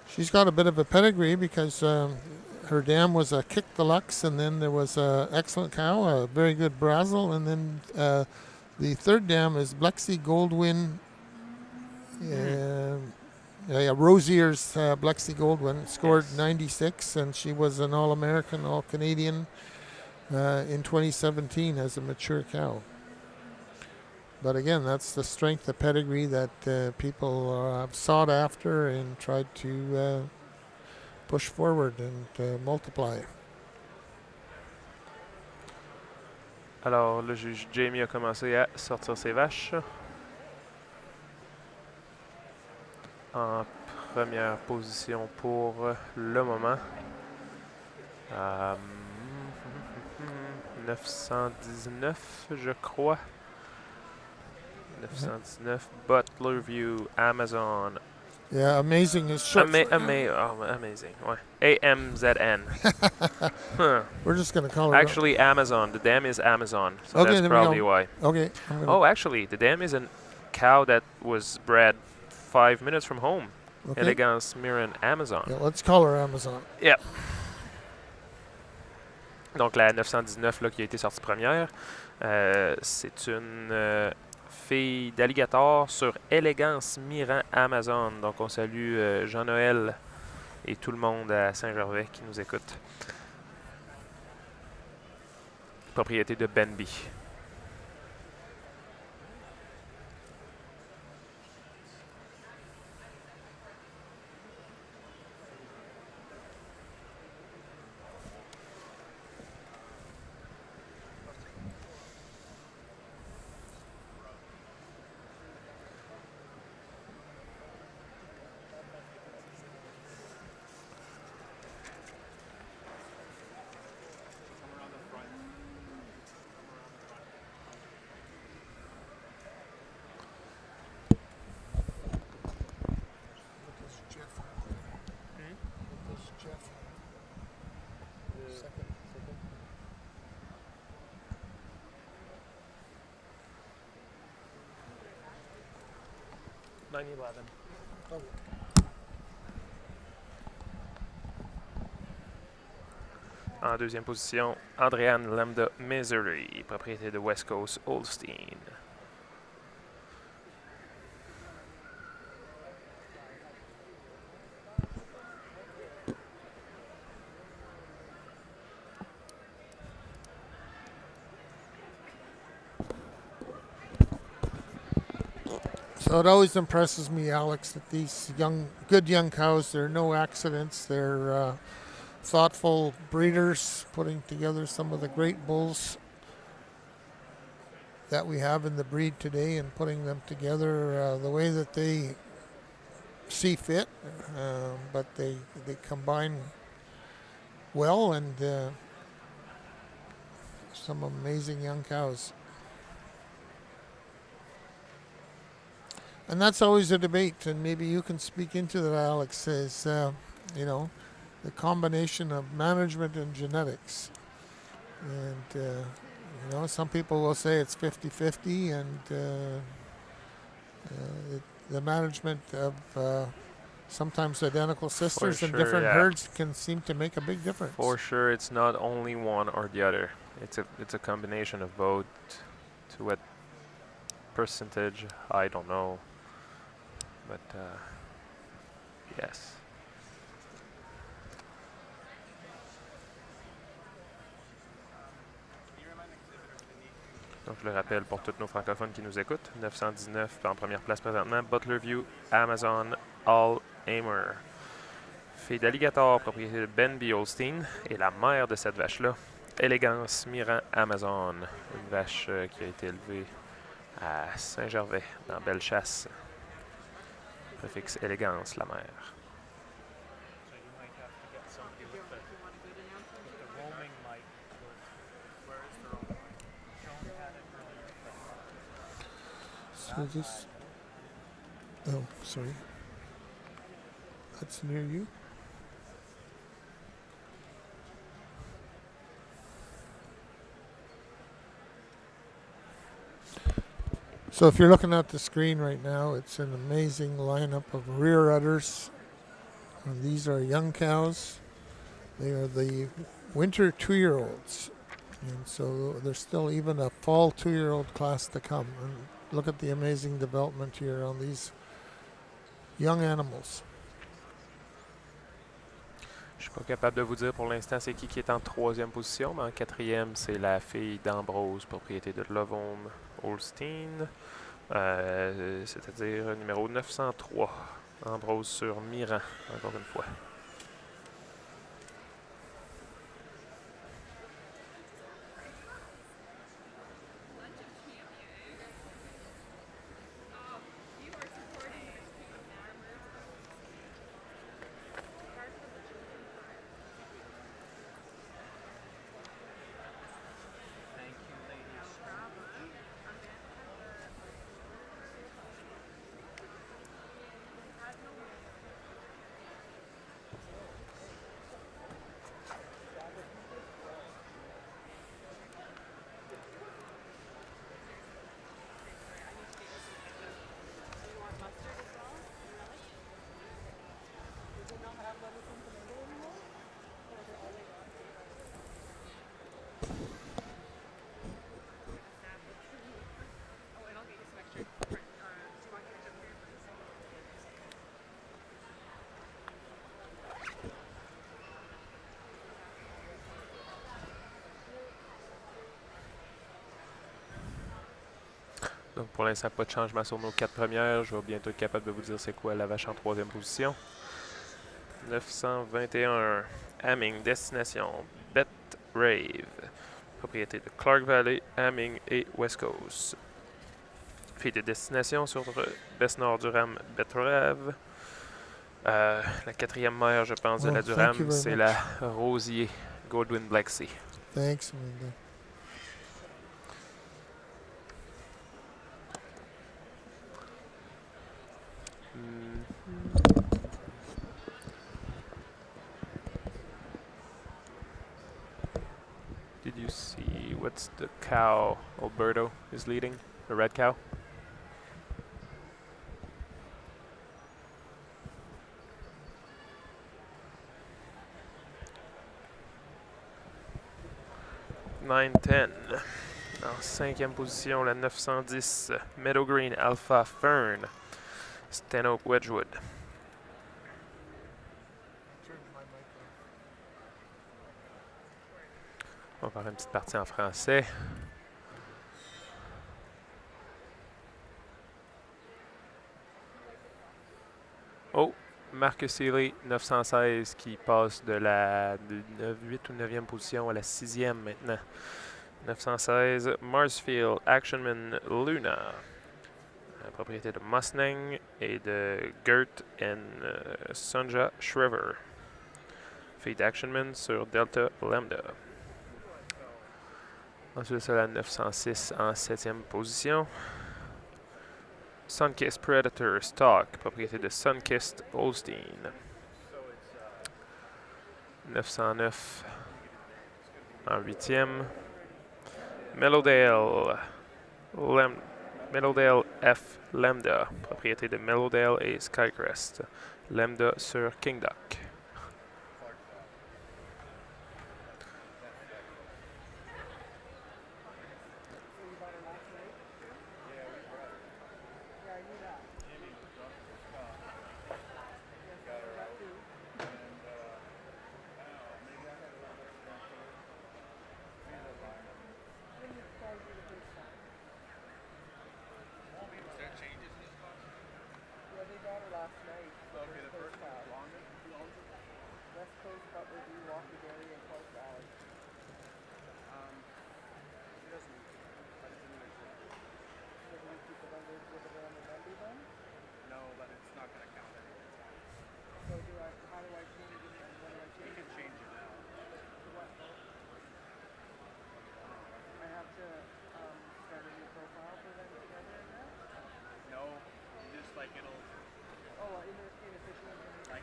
[SPEAKER 7] she's got a bit of a pedigree because her dam was a Kick Deluxe, and then there was a excellent cow, a very good Brazil, and then the third dam is Blexy Goldwyn. Rosier's Blexy Goldwyn scored 96, and she was an All-American, All-Canadian in 2017 as a mature cow. But again, that's the strength of pedigree that people have sought after and tried to push forward and multiply.
[SPEAKER 13] Alors, le juge Jamie a commencé à sortir ses vaches. En première position pour le moment. 919, je crois. 919, Butler View, Amazon.
[SPEAKER 7] Yeah, amazing is short.
[SPEAKER 13] Amazing. Ouais. AMZN. Huh.
[SPEAKER 7] We're just going to call it.
[SPEAKER 13] Actually, Amazon. The dam is Amazon. So
[SPEAKER 7] Okay,
[SPEAKER 13] that's
[SPEAKER 7] there we
[SPEAKER 13] probably
[SPEAKER 7] go.
[SPEAKER 13] why.
[SPEAKER 7] Okay.
[SPEAKER 13] Oh, actually, the dam is a cow that was bred 5 minutes from home.
[SPEAKER 7] Okay.
[SPEAKER 13] Elegance Mirren Amazon.
[SPEAKER 7] Yeah, let's call her Amazon.
[SPEAKER 13] Yeah. Donc la 919 là, qui a été sortie première, c'est une fille d'alligator sur Élégance Mirren Amazon. Donc on salue Jean-Noël et tout le monde à Saint-Gervais qui nous écoute. Propriété de Benby. En deuxième position, Andréane Lambda Misery, propriété de West Coast Holstein.
[SPEAKER 7] So it always impresses me, Alex, that these good young cows, there are no accidents. They're thoughtful breeders putting together some of the great bulls that we have in the breed today and putting them together the way that they see fit. But they combine well, and some amazing young cows. And that's always a debate, and maybe you can speak into that, Alex, is, you know, the combination of management and genetics. And, you know, some people will say it's 50-50, and the management of sometimes identical sisters in different herds can seem to make a big difference.
[SPEAKER 6] For sure, it's not only one or the other. It's a combination of both. To what percentage, I don't know. But yes. Donc je le rappelle pour tous nos francophones qui nous écoutent, 919 en première place présentement, Butler View, Amazon, All Aimer. Fille d'alligator, propriété de Ben B. Holstein, et la mère de cette vache-là, Élégance Mirand Amazon, une vache qui a été élevée à Saint-Gervais, dans Bellechasse. Préfixe Élégance, la mère.
[SPEAKER 7] So this, oh, sorry. That's near you. So if you're looking at the screen right now, it's an amazing lineup of rear udders. And these are young cows. They are the winter 2-year-olds. And so there's still even a fall 2-year-old class to come. And look at the amazing development here on these young animals.
[SPEAKER 6] Je suis pas capable de vous dire pour l'instant c'est qui est en 3e position, mais en 4e, c'est la fille d'Ambrose, propriété de Lovehome Holstein, c'est-à-dire numéro 903, Ambrose sur Mirand, encore une fois. Donc pour l'instant, pas de changement sur nos 4 premières. Je vais bientôt être capable de vous dire c'est quoi la vache en 3e position. 921, Hamming, destination, Bet Rave. Propriété de Clark Valley, Hamming et West Coast. Fille de destination sur Baisse-Nord Durham, Bet Rave. La 4e mère, je pense, de la Durham, c'est la Rosier, Goldwyn Black Sea.
[SPEAKER 7] Thanks, Amanda.
[SPEAKER 6] Did you see what's the cow Alberto is leading? The red cow? (9-10). En 5e position, la 910 Meadow Green Alpha Fern, Stanhope Wedgwood. On va faire une petite partie en français. Oh, Marcus Seeley, 916, qui passe de la 8 ou 9e position à la 6e maintenant. 916, Marsfield Actionman Luna, propriété de Mustang et de Gert et Sonja Shriver. Fille d'Actionman sur Delta Lambda. Ensuite, c'est la 906 en 7e position.
[SPEAKER 13] Sunkist Predator Stock, propriété de Sunkist Holstein. 909 en 8e. Mellowdale F Lambda, propriété de Mellowdale et Skycrest. Lambda sur King Duck.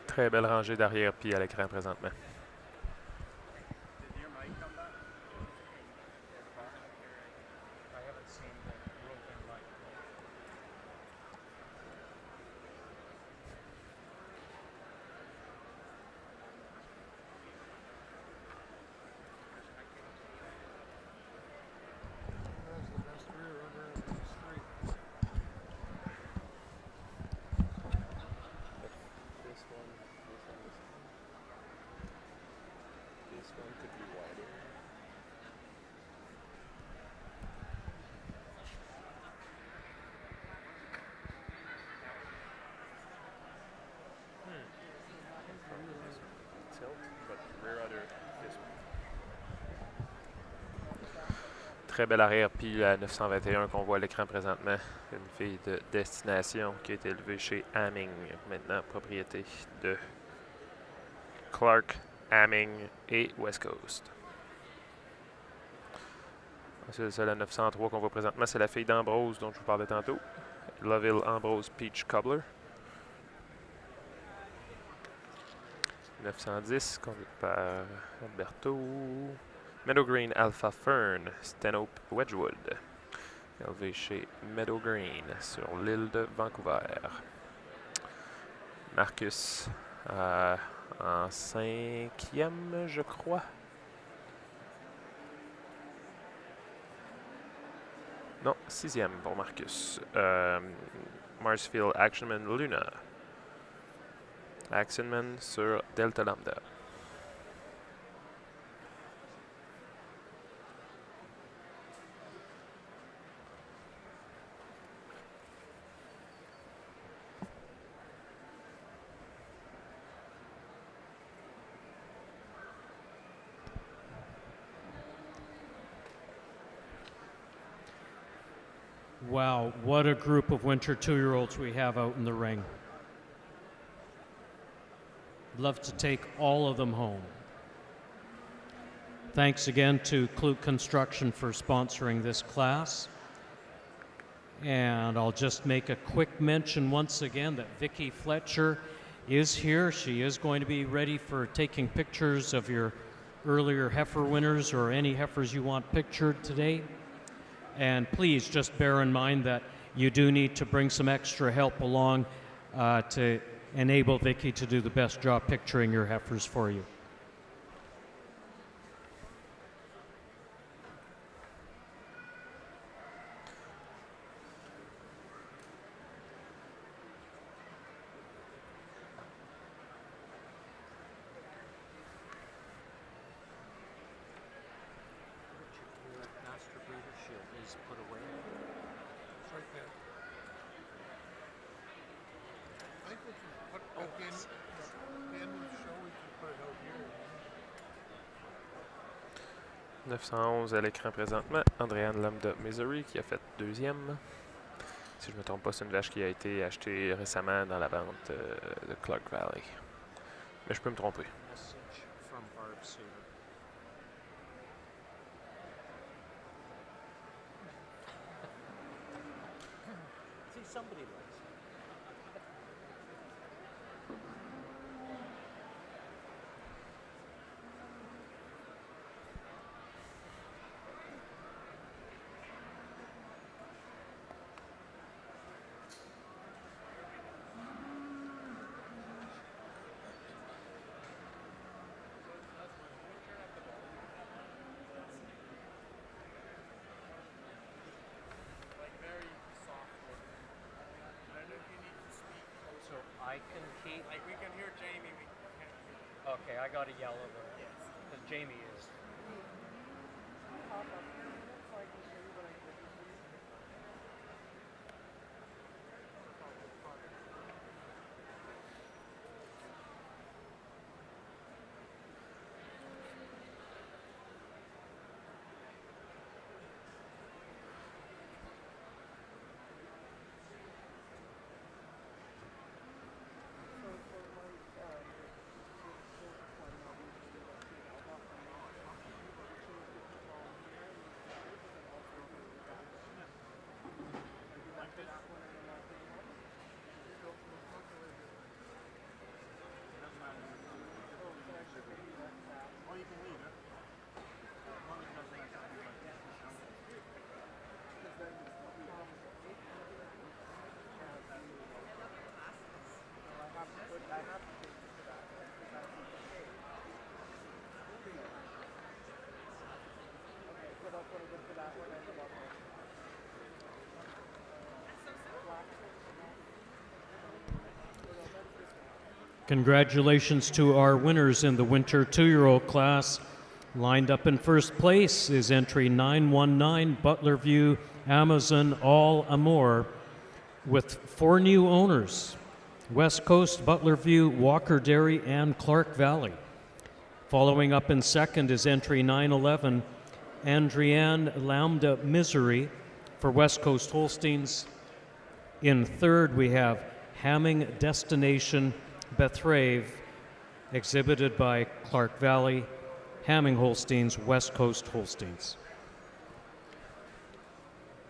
[SPEAKER 13] Très belle rangée d'arrière-pied à l'écran présentement. Très belle arrière-pied à 921 qu'on voit à l'écran présentement. Une fille de destination qui a été élevée chez Hamming, maintenant propriété de Clark, Hamming et West Coast. Ensuite, celle à 903 qu'on voit présentement, c'est la fille d'Ambrose dont je vous parlais tantôt. Loville Ambrose Peach Cobbler. 910, conduite par Alberto. Meadow Green Alpha Fern, Stanhope Wedgwood. Élevé chez Meadow Green sur l'île de Vancouver. Marcus en 5e, je crois. Non, 6e pour Marcus. Marsfield Actionman Luna. Actionman sur Delta Lambda.
[SPEAKER 4] Wow, what a group of winter 2-year-olds we have out in the ring. Love to take all of them home. Thanks again to Klug Construction for sponsoring this class. And I'll just make a quick mention once again that Vicki Fletcher is here. She is going to be ready for taking pictures of your earlier heifer winners or any heifers you want pictured today. And please just bear in mind that you do need to bring some extra help along to enable Vicki to do the best job picturing your heifers for you.
[SPEAKER 13] « 911 à l'écran présentement. Andréane Lambda Misery qui a fait 2e. Si je ne me trompe pas, c'est une vache qui a été achetée récemment dans la vente de Clark Valley. Mais je peux me tromper.
[SPEAKER 5] See, somebody
[SPEAKER 4] I can keep.
[SPEAKER 17] Like we can hear Jamie. We can't.
[SPEAKER 4] Okay, I got to yell at her. Because Jamie is. Congratulations to our winners in the winter 2-year-old class. Lined up in first place is entry 919 Butler View Amazon All Amour with 4 new owners: West Coast, Butler View, Walker Dairy, and Clark Valley. Following up in second is entry 911 Andrienne Lambda Misery for West Coast Holsteins. In third we have Hamming Destination Bethrave, exhibited by Clark Valley, Hamming Holsteins, West Coast Holsteins.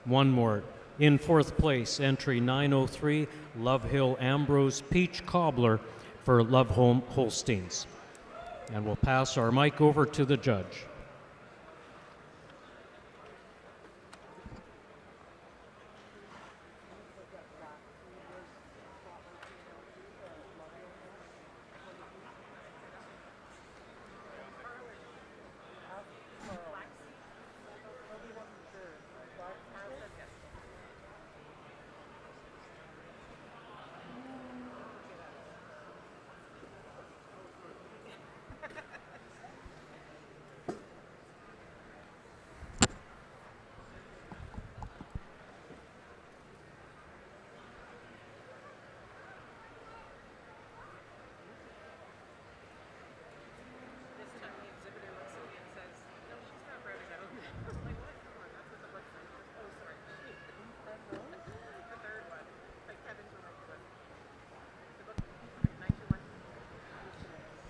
[SPEAKER 4] One more. In fourth place, entry 903, Love Hill Ambrose Peach Cobbler for Love Home Holsteins. And we'll pass our mic over to the judge.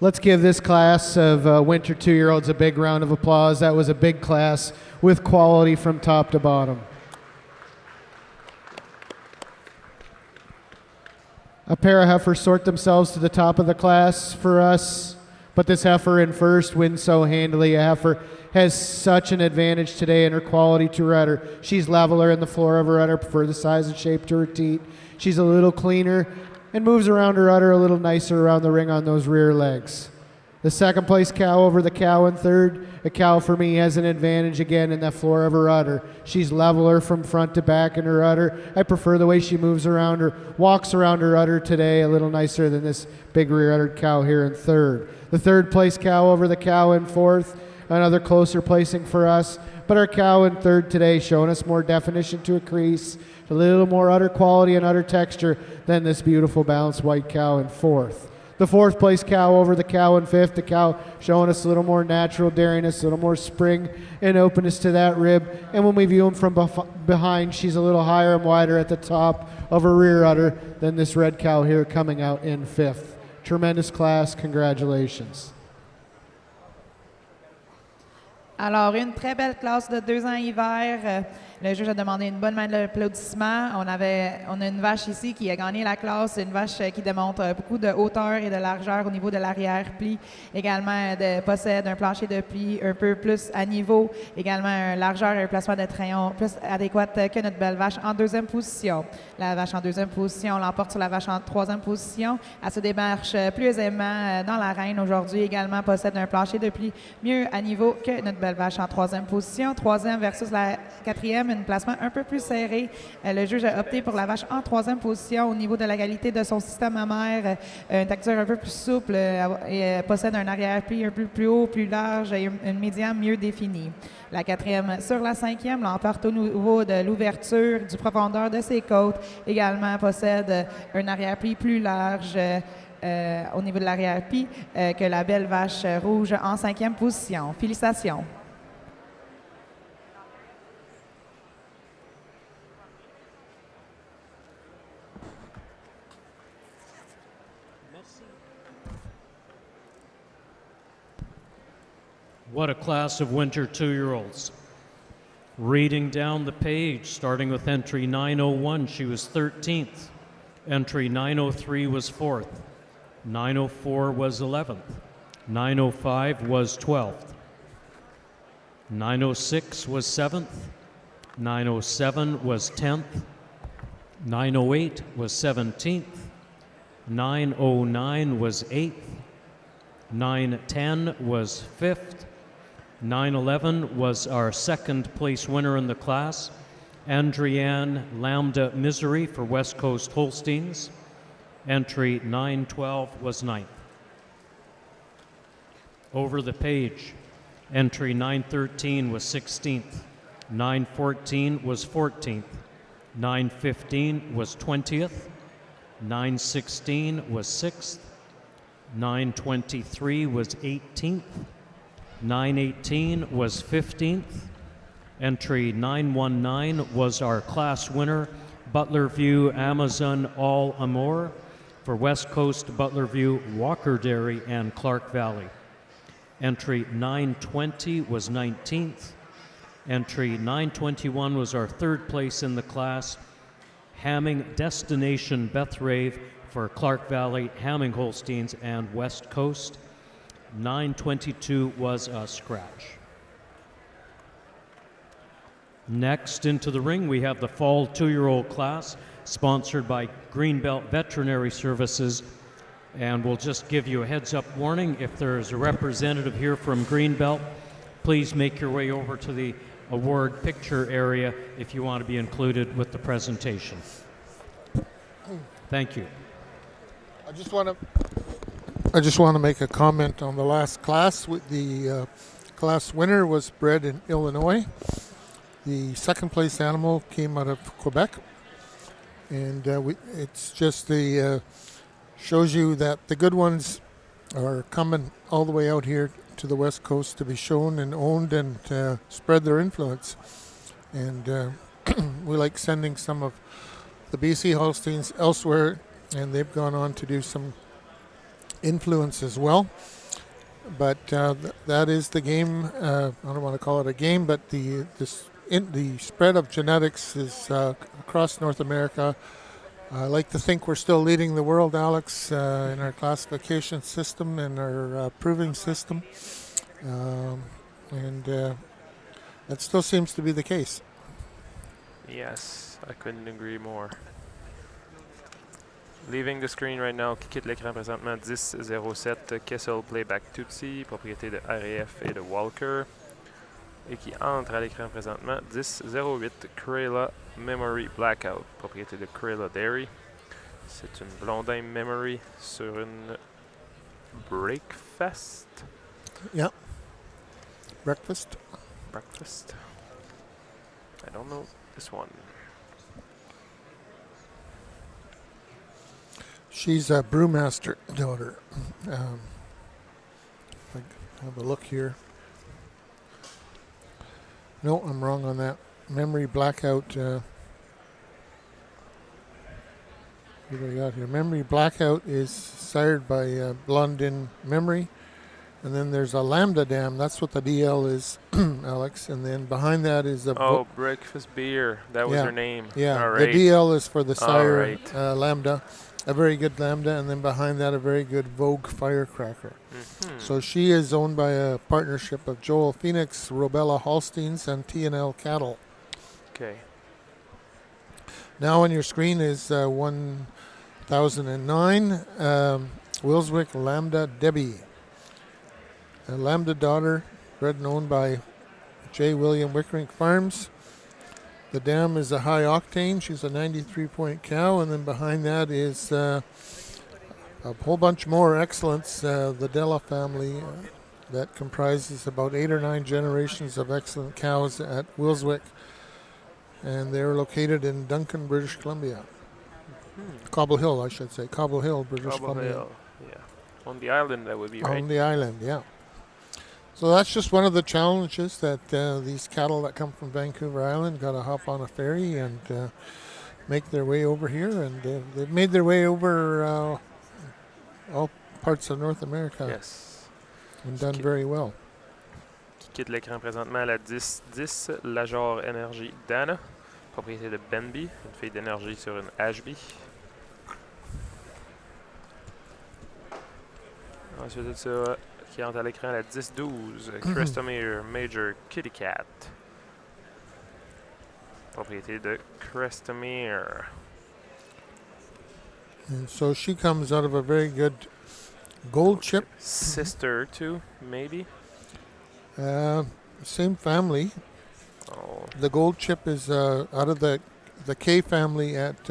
[SPEAKER 15] Let's give this class of winter 2-year-olds a big round of applause. That was a big class with quality from top to bottom. A pair of heifers sort themselves to the top of the class for us, but this heifer in first wins so handily. A heifer has such an advantage today in her quality to her udder. She's leveler in the floor of her udder, prefer the size and shape to her teat. She's a little cleaner and moves around her udder a little nicer around the ring on those rear legs. The second place cow over the cow in third. A cow for me has an advantage again in the floor of her udder. She's leveler from front to back in her udder. I prefer the way she moves around her, walks around her udder today a little nicer than this big rear uddered cow here in third. The third place cow over the cow in fourth. Another closer placing for us. But our cow in third today showing us more definition to a crease, a little more udder quality and udder texture than this beautiful balanced white cow in fourth. The fourth place cow over the cow in fifth. The cow showing us a little more natural dairiness, a little more spring and openness to that rib. And when we view him from behind, she's a little higher and wider at the top of her rear udder than this red cow here coming out in fifth. Tremendous class. Congratulations.
[SPEAKER 18] Alors, une très belle classe de 2 ans hiver. Le juge a demandé une bonne main d'applaudissement. On a une vache ici qui a gagné la classe, une vache qui démontre beaucoup de hauteur et de largeur au niveau de l'arrière-pli. Également, possède un plancher de pli un peu plus à niveau. Également, un largeur et un placement de traîneau plus adéquat que notre belle vache en 2e position. La vache en 2e position l'emporte sur la vache en 3e position. Elle se démarche plus aisément dans l'arène aujourd'hui. Également, possède un plancher de pli mieux à niveau que notre belle vache en 3e position. 3e versus la 4e, un placement un peu plus serré. Le juge a opté pour la vache en 3e position au niveau de la qualité de son système mammaire, une texture un peu plus souple et possède un arrière-pli un peu plus haut, plus large et une médiane mieux définie. La 4e sur la 5e l'emporte au niveau de l'ouverture, du profondeur de ses côtes. Également possède un arrière-pli plus large au niveau de l'arrière-pli que la belle vache rouge en 5e position. Félicitations.
[SPEAKER 4] What a class of winter 2-year-olds. Reading down the page, starting with entry 901, she was 13th. Entry 903 was 4th. 904 was 11th. 905 was 12th. 906 was 7th. 907 was 10th. 908 was 17th. 909 was 8th. 910 was 5th. 911 was our second place winner in the class, Andrienne Lambda Misery for West Coast Holsteins. Entry 912 was 9th. Over the page, entry 913 was 16th. 914 was 14th. 915 was 20th. 916 was 6th. 923 was 18th. 918 was 15th. Entry 919 was our class winner, Butler View Amazon All Amour for West Coast, Butler View, Walker Dairy, and Clark Valley. Entry 920 was 19th. Entry 921 was our third place in the class, Hamming Destination Bethrave for Clark Valley, Hamming Holsteins, and West Coast. 922 was a scratch. Next into the ring, we have the fall 2-year-old class, sponsored by Greenbelt Veterinary Services. And we'll just give you a heads-up warning. If there's a representative here from Greenbelt, please make your way over to the award picture area if you want to be included with the presentation. Thank you.
[SPEAKER 7] I just want to make a comment on the last class. The class winner was bred in Illinois. The second place animal came out of Quebec, and it's just shows you that the good ones are coming all the way out here to the West Coast to be shown and owned and spread their influence. And we like sending some of the BC Holsteins elsewhere, and they've gone on to do some influence as well. But that is the game. I don't want to call it a game, but the spread of genetics is across North America. I like to think we're still leading the world, Alex, in our classification system and our proving system. And that still seems to be the case.
[SPEAKER 13] Yes, I couldn't agree more. Leaving the screen right now, qui quitte l'écran présentement, 10-07 Kessel Playback Tootsie, propriété de RAF et de Walker. Et qui entre à l'écran présentement, 10-08 Crayla Memory Blackout, propriété de Crayla Dairy. C'est une Blondin Memory sur une Breakfast.
[SPEAKER 7] Yeah. Breakfast.
[SPEAKER 13] Breakfast. I don't know this one.
[SPEAKER 7] She's a brewmaster daughter. If I have a look here. No, I'm wrong on that. Memory Blackout. What do we got here? Memory Blackout is sired by Blondin Memory. And then there's a Lambda Dam. That's what the DL is, Alex. And then behind that is a...
[SPEAKER 13] Breakfast Beer. That was her name.
[SPEAKER 7] Yeah,
[SPEAKER 13] all right.
[SPEAKER 7] The DL is for the sire
[SPEAKER 13] right.
[SPEAKER 7] Lambda. A very good Lambda, and then behind that a very good Vogue Firecracker.
[SPEAKER 13] Mm-hmm.
[SPEAKER 7] So she is owned by a partnership of Joel Phoenix, Robella Holsteins, and T&L Cattle.
[SPEAKER 13] Okay.
[SPEAKER 7] Now on your screen is 1009 Wilswick Lambda Debbie. A Lambda daughter, bred and owned by J. William Wickrink Farms. The dam is a high octane. She's a 93-point cow, and then behind that is a whole bunch more excellence. The Della family that comprises about 8 or 9 generations of excellent cows at Wilswick, and they're located in Duncan, British Columbia. Cobble Hill, I should say. Cobble Hill, British Columbia.
[SPEAKER 13] Hill, yeah. On the island, that would be right.
[SPEAKER 7] On the island, yeah. So that's just one of the challenges that these cattle that come from Vancouver Island got to hop on a ferry and make their way over here. And they've made their way over all parts of North America.
[SPEAKER 13] Yes.
[SPEAKER 7] And done very well.
[SPEAKER 13] Qui quitte l'écran présentement à la 10-10, Lajor Energy Dana, propriété de Benby, une fille d'énergie sur une HB. Ensuite de ça, qui entre à l'écran la 10-12, Crestomere Major Kitty Cat, propriété de Crestomere.
[SPEAKER 7] And so she comes out of a very good gold chip.
[SPEAKER 13] Sister too, maybe?
[SPEAKER 7] Same family.
[SPEAKER 13] Oh.
[SPEAKER 7] The gold chip is out of the K family at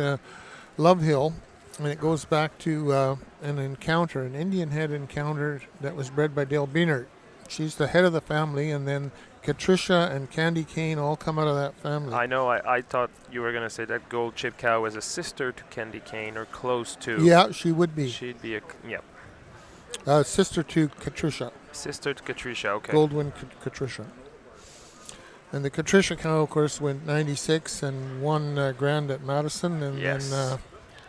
[SPEAKER 7] Love Hill, and it goes back to an encounter, an Indian head encounter that was bred by Dale Beanert. She's the head of the family, and then Katricia and Candy Cane all come out of that family.
[SPEAKER 13] I know, I thought you were going to say that gold chip cow was a sister to Candy Cane or close to.
[SPEAKER 7] Yeah, she would be.
[SPEAKER 13] She'd be a, yep.
[SPEAKER 7] Sister to Katricia.
[SPEAKER 13] Sister to Katricia, okay.
[SPEAKER 7] Goldwyn Katricia. And the Katricia cow, of course, went 96 and won Grand at Madison. And
[SPEAKER 13] yes.
[SPEAKER 7] Then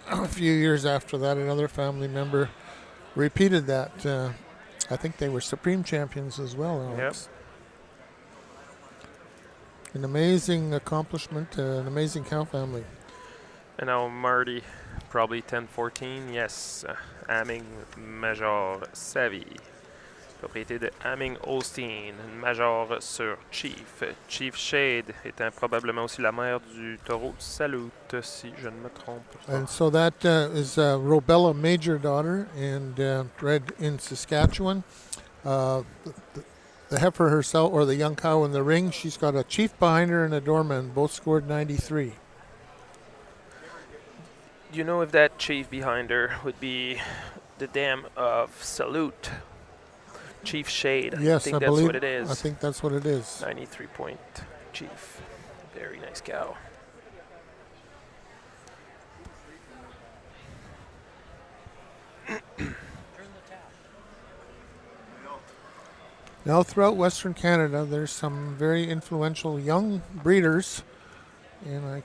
[SPEAKER 7] a few years after that, another family member repeated that. I think they were Supreme Champions as well, Alex. Yep. An amazing accomplishment, an amazing cow family.
[SPEAKER 13] And now Marty, probably 10-14, yes. Aming Major Savvy. Propriété de Aming Holstein, Major sur Chief. Chief Shade étant probablement aussi la mère du taureau Salute, si je ne me trompe pas.
[SPEAKER 7] And so that is Robella Major daughter and bred in Saskatchewan. The heifer herself, or the young cow in the ring, she's got a Chief behind her and a Doorman, both scored 93.
[SPEAKER 13] Do you know if that Chief behind her would be the dam of Salute? Chief Shade.
[SPEAKER 7] Yes,
[SPEAKER 13] I think
[SPEAKER 7] I
[SPEAKER 13] that's
[SPEAKER 7] believe,
[SPEAKER 13] what it is.
[SPEAKER 7] I think that's what it is.
[SPEAKER 13] 93-point Chief. Very nice cow.
[SPEAKER 7] Now, throughout Western Canada, there's some very influential young breeders, and I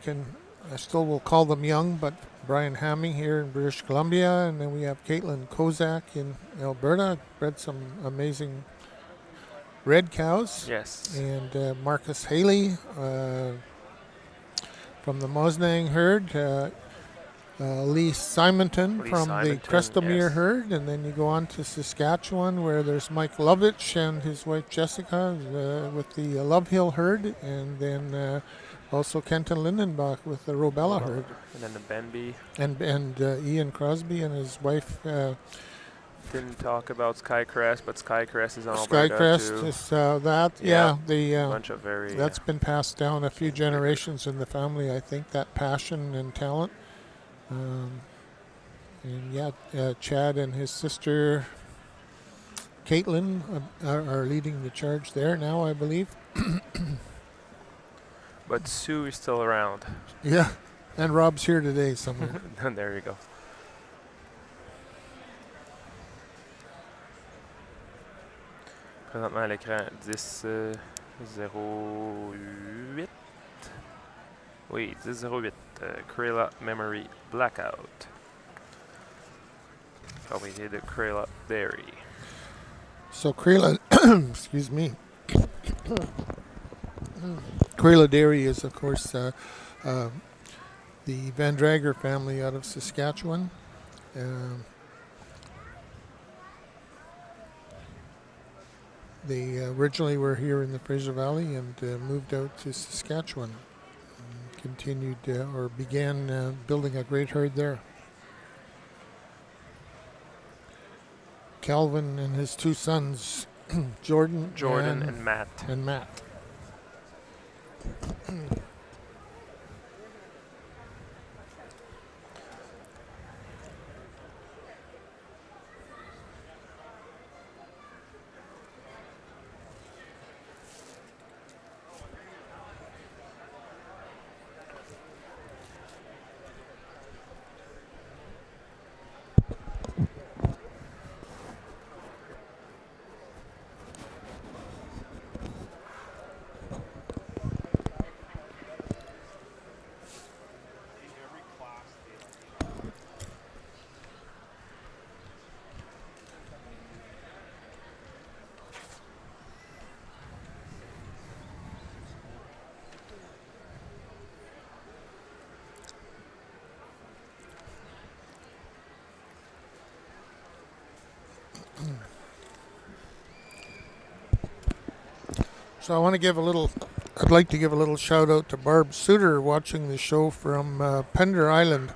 [SPEAKER 7] still will call them young, but Brian Hamming here in British Columbia, and then we have Caitlin Kozak in Alberta, bred some amazing red cows.
[SPEAKER 13] Yes.
[SPEAKER 7] And Marcus Haley from the Mosnang herd, Lee Simonton from the Crestomere herd, and then you go on to Saskatchewan where there's Mike Lovitch and his wife Jessica with the Love Hill herd, and then also Kenton Lindenbach with the Robella herd.
[SPEAKER 13] And then the Benby.
[SPEAKER 7] And Ian Crosby and his wife.
[SPEAKER 13] Didn't talk about Skycrest, but Skycrest is on Alberta
[SPEAKER 7] Skycrest
[SPEAKER 13] too.
[SPEAKER 7] is that. Yeah, the
[SPEAKER 13] bunch of very.
[SPEAKER 7] That's been passed down a few generations in the family. I think that passion and talent. And yeah, Chad and his sister Caitlin are leading the charge there now, I believe.
[SPEAKER 13] But Sue is still around.
[SPEAKER 7] Yeah, and Rob's here today somewhere.
[SPEAKER 13] There you go. Présentement à l'écran 10-08. Oui, 10-08. Krayla Memory Blackout. Propriété de Krayla Dairy.
[SPEAKER 7] So Krayla, excuse me. Krayla Dairy is, of course, the Van Drager family out of Saskatchewan. They originally were here in the Fraser Valley and moved out to Saskatchewan. And continued or began building a great herd there. Calvin and his two sons, Jordan
[SPEAKER 13] and Matt.
[SPEAKER 7] And Matt. So I want to give a little, I'd like to give a little shout out to Barb Suter watching the show from Pender Island,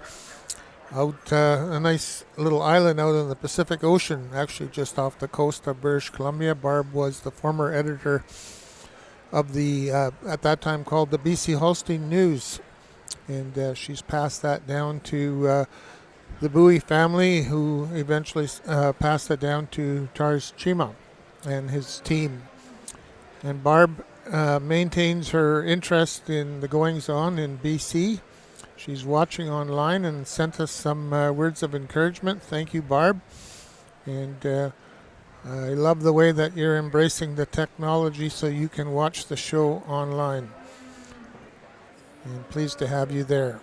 [SPEAKER 7] out a nice little island out in the Pacific Ocean, actually just off the coast of British Columbia. Barb was the former editor of the, at that time called the BC Holstein News, and she's passed that down to the Bowie family, who eventually passed it down to Tars Chima and his team. And Barb maintains her interest in the goings-on in BC. She's watching online and sent us some words of encouragement. Thank you, Barb. And I love the way that you're embracing the technology so you can watch the show online. And pleased to have you there.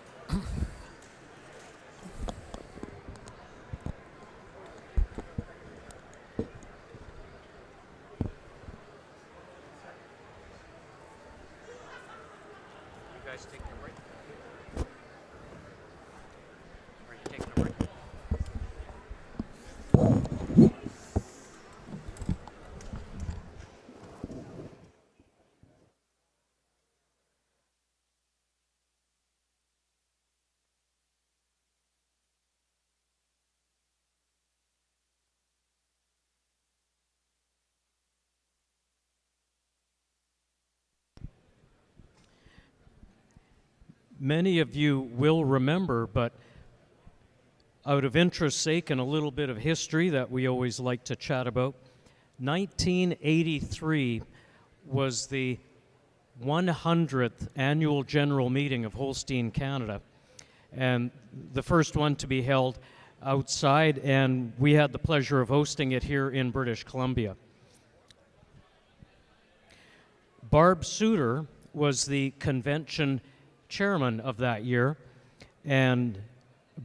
[SPEAKER 4] Many of you will remember, but out of interest's sake and a little bit of history that we always like to chat about, 1983 was the 100th annual general meeting of Holstein, Canada, and the first one to be held outside, and we had the pleasure of hosting it here in British Columbia. Barb Suter was the convention chairman of that year, and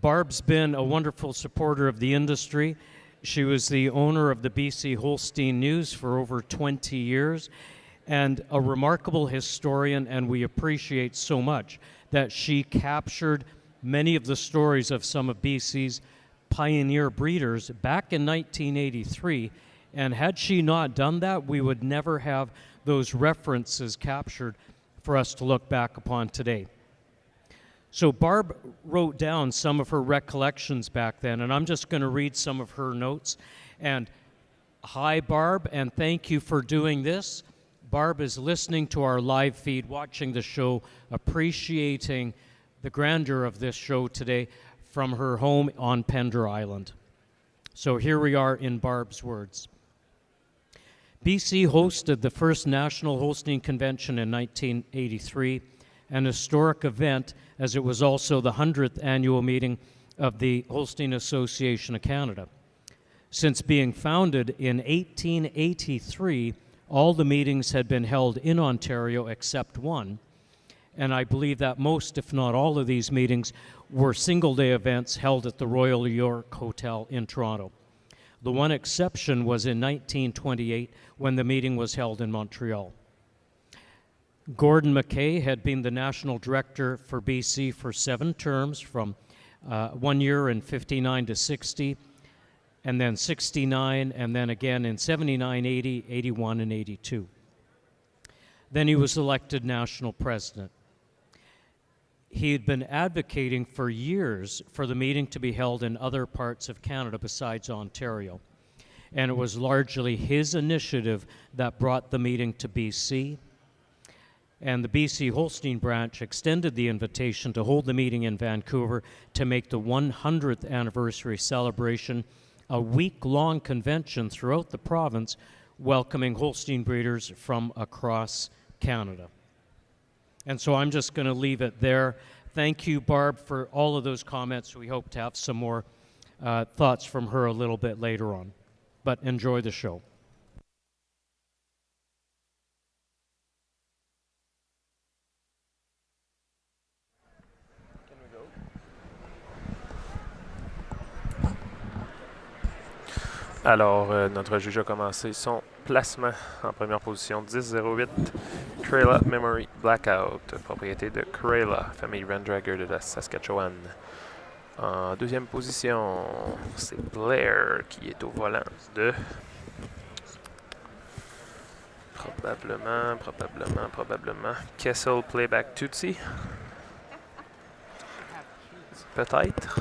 [SPEAKER 4] Barb's been a wonderful supporter of the industry. She was the owner of the BC Holstein News for over 20 years and a remarkable historian, and we appreciate so much that she captured many of the stories of some of BC's pioneer breeders back in 1983, and had she not done that, we would never have those references captured for us to look back upon today. So Barb wrote down some of her recollections back then, and I'm just going to read some of her notes. And hi, Barb, and thank you for doing this. Barb is listening to our live feed, watching the show, appreciating the grandeur of this show today from her home on Pender Island. So here we are in Barb's words. BC hosted the first National Holstein Convention in 1983, an historic event as it was also the 100th annual meeting of the Holstein Association of Canada. Since being founded in 1883, all the meetings had been held in Ontario except one, and I believe that most, if not all, of these meetings were single-day events held at the Royal York Hotel in Toronto. The one exception was in 1928 when the meeting was held in Montreal. Gordon McKay had been the national director for BC for 7 terms, from 1 year in 59 to 60, and then 69, and then again in 79, 80, 81, and 82. Then he was elected national president. He had been advocating for years for the meeting to be held in other parts of Canada besides Ontario, and it was largely his initiative that brought the meeting to BC. And the BC Holstein branch extended the invitation to hold the meeting in Vancouver to make the 100th anniversary celebration a week-long convention throughout the province, welcoming Holstein breeders from across Canada. And so I'm just going to leave it there. Thank you, Barb, for all of those comments. We hope to have some more thoughts from her a little bit later on. But enjoy the show.
[SPEAKER 13] Alors, notre juge a commencé son placement en première position, 10-08, Crayla Memory Blackout, propriété de Crayla, famille Rendragger de la Saskatchewan. En deuxième position, c'est Blair qui est au volant de Probablement. Kessel Playback Tootsie. Peut-être.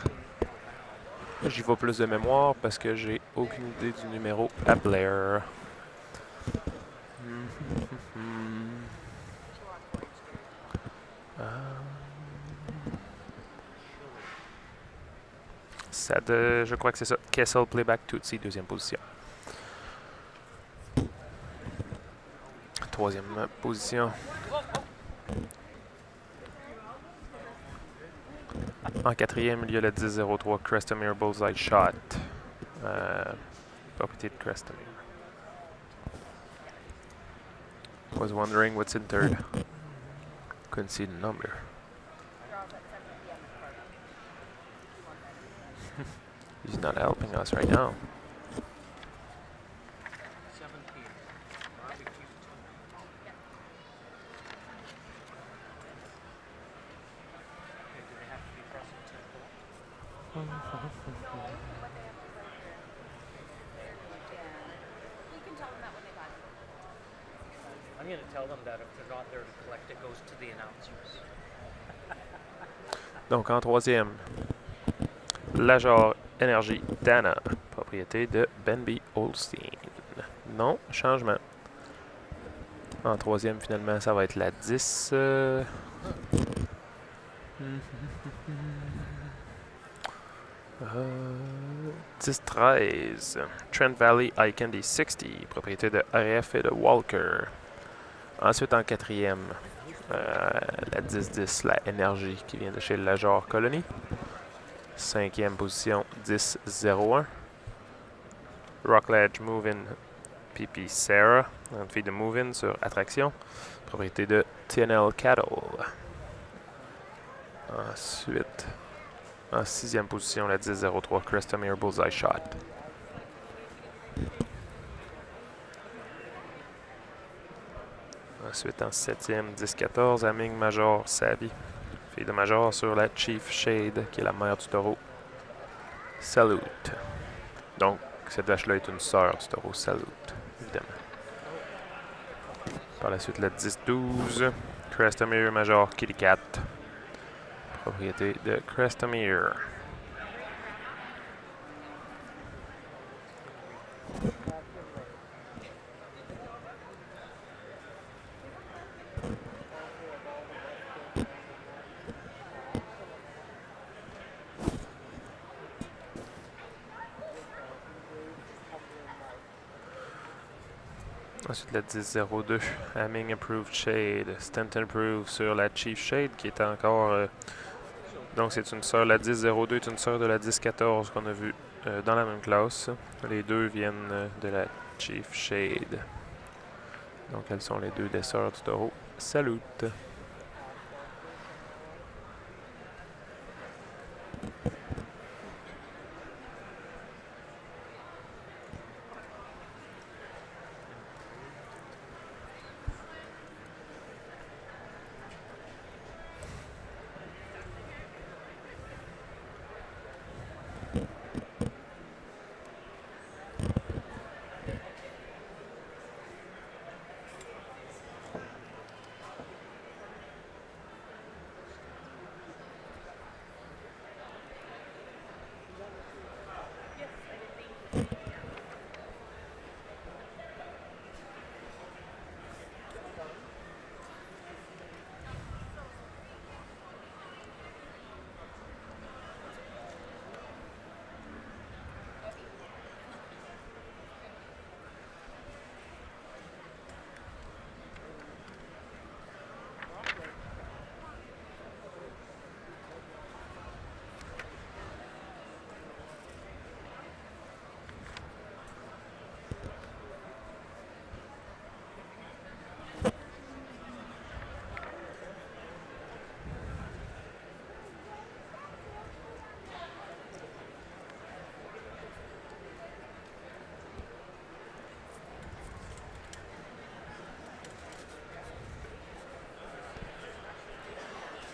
[SPEAKER 13] J'y vais plus de mémoire parce que j'ai aucune idée du numéro à Blair. Je crois que c'est ça. Kessel Playback Tootsie, deuxième position. Troisième position. En quatrième, il y a le 10-03 Crestamere Bullseye Shot. Propriété de Crestamere. Was wondering what's in third. Couldn't see the number. He's not helping us right now.
[SPEAKER 5] I'm going to tell them that if they're not there to collect, it goes to the announcers.
[SPEAKER 13] Donc en troisième, Lajor Energy Dana, propriété de Benby Holstein. Non, changement. En troisième, finalement, ça va être la 10. 10-13. Trent Valley Eye Candy 60, propriété de RF et de Walker. Ensuite, en quatrième, la 10-10, la Energy, qui vient de chez Lajor Colony. Cinquième position, 10-01. Rockledge Move-In PP Sarah, une fille de Move-In sur Attraction, propriété de TNL Cattle. Ensuite, en sixième position, la 10-03 Crestamere Bullseye Shot. Ensuite, en septième, 10-14, Aming Major Savvy, fille de Major sur la Chief Shade, qui est la mère du taureau. Salute. Donc, cette vache-là est une sœur du taureau Salute, évidemment. Par la suite, la 10-12, Crestamere Major Kitty Cat, propriété de Crestamere. Ensuite, la 10-02, Aming Approved Shade, Stanton Approved sur la Chief Shade, qui est encore... donc, c'est une sœur, la 10-02 est une sœur de la 10-14 qu'on a vue dans la même classe. Les deux viennent de la Chief Shade. Donc, elles sont les deux des sœurs du taureau. Salute!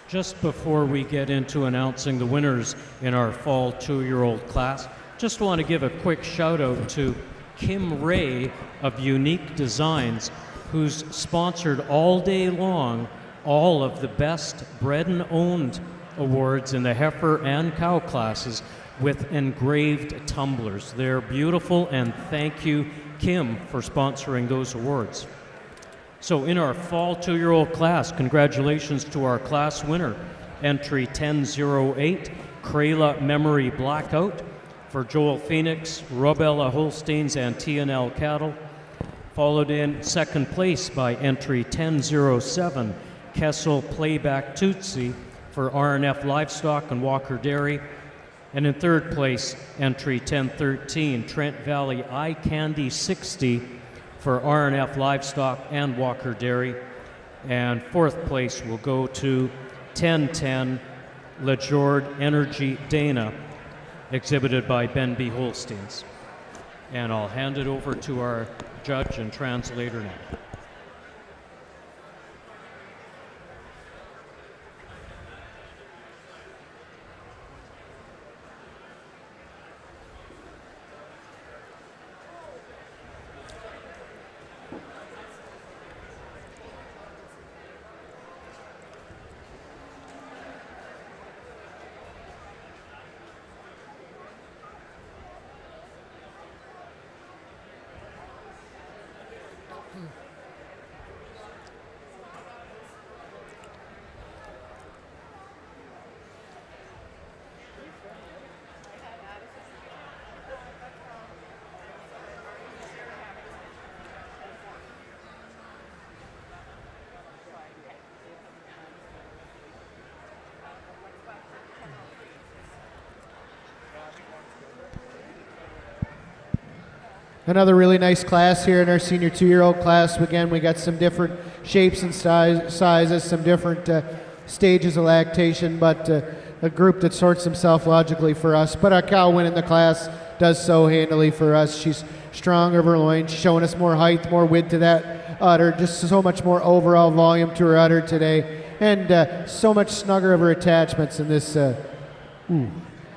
[SPEAKER 4] Just before we get into announcing the winners in our fall 2-year-old class, just want to give a quick shout out to Kim Ray of Unique Designs, who's sponsored all day long all of the best bred and owned awards in the heifer and cow classes with engraved tumblers. They're beautiful, and thank you, Kim, for sponsoring those awards. So in our fall 2-year-old class, congratulations to our class winner, entry 1008, Crayla Memory Blackout, for Joel Phoenix, Robella Holsteins, and TNL Cattle, followed in second place by entry 1007, Kessel Playback Tootsie, for RNF Livestock and Walker Dairy, and in third place, entry 1013, Trent Valley Eye Candy 60, for RNF Livestock and Walker Dairy, and fourth place will go to 1010, LeJord Energy Dana, exhibited by Ben B. Holsteins. And I'll hand it over to our judge and translator now.
[SPEAKER 15] Another really nice class here in our senior 2-year-old class. Again, we got some different shapes and sizes, some different stages of lactation, but a group that sorts themselves logically for us. But our cow winning the class does so handily for us. She's strong of her loin, showing us more height, more width to that udder, just so much more overall volume to her udder today, and so much snugger of her attachments in this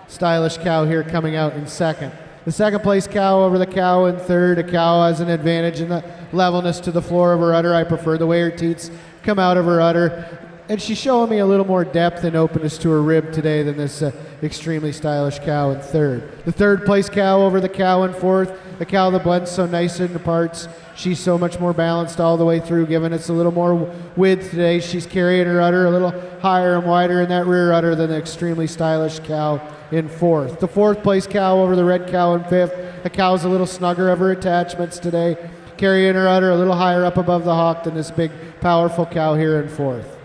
[SPEAKER 15] stylish cow here coming out in second. The second place cow over the cow in third. A cow has an advantage in the levelness to the floor of her udder. I prefer the way her teats come out of her udder. And she's showing me a little more depth and openness to her rib today than this extremely stylish cow in third. The third place cow over the cow in fourth. A cow that blends so nice in the parts. She's so much more balanced all the way through, giving us a little more width today. She's carrying her udder a little higher and wider in that rear udder than the extremely stylish cow in fourth. The fourth place cow over the red cow in fifth. The cow's a little snugger of her attachments today, carrying her udder a little higher up above the hock than this big, powerful cow here in fourth.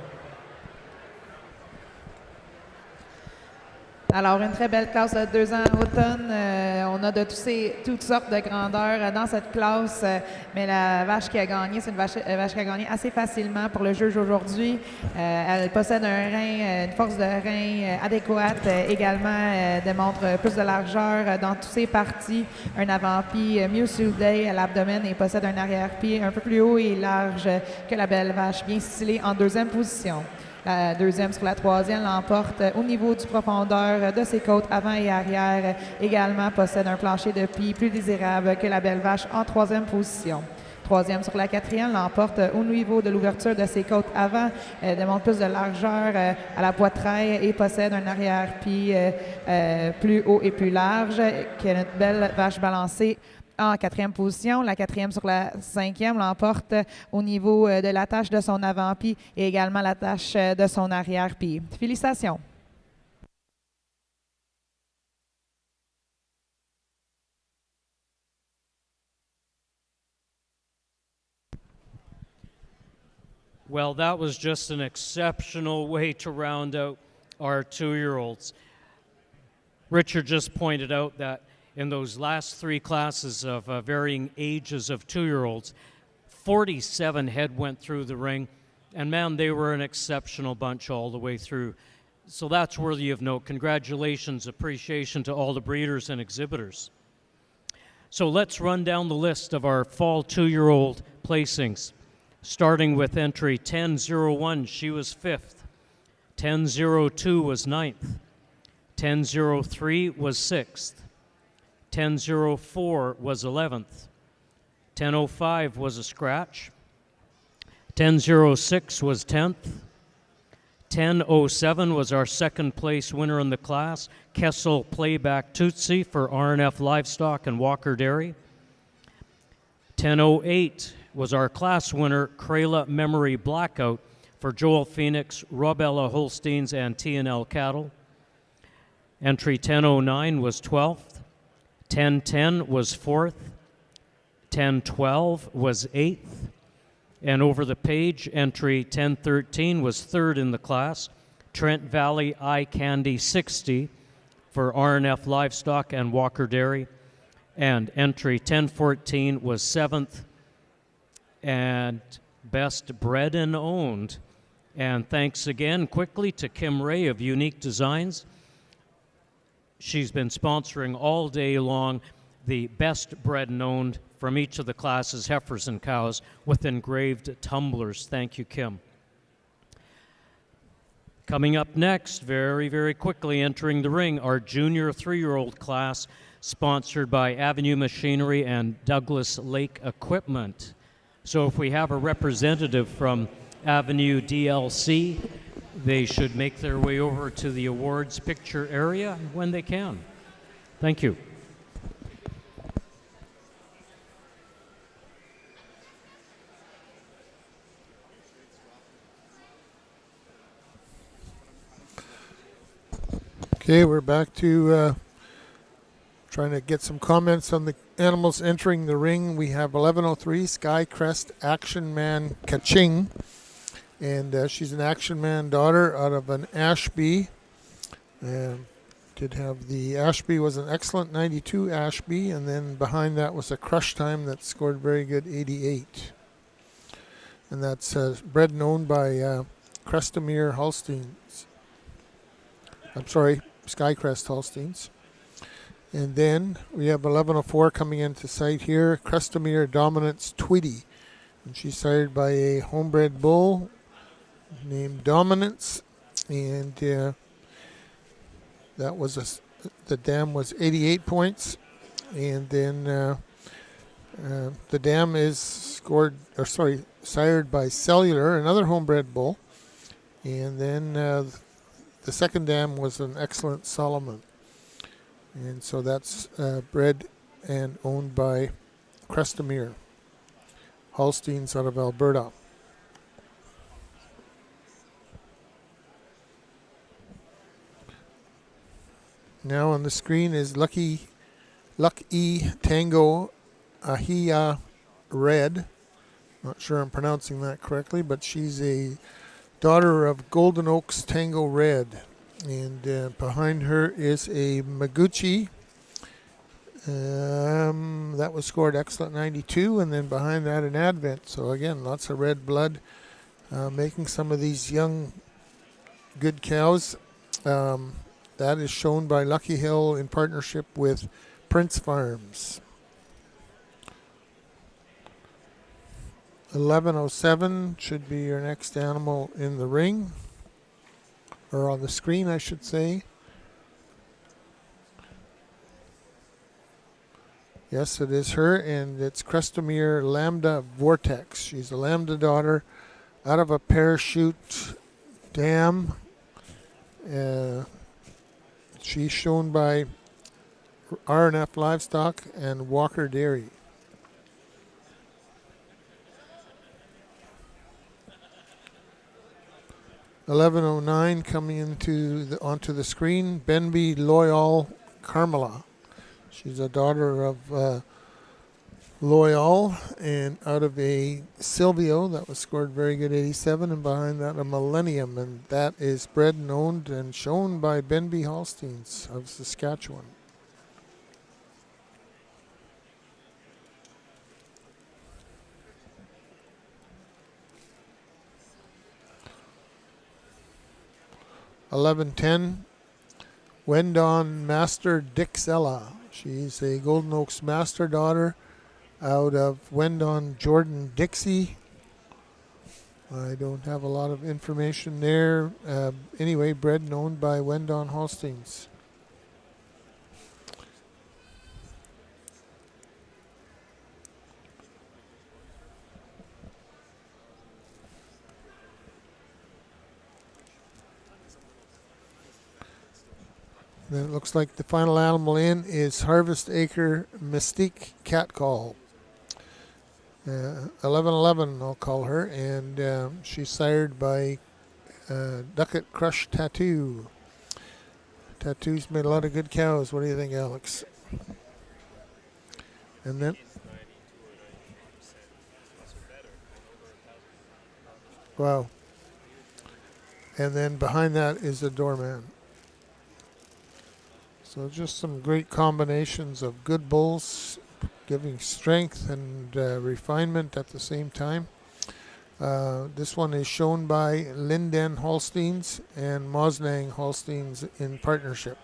[SPEAKER 18] Alors, une très belle classe de 2 ans à automne. On a de toutes sortes de grandeurs dans cette classe, mais la vache qui a gagné, c'est une vache qui a gagné assez facilement pour le juge aujourd'hui. Elle possède un rein, une force de rein adéquate, également démontre plus de largeur dans toutes ses parties, un avant-pied mieux soudé à l'abdomen et possède un arrière-pied un peu plus haut et large que la belle vache, bien stylée en deuxième position. La deuxième sur la troisième l'emporte au niveau du profondeur de ses côtes avant et arrière. Également possède un plancher de pis plus désirable que la belle vache en troisième position. Troisième sur la quatrième l'emporte au niveau de l'ouverture de ses côtes avant, démontre plus de largeur à la poitrail et possède un arrière-pied plus haut et plus large, qui est une belle vache balancée en quatrième position. La quatrième sur la cinquième l'emporte au niveau de l'attache de son avant-pied et également l'attache de son arrière-pied. Félicitations.
[SPEAKER 4] Well, that was just an exceptional way to round out our 2-year-olds. Richard just pointed out that in those last 3 classes of varying ages of 2-year-olds, 47 head went through the ring, and man, they were an exceptional bunch all the way through. So that's worthy of note. Congratulations, appreciation to all the breeders and exhibitors. So let's run down the list of our fall 2-year-old placings, starting with entry 1001, she was 5th. 1002 was 9th. 1003 was 6th. 1004 was 11th. 1005 was a scratch. 10.06 was 10th. 10.07 was our second place winner in the class, Kessel Playback Tootsie for RNF Livestock and Walker Dairy. 10.08 was our class winner, Crayla Memory Blackout for Joel Phoenix, Robella Holsteins, and T&L Cattle. Entry 10.09 was 12th. 10.10 was 4th. 10.12 was 8th. And over the page, entry 1013 was 3rd in the class, Trent Valley Eye Candy 60 for RNF Livestock and Walker Dairy. And entry 1014 was 7th and best bred and owned. And thanks again quickly to Kim Ray of Unique Designs. She's been sponsoring all day long the best bred and owned from each of the classes, heifers and cows, with engraved tumblers. Thank you, Kim. Coming up next, very, very quickly entering the ring, our junior 3-year-old class, sponsored by Avenue Machinery and Douglas Lake Equipment. So if we have a representative from Avenue DLC, they should make their way over to the awards picture area when they can. Thank you.
[SPEAKER 7] Okay, we're back to trying to get some comments on the animals entering the ring. We have 1103 Skycrest Action Man Kaching, and she's an Action Man daughter out of an Ashby. Did have the Ashby was an excellent 92 Ashby, and then behind that was a crush time that scored very good 88. And that's bred and owned by Crestamere Holsteins. I'm sorry, Skycrest Holsteins. And then we have 1104 coming into sight here, Crestamere Dominance Tweedy. And she's sired by a homebred bull named Dominance. And that was the dam was 88 points. And then the dam is sired by Cellular, another homebred bull. And then the second dam was an excellent Solomon. And so that's bred and owned by Crestamere Holsteins out of Alberta. Now on the screen is Luck E Tango Ahia Red. Not sure I'm pronouncing that correctly, but she's a daughter of Golden Oaks Tango Red. And behind her is a Maguchi. That was scored excellent 92, and then behind that an Advent. So again, lots of red blood, making some of these young, good cows. That is shown by Lucky Hill in partnership with Prince Farms. 1107 should be your next animal in the ring. Or on the screen, I should say. Yes, it is her, and it's Crestamere Lambda Vortex. She's a Lambda daughter out of a parachute dam. She's shown by RNF Livestock and Walker Dairy. .1109 coming onto the screen, Benby Loyal Carmela. She's a daughter of Loyal and out of a Silvio that was scored very good 87, and behind that a Millennium, and that is bred and owned and shown by Benby Holsteins of Saskatchewan. .1110 Wendon Master Dixella. She's a Golden Oaks Master daughter out of Wendon Jordan Dixie. I don't have a lot of information there. Anyway, bred and owned by Wendon Holsteins. Then it looks like the final animal in is Harvest Acre Mystique Catcall. 1111, I'll call her, and she's sired by Ducat Crush Tattoo. Tattoo's made a lot of good cows. What do you think, Alex? And then, wow. And then behind that is the doorman. So just some great combinations of good bulls, giving strength and refinement at the same time. This one is shown by Linden Holsteins and Mosnang Holsteins in partnership.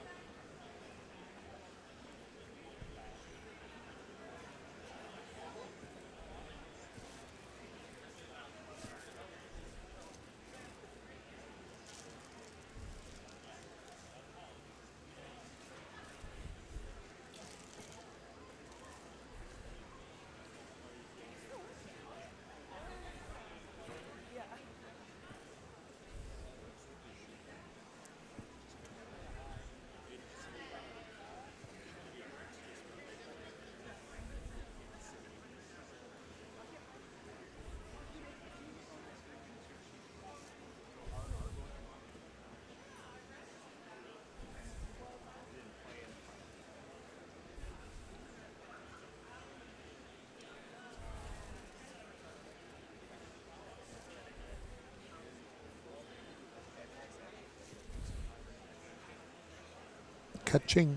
[SPEAKER 7] Ka-ching.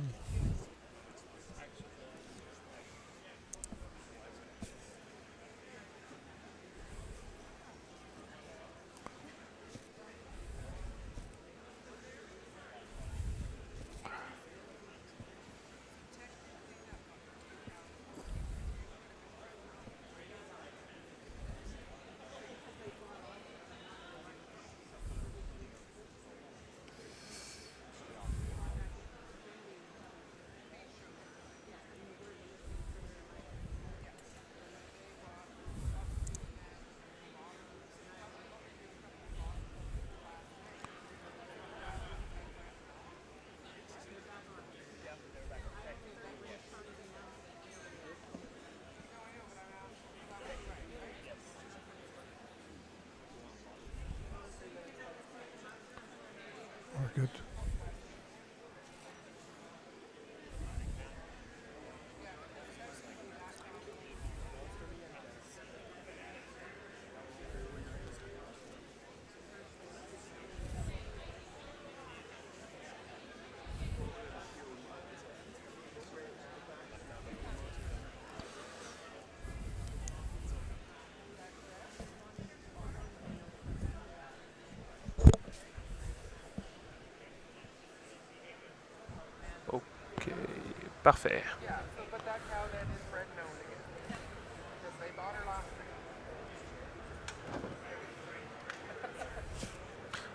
[SPEAKER 7] We're good.
[SPEAKER 13] OK, parfait.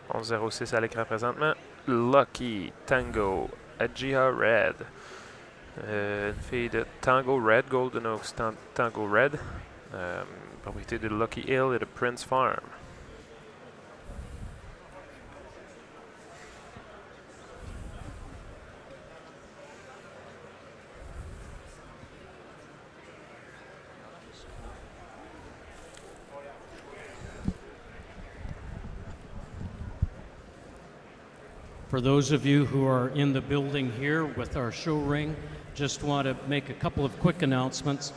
[SPEAKER 13] 11:06 à l'écran présentement. Lucky Tango Adjia Red. Une fille de Tango Red, Golden Oaks Tango Red. Propriété de Lucky Hill et de Prince Farm.
[SPEAKER 4] For those of you who are in the building here with our show ring, just want to make a couple of quick announcements.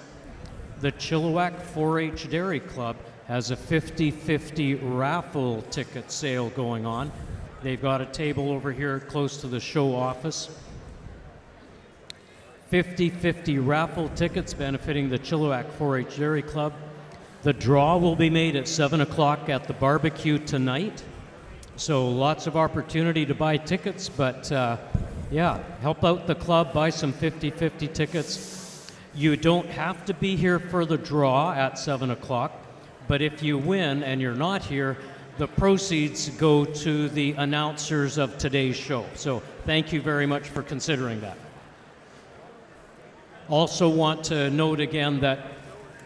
[SPEAKER 4] The Chilliwack 4-H Dairy Club has a 50-50 raffle ticket sale going on. They've got a table over here close to the show office. 50-50 raffle tickets benefiting the Chilliwack 4-H Dairy Club. The draw will be made at 7 o'clock at the barbecue tonight. So lots of opportunity to buy tickets, but yeah, help out the club, buy some 50-50 tickets. You don't have to be here for the draw at 7 o'clock, but if you win and you're not here, the proceeds go to the announcers of today's show. So thank you very much for considering that. Also want to note again that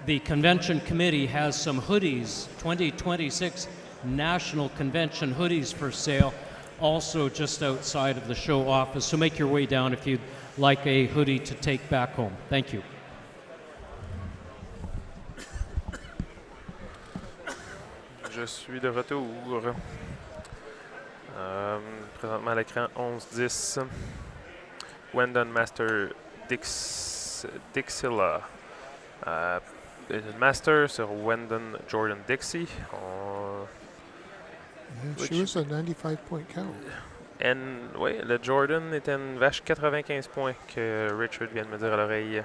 [SPEAKER 4] the convention committee has some hoodies, 2026 National Convention hoodies for sale. also just outside of the show office. So make your way down if you'd like a hoodie to take back home. Thank you.
[SPEAKER 13] Je suis de retour. Présentement à l'écran 11-10. Wendon Master Dixilla. Master sur Wendon Jordan Dixie.
[SPEAKER 7] She was a 95-point cow.
[SPEAKER 13] Oui, le Jordan était une vache 95 points que Richard vient de me dire à l'oreille.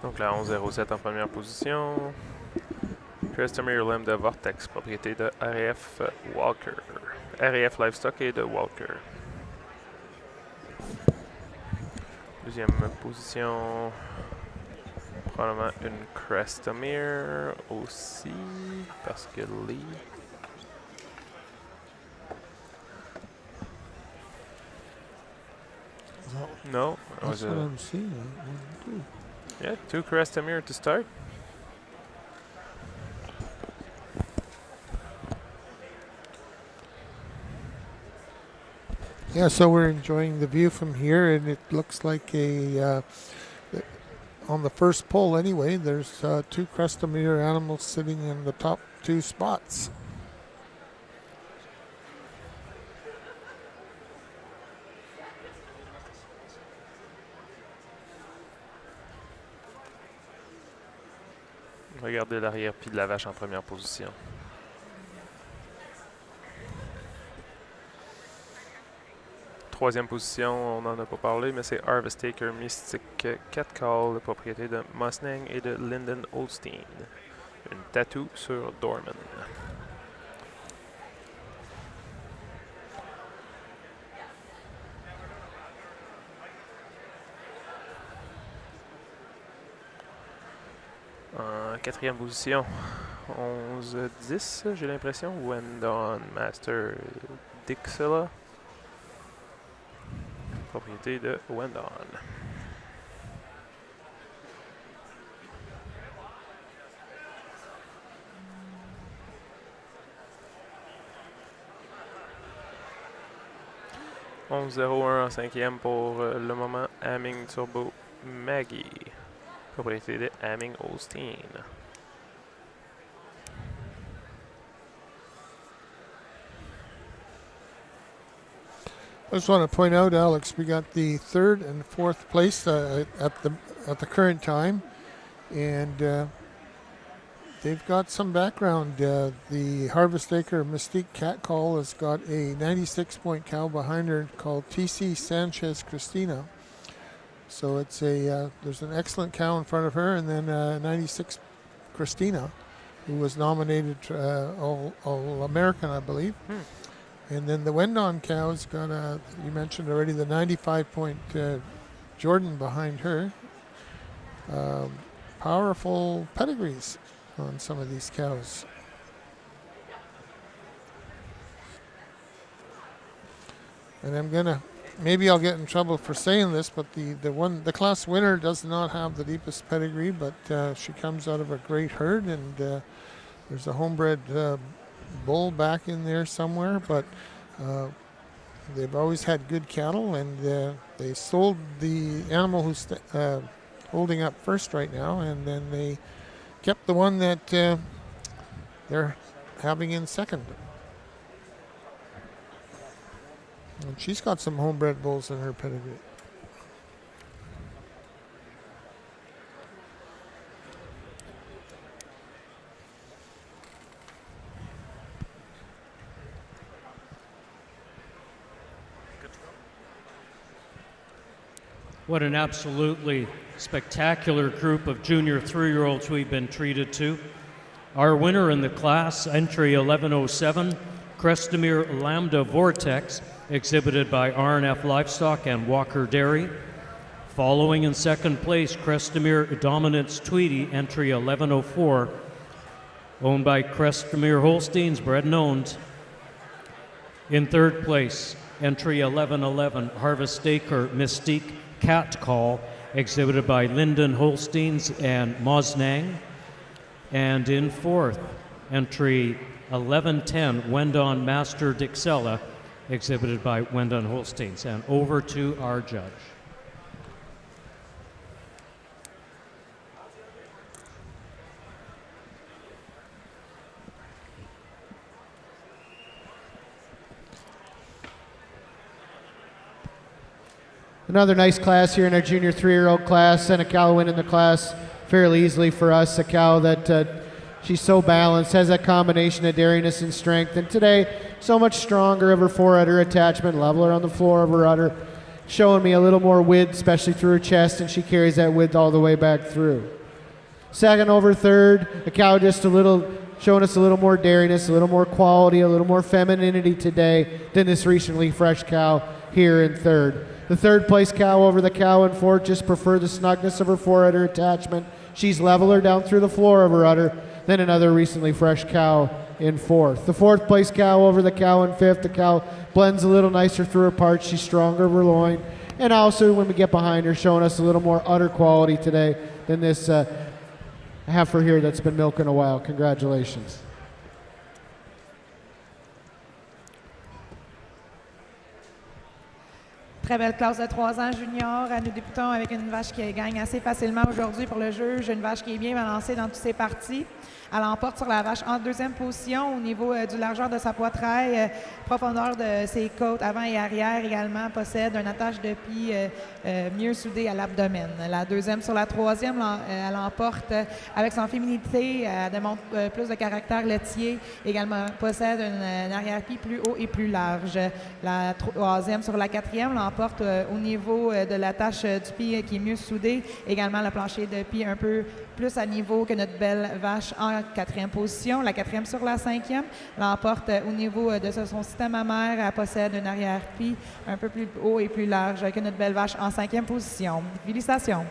[SPEAKER 13] Donc la 11-07 en première position. Customer Limb de Vortex, propriété de RAF Walker. RAF Livestock et de Walker. Deuxième position. Probablement une Crestamere aussi, parce que Lee. No.
[SPEAKER 7] That's what I'm seeing.
[SPEAKER 13] Yeah, 2 Crestamere to start.
[SPEAKER 7] Yeah, so we're enjoying the view from here, and it looks like on the first pole anyway, there's 2 Crestamere animals sitting in the top 2 spots.
[SPEAKER 13] Regardez l'arrière-pied de la vache en première position. Troisième position, on n'en a pas parlé, mais c'est Harvest Taker Mystic 4 Call, propriété de Mustang et de Lyndon Holstein. Une tattoo sur Dorman. En quatrième position, 11-10, j'ai l'impression. Wendon Master Dixilla. Propriété de Wendon. « 11-01 en cinquième pour le moment. Hamming Turbo Maggie. Propriété de Hamming Holstein.
[SPEAKER 7] I just want to point out, Alex, we got the 3rd and 4th place at the current time, and they've got some background. The Harvest Acre Mystique Cat Call has got a 96-point cow behind her called TC Sanchez Christina. So it's there's an excellent cow in front of her, and then 96 Christina, who was nominated All-American, I believe. And then the Wendon cow's got you mentioned already, the 95-point Jordan behind her. Powerful pedigrees on some of these cows. And I'm gonna, maybe I'll get in trouble for saying this, but the class winner does not have the deepest pedigree, but she comes out of a great herd, and there's a homebred bull back in there somewhere, but they've always had good cattle, and they sold the animal who's holding up first right now, and then they kept the one that they're having in second. And she's got some homebred bulls in her pedigree.
[SPEAKER 4] What an absolutely spectacular group of junior 3-year-olds we've been treated to. Our winner in the class, entry 1107, Crestemere Lambda Vortex, exhibited by RNF Livestock and Walker Dairy. Following in second place, Crestemere Dominance Tweedy, entry 1104, owned by Crestemere Holsteins, bred and owned. In third place, entry 1111, Harvest Acre Mystique Cat Call, exhibited by Linden Holsteins and Mosnang. And in fourth, entry 1110, Wendon Master Dixella, exhibited by Wendon Holsteins. And over to our judge.
[SPEAKER 15] Another nice class here in our junior 3-year-old class. And a cow win in the class fairly easily for us. A cow that she's so balanced, has that combination of dairiness and strength. And today, so much stronger of her four-udder attachment, leveler on the floor of her udder, showing me a little more width, especially through her chest, and she carries that width all the way back through. Second over third, a cow just a little, showing us a little more dairiness, a little more quality, a little more femininity today than this recently fresh cow here in third. The third place cow over the cow in fourth just prefer the snugness of her four-udder attachment. She's leveler down through the floor of her udder than another recently fresh cow in fourth. The fourth place cow over the cow in fifth. The cow blends a little nicer through her parts. She's stronger of her loin. And also when we get behind her, showing us a little more udder quality today than this heifer here that's been milking a while. Congratulations.
[SPEAKER 18] Très belle classe de 3 ans junior. Nous débutons avec une vache qui gagne assez facilement aujourd'hui pour le juge. Une vache qui est bien balancée dans toutes ses parties. Elle emporte sur la vache en deuxième position au niveau du largeur de sa poitrail, profondeur de ses côtes avant et arrière également, possède une attache de pied mieux soudée à l'abdomen. La deuxième sur la troisième, elle emporte avec son féminité, elle démontre plus de caractère laitier, également possède un arrière-pied plus haut et plus large. La troisième sur la quatrième l'emporte au niveau de l'attache du pied qui est mieux soudée, également le plancher de pied un peu plus à niveau que notre belle vache en quatrième position. La quatrième sur la cinquième l'emporte au niveau de son système mammaire. Elle possède un arrière-pied un peu plus haut et plus large que notre belle vache en cinquième position. Félicitations.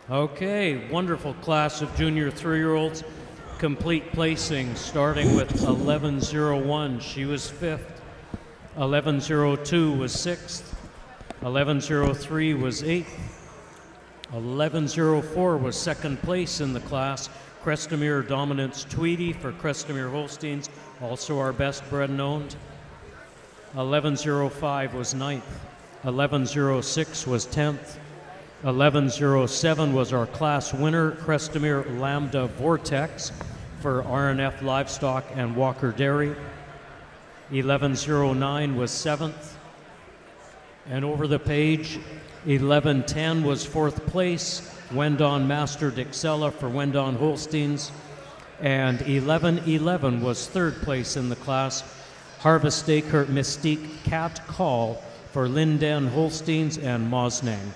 [SPEAKER 4] Okay, wonderful class of junior 3-year-olds. Complete placing, starting with 1101. She was fifth. 1102 was sixth. 1103 was eighth. 1104 was second place in the class. Crestemere Dominance Tweedy for Crestemere Holsteins, also our best bred and owned. 1105 was ninth. 1106 was 10th. 1107 was our class winner, Crestemere Lambda Vortex for RNF Livestock and Walker Dairy. 1109 was 7th. And over the page, 1110 was 4th place, Wendon Master Dixella for Wendon Holsteins. And 1111 was 3rd place in the class, Harvest Acre Mystique Cat Call for Linden Holsteins and Mosnang.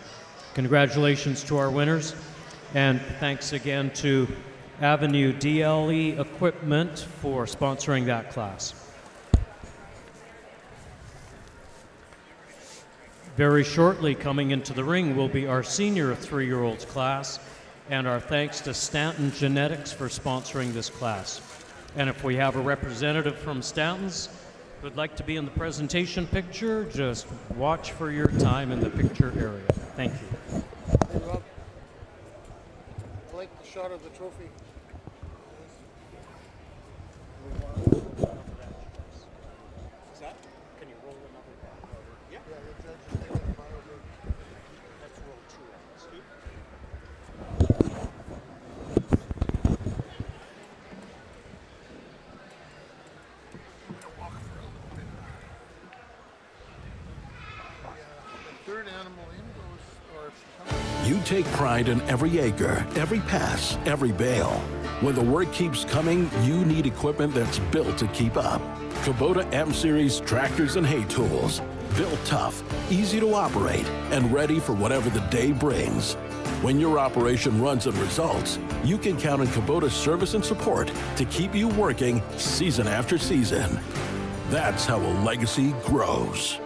[SPEAKER 4] Congratulations to our winners, and thanks again to Avenue DLE Equipment for sponsoring that class. Very shortly coming into the ring will be our senior 3-year-olds class, and our thanks to Stanton Genetics for sponsoring this class. And if we have a representative from Stanton's who would like to be in the presentation picture, just watch for your time in the picture area. Thank you.
[SPEAKER 7] Hey, Rob. I like the shot of the trophy.
[SPEAKER 5] Is that? Can you roll another back? Yeah. Let's roll 2.
[SPEAKER 7] Third animal in goes, or
[SPEAKER 1] You take pride in every acre, every pass, every bale. When the work keeps coming, you need equipment that's built to keep up. Kubota M-Series tractors and hay tools. Built tough, easy to operate, and ready for whatever the day brings. When your operation runs and results, you can count on Kubota's service and support to keep you working season after season. That's how a legacy grows.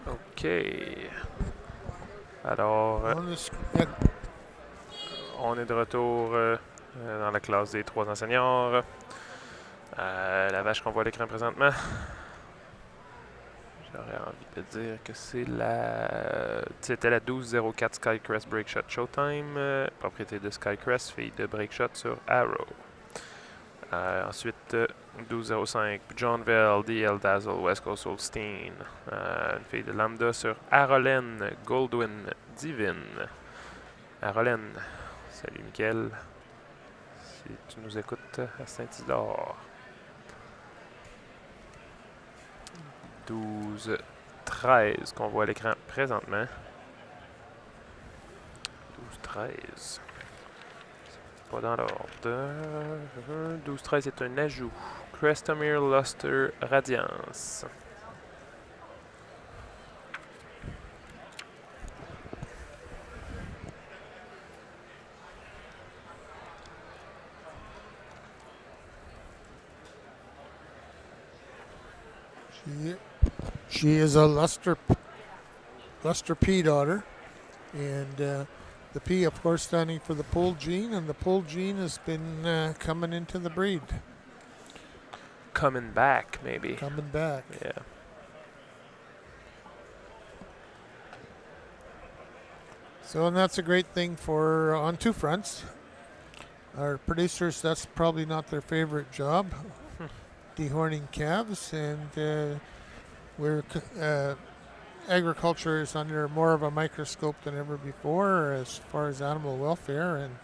[SPEAKER 13] OK. Alors, on est de retour dans la classe des 3 ans seniors. La vache qu'on voit à l'écran présentement, j'aurais envie de dire que c'est c'était la 1204 Skycrest Breakshot Showtime, propriété de Skycrest, fille de Breakshot sur Arrow. Ensuite, 1205 John Vell, DL Dazzle, West Coast Holstein, une fille de Lambda sur Arolène Goldwyn Divine. Arolène, salut Mickaël, si tu nous écoutes à Saint-Isidore. 1213 qu'on voit à l'écran présentement. 1213. Pas dans l'ordre. 1213 est un ajout. Crestomere Luster Radiance.
[SPEAKER 7] She is a Luster P daughter, and the P, of course, standing for the pole gene, and the pole gene has been coming into the breed.
[SPEAKER 13] Coming back, maybe.
[SPEAKER 7] Coming back.
[SPEAKER 13] Yeah.
[SPEAKER 7] So, and that's a great thing for on two fronts. Our producers, that's probably not their favorite job, dehorning calves, and agriculture is under more of a microscope than ever before as far as animal welfare, and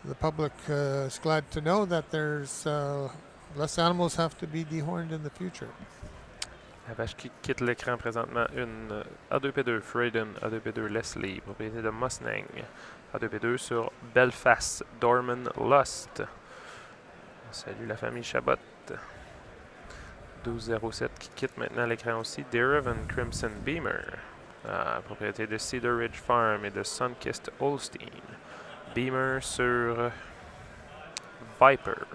[SPEAKER 7] the public is glad to know that there's less animals have to be dehorned in the future.
[SPEAKER 13] La vache qui quitte l'écran présentement, une A2P2 Freyden, A2P2 Leslie, propriété de Mustang, A2P2 sur Belfast Dorman Lust. Salut la famille Chabot. 1207 qui quitte maintenant l'écran aussi, Derivan Crimson Beamer, propriété de Cedar Ridge Farm et de Sunkist Holstein. Beamer sur Viper.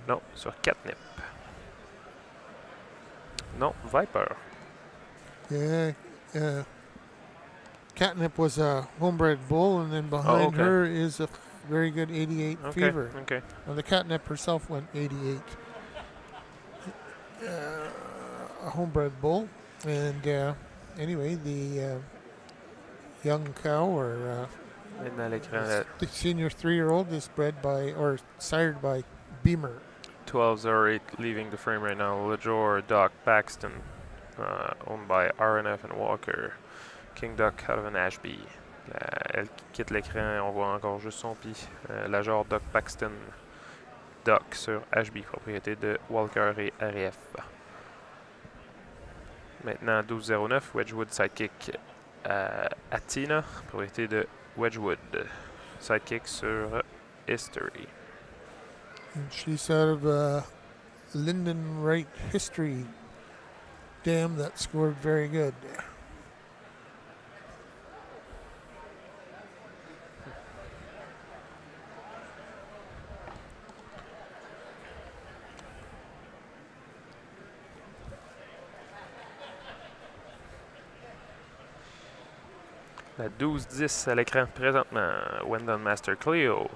[SPEAKER 13] Non, sur Catnip. No, Viper.
[SPEAKER 7] Yeah, Catnip was a homebred bull, and then behind her is a very good 88 Fever.
[SPEAKER 13] Okay.
[SPEAKER 7] Well, the Catnip herself went 88. A homebred bull, and anyway, the young cow, or
[SPEAKER 13] Maintenant à l'écran,
[SPEAKER 7] the senior 3-year-old, is bred by or sired by Beamer.
[SPEAKER 13] 1208 leaving the frame right now. LeJour, Doc, Paxton, owned by RNF and Walker. King Duck out of an Ashby. Elle quitte l'écran, on voit encore juste son pied. Lajor, Doc, Paxton, Doc sur Ashby, propriété de Walker et RF. Maintenant 1209, Wedgwood Sidekick Atina, propriété de Wedgwood. Sidekick sur History.
[SPEAKER 7] And she's out of Lyndon Wright History dam that scored very good.
[SPEAKER 13] La 12-10 à l'écran présentement. Wendon Master Clio.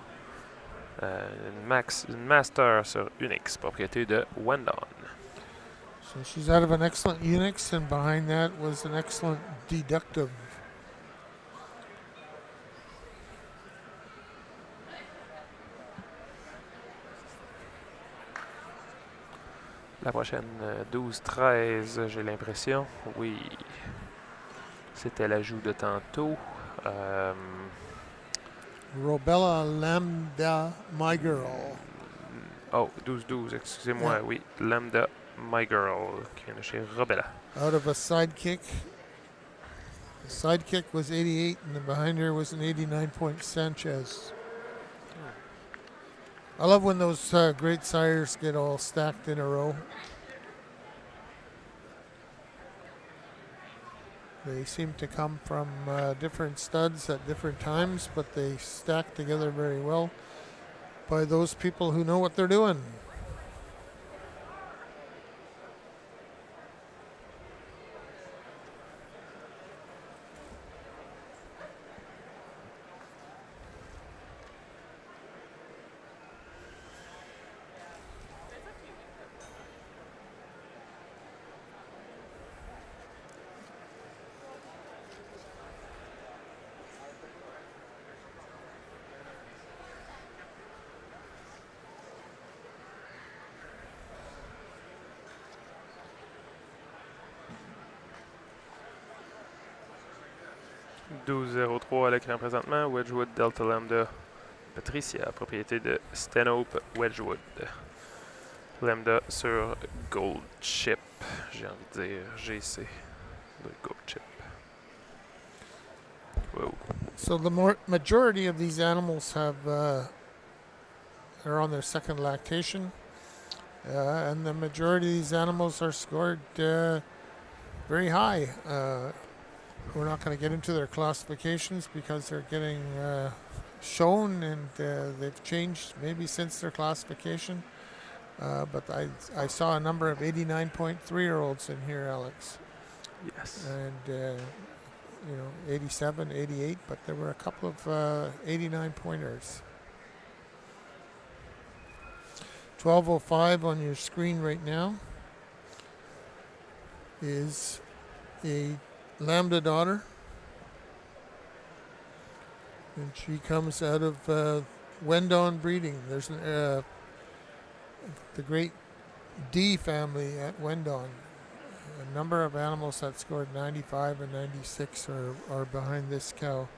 [SPEAKER 13] Une Master sur Unix, propriété de Wendon.
[SPEAKER 7] So she's out of an excellent Unix, and behind that was an excellent deductive.
[SPEAKER 13] La prochaine 12-13, j'ai l'impression. Oui. C'était l'ajout de tantôt.
[SPEAKER 7] Robella Lambda My Girl.
[SPEAKER 13] Oh, 12-12, excusez-moi,
[SPEAKER 7] Yeah.
[SPEAKER 13] oui. Lambda My Girl, qui vient de chez Robella.
[SPEAKER 7] Out of a Sidekick. The Sidekick was 88, and then behind her was an 89-point Sanchez. I love when those great sires get all stacked in a row. They seem to come from different studs at different times, but they stack together very well by those people who know what they're doing.
[SPEAKER 13] « 12-03 à l'écran présentement. Wedgwood Delta Lambda Patricia, propriété de Stanhope Wedgwood. Lambda sur Gold Chip. J'ai envie de dire GC de Gold Chip. Whoa.
[SPEAKER 7] So the majority of these animals are on their second lactation, and the majority of these animals are scored very high. We're not going to get into their classifications because they're getting shown, and they've changed maybe since their classification. But I saw a number of 89.3-year-olds in here, Alex.
[SPEAKER 13] Yes.
[SPEAKER 7] And 87, 88, but there were a couple of 89-pointers. 1205 on your screen right now is a Lambda daughter, and she comes out of Wendon breeding. There's the great D family at Wendon. A number of animals that scored 95 and 96 are behind this cow.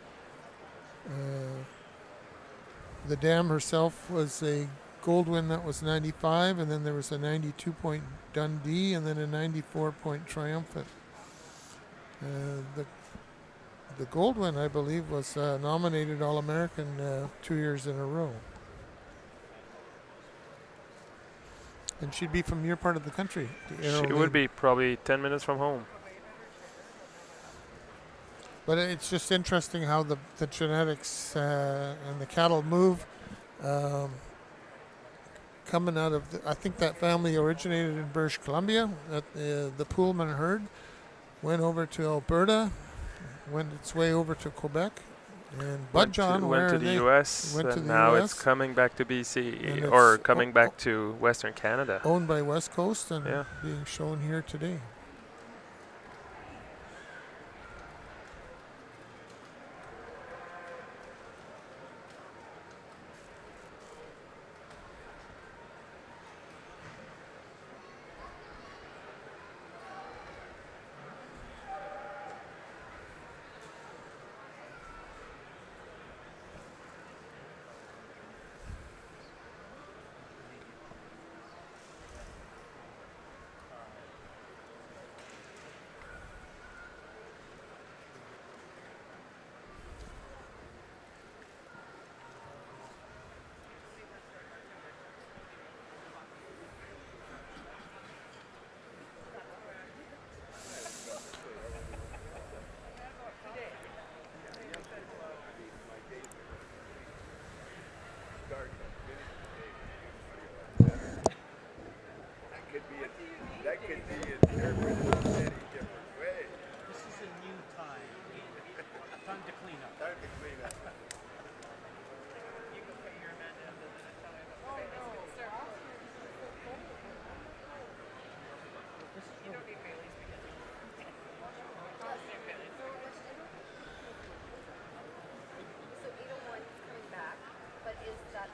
[SPEAKER 7] The dam herself was a Goldwyn that was 95, and then there was a 92-point Dundee, and then a 94-point Triumphant. The Goldwyn, I believe, was nominated All-American 2 years in a row. And she'd be from your part of the country.
[SPEAKER 13] She would be probably 10 minutes from home.
[SPEAKER 7] But it's just interesting how the genetics and the cattle move. Coming out of, I think that family originated in British Columbia. The Pullman herd went over to Alberta, went its way over to Quebec, and Bud John
[SPEAKER 13] went to the U.S. and now it's coming back to BC, or coming back to Western Canada.
[SPEAKER 7] Owned by West Coast and being shown here today.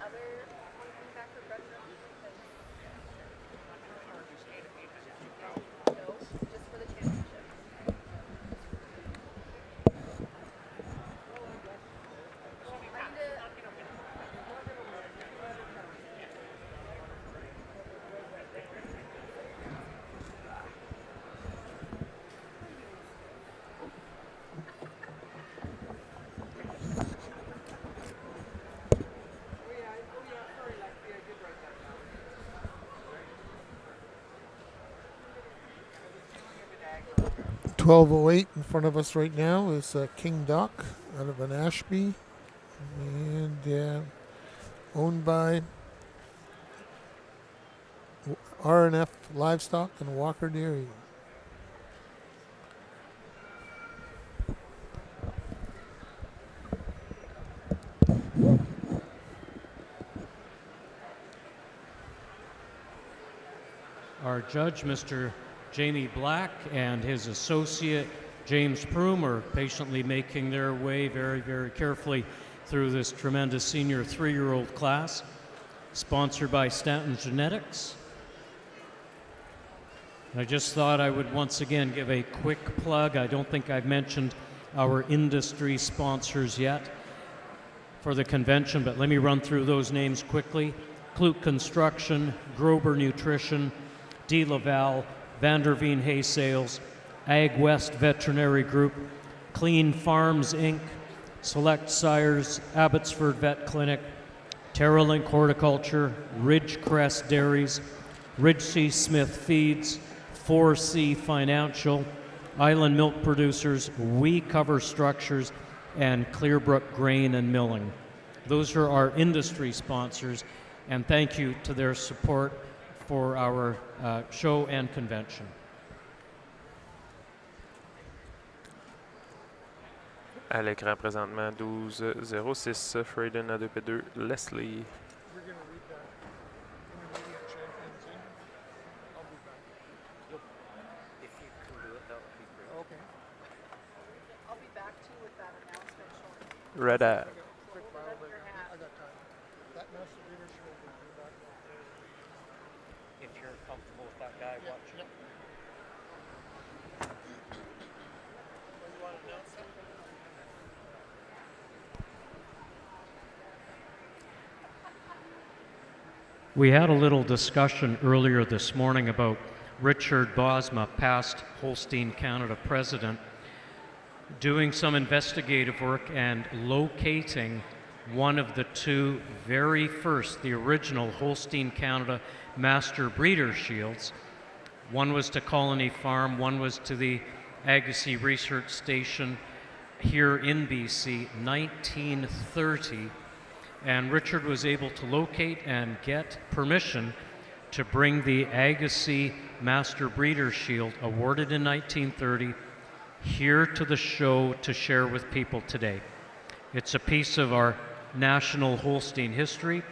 [SPEAKER 14] other one coming back for president? No, just for the championship.
[SPEAKER 7] $12.08 in front of us right now is King Doc out of an Ashby, and owned by R&F Livestock and Walker Dairy.
[SPEAKER 4] Our judge, Mr. Jamie Black, and his associate, James Proom, are patiently making their way very, very carefully through this tremendous senior 3-year-old class, sponsored by Stanton Genetics. I just thought I would once again give a quick plug. I don't think I've mentioned our industry sponsors yet for the convention, but let me run through those names quickly. Kloot Construction, Grober Nutrition, D. Laval, Vanderveen Hay Sales, Ag West Veterinary Group, Clean Farms Inc., Select Sires, Abbotsford Vet Clinic, Terralink Horticulture, Ridgecrest Dairies, Ridge Smith Feeds, 4C Financial, Island Milk Producers, We Cover Structures, and Clearbrook Grain and Milling. Those are our industry sponsors, and thank you to their support for our show and convention.
[SPEAKER 13] À l'écran présentement, 12-06, Freyden à 2P2, Leslie.
[SPEAKER 5] If you can do it, that would be great. Okay.
[SPEAKER 14] I'll be back to you with that announcement shortly.
[SPEAKER 13] Red hat.
[SPEAKER 5] If you're comfortable with that guy watching.
[SPEAKER 4] We had a little discussion earlier this morning about Richard Bosma, past Holstein Canada president, doing some investigative work and locating one of the two very first, the original Holstein Canada Master Breeder Shields. One was to Colony Farm, one was to the Agassiz Research Station here in BC, 1930. And Richard was able to locate and get permission to bring the Agassiz Master Breeder Shield, awarded in 1930, here to the show to share with people today. It's a piece of our national Holstein history,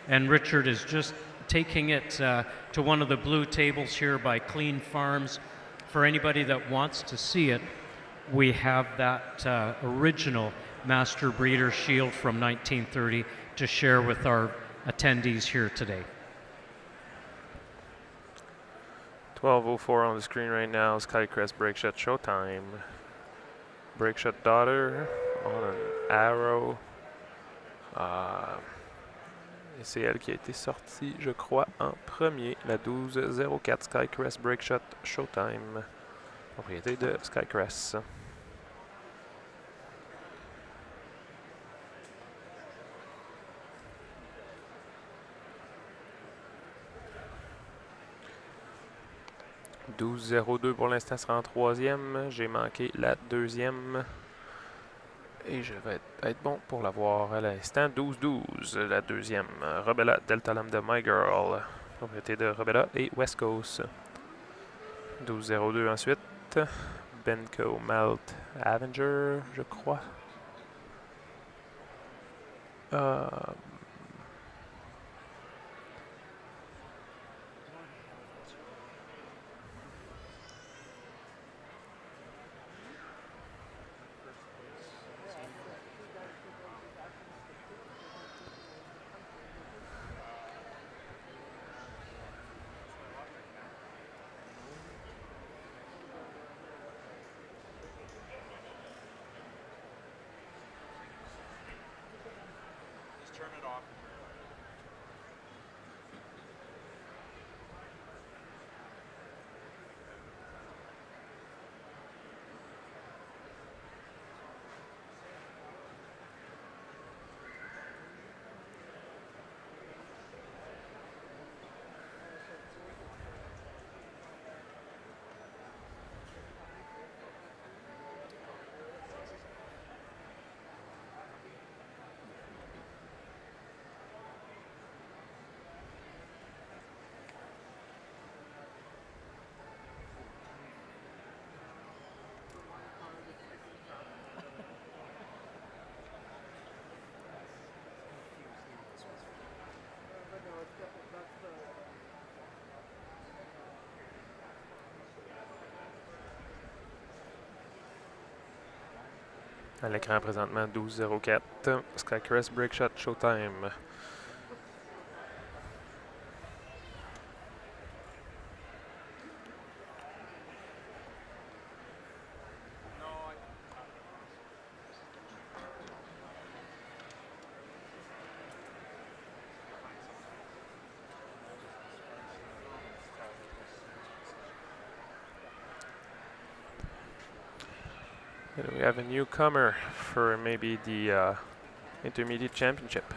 [SPEAKER 4] and Richard is just taking it to one of the blue tables here by Clean Farms. For anybody that wants to see it, we have that original Master Breeder Shield from 1930 to share with our attendees here today.
[SPEAKER 13] 12:04 on the screen right now, Skycrest Brake Shot Showtime. Brake Shot Daughter on an arrow. Et c'est elle qui a été sortie, je crois, en premier, la 12:04 Skycrest Brake Shot Showtime, propriété de Skycrest. « 12:02 pour l'instant sera en troisième. J'ai manqué la deuxième. Et je vais être bon pour l'avoir à l'instant. 12:12, la deuxième. Rebella Delta Lambda My Girl, propriété de Rebella et West Coast. 12:02 ensuite. Benco Malt Avenger, je crois. À l'écran présentement 12-04. Skycrest Break Shot Showtime. And we have a newcomer for maybe the Intermediate Championship.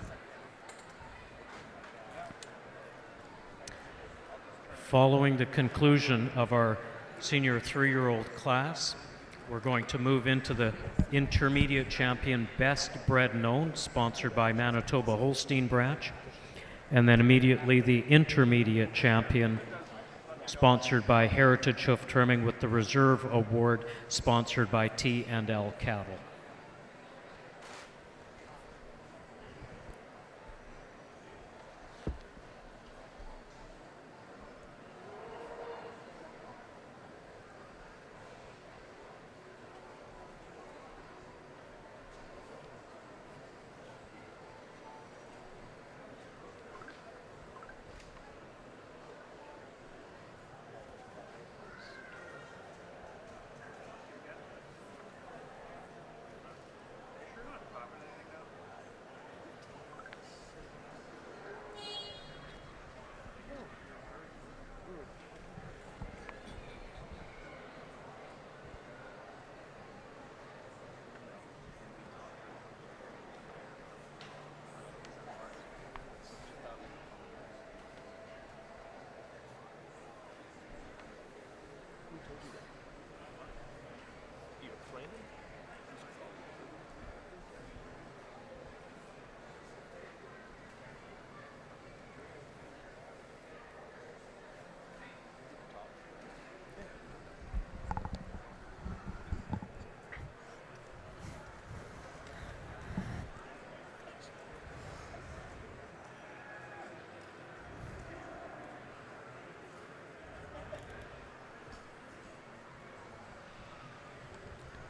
[SPEAKER 4] Following the conclusion of our senior 3-year-old class, we're going to move into the Intermediate Champion Best Bred Known, sponsored by Manitoba Holstein branch, and then immediately the Intermediate Champion, sponsored by Heritage Hoof Trimming, with the Reserve Award sponsored by T&L Cattle.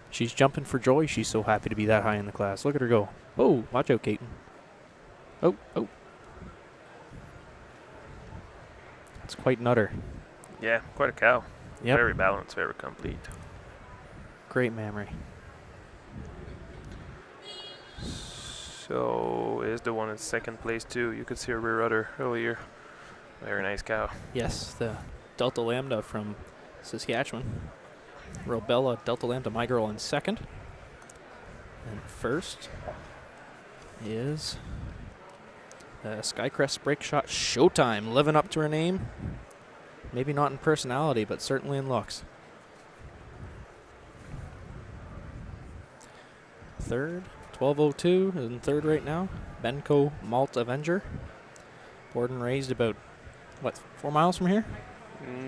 [SPEAKER 16] She's jumping for joy. She's so happy to be that high in the class. Look at her go. Oh, watch out, Caton. Oh, oh. It's quite an udder.
[SPEAKER 13] Yeah, quite a cow.
[SPEAKER 16] Yep.
[SPEAKER 13] Very balanced, very complete.
[SPEAKER 16] Great memory.
[SPEAKER 13] So is the one in second place too. You could see her rear udder earlier. Very nice cow.
[SPEAKER 16] Yes, the Delta Lambda from Saskatchewan. Robella Delta Lambda, my girl, in second. And first is Skycrest Break Shot Showtime, living up to her name. Maybe not in personality, but certainly in looks. Third, 12:02 is in third right now. Benko Malt Avenger. Born and raised about, what, 4 miles from here?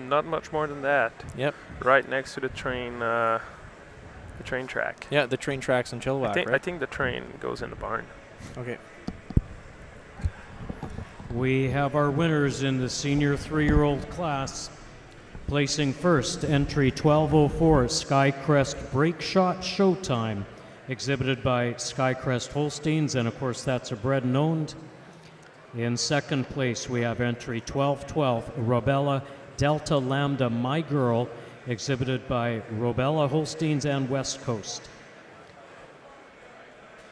[SPEAKER 13] Not much more than that.
[SPEAKER 16] Yep.
[SPEAKER 13] Right next to the train track.
[SPEAKER 16] Yeah, the train tracks in Chilliwack, right?
[SPEAKER 13] I think the train goes in the barn.
[SPEAKER 16] Okay.
[SPEAKER 4] We have our winners in the senior 3-year-old class. Placing first, entry 1204, Skycrest Break Shot Showtime, exhibited by Skycrest Holsteins, and of course that's a bred and owned. In second place, we have entry 1212, Robella Delta Lambda My Girl, exhibited by Robella Holsteins and West Coast.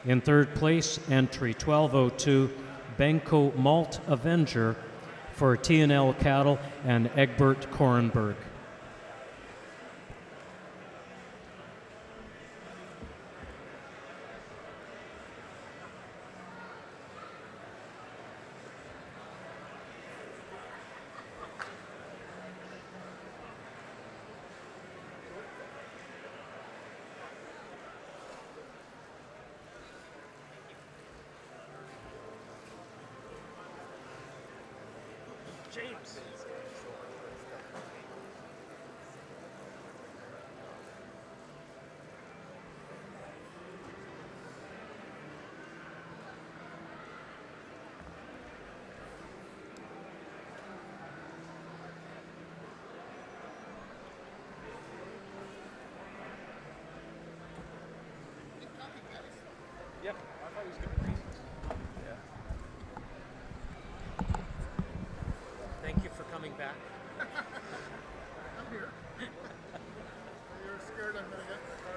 [SPEAKER 4] In third place, entry 1202, Benko Malt Avenger for T&L Cattle and Egbert Korenberg.
[SPEAKER 6] Yep. I thought he was going to race. Yeah.
[SPEAKER 4] Thank you for coming back.
[SPEAKER 7] I'm here. You're scared I'm going to get in the car.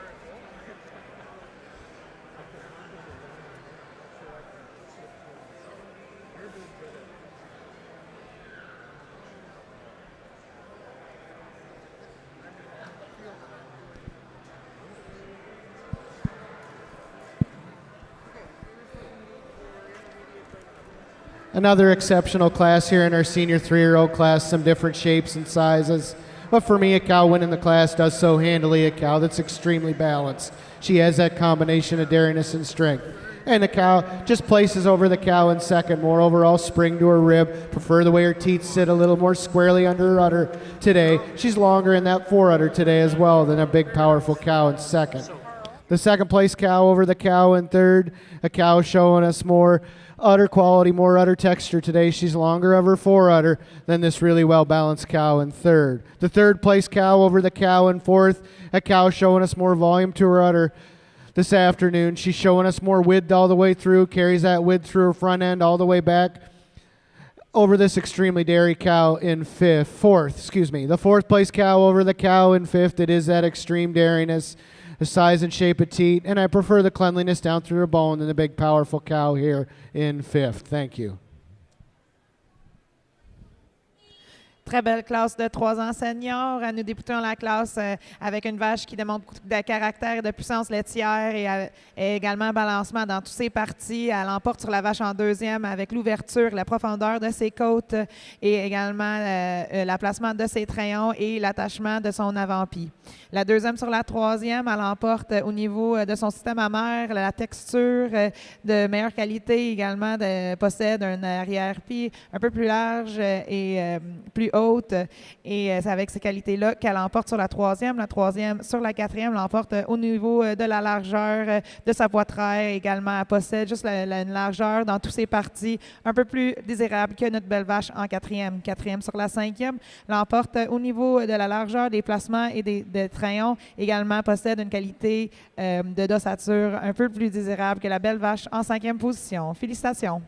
[SPEAKER 15] Another exceptional class here in our senior 3-year-old class, some different shapes and sizes. But for me, a cow winning the class does so handily, a cow that's extremely balanced. She has that combination of dariness and strength. And the cow just places over the cow in second, more overall spring to her rib. Prefer the way her teeth sit a little more squarely under her udder today. She's longer in that fore-udder today as well than a big, powerful cow in second. The second place cow over the cow in third. A cow showing us more udder quality, more udder texture today. She's longer of her fore-udder than this really well-balanced cow in third. The third place cow over the cow in fourth. A cow showing us more volume to her udder this afternoon. She's showing us more width all the way through, carries that width through her front end all the way back over this extremely dairy cow in fourth. The fourth place cow over the cow in fifth. It is that extreme dairiness, the size and shape of teat, and I prefer the cleanliness down through her bone than the big powerful cow here in fifth. Thank you.
[SPEAKER 18] Très belle classe de 3 ans seniors. Nous débutons la classe avec une vache qui demande beaucoup de caractère et de puissance laitière et également balancement dans toutes ses parties. Elle emporte sur la vache en deuxième avec l'ouverture, la profondeur de ses côtes et également l'emplacement de ses trayons et l'attachement de son avant-pied. La deuxième sur la troisième, elle emporte au niveau de son système amère, la texture de meilleure qualité également, possède un arrière-pied un peu plus large et plus haute. Et c'est avec ces qualités-là qu'elle emporte sur la troisième. La troisième sur la quatrième l'emporte au niveau de la largeur de sa poitrail. Également, elle possède juste une largeur dans toutes ses parties un peu plus désirable que notre belle vache en quatrième. Quatrième sur la cinquième l'emporte au niveau de la largeur des placements et des trayons. Également, possède une qualité de d'ossature un peu plus désirable que la belle vache en cinquième position. Félicitations.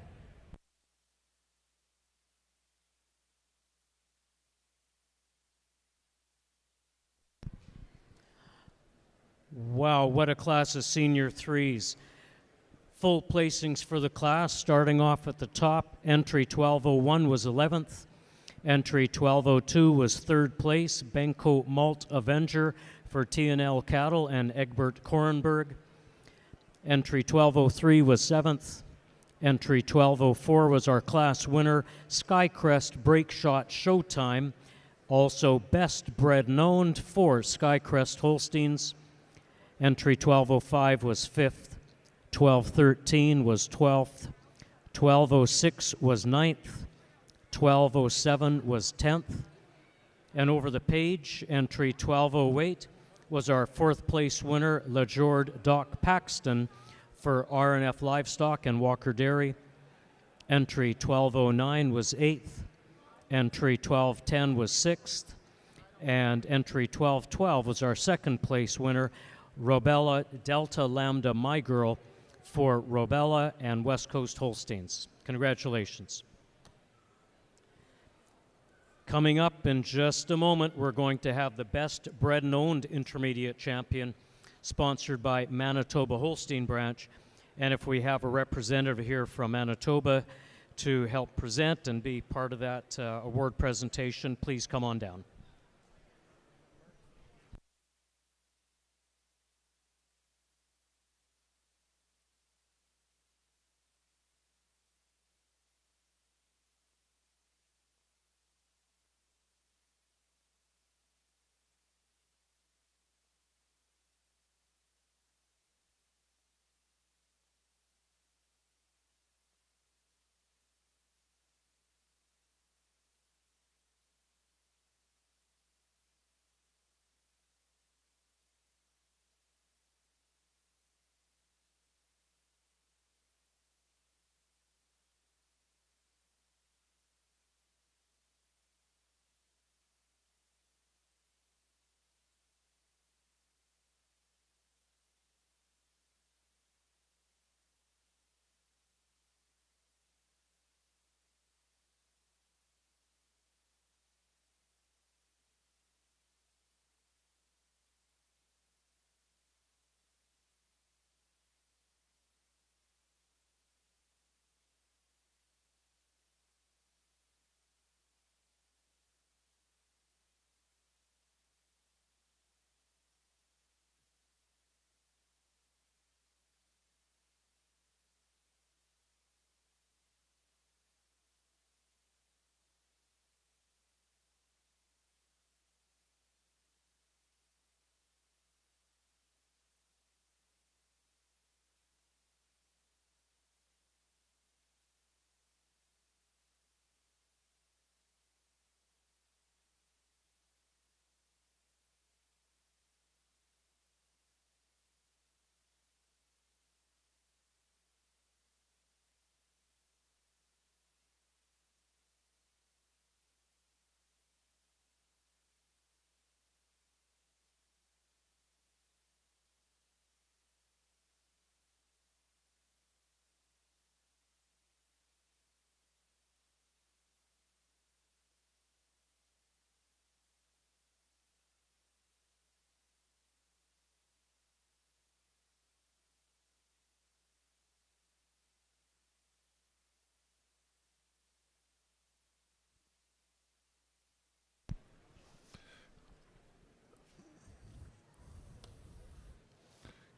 [SPEAKER 4] Wow, what a class of senior threes. Full placings for the class, starting off at the top. Entry 1201 was 11th. Entry 1202 was 3rd place. Benko Malt Avenger for T&L Cattle and Egbert Korenberg. Entry 1203 was 7th. Entry 1204 was our class winner, Skycrest Break Shot Showtime. Also best bred known for Skycrest Holsteins. Entry 1205 was 5th, 1213 was 12th, 1206 was 9th, 1207 was 10th, and over the page, entry 1208 was our 4th place winner, LaJord Doc Paxton for RNF Livestock and Walker Dairy. Entry 1209 was 8th, entry 1210 was 6th, and entry 1212 was our 2nd place winner, Robella Delta Lambda My Girl for Robella and West Coast Holsteins. Congratulations. Coming up in just a moment, we're going to have the Best Bred and Owned Intermediate Champion, sponsored by Manitoba Holstein Branch. And if we have a representative here from Manitoba to help present and be part of that award presentation, please come on down.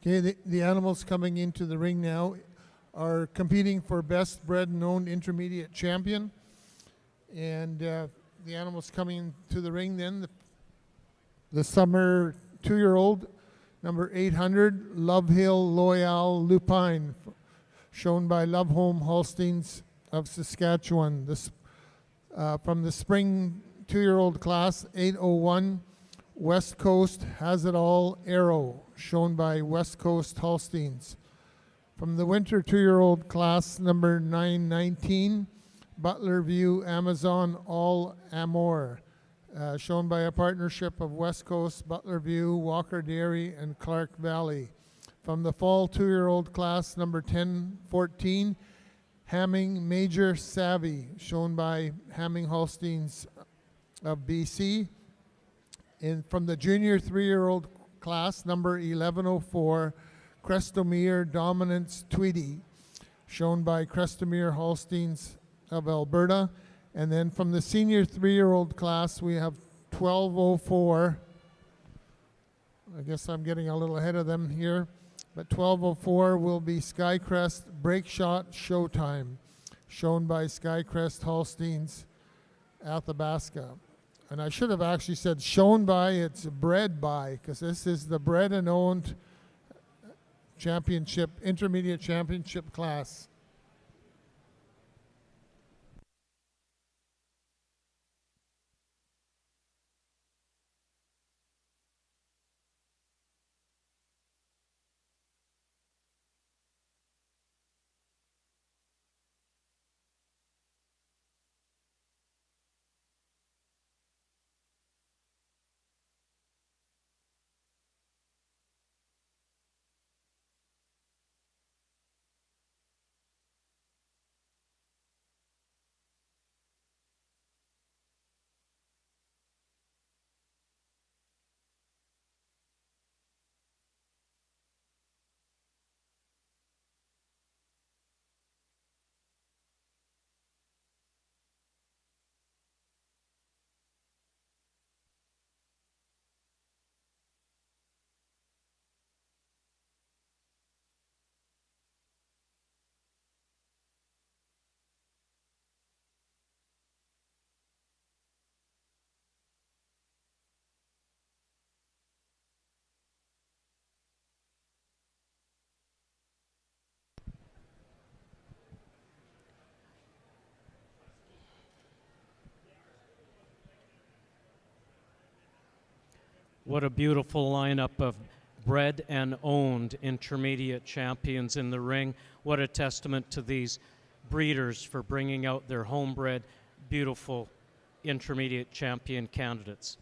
[SPEAKER 7] Okay, the animals coming into the ring now are competing for best bred and owned intermediate champion. And the animals coming to the ring then, the summer 2-year-old, number 800, Love Hill Loyal Lupine, shown by Love Home Holsteins of Saskatchewan. This, from the spring 2-year-old class, 801, West Coast Has It All Arrow, shown by West Coast Holsteins. From the winter 2-year-old class, number 919, Butler View Amazon All Amor, shown by a partnership of West Coast, Butler View, Walker Dairy, and Clark Valley. From the fall 2-year-old class, number 1014, Hamming Major Savvy, shown by Hamming Holsteins of BC. And from the junior 3-year-old class, number 1104, Crestomere Dominance Tweedy, shown by Crestomere Holsteins of Alberta. And then from the senior 3-year-old class, we have 1204. I guess I'm getting a little ahead of them here. But 1204 will be Skycrest Break Shot Showtime, shown by Skycrest Holsteins Athabasca. And I should have actually said shown by, it's bred by, because this is the bred and owned championship, intermediate championship class.
[SPEAKER 4] What a beautiful lineup of bred and owned intermediate champions in the ring. What a testament to these breeders for bringing out their homebred, beautiful intermediate champion candidates.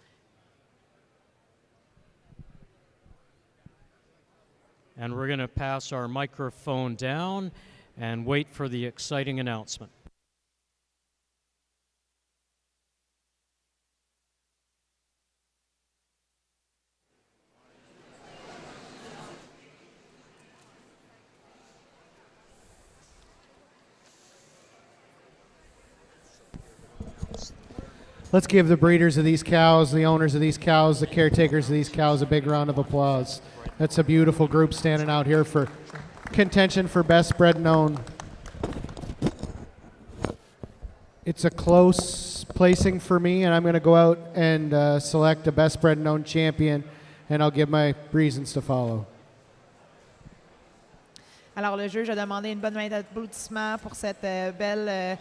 [SPEAKER 4] And we're going to pass our microphone down and wait for the exciting announcement.
[SPEAKER 15] Let's give the breeders of these cows, the owners of these cows, the caretakers of these cows a big round of applause. That's a beautiful group standing out here for contention for best bred and owned. It's a close placing for me, and I'm going to go out and select a best bred and owned champion, and I'll give my reasons to follow.
[SPEAKER 18] Alors, le juge a demandé une bonne main d'applaudissement pour cette belle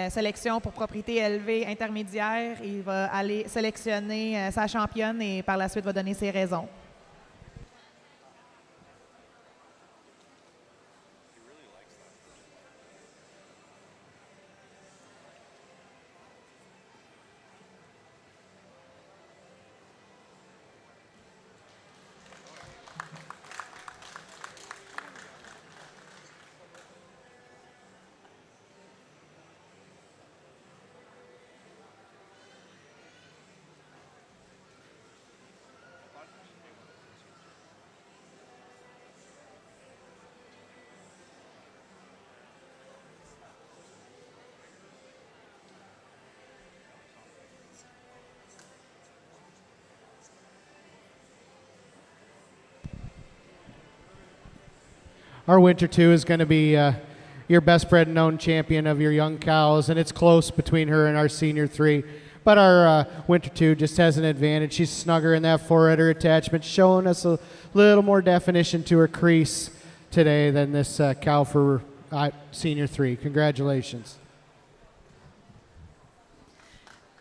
[SPEAKER 18] sélection pour propriété élevée intermédiaire. Il va aller sélectionner sa championne et par la suite va donner ses raisons.
[SPEAKER 15] our Winter 2 is going to be your best bred and known champion of your young cows, and it's close between her and our Senior 3. But our Winter 2 just has an advantage. She's snugger in that four-header attachment, showing us a little more definition to her crease today than this cow for Senior 3. Congratulations.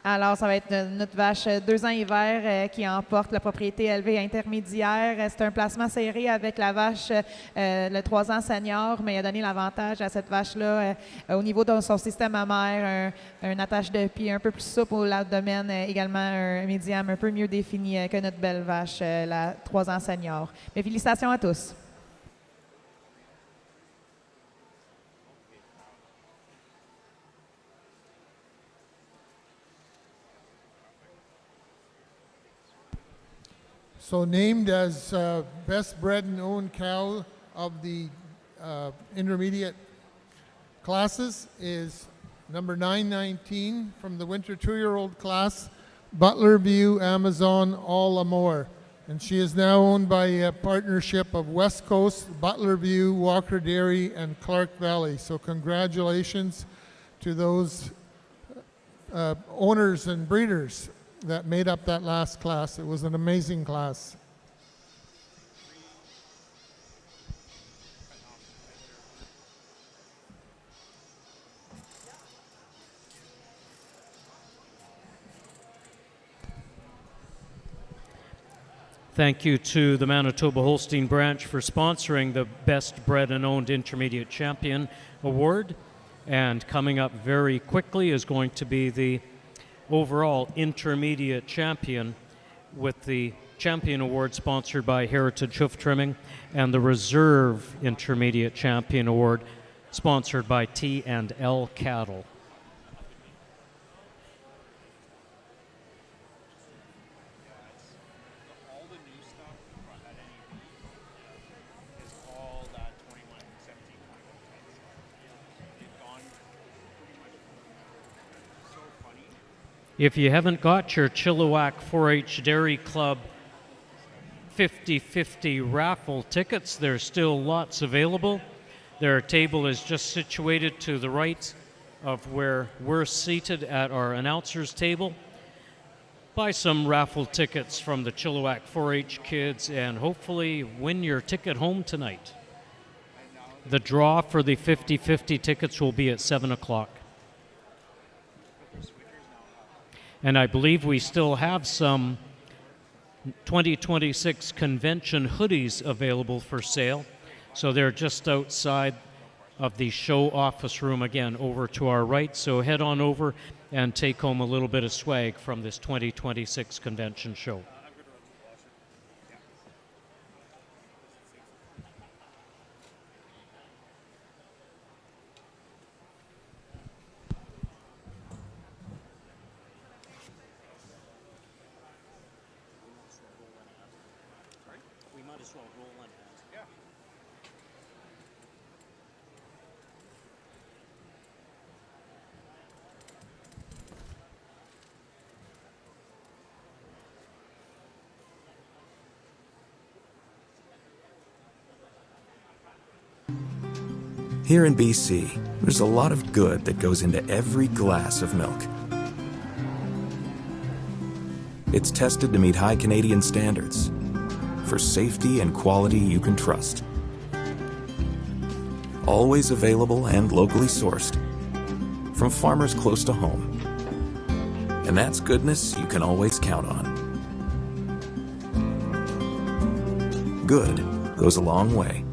[SPEAKER 18] Alors, ça va être notre vache 2 ans hiver qui emporte la propriété élevée intermédiaire. C'est un placement serré avec la vache le 3 ans senior, mais il a donné l'avantage à cette vache-là au niveau de son système mammaire, un attache de pied un peu plus souple au l'abdomen, également un médium un peu mieux défini que notre belle vache, la 3 ans senior. Mais félicitations à tous.
[SPEAKER 7] So named as best bred and owned cow of the intermediate classes is number 919 from the winter 2-year-old class, Butler View Amazon All Amore. And she is now owned by a partnership of West Coast, Butler View, Walker Dairy, and Clark Valley. So congratulations to those owners and breeders that made up that last class. It was an amazing class.
[SPEAKER 4] Thank you to the Manitoba Holstein branch for sponsoring the Best Bred and Owned Intermediate Champion Award. And coming up very quickly is going to be the overall intermediate champion with the champion award sponsored by Heritage Hoof Trimming and the reserve intermediate champion award sponsored by T&L Cattle. If you haven't got your Chilliwack 4-H Dairy Club 50/50 raffle tickets, there's still lots available. Their table is just situated to the right of where we're seated at our announcer's table. Buy some raffle tickets from the Chilliwack 4-H kids and hopefully win your ticket home tonight. The draw for the 50/50 tickets will be at 7 o'clock. And I believe we still have some 2026 convention hoodies available for sale. So they're just outside of the show office room again over to our right. So head on over and take home a little bit of swag from this 2026 convention show.
[SPEAKER 2] Here in BC, there's a lot of good that goes into every glass of milk. It's tested to meet high Canadian standards for safety and quality you can trust. Always available and locally sourced from farmers close to home. And that's goodness you can always count on. Good goes a long way.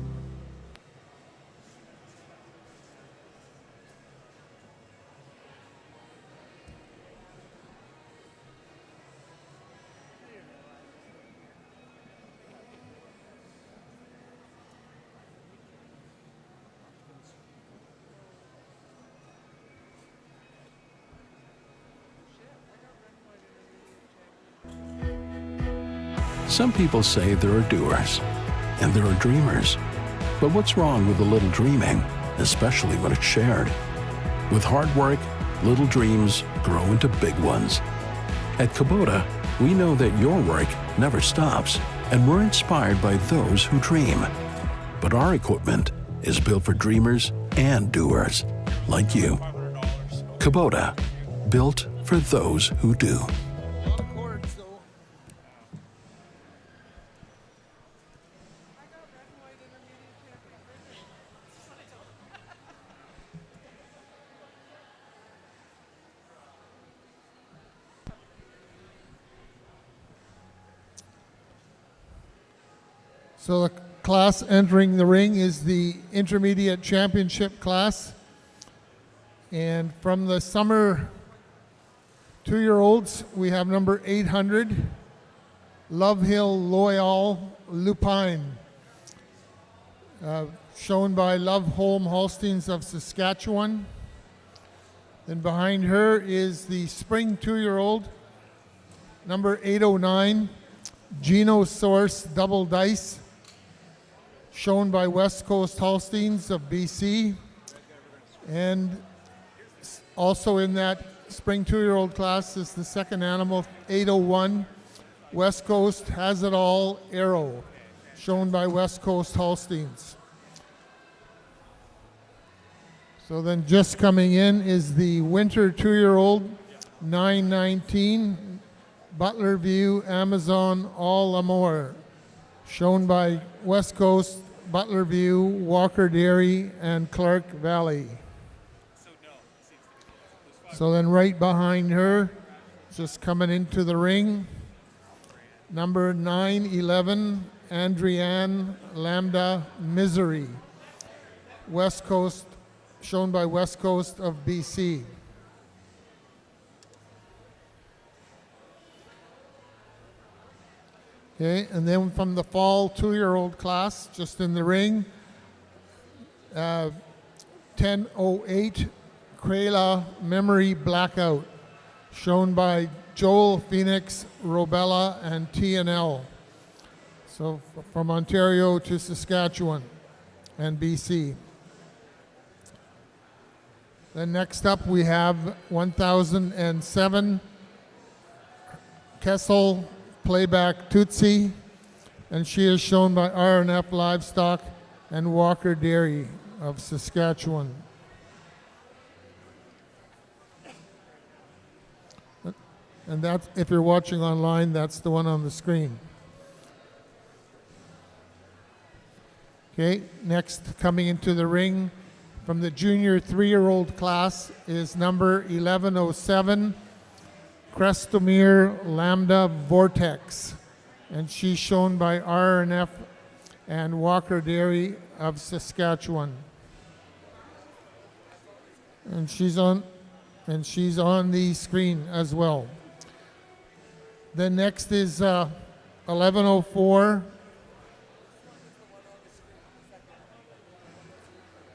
[SPEAKER 1] Some people say there are doers, and there are dreamers. But what's wrong with a little dreaming, especially when it's shared? With hard work, little dreams grow into big ones. At Kubota, we know that your work never stops, and we're inspired by those who dream. But our equipment is built for dreamers and doers like you. Kubota, built for those who do.
[SPEAKER 7] So the class entering the ring is the intermediate championship class. And from the summer 2-year-olds, we have number 800, Love Hill Loyal Lupine, shown by Love Home Holsteins of Saskatchewan. Then behind her is the spring 2-year-old, number 809, Geno Source Double Dice, shown by West Coast Holsteins of BC. And also in that spring 2-year-old class is the second animal, 801, West Coast Has It All Arrow, shown by West Coast Holsteins. So then just coming in is the winter 2-year-old, 919, Butler View Amazon All Amour, shown by West Coast, Butler View, Walker Dairy, and Clark Valley. So then right behind her, just coming into the ring, number 911, Andrienne Lambda Misery, West Coast, shown by West Coast of BC. Okay, and then from the fall 2-year-old class, just in the ring, 1008, Crayla Memory Blackout, shown by Joel Phoenix, Robella, and TNL. So from Ontario to Saskatchewan and BC. Then next up we have 1007, Kessel Playback Tootsie, and she is shown by RNF Livestock and Walker Dairy of Saskatchewan. And that's, if you're watching online, that's the one on the screen. Okay, next coming into the ring from the junior 3-year-old class is number 1107, Crestomere Lambda Vortex, and she's shown by RNF and Walker Dairy of Saskatchewan. And she's on the screen as well. Then next is 1104.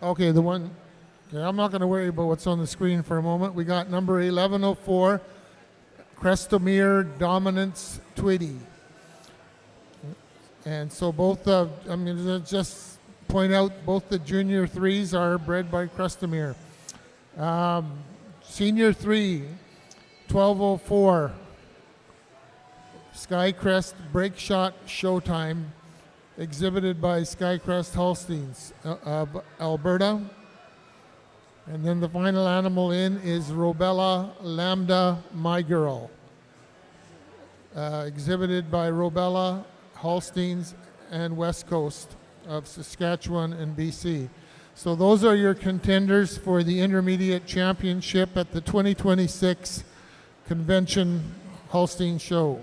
[SPEAKER 7] Okay, the one. Okay, I'm not going to worry about what's on the screen for a moment. We got number 1104, Crestomere Dominance Twitty. And so both, I'm going to just point out both the junior 3s are bred by Crestomere. Senior 3, 1204, Skycrest Break Shot Showtime, exhibited by Skycrest Holsteins of Alberta. And then the final animal in is Robella Lambda My Girl, exhibited by Robella Holsteins and West Coast of Saskatchewan and BC. So those are your contenders for the Intermediate Championship at the 2026 Convention Holstein Show.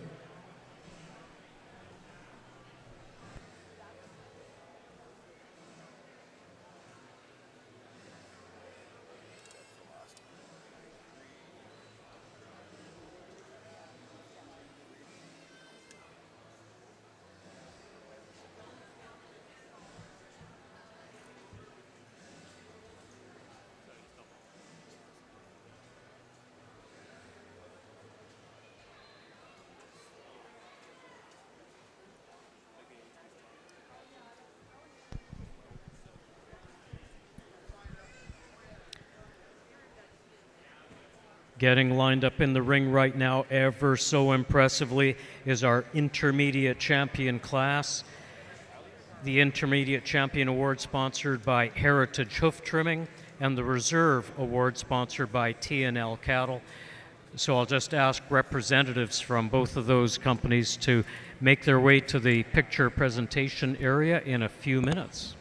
[SPEAKER 4] Getting lined up in the ring right now, ever so impressively, is our intermediate champion class. The Intermediate Champion Award sponsored by Heritage Hoof Trimming, and the Reserve Award sponsored by T&L Cattle. So I'll just ask representatives from both of those companies to make their way to the picture presentation area in a few minutes.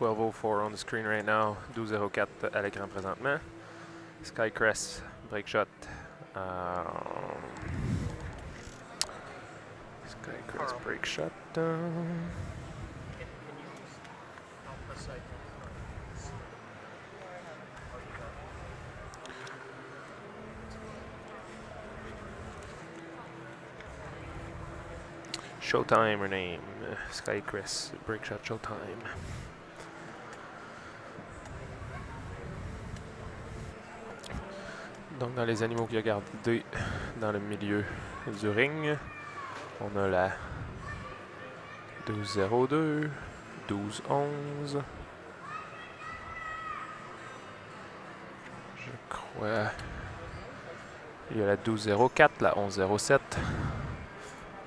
[SPEAKER 6] .12.04 on the screen right now, 12.04 à l'écran présentement. Skycrest, break shot. Skycrest, break shot. Showtime, her name. Skycrest, break shot, showtime. Donc dans les animaux qu'il a gardés dans le milieu du ring, on a la 12.02, 12.11. Je crois. Il y a la 12.04, la 11.07.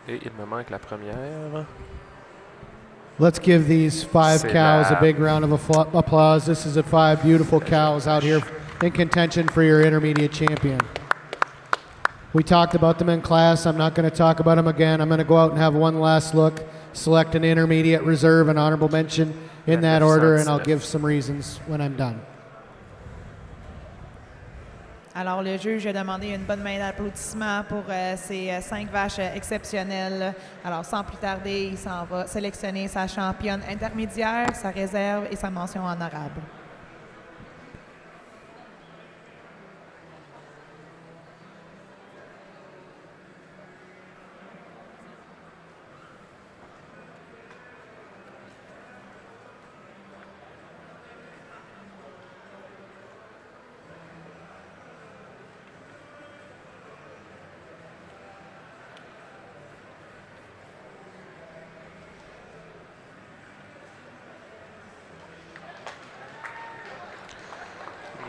[SPEAKER 6] Et il me manque la première.
[SPEAKER 15] Let's give these 5 cows a big round of applause. This is 5 beautiful cows out here in contention for your intermediate champion. We talked about them in class. I'm not going to talk about them again. I'm going to go out and have one last look, select an intermediate, reserve, and honorable mention in that order, and I'll give some reasons when I'm done.
[SPEAKER 18] Alors, le juge a demandé une bonne main d'applaudissement pour ces 5 vaches exceptionnelles. Alors, sans plus tarder, il s'en va sélectionner sa championne intermédiaire, sa réserve et sa mention honorable.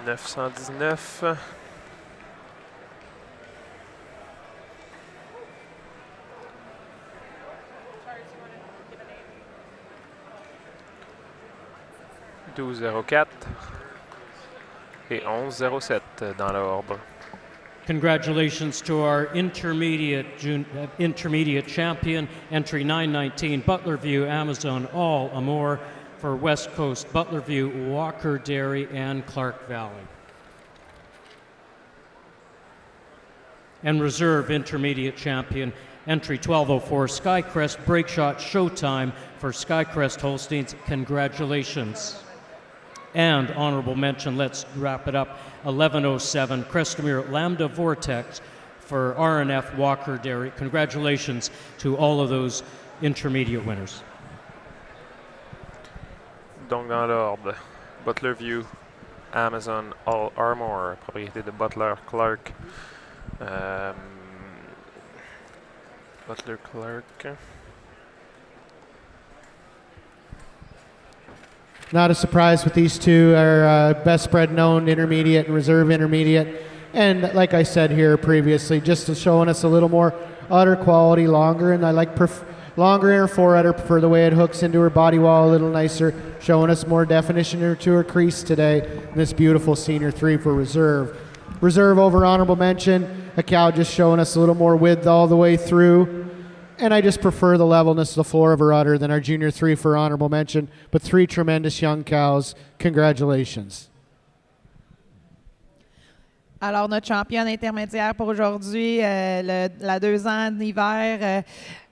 [SPEAKER 6] $919. $12.04 et 11.07 dans l'ordre.
[SPEAKER 4] Congratulations to our intermediate champion, entry 919, Butlerview, Amazon, All Amour, for West Coast, Butlerview, Walker Dairy, and Clark Valley. And reserve intermediate champion, entry 1204, Skycrest Breakshot Showtime for Skycrest Holsteins. Congratulations. And honorable mention, let's wrap it up, 1107, Crestamere Lambda Vortex for RNF Walker Dairy. Congratulations to all of those intermediate winners.
[SPEAKER 6] Donc dans l'ordre, Butlerview, Amazon, All Armor, propriété de Butler Clark. Butler Clark.
[SPEAKER 15] Not a surprise with these two are best spread known intermediate and reserve intermediate. And like I said here previously, just showing us a little more udder quality, longer, and I like longer in her foreudder, prefer the way it hooks into her body wall a little nicer, showing us more definition to her crease today. And this beautiful senior 3 for reserve. Reserve over honorable mention, a cow just showing us a little more width all the way through. And I just prefer the levelness of the floor of her udder than our junior 3 for honorable mention. But 3 tremendous young cows. Congratulations.
[SPEAKER 18] Alors, notre championne intermédiaire pour aujourd'hui, la 2 ans d'hiver,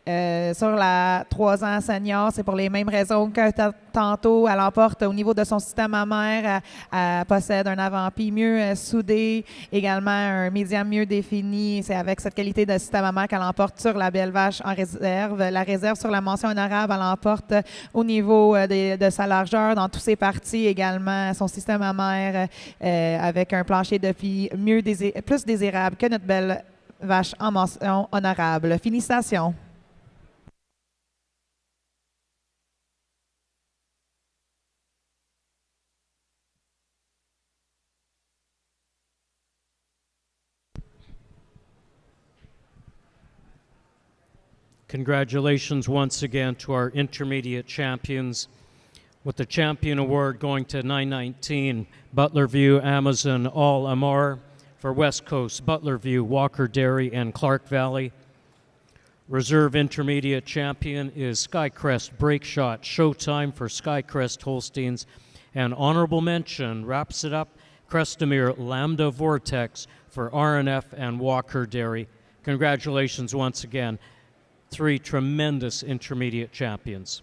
[SPEAKER 18] sur la 3 ans senior, c'est pour les mêmes raisons que tantôt. Elle emporte au niveau de son système mammaire, elle possède un avant-pied mieux soudé, également un médium mieux défini. C'est avec cette qualité de système mammaire qu'elle emporte sur la belle vache en réserve. La réserve sur la mention honorable, elle emporte au niveau de sa largeur dans tous ses parties, également son système mammaire avec un plancher de pied plus désirable que notre belle vache en mention honorable. Félicitations.
[SPEAKER 4] Congratulations once again to our intermediate champions, with the champion award going to 919 Butler View Amazon All Amar, for West Coast Butler View, Walker Dairy, and Clark Valley. Reserve intermediate champion is Skycrest Break Shot Showtime for Skycrest Holsteins, and honorable mention wraps it up, Crestamere Lambda Vortex for RNF and Walker Dairy. Congratulations once again. 3 tremendous intermediate champions.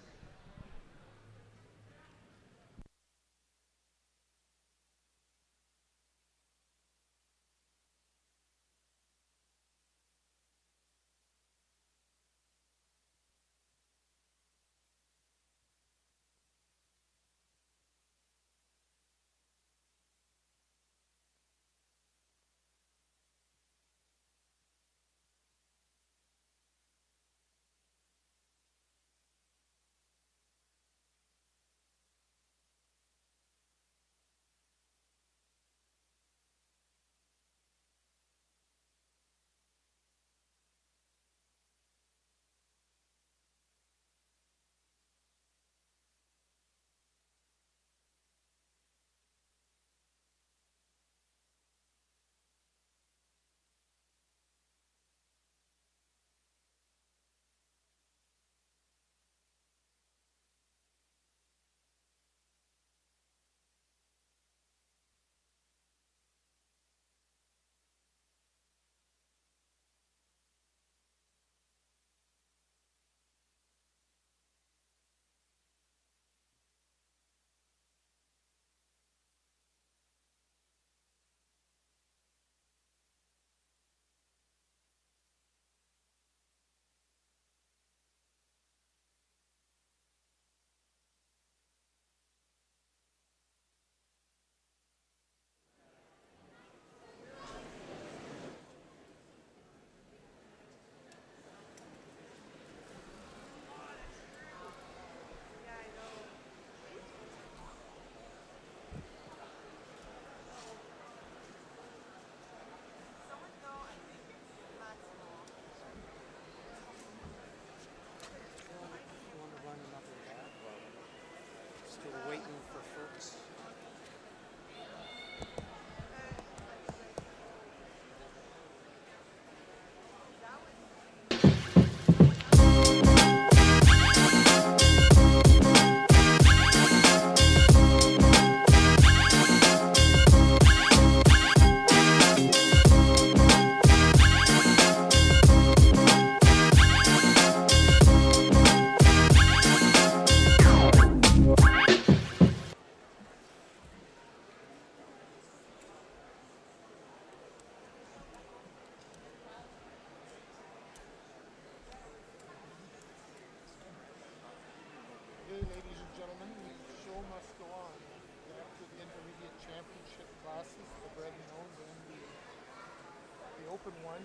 [SPEAKER 7] Open one.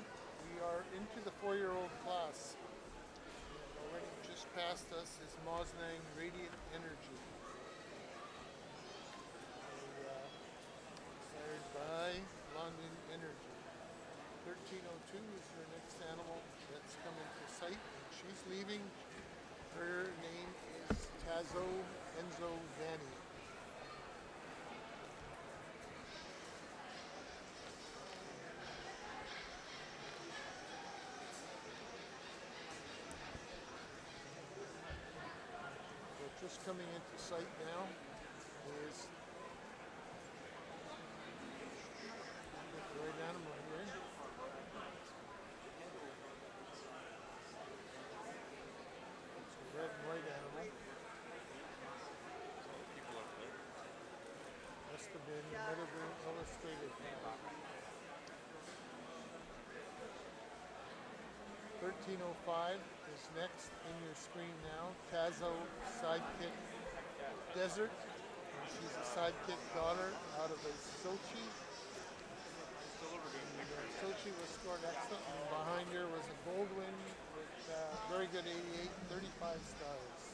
[SPEAKER 7] We are into the 4-year-old class. And already just past us is Mosnang Radiant Energy. 2 is your next animal that's coming to sight. And she's leaving. Her name is Tazo Enzo Vanni. Just coming into sight now is the right animal here. It's a red and white animal. Must have been Mediterranean Illustrated. 1305 is next in your screen now. Tazo Sidekick Desert. And she's a sidekick daughter out of a Sochi. Sochi was scored excellent. And behind her was a Goldwyn with very good 88, 35 stars.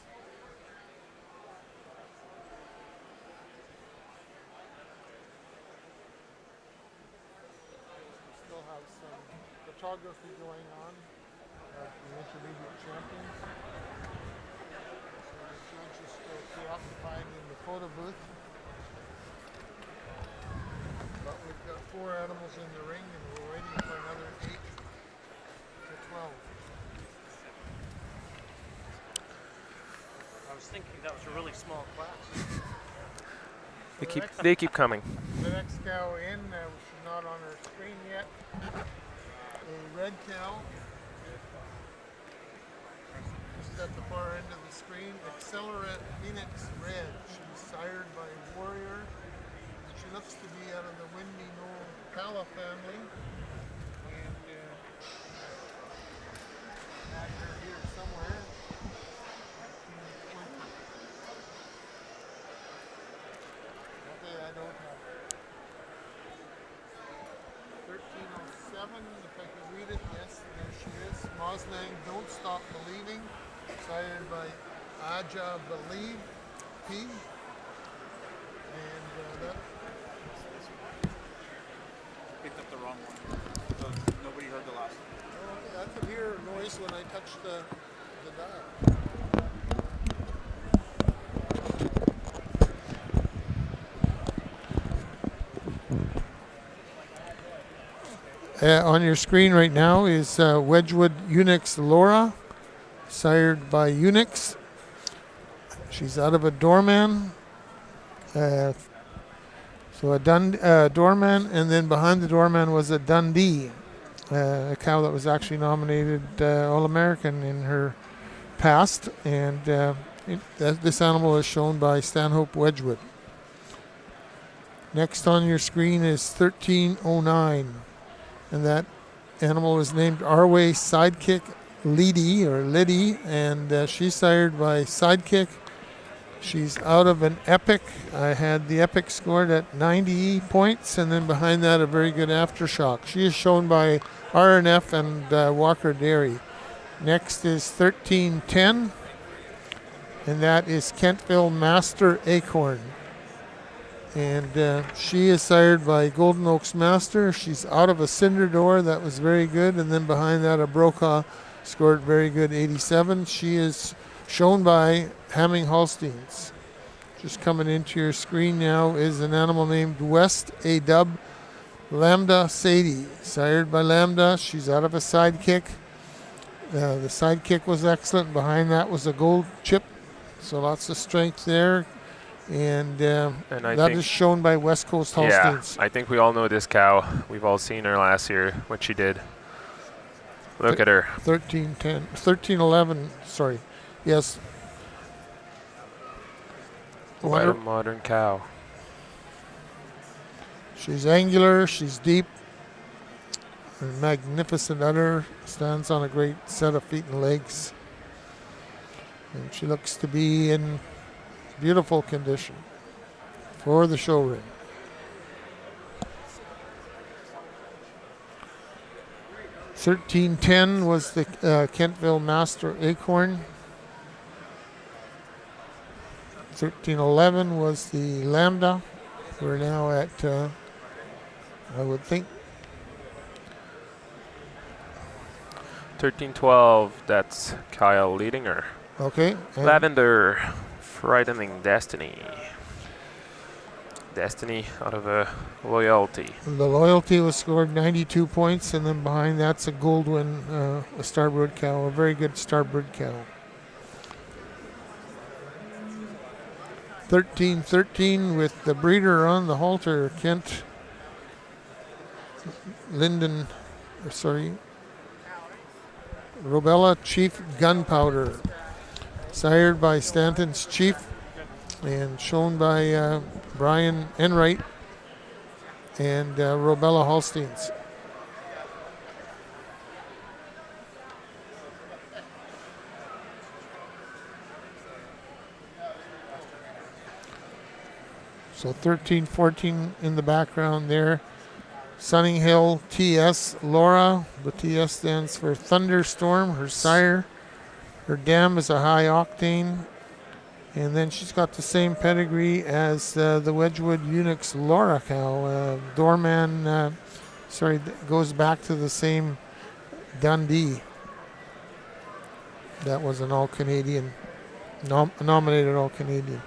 [SPEAKER 7] We still have some photography going on. The intermediate champions. So the judge is still preoccupied in the photo booth. But we've got 4 animals in the ring and we're waiting for another 8 to 12.
[SPEAKER 4] I was thinking that was a really small class.
[SPEAKER 13] They keep coming.
[SPEAKER 7] The next cow in, which is not on our screen yet, a red cow. Just at the far end of the screen, Accelerate Phoenix Red. She's sired by Warrior. She looks to be out of the Windy Knoll Pala family. And I have her here somewhere. Okay, I don't have her. 1307, if I can read it, yes, there she is. Moslang, Don't Stop Believing. Sired by Aja Believe P. And that
[SPEAKER 17] Picked up the wrong one. So nobody heard the last one.
[SPEAKER 7] I could hear a noise when I touched the dial. On your screen right now is Wedgwood Unix Laura, sired by Unix. She's out of a Doorman. So a Doorman, and then behind the Doorman was a Dundee, a cow that was actually nominated All-American in her past. And this animal is shown by Stanhope Wedgwood. Next on your screen is 1309. And that animal is named Arway Sidekick Liddy, and she's sired by Sidekick. She's out of an Epic. I had the Epic scored at 90 points, and then behind that a very good Aftershock. She is shown by RNF and Walker Dairy. Next is 1310, and that is Kentville Master Acorn. And she is sired by Golden Oaks Master. She's out of a Cinder Door. That was very good. And then behind that, a Brokaw scored very good 87. She is shown by Hamming Holsteins. Just coming into your screen now is an animal named West A-Dub Lambda Sadie. Sired by Lambda. She's out of a Sidekick. The Sidekick was excellent. Behind that was a Gold Chip. So lots of strength there. And that is shown by West Coast Holsteins.
[SPEAKER 13] Yeah, I think we all know this cow. We've all seen her last year, what she did. Look at her.
[SPEAKER 7] 1311, sorry. Yes.
[SPEAKER 13] What a modern cow.
[SPEAKER 7] She's angular, she's deep. A magnificent udder, stands on a great set of feet and legs. And she looks to be in beautiful condition for the show ring. $13.10 was the Kentville Master Acorn. $13.11 was the Lambda. We're now at, I would think,
[SPEAKER 6] 13-12, that's Kyle leading her.
[SPEAKER 7] Okay.
[SPEAKER 6] Lavender, Frightening Destiny. Destiny out of Loyalty.
[SPEAKER 7] The Loyalty was scored 92 points, and then behind that's a Goldwyn, a Starbird cow, a very good Starbird cow. 13-13 with the breeder on the halter, Kent Linden, Robella Chief Gunpowder, sired by Stanton's Chief and shown by Brian Enright and Robella Holsteins. So 13-14 in the background there. Sunninghill TS Laura. The TS stands for Thunderstorm, her sire. Her dam is a high octane. And then she's got the same pedigree as the Wedgwood Unix Laura cow. Doorman, goes back to the same Dundee. That was an all-Canadian, nominated all-Canadian.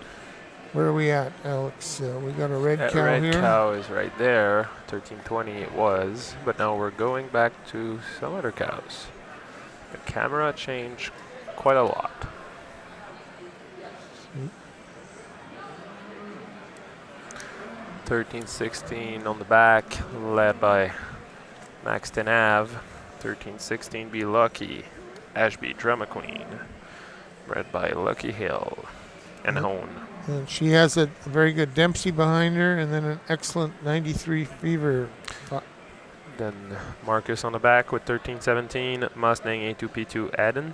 [SPEAKER 7] Where are we at, Alex? We got a red cow
[SPEAKER 6] red
[SPEAKER 7] here.
[SPEAKER 6] Red cow is right there. 13-20 it was, but now we're going back to some other cows. The camera changed quite a lot.
[SPEAKER 7] Mm.
[SPEAKER 6] 13-16 on the back, led by Maxton Ave. 13-16 Be Lucky, Ashby Drama Queen, bred by Lucky Hill and Hone.
[SPEAKER 7] And she has a very good Dempsey behind her, and then an excellent 93 Fever.
[SPEAKER 6] Then Marcus on the back with 13-17, Mustang A2P2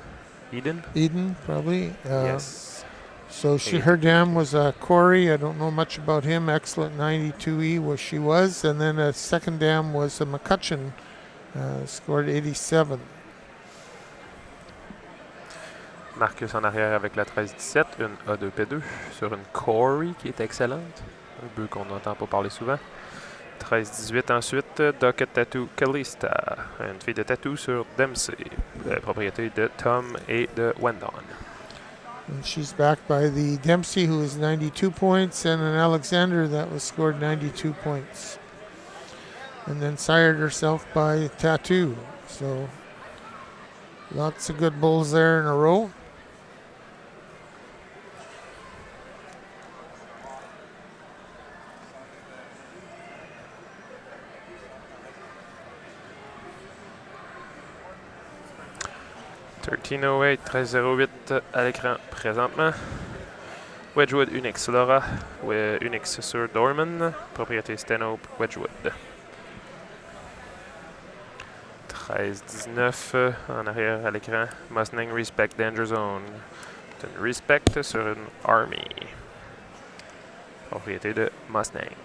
[SPEAKER 6] Eden,
[SPEAKER 7] probably.
[SPEAKER 6] Yes.
[SPEAKER 7] So her dam was Corey. I don't know much about him. Excellent 92E she was. And then a second dam was a McCutcheon, scored 87.
[SPEAKER 6] Marcus en arrière avec la 13-17, une A2P2 sur une Corey qui est excellente. Un bœuf qu'on n'entend pas parler souvent. 13-18 ensuite, Docket Tattoo Calista, une fille de tattoo sur Dempsey, propriété de Tom et de Wendon.
[SPEAKER 7] And she's backed by the Dempsey, who is 92 points, and an Alexander that was scored 92 points. And then sired herself by Tattoo. So lots of good bulls there in a row.
[SPEAKER 6] (13:08, 13:08 à l'écran présentement. Wedgwood Unix Laura, Unix sur Dorman, propriété Stanhope Wedgwood. 13:19 en arrière à l'écran. Mustang Respect Danger Zone. Une Respect sur une Army, propriété de Mustang.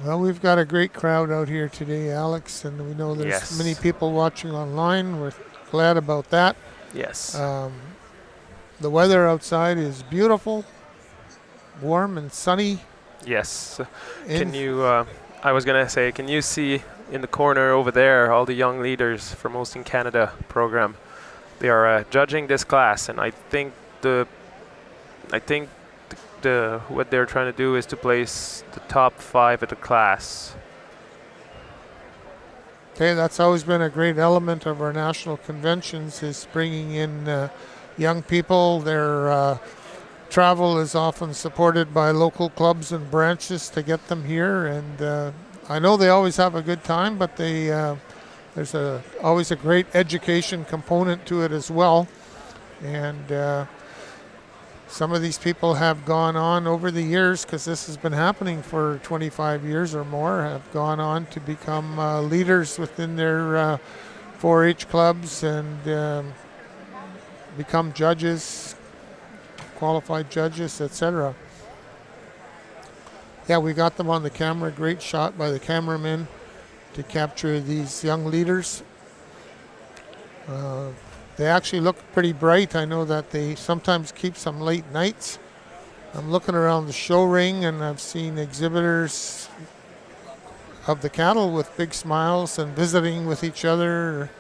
[SPEAKER 7] Well, we've got a great crowd out here today, Alex, and we know there's many people watching online. We're glad about that.
[SPEAKER 6] Yes.
[SPEAKER 7] The weather outside is beautiful, warm and sunny.
[SPEAKER 6] Yes. Can you, I was going to say, can you see in the corner over there all the young leaders from Holstein Canada program? They are judging this class, and I think what they're trying to do is to place the top 5 of the class.
[SPEAKER 7] Okay, that's always been a great element of our national conventions, is bringing in young people. Their travel is often supported by local clubs and branches to get them here, and I know they always have a good time, but there's always a great education component to it as well. And some of these people have gone on over the years, because this has been happening for 25 years or more, have gone on to become leaders within their 4-H clubs and become judges, qualified judges, etc. Yeah, we got them on the camera. Great shot by the cameraman to capture these young leaders. They actually look pretty bright. I know that they sometimes keep some late nights. I'm looking around the show ring and I've seen exhibitors of the cattle with big smiles and visiting with each other.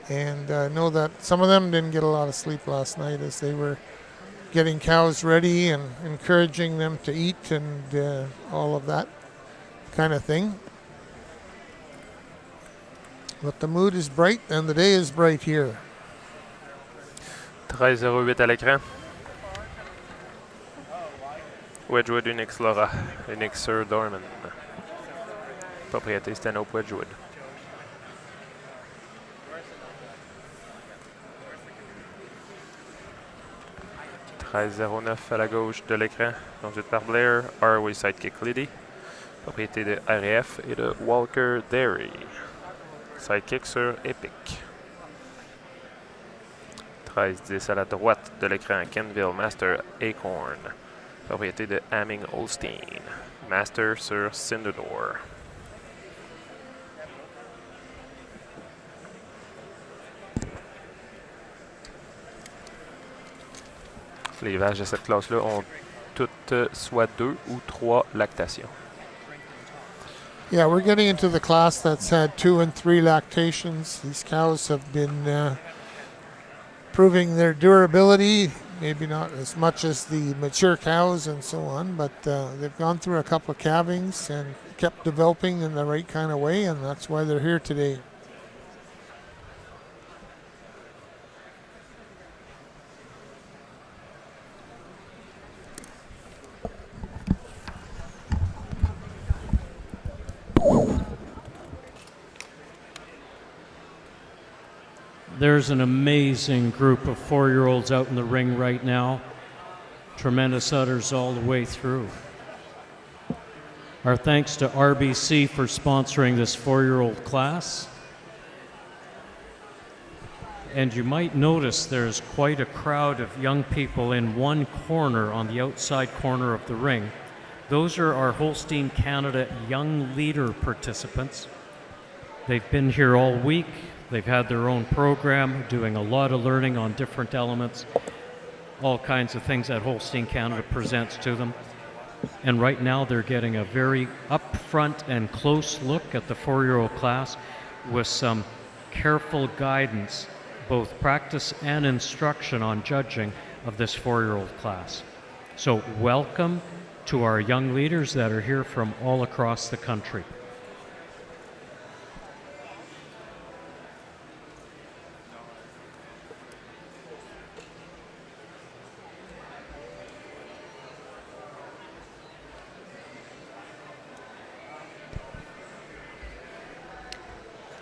[SPEAKER 7] And I know that some of them didn't get a lot of sleep last night as they were getting cows ready and encouraging them to eat and all of that kind of thing. But the mood is bright and the day is bright here.
[SPEAKER 13] 13:08 à l'écran. Wedgwood Unix Laura, Unix Sir Dorman. Propriété Stanhope Wedgwood. 13:09 à la gauche de l'écran, conduite par Blair, Arway Sidekick Liddy. Propriété de RF et de Walker Dairy. Sidekick sur Epic. 13:10 à la droite de l'écran, Kenville Master Acorn. Propriété de Hamming Holstein. Master sur Cinderdor. Les vaches de cette classe-là ont toutes soit 2 ou 3 lactations.
[SPEAKER 7] Yeah, we're getting into the class that's had 2 and 3 lactations. These cows have been proving their durability, maybe not as much as the mature cows and so on, but they've gone through a couple of calvings and kept developing in the right kind of way, and that's why they're here today.
[SPEAKER 4] There's an amazing group of 4-year-olds out in the ring right now. Tremendous udders all the way through. Our thanks to RBC for sponsoring this 4-year-old class. And you might notice there's quite a crowd of young people in one corner on the outside corner of the ring. Those are our Holstein Canada Young Leader participants. They've been here all week. They've had their own program, doing a lot of learning on different elements, all kinds of things that Holstein Canada presents to them. And right now they're getting a very upfront and close look at the 4-year-old class with some careful guidance, both practice and instruction on judging of this 4-year-old class. So welcome to our young leaders that are here from all across the country.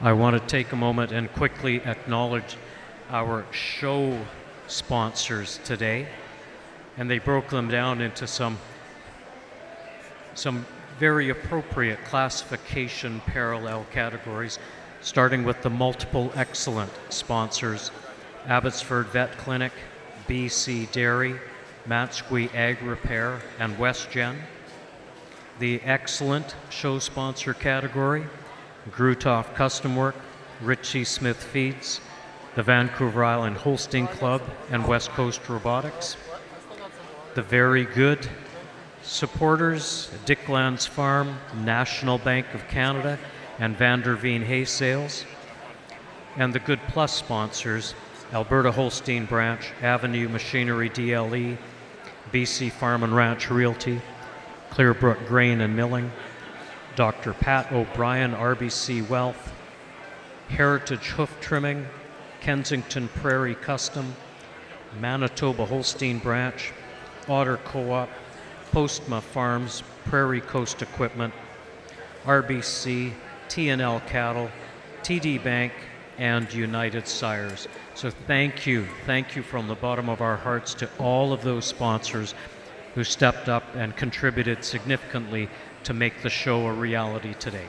[SPEAKER 4] I want to take a moment and quickly acknowledge our show sponsors today. And they broke them down into some very appropriate classification parallel categories, starting with the multiple excellent sponsors: Abbotsford Vet Clinic, BC Dairy, Matsqui Ag Repair, and WestGen. The excellent show sponsor category: Grutoff Custom Work, Ritchie Smith Feeds, the Vancouver Island Holstein Club, and West Coast Robotics. The very good supporters: Dicklands Farm, National Bank of Canada, and Vanderveen Hay Sales. And the good plus sponsors: Alberta Holstein Branch, Avenue Machinery DLE, BC Farm and Ranch Realty, Clearbrook Grain and Milling, Dr. Pat O'Brien, RBC Wealth, Heritage Hoof Trimming, Kensington Prairie Custom, Manitoba Holstein Branch, Otter Co-op, Postma Farms, Prairie Coast Equipment, RBC, TNL Cattle, TD Bank, and United Sires. So thank you from the bottom of our hearts to all of those sponsors who stepped up and contributed significantly to make the show a reality today.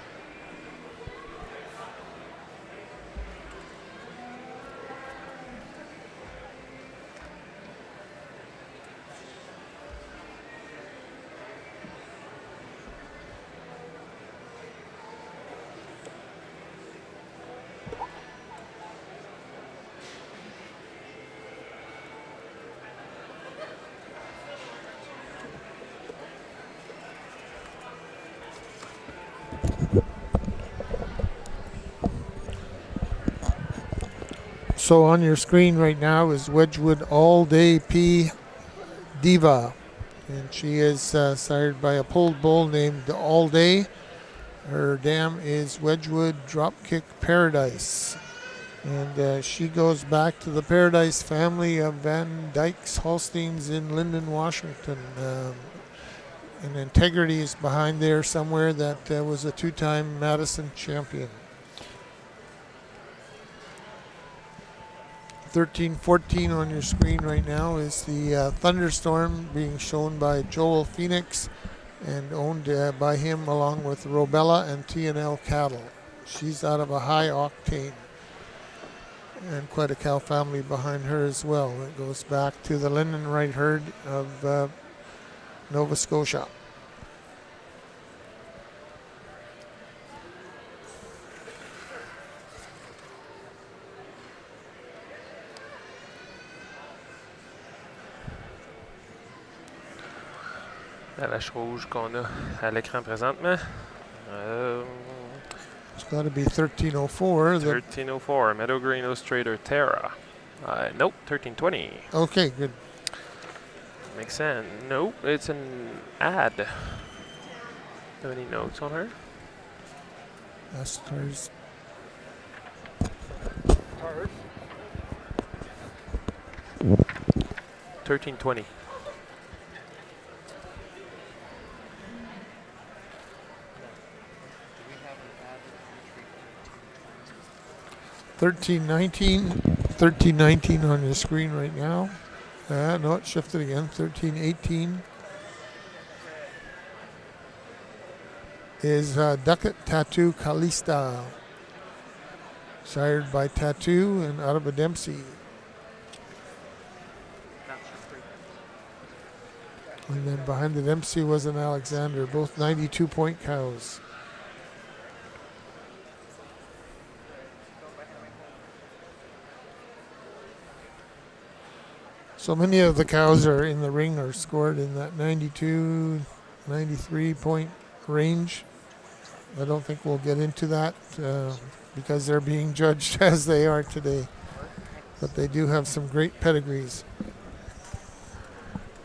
[SPEAKER 7] So on your screen right now is Wedgwood All Day P Diva. And she is sired by a pulled bull named All Day. Her dam is Wedgwood Dropkick Paradise. And she goes back to the Paradise family of Van Dykes Holsteins in Linden, Washington. And Integrity is behind there somewhere. That was a two-time Madison champion. 13-14 on your screen right now is the Thunderstorm being shown by Joel Phoenix and owned by him along with Robella and T&L Cattle. She's out of a High Octane and quite a cow family behind her as well. It goes back to the Linden Right herd of Nova Scotia.
[SPEAKER 13] La vache rouge qu'on a à l'écran présentement.
[SPEAKER 7] It's got to be 1304.
[SPEAKER 13] 1304, Meadow Green Illustrator Terra. Nope, 1320.
[SPEAKER 7] Okay, good.
[SPEAKER 13] Makes sense. Nope, it's an ad. Have any notes on her?
[SPEAKER 7] Esther's.
[SPEAKER 13] 1320.
[SPEAKER 7] 1319 on your screen right now. No, it shifted again. 1318 is Ducat Tattoo Calista, sired by Tattoo and out of a Dempsey. And then behind the Dempsey was an Alexander, both 92-point cows. So many of the cows are in the ring are scored in that 92, 93 point range. I don't think we'll get into that because they're being judged as they are today. But they do have some great pedigrees.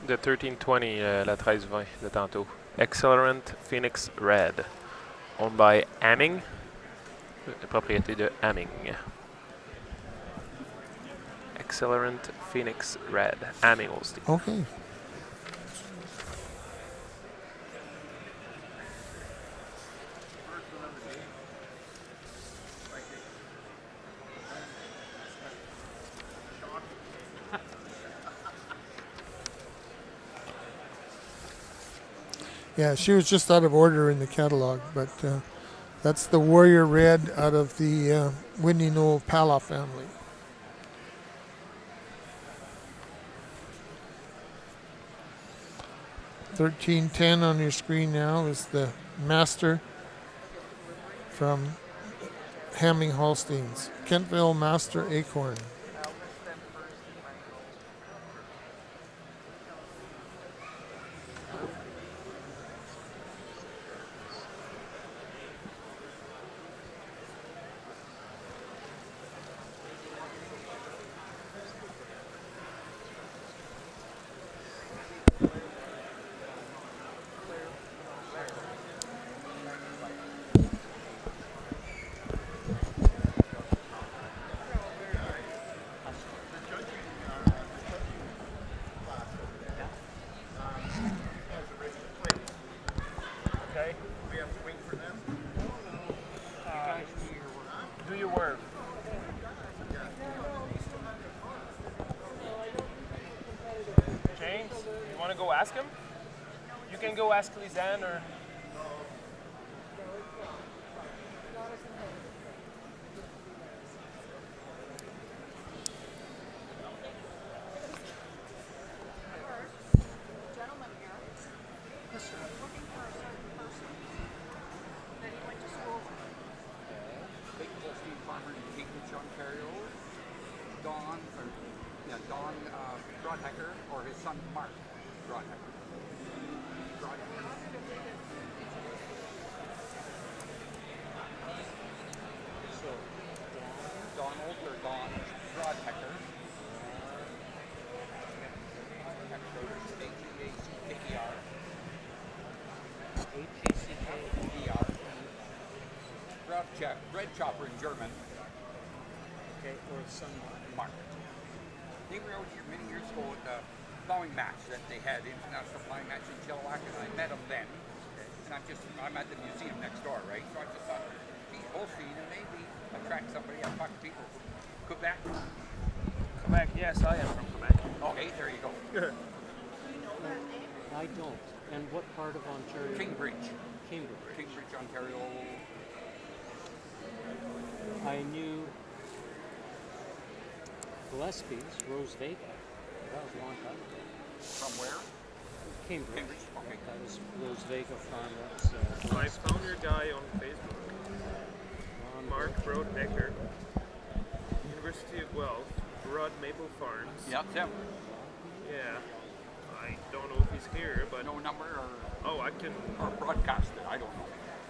[SPEAKER 13] The 1320, la 1320 de tantôt. Accelerant Phoenix Red. Owned by Amming. La propriété de Amming. Accelerant Phoenix Red. Amming Holstein.
[SPEAKER 7] Okay. Yeah, she was just out of order in the catalog, but that's the Warrior Red out of the Windy Knoll Pala family. $13.10 on your screen now is the Master from Hamming Holsteins. Kentville Master Acorn.
[SPEAKER 13] Ask him? You can go ask Lizanne or...
[SPEAKER 19] bread chopper in German.
[SPEAKER 4] Okay, or son
[SPEAKER 19] Mark. They were out here many years ago at the plowing match that they had, international plowing match in Chilliwack, and I met them then. And I'm at the museum next door, right? So I just thought, gee, Holstein, and maybe attract somebody. I talk to people from Quebec.
[SPEAKER 6] Quebec, yes, I am from Quebec.
[SPEAKER 19] Okay, there you go.
[SPEAKER 4] I don't. And what part of Ontario?
[SPEAKER 19] Cambridge.
[SPEAKER 4] Cambridge.
[SPEAKER 19] Cambridge, Ontario.
[SPEAKER 4] I knew Gillespie's, Rose Vega. That was a long time ago.
[SPEAKER 19] From where?
[SPEAKER 4] Cambridge.
[SPEAKER 19] Cambridge, okay.
[SPEAKER 4] That was Rose Vega farm. That's,
[SPEAKER 6] I found your guy on Facebook. Mark Broadbecker, University of Guelph, Broad Maple Farms.
[SPEAKER 19] Yeah, Tim.
[SPEAKER 6] Yeah. I don't know if he's here, but...
[SPEAKER 19] No number or...
[SPEAKER 6] Oh, I can...
[SPEAKER 19] Or broadcast it, I don't know.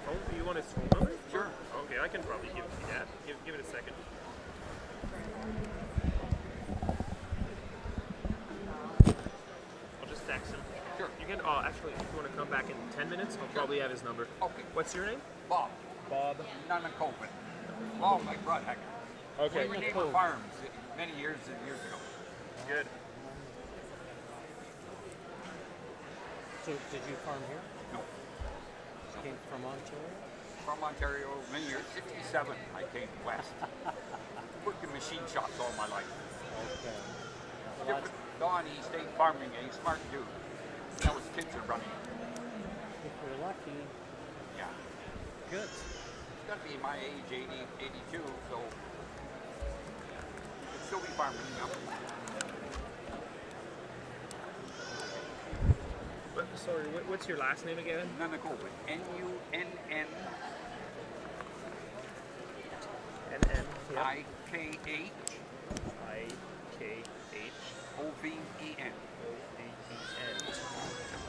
[SPEAKER 6] Oh, do you want his phone number?
[SPEAKER 19] Sure.
[SPEAKER 6] Okay, I can probably give it to you that. Give it a second. I'll just text him.
[SPEAKER 19] Sure.
[SPEAKER 6] You can... Oh, actually, if you want to come back in 10 minutes, I'll probably have his number.
[SPEAKER 19] Okay.
[SPEAKER 6] What's your name?
[SPEAKER 19] Bob.
[SPEAKER 6] Bob.
[SPEAKER 19] None of COVID. Bob, like Broadhecker.
[SPEAKER 6] Okay.
[SPEAKER 19] We were neighbor farms many years and years ago.
[SPEAKER 6] Good.
[SPEAKER 4] So did you farm here?
[SPEAKER 19] No.
[SPEAKER 4] Came from Ontario?
[SPEAKER 19] From Ontario, many years. 67, I came west. Worked in machine shops all my life.
[SPEAKER 4] Okay.
[SPEAKER 19] Different. Don, he stayed farming, and he's a smart dude. Now his kids are running.
[SPEAKER 4] If you're lucky.
[SPEAKER 19] Yeah.
[SPEAKER 4] Good.
[SPEAKER 19] It's got to be my age, 80, 82, so you can still be farming, you know.
[SPEAKER 6] Sorry, what's your last name again?
[SPEAKER 19] Nunnakovic. N-U-N-N.
[SPEAKER 6] N-N.
[SPEAKER 19] I-K-H.
[SPEAKER 6] I-K-H.
[SPEAKER 19] O-V-E-N.
[SPEAKER 6] O-V-E-N.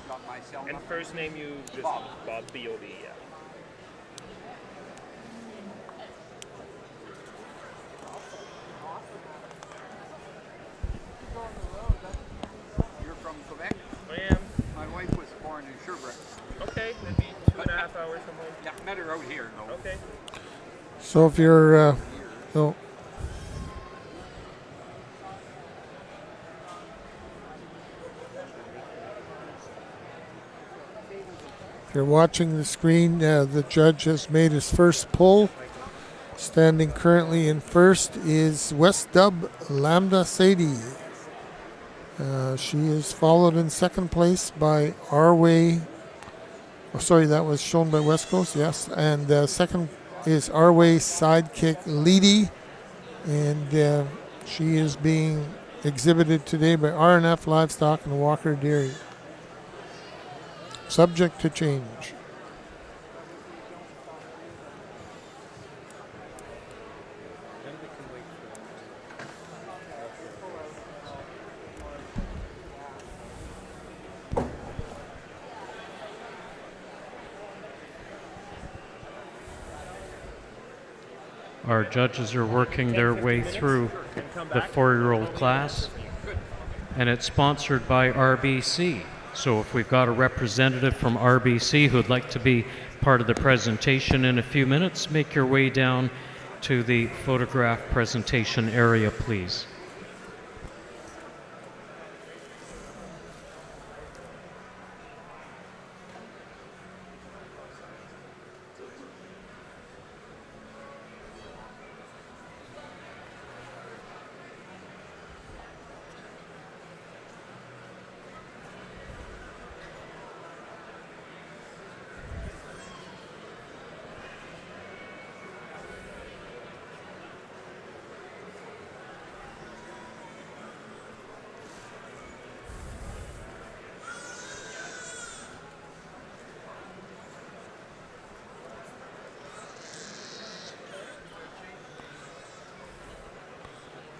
[SPEAKER 19] Got my cell number.
[SPEAKER 6] And first name you just...
[SPEAKER 19] Bob.
[SPEAKER 6] Bob, B-O-B, yeah.
[SPEAKER 19] You're from Quebec?
[SPEAKER 6] I am.
[SPEAKER 19] My wife was born in Sherbrooke.
[SPEAKER 6] Okay, that'd be 2.5 hours from home.
[SPEAKER 19] Yeah, met her out here, though.
[SPEAKER 6] Okay.
[SPEAKER 7] So if you're, if you're watching the screen, the judge has made his first pull. Standing currently in first is West Dub Lambda Sadie. She is followed in second place by Arway. Oh, sorry, that was shown by West Coast, yes. And second is Arway Sidekick Leedy. And she is being exhibited today by RNF Livestock and Walker Dairy. Subject to change.
[SPEAKER 4] Our judges are working their way through the 4-year-old class, and it's sponsored by RBC. So if we've got a representative from RBC who'd like to be part of the presentation in a few minutes, make your way down to the photograph presentation area, please.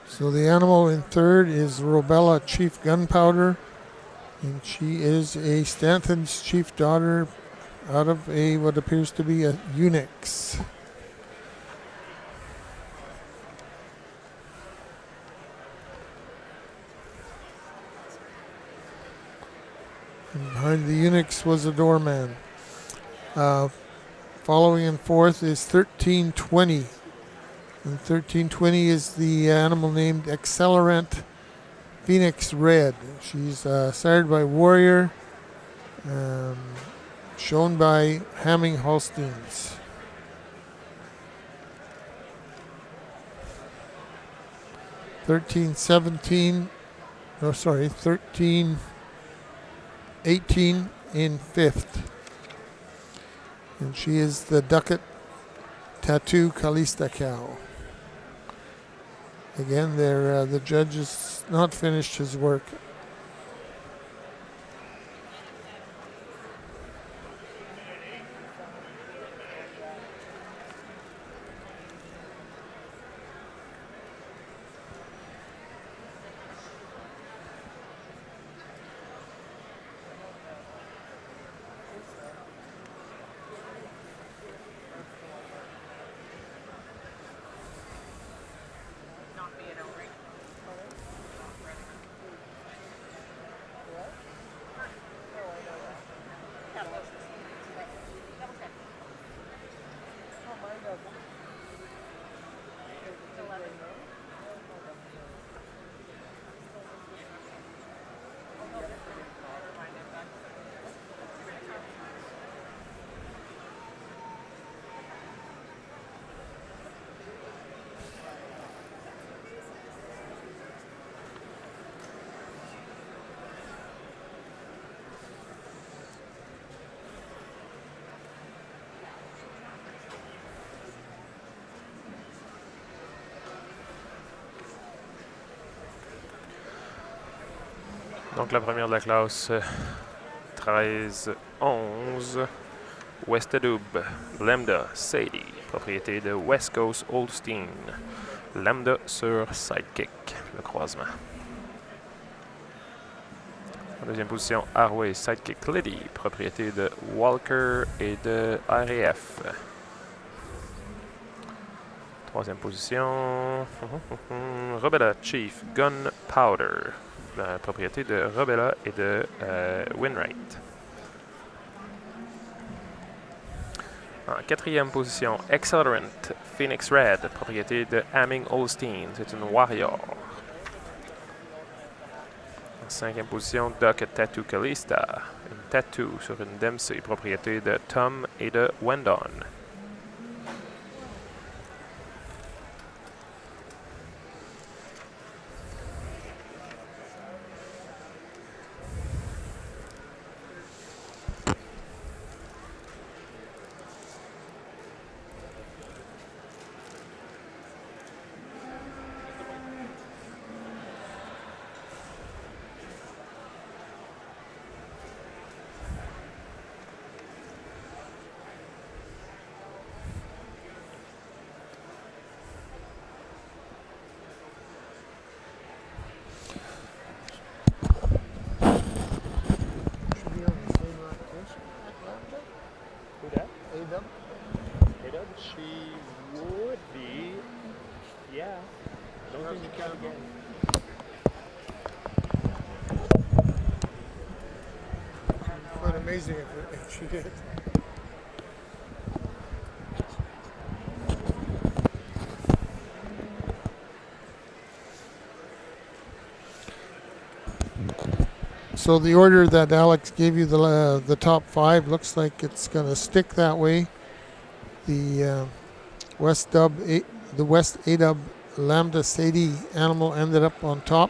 [SPEAKER 7] So the animal in third is Robella Chief Gunpowder, and she is a Stanton's chief daughter out of a what appears to be a Unix. And behind the Unix was a doorman. Following in fourth is 1320. And 1320 is the animal named Accelerant Phoenix Red. She's sired by Warrior, shown by Hamming Holsteins. $13.18 in fifth. And she is the Ducat Tattoo Calista cow. Again, the judge has not finished his work.
[SPEAKER 6] Donc la première de la classe, 13-11, West Adoub, Lambda Sadie, propriété de West Coast Holstein. Lambda sur Sidekick, le croisement. En deuxième position, Arway Sidekick Liddy, propriété de Walker et de RAF. Troisième position, Robella Chief Gunpowder, la propriété de Robella et de Winwright. En quatrième position, Accelerant Phoenix Red, propriété de Hamming Holstein. C'est une Warrior. En cinquième position, Ducat Tattoo Calista, une tattoo sur une Dempsey, propriété de Tom et de Wendon.
[SPEAKER 9] She would be, yeah. Don't think you can again.
[SPEAKER 7] Quite amazing if she did. So the order that Alex gave you, the top five, looks like it's going to stick that way. The West A-Dub Lambda Sadie animal ended up on top.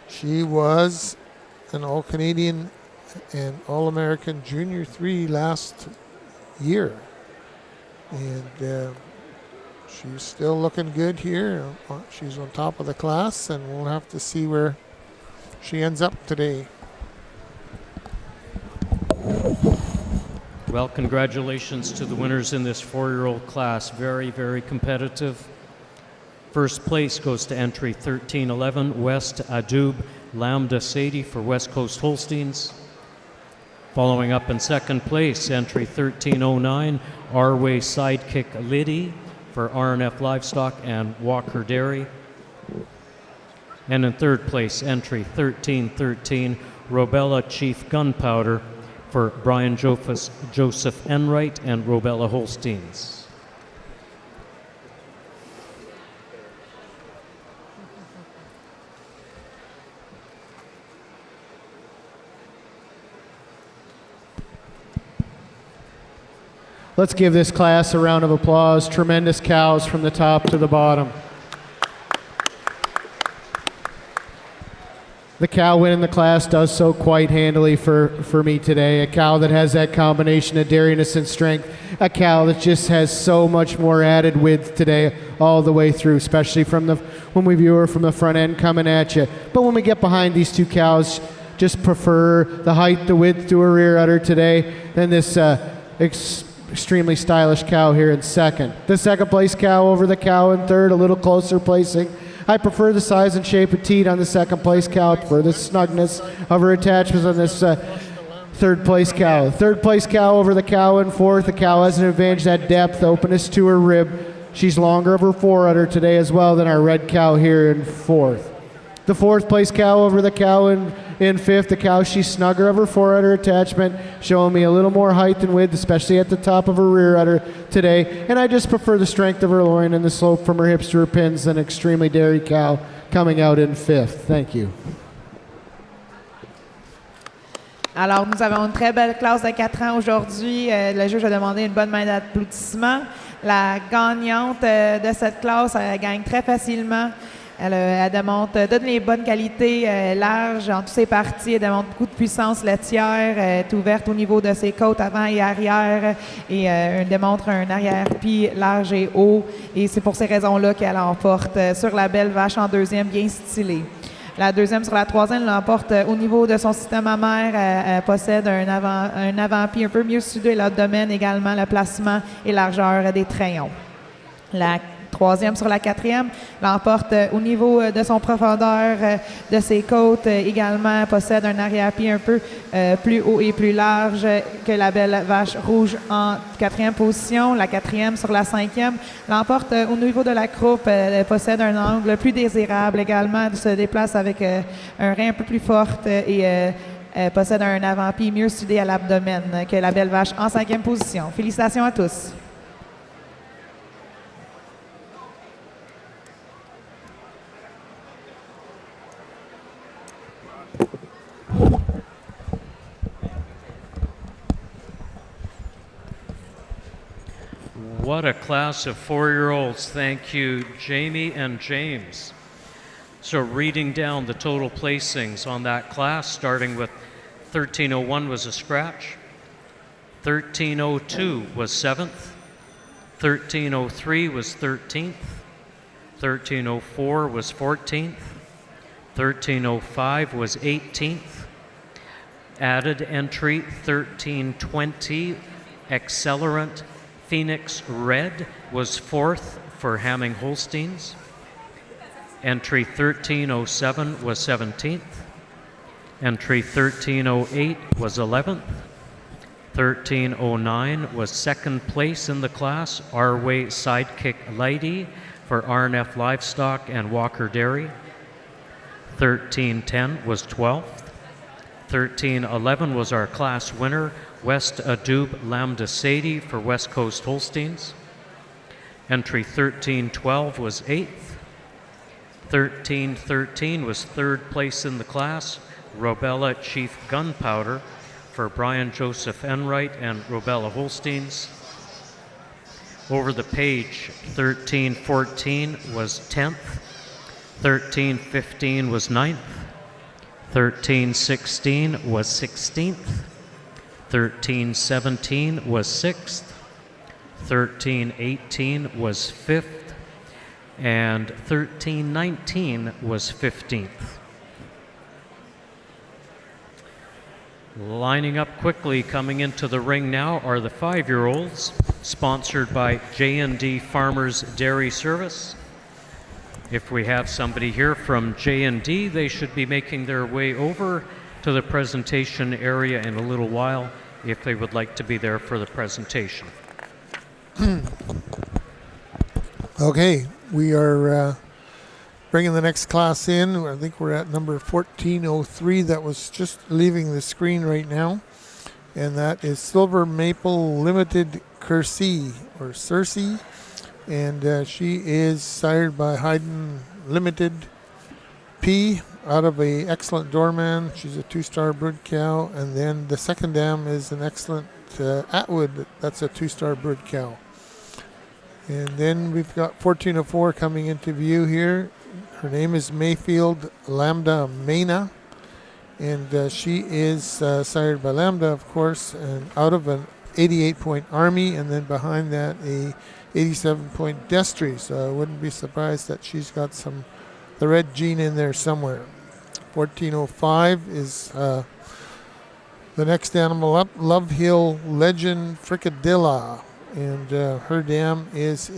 [SPEAKER 7] She was an All-Canadian and All-American Junior 3 last year. And she's still looking good here. She's on top of the class, and we'll have to see where she ends up today.
[SPEAKER 4] Well, congratulations to the winners in this 4-year-old class. Very, very competitive. First place goes to entry 1311, West Adoub Lambda Sadie for West Coast Holsteins. Following up in second place, entry 1309, Arway Sidekick Liddy for RNF Livestock and Walker Dairy. And in third place, entry 1313, Robella Chief Gunpowder for Brian Joseph Enright and Robella Holsteins.
[SPEAKER 15] Let's give this class a round of applause. Tremendous cows from the top to the bottom. The cow winning the class does so quite handily for me today. A cow that has that combination of dairiness and strength. A cow that just has so much more added width today all the way through, especially when we view her from the front end coming at you. But when we get behind these two cows, just prefer the height, the width to her rear udder today. Then this extremely stylish cow here in second. The second place cow over the cow in third, a little closer placing. I prefer the size and shape of teat on the second place cow, for the snugness of her attachments on this third place cow. Third place cow over the cow in fourth. The cow has an advantage, that depth, openness to her rib. She's longer of her fore udder today as well than our red cow here in fourth. The fourth place cow over the cow in fifth. The cow, she's snugger of her fore udder attachment, showing me a little more height and width, especially at the top of her rear udder today. And I just prefer the strength of her loin and the slope from her hips to her pins than extremely dairy cow coming out in fifth. Thank you.
[SPEAKER 18] Alors, nous avons une très belle classe de 4 ans aujourd'hui. Le juge a demandé une bonne main d'applaudissement. La gagnante de cette classe, elle gagne très facilement. Elle démontre toutes les bonnes qualités, large en toutes ses parties. Elle démontre beaucoup de puissance laitière, est ouverte au niveau de ses côtes avant et arrière et elle démontre un arrière-pied large et haut. Et c'est pour ces raisons-là qu'elle emporte sur la belle vache en deuxième, bien stylée. La deuxième sur la troisième l'emporte au niveau de son système mammaire. Elle possède un avant-pied un peu mieux soudé, l'abdomen également, le placement et largeur des trayons. La troisième sur la quatrième l'emporte au niveau de son profondeur de ses côtes. Également possède un arrière-pied un peu plus haut et plus large que la belle vache rouge en quatrième position. La quatrième sur la cinquième l'emporte au niveau de la croupe. Elle possède un angle plus désirable également. Elle se déplace avec un rein un peu plus fort et possède un avant-pied mieux soudé à l'abdomen que la belle vache en cinquième position. Félicitations à tous.
[SPEAKER 4] What a class of 4-year-olds. Thank you, Jamie and James. So reading down the total placings on that class, starting with 1301 was a scratch, 1302 was 7th, 1303 was 13th, 1304 was 14th, 1305 was 18th, added entry 1320, accelerant Phoenix Red was 4th for Hamming Holsteins. Entry 1307 was 17th. Entry 1308 was 11th. 1309 was 2nd place in the class, Our Way Sidekick Lady for RNF Livestock and Walker Dairy. 1310 was 12th. 1311 was our class winner, West Adoub Lambda Sadie for West Coast Holsteins. Entry 1312 was 8th. 1313 was 3rd place in the class, Robella Chief Gunpowder for Brian Joseph Enright and Robella Holsteins. Over the page, 1314 was 10th. 1315 was 9th. 1316 was 16th. 1317 was 6th, 1318 was 5th, and 1319 was 15th. Lining up quickly, coming into the ring now are the 5-year-olds, sponsored by J&D Farmers Dairy Service. If we have somebody here from J&D, they should be making their way over to the presentation area in a little while if they would like to be there for the presentation.
[SPEAKER 7] Okay, we are bringing the next class in. I think we're at number 1403 that was just leaving the screen right now. and that is Silver Maple Limited Kersey, or Cersei, and she is sired by Hayden Limited P out of a excellent doorman. She's a 2-star brood cow, and then the second dam is an excellent Atwood. That's a 2-star brood cow. And then we've got 1404 coming into view here. Her name is Mayfield Lambda Mena, and she is sired by Lambda, of course, and out of an 88-point Army, and then behind that a 87-point Destry. So I wouldn't be surprised that she's got the red gene in there somewhere. 1405 is the next animal up, Love Hill Legend Fricadilla, and her dam is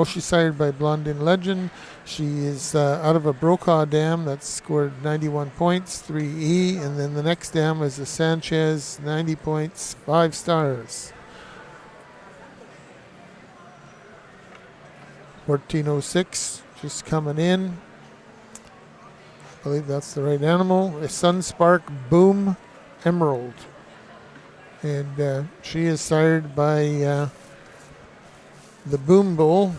[SPEAKER 7] she's sired by Blondin Legend. She is out of a Brokaw dam that scored 91 points, 3E, and then the next dam is a Sanchez, 90 points, 5 stars. 1406 just coming in. I believe that's the right animal. A Sunspark Boom Emerald, and she is sired by the Boom Bull.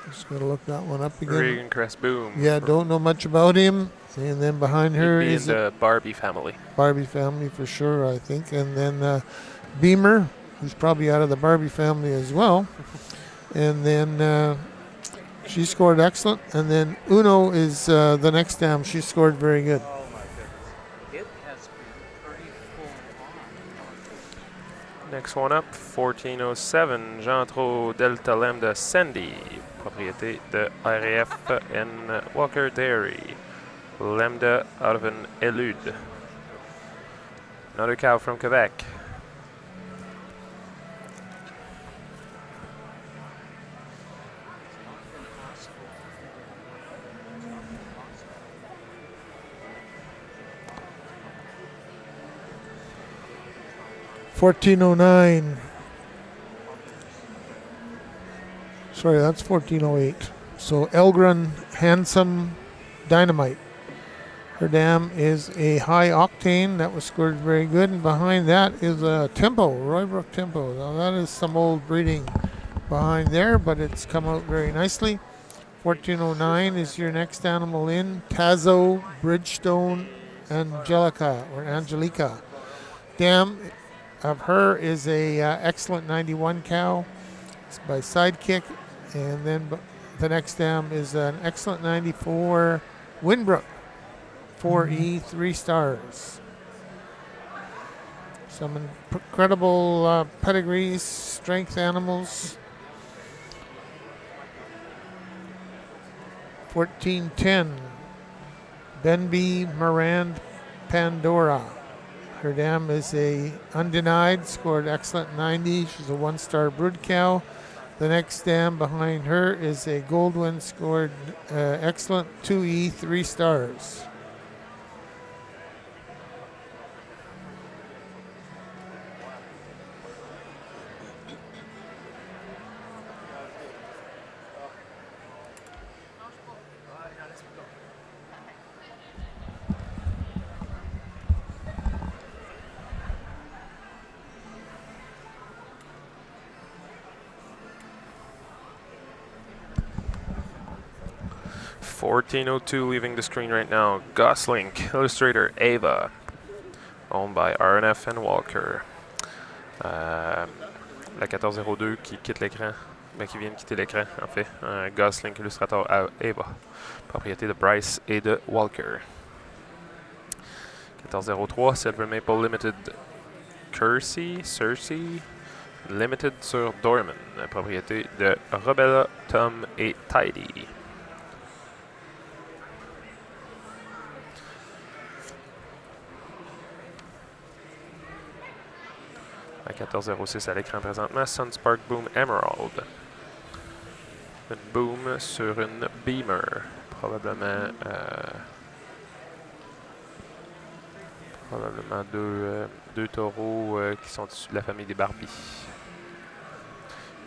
[SPEAKER 7] Just got to look that one up again.
[SPEAKER 13] Reagan Crest Boom.
[SPEAKER 7] Yeah, don't know much about him. And then behind her
[SPEAKER 13] He'd be
[SPEAKER 7] is
[SPEAKER 13] in the Barbie family.
[SPEAKER 7] Barbie family for sure, I think. And then Beamer, who's probably out of the Barbie family as well. And then she scored excellent. And then Uno is the next dam. She scored very good.
[SPEAKER 5] Oh my goodness. It has been pretty full on.
[SPEAKER 13] Next one up, 1407, Jean Tro Delta Lambda Sandy, propriété de RAF and Walker Dairy. Lambda out of an Elude. Another cow from Quebec.
[SPEAKER 7] $14.09. Sorry, that's $14.08. So Elgren Handsome Dynamite. Her dam is a high octane that was scored very good, and behind that is a Tempo, Roybrook Tempo. Now that is some old breeding behind there, but it's come out very nicely. 1409 is your next animal in. Tazo Bridgestone Angelica. Dam of her is a excellent 91 cow. It's by Sidekick, and then the next dam is an excellent 94 Winbrook, 4E, 3 stars. Some incredible pedigrees, strength animals. 1410 Benby Morand Pandora. Her dam is a undenied, scored excellent 90. She's a 1-star brood cow. The next dam behind her is a Goldwyn, scored excellent 2E, 3 stars.
[SPEAKER 13] $14.02 leaving the screen right now. Gosling, illustrator Ava, owned by RNF and Walker. La 1402 qui quitte l'écran, qui vient de quitter l'écran en fait. Gosling, illustrateur Ava, propriété de Bryce et de Walker. 1403, Silver Maple Limited Cersei Limited sur Dorman, propriété de Robella, Tom et Tidy. À 14.06 à l'écran présentement, Sunspark Boom Emerald. Une boom sur une Beamer. Probablement deux taureaux qui sont issus de la famille des Barbie.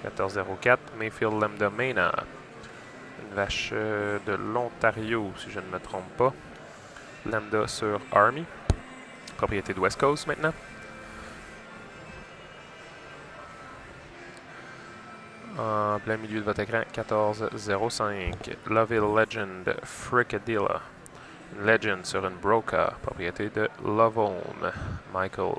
[SPEAKER 13] 14.04, Mayfield Lambda Mena. Une vache de l'Ontario, si je ne me trompe pas. Lambda sur Army.
[SPEAKER 6] propriété de West Coast maintenant. En plein milieu de votre écran, 1405. Lovely Legend Fricadilla. Une Legend sur une Broca, propriété de Lovone. Michael.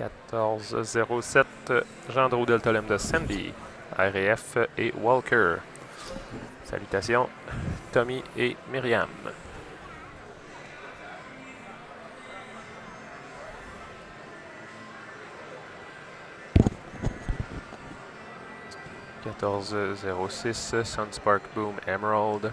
[SPEAKER 6] « 1407, Jean-Dro Delta Lambda Sandy, RF et Walker. Salutations, Tommy et Myriam. « 1406, Sunspark Boom Emerald. »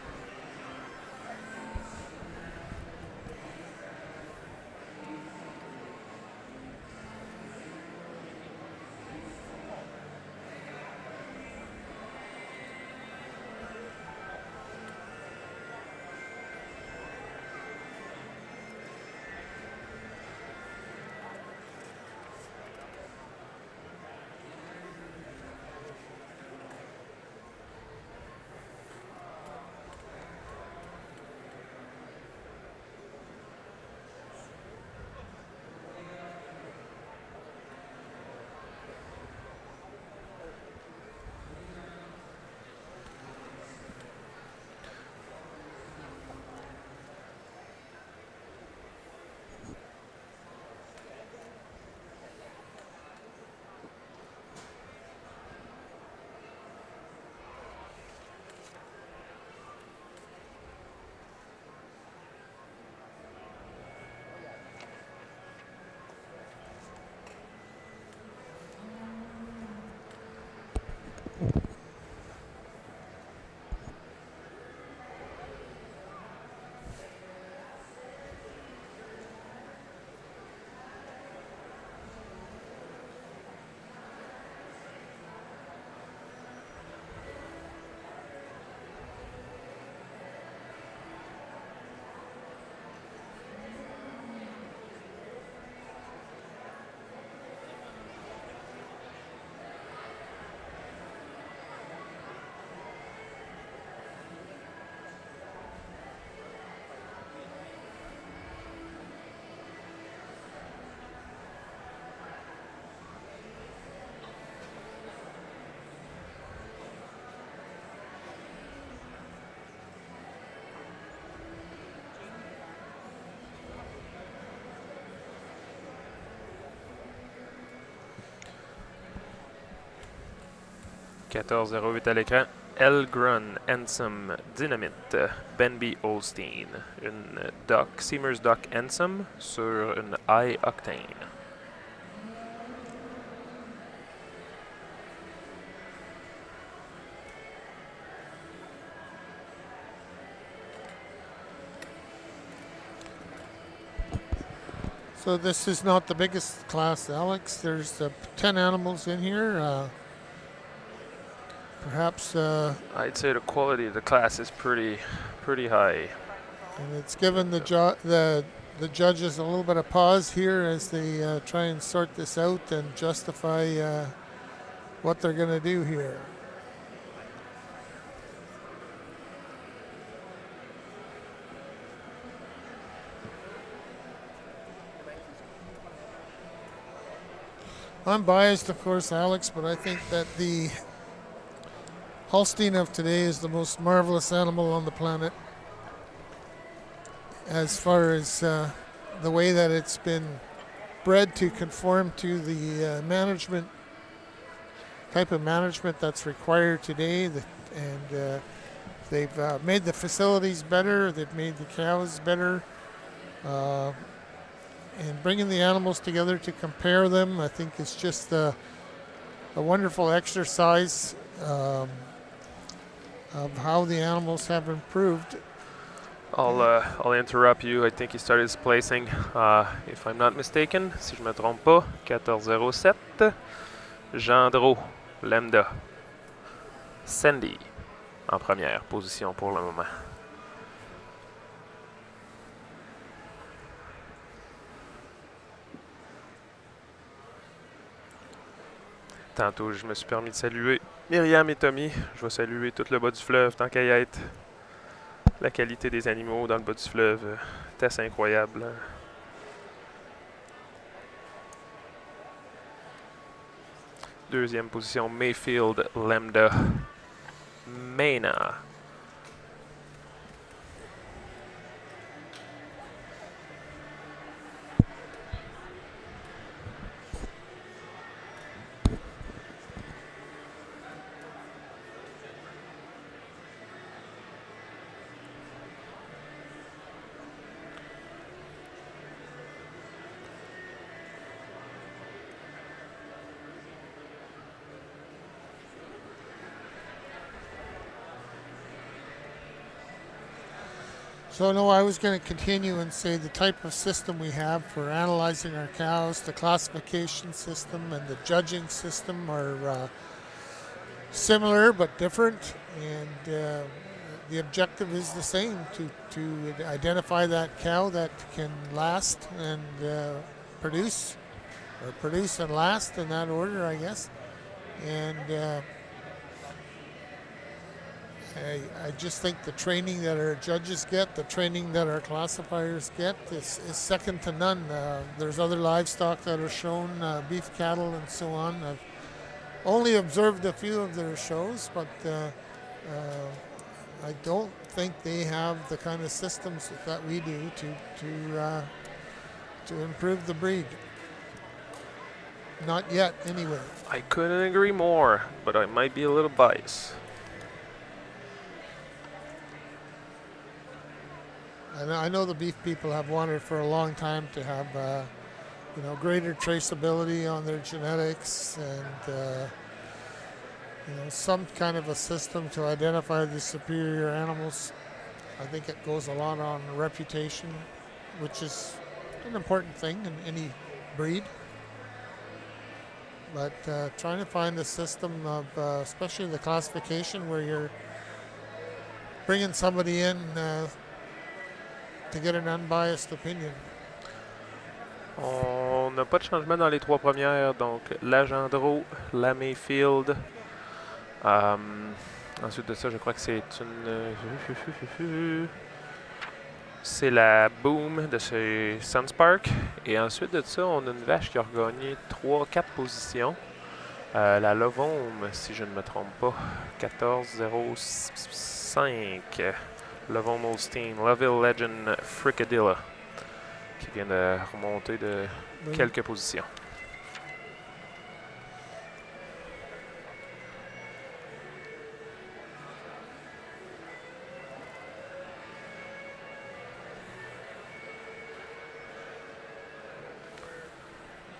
[SPEAKER 6] 1408 à l'écran. Elgrun Ansem Dynamite, Benby Holstein. Une Seamers Dock Ansem sur une High Octane.
[SPEAKER 7] So this is not the biggest class, Alex. There's 10 animals in here. Perhaps
[SPEAKER 6] I'd say the quality of the class is pretty high.
[SPEAKER 7] And it's given the judges a little bit of pause here as they try and sort this out and justify what they're going to do here. I'm biased, of course, Alex, but I think that the Holstein of today is the most marvelous animal on the planet as far as the way that it's been bred to conform to the management, type of management that's required today. And they've made the facilities better, they've made the cows better. And bringing the animals together to compare them, I think is just a wonderful exercise of how the animals have improved.
[SPEAKER 6] I'll interrupt you. I think he started his placing, if I'm not mistaken, si je me trompe pas, 1407. Gendreau, Lambda, Sandy en première position pour le moment.
[SPEAKER 13] Tantôt, je me suis permis de saluer Myriam et Tommy. Je vais saluer tout le bas du fleuve, tant qu'à y être. La qualité des animaux dans le bas du fleuve est assez incroyable. Deuxième position, Mayfield, Lambda, Mena.
[SPEAKER 7] So no, I was going to continue and say the type of system we have for analyzing our cows, the classification system and the judging system are similar but different, and the objective is the same, to identify that cow that can last and produce and last in that order, I guess. And I just think the training that our judges get, the training that our classifiers get is second to none. There's other livestock that are shown, beef cattle and so on. I've only observed a few of their shows, but I don't think they have the kind of systems that we do to improve the breed. Not yet, anyway.
[SPEAKER 13] I couldn't agree more, but I might be a little biased.
[SPEAKER 7] And I know the beef people have wanted for a long time to have, greater traceability on their genetics and, some kind of a system to identify the superior animals. I think it goes a lot on reputation, which is an important thing in any breed. But trying to find a system of, especially the classification, where you're bringing somebody in to get an unbiased opinion.
[SPEAKER 13] On n'a pas de changement dans les trois premières, donc la Gendreau, la Mayfield. Ensuite de ça, je crois que c'est une... C'est la Boom de chez Sunspark. Et ensuite de ça, on a une vache qui a regagné 3-4 positions. La Lovome, si je ne me trompe pas, 14-05. Lovome Holstein, Loville Legend Fricadilla, qui vient de remonter de quelques positions.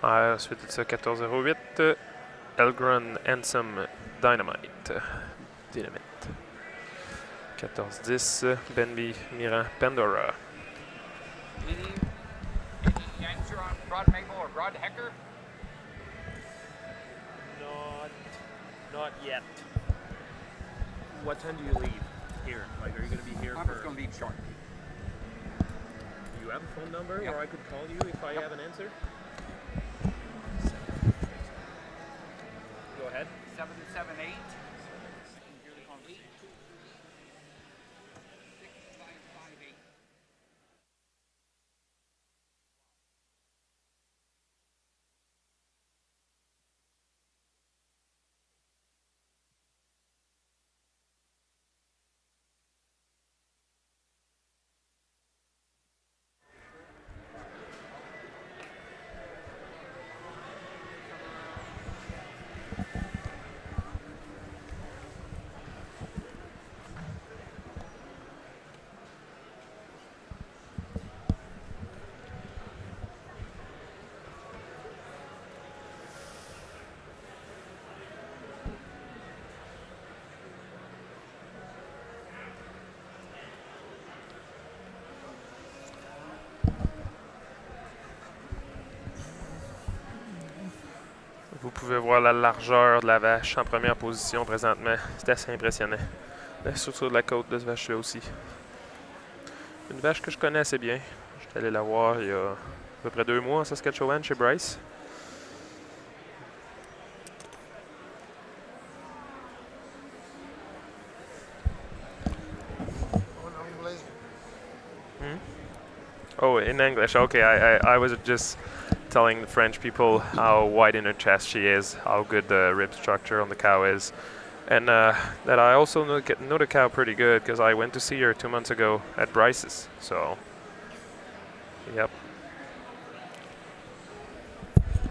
[SPEAKER 13] Ensuite de ça, 14-08, Elgrun Anthem Dynamite. 14-10, Benby Miran Pandora.
[SPEAKER 19] Any answer on Broad Maple or Broad Hecker?
[SPEAKER 9] Not yet. What time do you leave here? Like, are you going to be here
[SPEAKER 19] I'm just going to be short.
[SPEAKER 9] Do you have a phone number,
[SPEAKER 19] Yep.
[SPEAKER 9] or I could call you if I have an answer? Go ahead.
[SPEAKER 19] 778.
[SPEAKER 13] Vous pouvez voir la largeur de la vache en première position présentement. C'est assez impressionnant. La structure de la côte de ce vache-là aussi. Une vache que je connais assez bien. J'étais allé la voir il y a à peu près 2 mois en Saskatchewan chez Bryce. In English, okay. I was just telling the French people how wide in her chest she is, how good the rib structure on the cow is, and that I also know the cow pretty good because I went to see her 2 months ago at Bryce's. So, yep.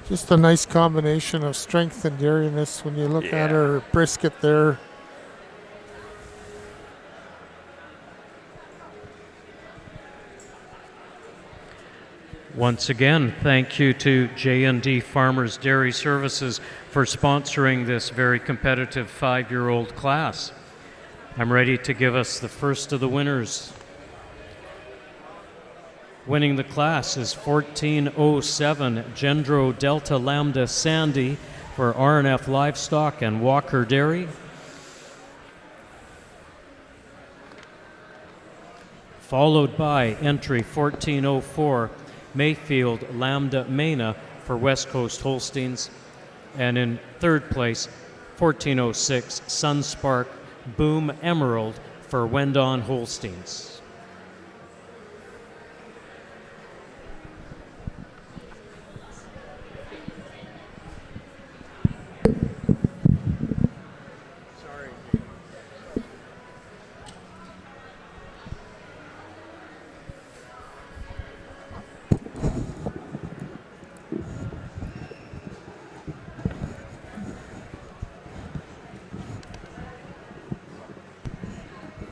[SPEAKER 7] Just a nice combination of strength and dairiness when you look at her brisket there.
[SPEAKER 4] Once again, thank you to J&D Farmers Dairy Services for sponsoring this very competitive 5-year-old class. I'm ready to give us the first of the winners. Winning the class is 1407 Gendro Delta Lambda Sandy for RNF Livestock and Walker Dairy. Followed by entry 1404 Mayfield Lambda Mena for West Coast Holsteins. And in third place, 1406 Sunspark Boom Emerald for Wendon Holsteins.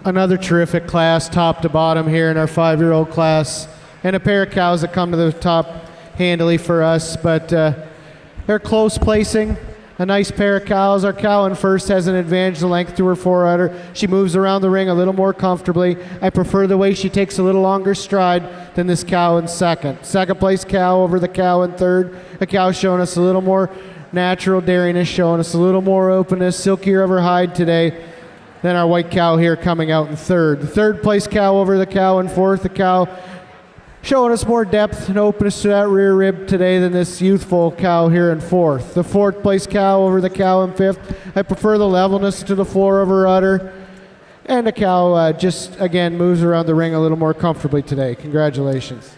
[SPEAKER 15] Another terrific class, top to bottom here in our 5-year-old class. And a pair of cows that come to the top handily for us, but they're close placing. A nice pair of cows. Our cow in first has an advantage, the length to her forerunner. She moves around the ring a little more comfortably. I prefer the way she takes a little longer stride than this cow in second. Second place cow over the cow in third. A cow showing us a little more natural dairiness, showing us a little more openness, silkier of her hide today than our white cow here coming out in third. The third place cow over the cow in fourth. The cow showing us more depth and openness to that rear rib today than this youthful cow here in fourth. The fourth place cow over the cow in fifth. I prefer the levelness to the floor of her udder. And the cow just, again, moves around the ring a little more comfortably today. Congratulations.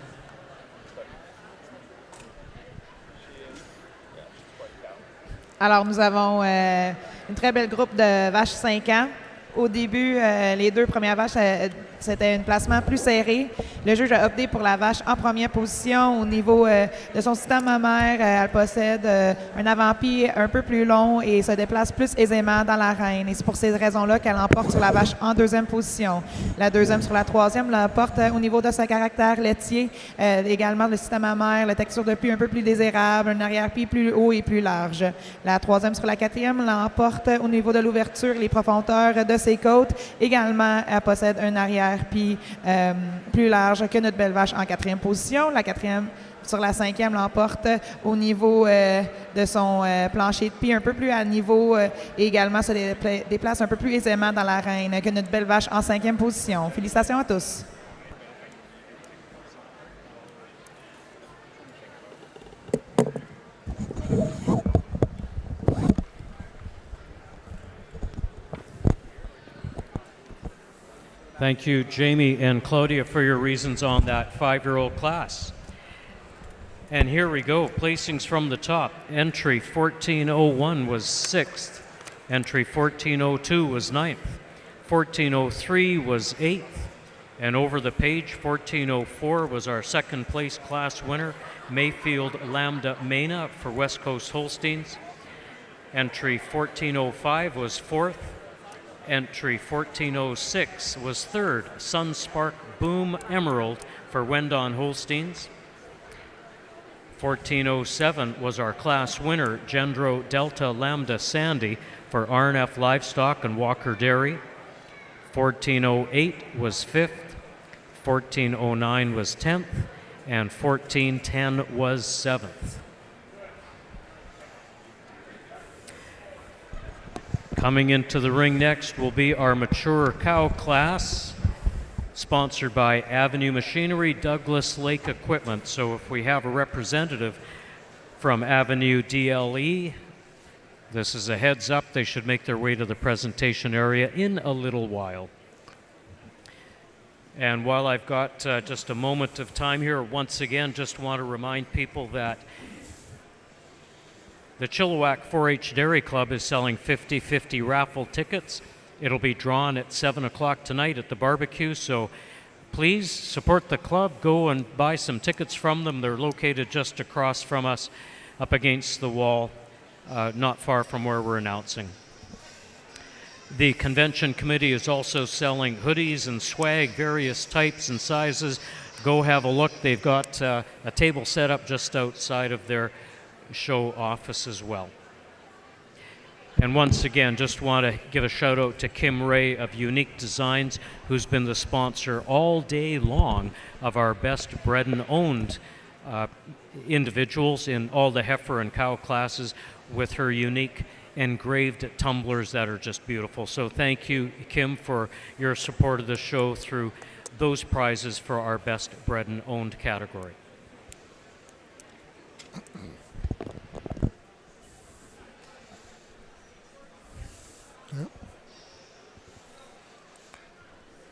[SPEAKER 18] Alors, nous avons une très belle groupe de vaches 5 ans. Au début, les deux premières vaches, c'était un placement plus serré. Le juge a opté pour la vache en première position. Au niveau de son système mammaire, elle possède un avant-pied un peu plus long et se déplace plus aisément dans l'arène. Et c'est pour ces raisons-là qu'elle emporte sur la vache en deuxième position. La deuxième sur la troisième l'emporte au niveau de son caractère laitier. Également, le système mammaire, la texture de pied un peu plus désirable, un arrière-pied plus haut et plus large. La troisième sur la quatrième l'emporte au niveau de l'ouverture et les profondeurs de ses côtes. Également, elle possède un arrière-pied plus large que notre belle vache en quatrième position. La quatrième sur la cinquième l'emporte au niveau de son plancher de pied un peu plus à niveau et également se déplace un peu plus aisément dans l'arène que notre belle vache en cinquième position. Félicitations à tous.
[SPEAKER 4] Thank you, Jamie and Claudia, for your reasons on that 5-year-old class. And here we go, placings from the top. Entry 1401 was 6th. Entry 1402 was 9th. 1403 was 8th. And over the page, 1404 was our second place class winner, Mayfield Lambda Mena for West Coast Holsteins. Entry 1405 was 4th. Entry 1406 was 3rd, Sunspark Boom Emerald for Wendon Holsteins. 1407 was our class winner, Gendro Delta Lambda Sandy for RNF Livestock and Walker Dairy. 1408 was 5th, 1409 was 10th, and 1410 was 7th. Coming into the ring next will be our mature cow class, sponsored by Avenue Machinery, Douglas Lake Equipment. So if we have a representative from Avenue DLE, this is a heads up. They should make their way to the presentation area in a little while. And while I've got just a moment of time here, once again, just want to remind people that the Chilliwack 4-H Dairy Club is selling 50/50 raffle tickets. It'll be drawn at 7 o'clock tonight at the barbecue, so please support the club. Go and buy some tickets from them. They're located just across from us, up against the wall, not far from where we're announcing. The convention committee is also selling hoodies and swag, various types and sizes. Go have a look. They've got a table set up just outside of their show office as well. And once again, just want to give a shout out to Kim Ray of Unique Designs, who's been the sponsor all day long of our best bred and owned individuals in all the heifer and cow classes with her unique engraved tumblers that are just beautiful. So thank you, Kim, for your support of the show through those prizes for our best bred and owned category.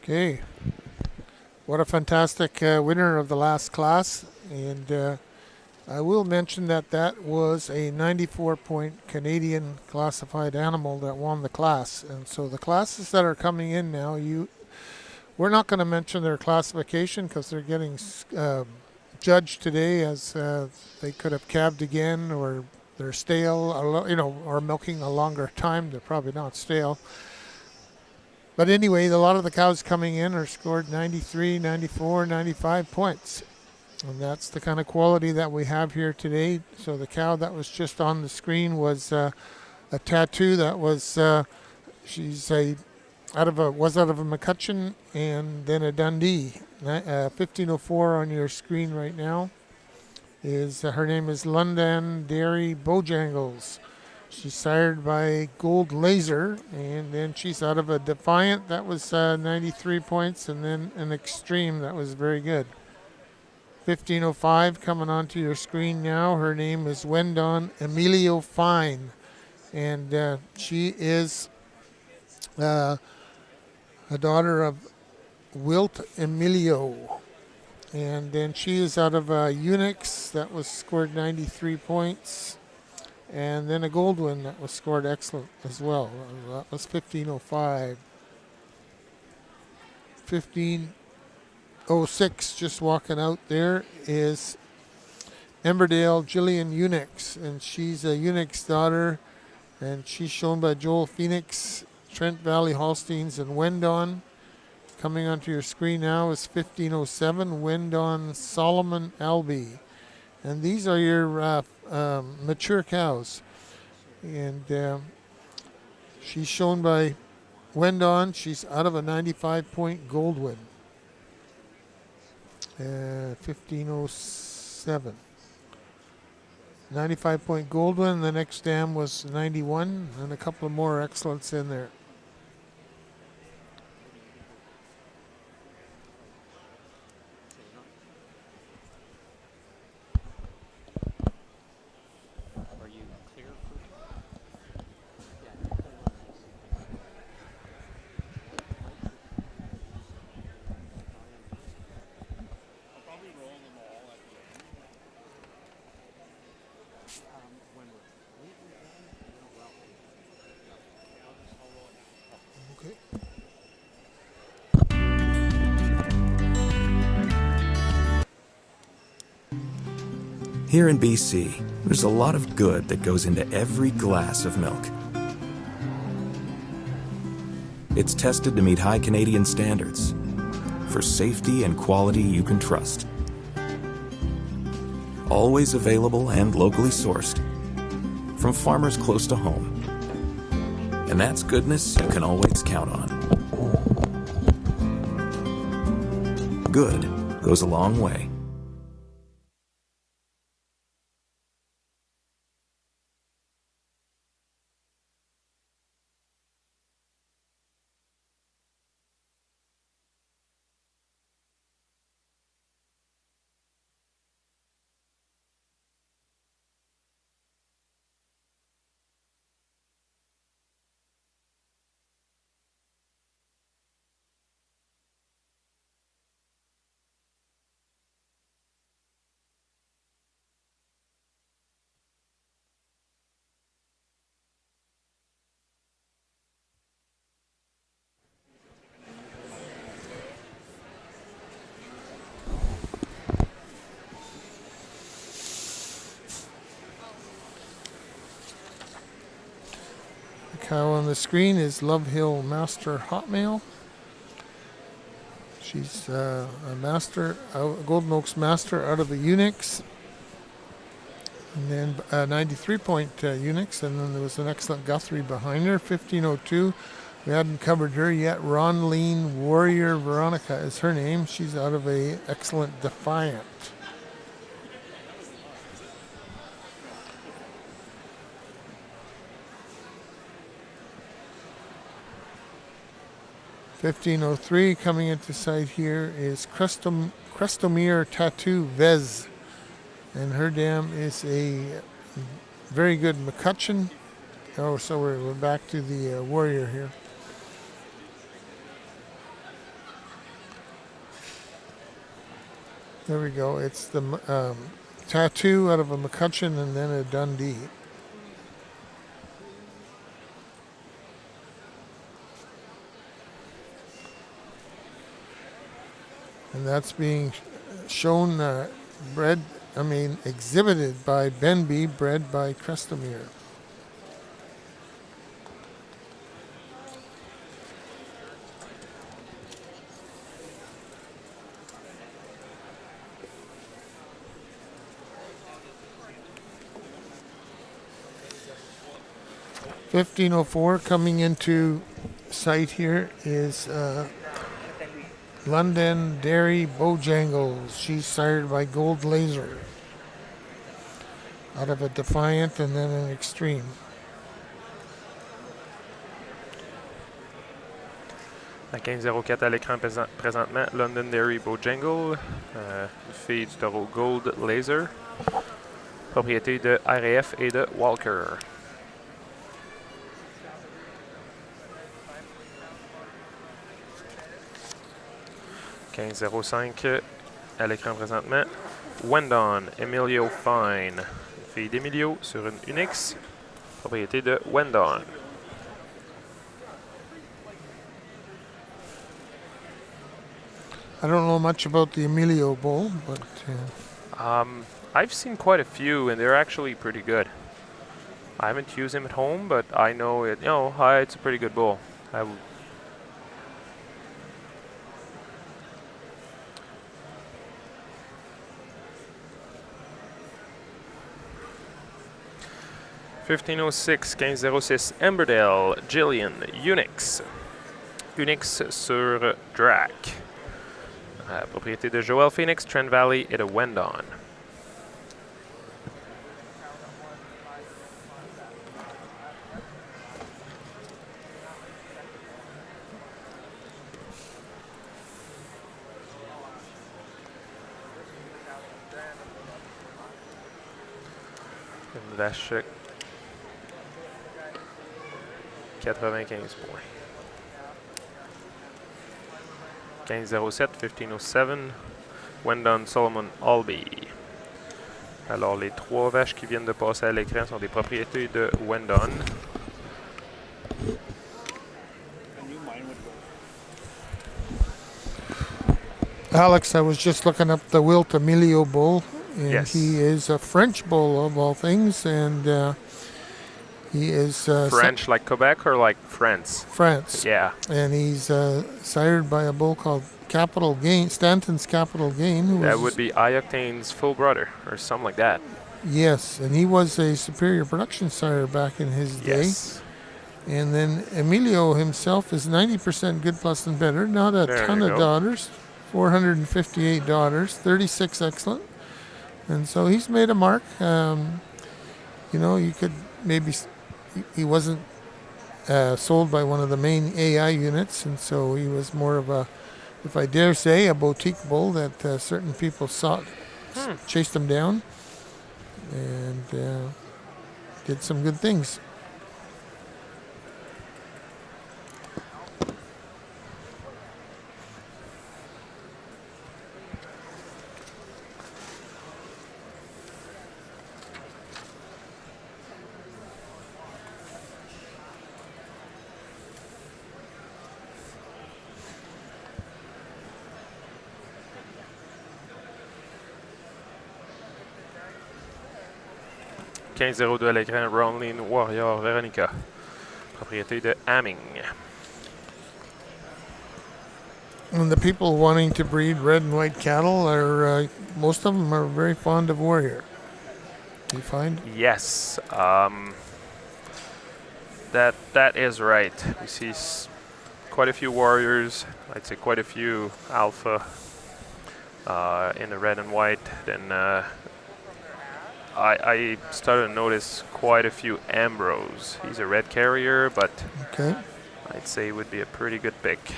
[SPEAKER 7] Okay, what a fantastic winner of the last class, and I will mention that that was a 94-point Canadian classified animal that won the class. And so the classes that are coming in now, we're not going to mention their classification because they're getting judged today as they could have calved again, or they're stale, or milking a longer time. They're probably not stale. But anyway, a lot of the cows coming in are scored 93, 94, 95 points. And that's the kind of quality that we have here today. So the cow that was just on the screen was a tattoo that was, she's out of a McCutcheon and then a Dundee. 1504 on your screen right now is, her name is London Dairy Bojangles. She's sired by Gold Laser, and then she's out of a Defiant that was 93 points, and then an Extreme that was very good. 1505 coming onto your screen now. Her name is Wendon Emilio Fine, and she is a daughter of Wilt Emilio. And then she is out of a Unix that was scored 93 points. And then a Goldwyn that was scored excellent as well. That was 1505. 1506, just walking out there, is Emberdale Jillian Unix. And she's a Unix daughter. And she's shown by Joel Phoenix, Trent Valley Holsteins, and Wendon. Coming onto your screen now is 1507, Wendon Solomon Albee. And these are your mature cows. And she's shown by Wendon. She's out of a 95-point Goldwyn. 1507. 95-point Goldwyn. The next dam was 91, and a couple of more excellents in there.
[SPEAKER 2] Here in BC, there's a lot of good that goes into every glass of milk. It's tested to meet high Canadian standards for safety and quality you can trust. Always available and locally sourced from farmers close to home. And that's goodness you can always count on. Good goes a long way.
[SPEAKER 7] cow on the screen is Love Hill Master Hotmail. She's a master, Golden Oaks Master out of a Unix. And then 93-point Unix. And then there was an excellent Guthrie behind her, 1502. We hadn't covered her yet. Ronleen Warrior Veronica is her name. She's out of a excellent Defiant. $15.03 coming into sight here is Crestomere Tattoo Vez, and her dam is a very good McCutcheon. Oh, so we're back to the Warrior here. There we go. It's the Tattoo out of a McCutcheon and then a Dundee. And that's being shown, exhibited by Benby, bred by Crestomere. $15.04 coming into sight here is London Dairy Bojangles. She's sired by Gold Laser out of a Defiant and then an Extreme.
[SPEAKER 13] À 15.04 à l'écran présentement, London Dairy Bojangle, une fille du taureau Gold Laser, propriété de RAF et de Walker. $15.05 à l'écran présentement. Wendon, Emilio Fine, fille d'Emilio sur une Unix, propriété de Wendon.
[SPEAKER 7] I don't know much about the Emilio bull, but
[SPEAKER 13] I've seen quite a few, and they're actually pretty good. I haven't used him at home, but I know it. It's a pretty good bull. $15.06, 15.06, Emberdale, Jillian, Unix. Unix sur Drac. Propriété de Joel Phoenix, Trent Valley et de Wendon. Une vache 95 points. 15.07, 15.07, Wendon Solomon Albee. Alors, les trois vaches qui viennent de passer à l'écran sont des propriétés de Wendon.
[SPEAKER 7] Alex, I was just looking up the Wilt Emilio bull, and
[SPEAKER 13] yes.
[SPEAKER 7] He is a French bull of all things, and he is
[SPEAKER 13] French like Quebec or like France?
[SPEAKER 7] France.
[SPEAKER 13] Yeah.
[SPEAKER 7] And he's sired by a bull called Capital Gain, Stanton's Capital Gain.
[SPEAKER 13] That would be Ioctane's full brother or something like that.
[SPEAKER 7] Yes, and he was a superior production sire back in his day.
[SPEAKER 13] Yes.
[SPEAKER 7] And then Emilio himself is 90% good plus and better. Not a ton of daughters. 458 daughters, 36 excellent. And so he's made a mark. You could maybe... He wasn't sold by one of the main AI units, and so he was more of a, if I dare say, a boutique bull that certain people sought, chased him down, and did some good things.
[SPEAKER 13] $15.02 à l'écran, Ronleen Warrior Veronica. propriété de Hamming.
[SPEAKER 7] And the people wanting to breed red and white cattle are, most of them are very fond of Warrior. Do you find?
[SPEAKER 13] Yes, that is right. We see quite a few Warriors. I'd say quite a few Alpha in the red and white. Then I started to notice quite a few Ambrose. He's a red carrier, but
[SPEAKER 7] okay.
[SPEAKER 13] I'd say he would be a pretty good pick.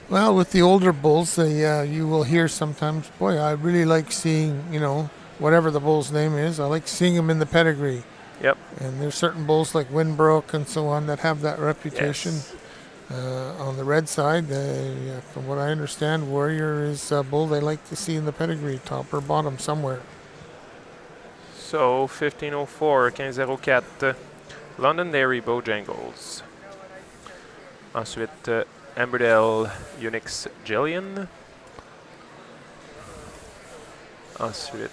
[SPEAKER 7] Well, with the older bulls, you will hear sometimes, boy, I really like seeing, whatever the bull's name is, I like seeing him in the pedigree.
[SPEAKER 13] Yep.
[SPEAKER 7] And there's certain bulls like Winbrook and so on that have that reputation.
[SPEAKER 13] Yes.
[SPEAKER 7] On the red side, from what I understand, Warrior is a bull they like to see in the pedigree, top or bottom somewhere.
[SPEAKER 13] So, 1504, 1504, Londonderry Bojangles. Ensuite, Amberdale Unix Jillian. Ensuite,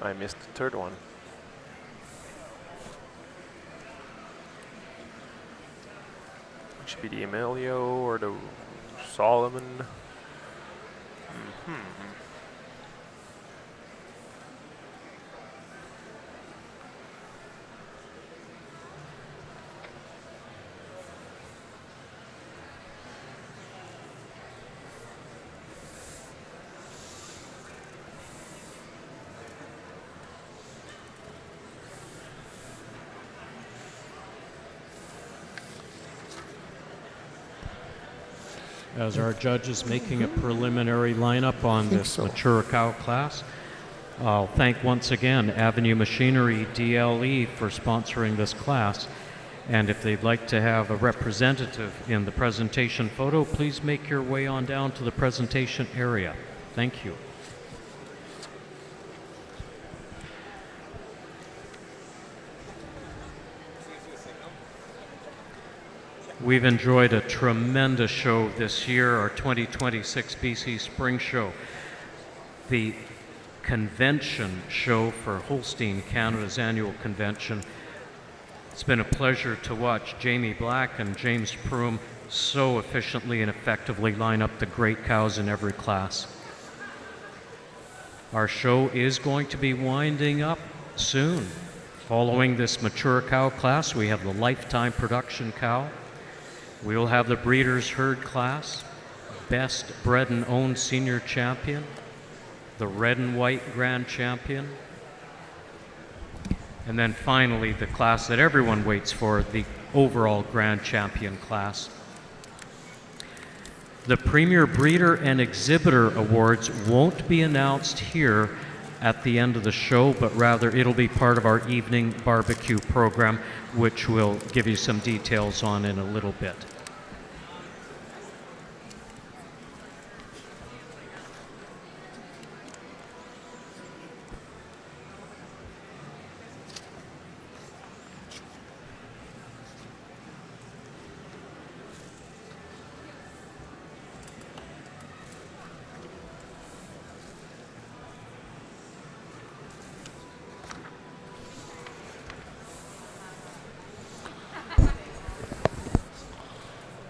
[SPEAKER 13] I missed the third one. It should be the Emilio or the Solomon.
[SPEAKER 4] As our judge is making a preliminary lineup on this mature cow class, I'll thank once again Avenue Machinery DLE for sponsoring this class. And if they'd like to have a representative in the presentation photo, please make your way on down to the presentation area. Thank you. We've enjoyed a tremendous show this year, our 2026 BC Spring Show. The convention show for Holstein, Canada's annual convention. It's been a pleasure to watch Jamie Black and James Proom so efficiently and effectively line up the great cows in every class. Our show is going to be winding up soon. Following this mature cow class, we have the lifetime production cow. We will have the Breeders' Herd class, Best Bred and Owned Senior Champion, the Red and White Grand Champion, and then finally the class that everyone waits for, the overall Grand Champion class. The Premier Breeder and Exhibitor Awards won't be announced here at the end of the show, but rather it'll be part of our evening barbecue program, which we'll give you some details on in a little bit.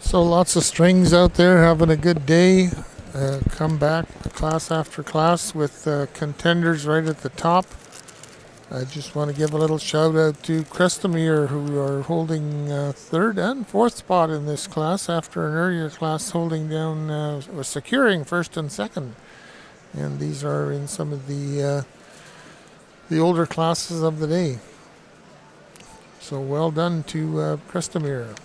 [SPEAKER 7] So lots of strings out there having a good day. Come back class after class with contenders right at the top. I just want to give a little shout out to Crestamere, who are holding third and fourth spot in this class after an earlier class holding down or securing first and second. And these are in some of the older classes of the day. So well done to Crestamere.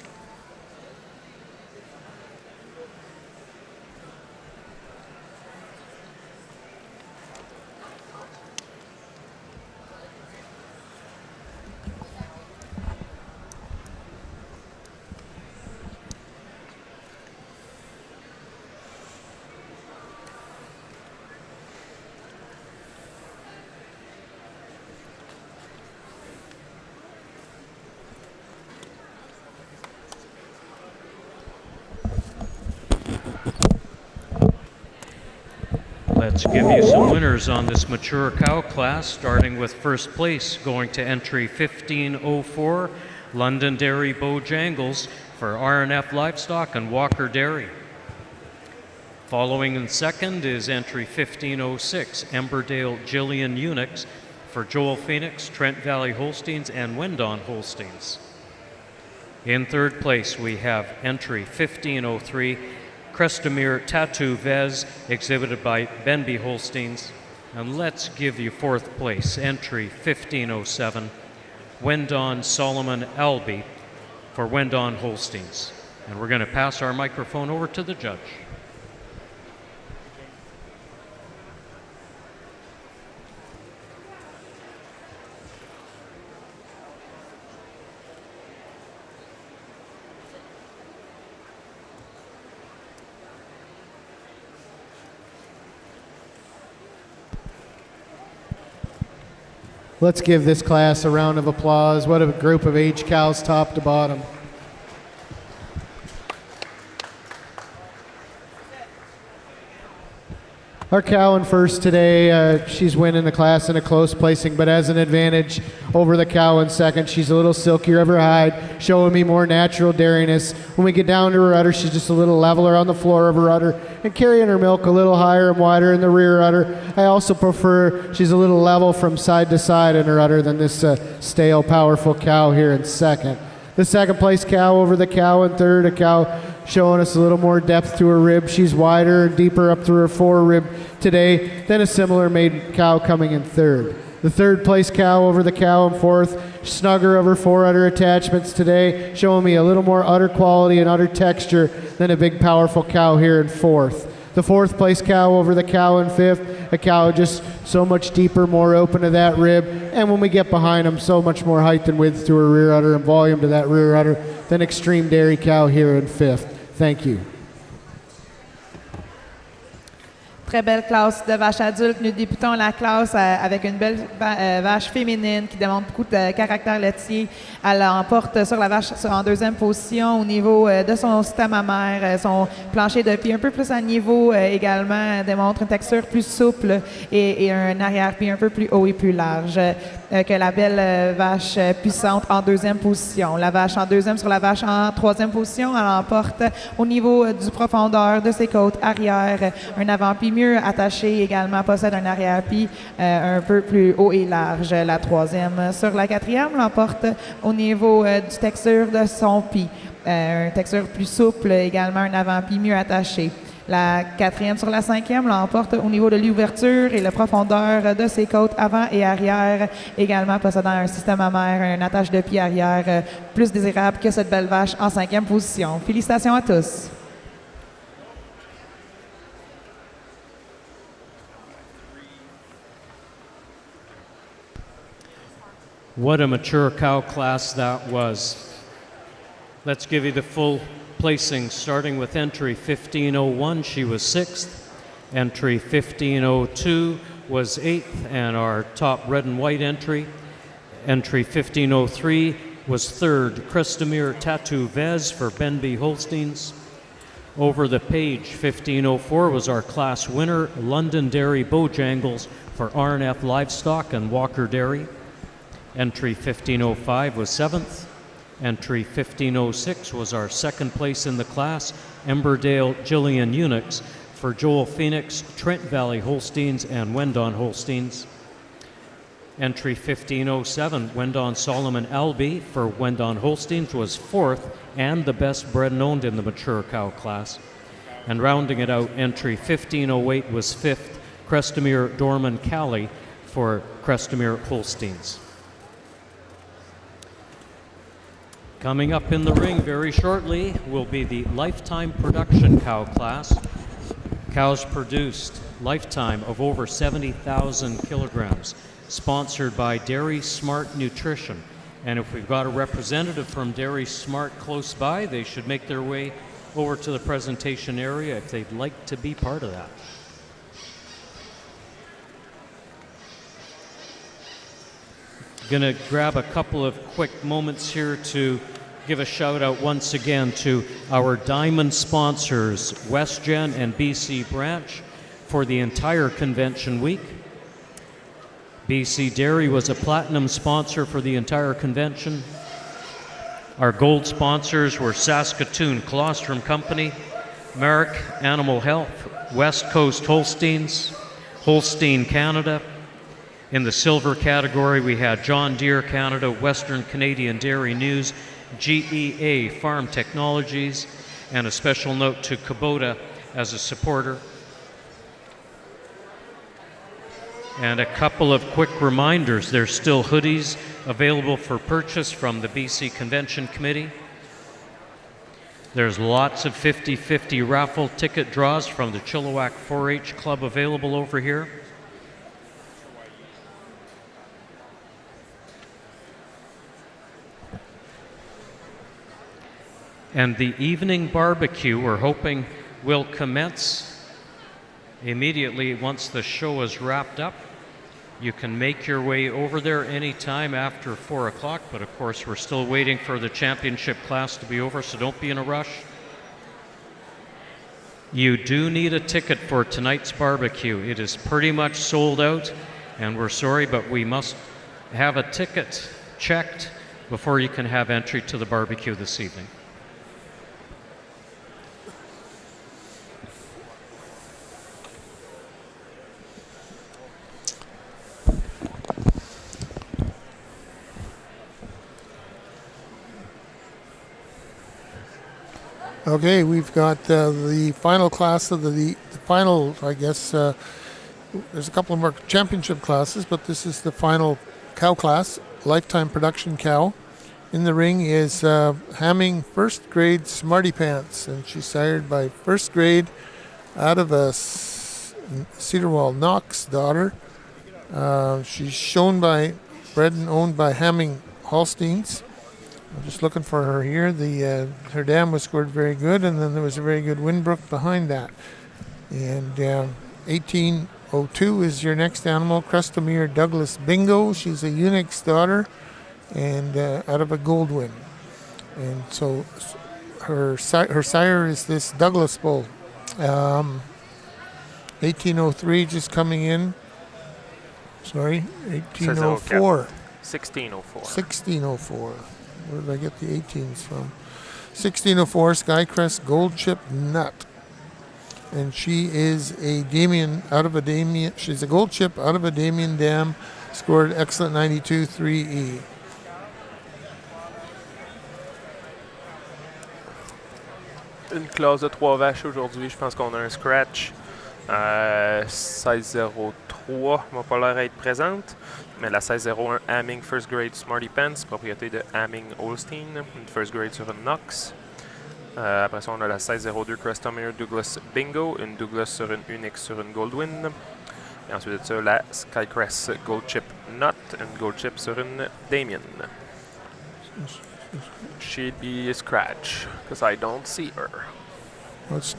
[SPEAKER 4] Let's give you some winners on this mature cow class, starting with first place, going to entry 1504, Londonderry Bojangles for RNF Livestock and Walker Dairy. Following in second is entry 1506, Emberdale Jillian Unix for Joel Phoenix, Trent Valley Holsteins, and Wendon Holsteins. In third place, we have entry 1503, Crestamere Tattoo Vez, exhibited by Benby Holsteins. And let's give you fourth place, entry 1507, Wendon Solomon Albee for Wendon Holsteins. And we're going to pass our microphone over to the judge.
[SPEAKER 15] Let's give this class a round of applause. What a group of age cows, top to bottom. Our cow in first today, she's winning the class in a close placing, but has an advantage over the cow in second. She's a little silkier of her hide, showing me more natural dairiness. When we get down to her udder, she's just a little leveler on the floor of her udder and carrying her milk a little higher and wider in the rear udder. I also prefer she's a little level from side to side in her udder than this stale, powerful cow here in second. The second place cow over the cow in third, a cow showing us a little more depth to her rib. She's wider and deeper up through her forerib today than a similar made cow coming in third. The third place cow over the cow in fourth, snugger of her fore udder attachments today, showing me a little more udder quality and udder texture than a big powerful cow here in fourth. The fourth place cow over the cow in fifth, a cow just so much deeper, more open to that rib, and when we get behind them, so much more height and width to her rear udder and volume to that rear udder than Extreme Dairy cow here in fifth. Thank you.
[SPEAKER 18] Très belle classe de vaches adultes. Nous débutons la classe avec une belle vache féminine qui démontre beaucoup de caractère laitier. Elle emporte sur la vache en deuxième position au niveau de son système mammaire. Son plancher de pied un peu plus à niveau également démontre une texture plus souple et un arrière-pied un peu plus haut et plus large que la belle vache puissante en deuxième position. La vache en deuxième sur la vache en troisième position, elle emporte au niveau du profondeur de ses côtes arrière un avant-pied mieux attaché, également possède un arrière-pied un peu plus haut et large. La troisième sur la quatrième l'emporte au niveau du texture de son pied, une texture plus souple, également un avant-pied mieux attaché. La quatrième sur la cinquième l'emporte au niveau de l'ouverture et la profondeur de ses côtes avant et arrière, également possédant un système mammaire, une attache de pied arrière plus désirable que cette belle vache en cinquième position. Félicitations à tous.
[SPEAKER 4] What a mature cow class that was. Let's give you the full placing, starting with entry 1501, she was 6th. Entry 1502 was 8th, and our top red and white entry, entry 1503, was 3rd. Crestamere Tattoo Vez for Benby Holsteins. Over the page, 1504 was our class winner, Londonderry Bojangles for RNF Livestock and Walker Dairy. Entry 1505 was 7th. Entry 1506 was our second place in the class, Emberdale Jillian Unix for Joel Phoenix, Trent Valley Holsteins, and Wendon Holsteins. Entry 1507, Wendon Solomon Albee for Wendon Holsteins was 4th and the best bred and owned in the mature cow class. And rounding it out, entry 1508 was 5th, Crestamere Dorman Cali for Crestamere Holsteins. Coming up in the ring very shortly will be the lifetime production cow class. Cows produced lifetime of over 70,000 kilograms, sponsored by Dairy Smart Nutrition. And if we've got a representative from Dairy Smart close by, they should make their way over to the presentation area if they'd like to be part of that. Gonna grab a couple of quick moments here to give a shout out once again to our diamond sponsors, WestGen and BC Branch, for the entire convention week. BC Dairy was a platinum sponsor for the entire convention. Our gold sponsors were Saskatoon Colostrum Company, Merrick Animal Health, West Coast Holsteins, Holstein Canada. In the silver category, we had John Deere Canada, Western Canadian Dairy News, GEA Farm Technologies, and a special note to Kubota as a supporter. And a couple of quick reminders. There's still hoodies available for purchase from the BC Convention Committee. There's lots of 50-50 raffle ticket draws from the Chilliwack 4-H Club available over here. And the evening barbecue, we're hoping, will commence immediately once the show is wrapped up. You can make your way over there anytime after 4 o'clock, but of course we're still waiting for the championship class to be over, so don't be in a rush. You do need a ticket for tonight's barbecue. It is pretty much sold out, and we're sorry, but we must have a ticket checked before you can have entry to the barbecue this evening.
[SPEAKER 7] Okay, we've got the final class of the final, I guess, there's a couple of more championship classes, but this is the final cow class, lifetime production cow. In the ring is Hamming first grade Smarty Pants, and she's sired by first grade out of a Cedarwall Knox daughter. She's bred and owned by Hamming Holsteins. I'm just looking for her here. Her dam was scored very good, and then there was a very good Winbrook behind that. And 1802 is your next animal, Crestomere Douglas Bingo. She's a Unix daughter, and out of a Goldwyn. And so her sire is this Douglas bull. 1803 just coming in. Sorry, 1804.
[SPEAKER 13] 1604.
[SPEAKER 7] 1604. Where did I get the 18s from? 1604 Skycrest Gold Chip Nut. And she is a Damien out of a Damien. She's a gold chip out of a Damien dam, scored excellent 92 3E.
[SPEAKER 13] Une classe de 3 vaches aujourd'hui, je pense qu'on a un scratch. 1603 va pas l'air être présente, mais la 1601 Hamming First Grade Smarty Pants, propriété de Hamming Holstein, une First Grade sur une Knox. Après ça, on a la 1602 Crestomere Douglas Bingo, une Douglas sur une Unix sur une Goldwyn. Et ensuite de ça, la Skycrest Gold Chip Nut, une Gold Chip sur une Damien. She'd be a scratch, because I don't see her.
[SPEAKER 7] Let's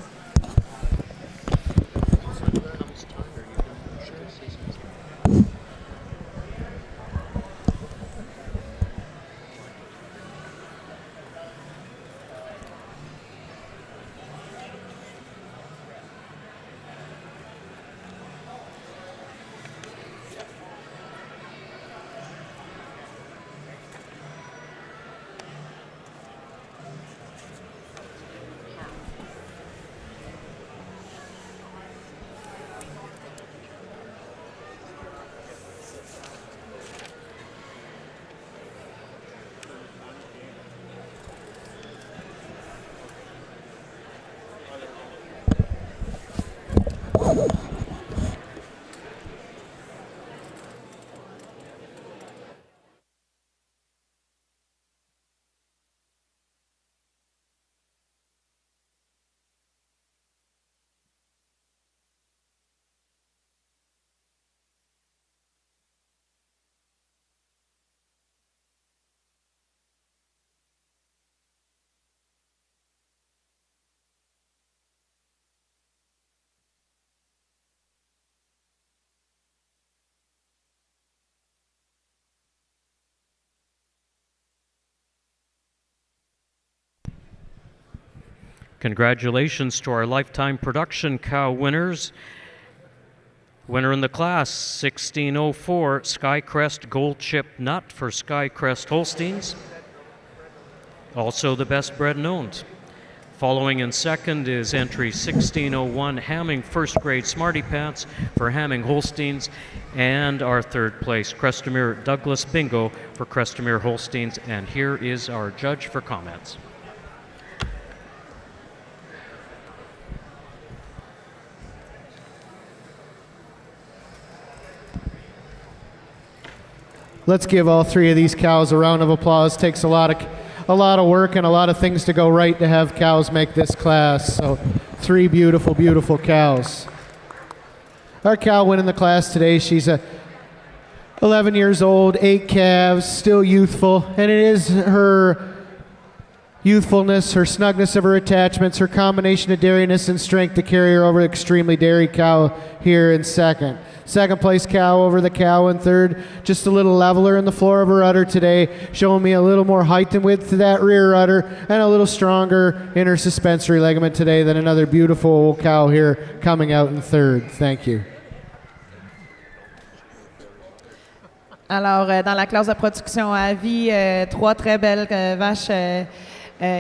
[SPEAKER 4] Congratulations to our lifetime production cow winners. Winner in the class, 1604, Skycrest Gold Chip Nut for Skycrest Holsteins. Also the best bred and owned. Following in second is entry 1601, Hamming First Grade Smarty Pants for Hamming Holsteins. And our third place, Crestemere Douglas Bingo for Crestemere Holsteins. And here is our judge for comments.
[SPEAKER 15] Let's give all three of these cows a round of applause. Takes a lot of work and a lot of things to go right to have cows make this class. So 3 beautiful, beautiful cows. Our cow winning the class today, she's 11 years old, 8 calves, still youthful, and it is her youthfulness, her snugness of her attachments, her combination of dairyness and strength to carry her over extremely dairy cow here in second. Second place cow over the cow in third. Just a little leveler in the floor of her udder today, showing me a little more height and width to that rear udder and a little stronger inner suspensory ligament today than another beautiful old cow here coming out in third. Thank you.
[SPEAKER 18] Alors, dans la classe de production à vie, 3 très belles vaches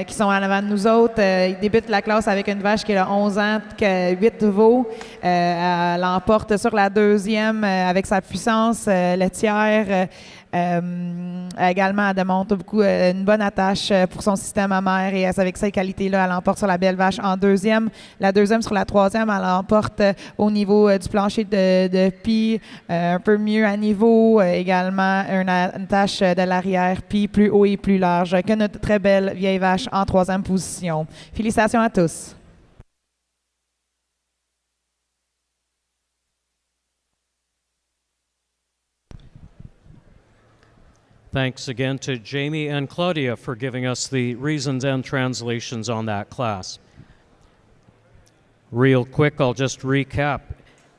[SPEAKER 18] qui sont en avant de nous autres. Il débute la classe avec une vache qui a 11 ans, 8 veaux. Elle l'emporte sur la deuxième avec sa puissance laitière. Également, elle démontre une bonne attache pour son système mammaire et avec ces qualités-là, elle l'emporte sur la belle vache en deuxième. La deuxième sur la troisième, elle l'emporte au niveau du plancher de pie, un peu mieux à niveau. Également, une attache de l'arrière pie plus haut et plus large que notre très belle vieille vache en troisième position. Félicitations à tous.
[SPEAKER 4] Thanks again to Jamie and Claudia for giving us the reasons and translations on that class. Real quick, I'll just recap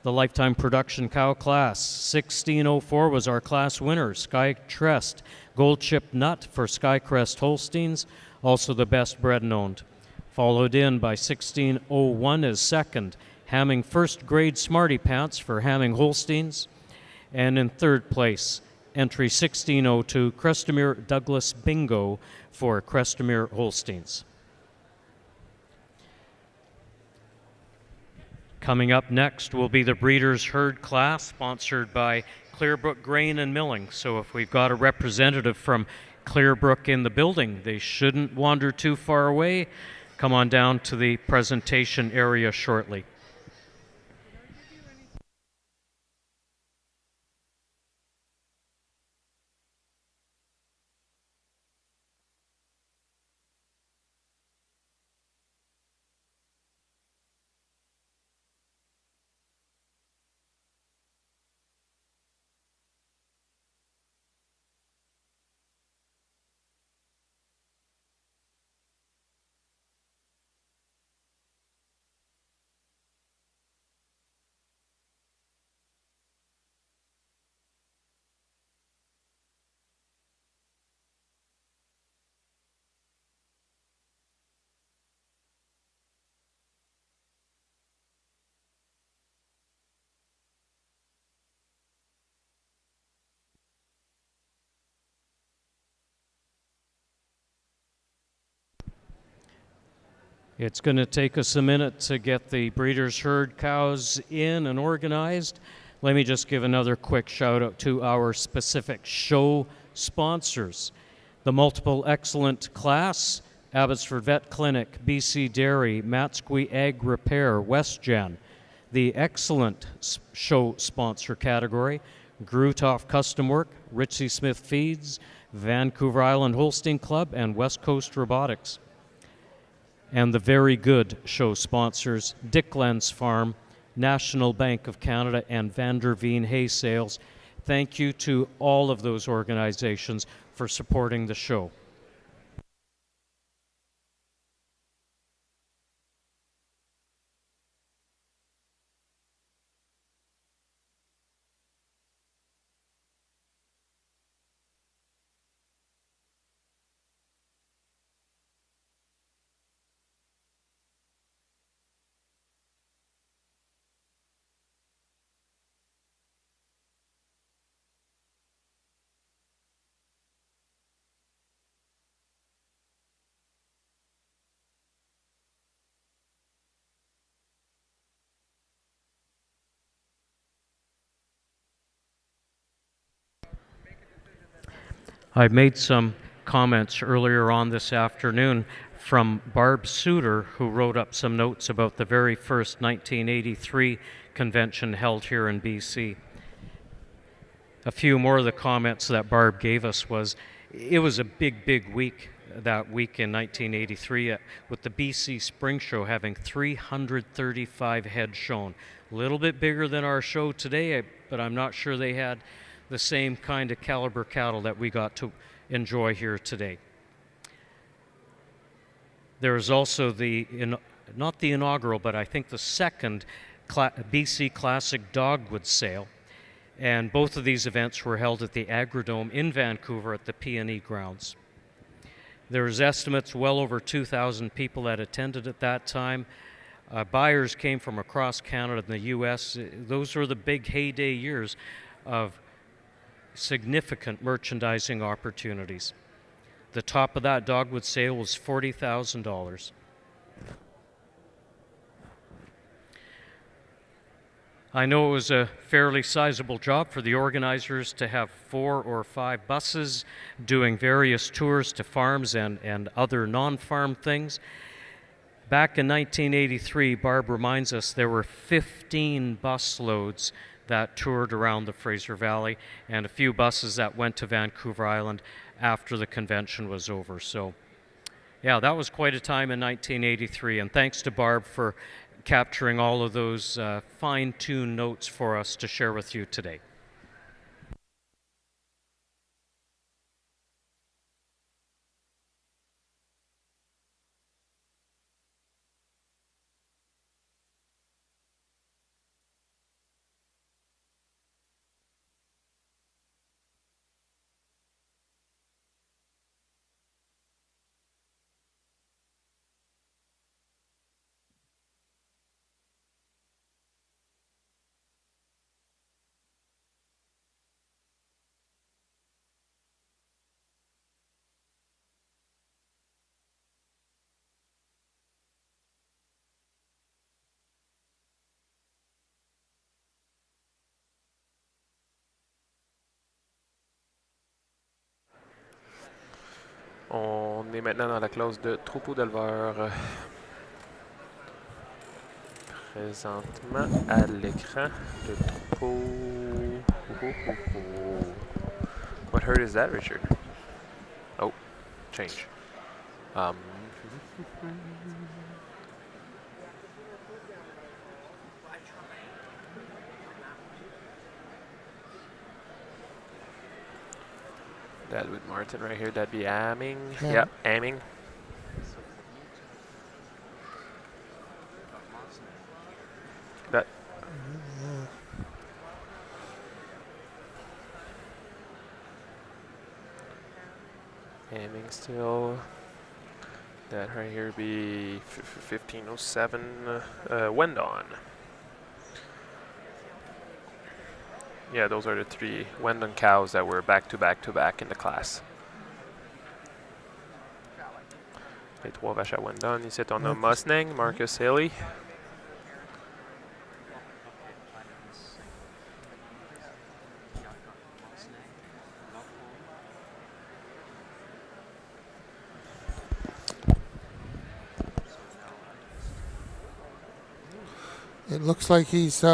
[SPEAKER 4] the lifetime production cow class. 1604 was our class winner, Skycrest Gold Chip Nut for Skycrest Holsteins, also the best bred and owned. Followed in by 1601 as second, Hamming First Grade Smarty Pants for Hamming Holsteins. And in third place, entry 1602, Crestemere Douglas Bingo for Crestemere Holsteins. Coming up next will be the Breeders' Herd class, sponsored by Clearbrook Grain and Milling. So if we've got a representative from Clearbrook in the building, they shouldn't wander too far away. Come on down to the presentation area shortly. It's going to take us a minute to get the Breeders' Herd cows in and organized. Let me just give another quick shout out to our specific show sponsors. The Multiple Excellent class, Abbotsford Vet Clinic, BC Dairy, Matsqui Ag Repair, WestGen. The Excellent show sponsor category, Grutoff Custom Work, Ritchie Smith Feeds, Vancouver Island Holstein Club, and West Coast Robotics. And the very good show sponsors, Dicklands Farm, National Bank of Canada, and Vanderveen Hay Sales. Thank you to all of those organizations for supporting the show. I made some comments earlier on this afternoon from Barb Suter, who wrote up some notes about the very first 1983 convention held here in BC. A few more of the comments that Barb gave us was, it was a big week that week in 1983 with the BC Spring Show having 335 heads shown. A little bit bigger than our show today, but I'm not sure they had the same kind of caliber cattle that we got to enjoy here today. There is also not the inaugural, but I think the second BC Classic Dogwood Sale. And both of these events were held at the Agrodome in Vancouver at the P&E grounds. There's estimates well over 2,000 people that attended at that time. Buyers came from across Canada and the U.S. Those were the big heyday years of significant merchandising opportunities. The top of that dogwood sale was $40,000. I know it was a fairly sizable job for the organizers to have 4 or 5 buses doing various tours to farms and other non-farm things. Back in 1983, Barb reminds us there were 15 bus loads that toured around the Fraser Valley and a few buses that went to Vancouver Island after the convention was over. So, yeah, that was quite a time in 1983, and thanks to Barb for capturing all of those fine-tuned notes for us to share with you today.
[SPEAKER 13] On est maintenant dans la classe de troupeau d'éleveurs. Présentement à l'écran, le troupeau. What herd is that, Richard? Oh, change. That with Martin right here, that'd be amming.
[SPEAKER 7] Yeah.
[SPEAKER 13] Yep, amming. That. Amming still. That right here be 1507 Wendon. Yeah, those are the 3 Wendon cows that were back to back in the class. Les 3 vaches à Wendon. Ici, on a Mustang, Marcus Haley.
[SPEAKER 7] It looks like he's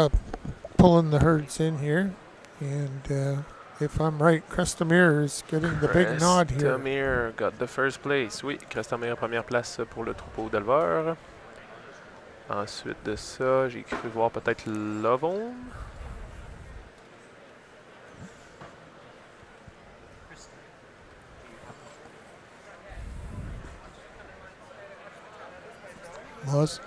[SPEAKER 7] pulling the herds in here. And if I'm right, Crestamere is getting the big nod here.
[SPEAKER 13] Crestamere got the first place. Oui, Crestamere première place pour le troupeau d'éleveurs. Ensuite de ça, j'ai cru voir peut-être Lovon.
[SPEAKER 7] Was.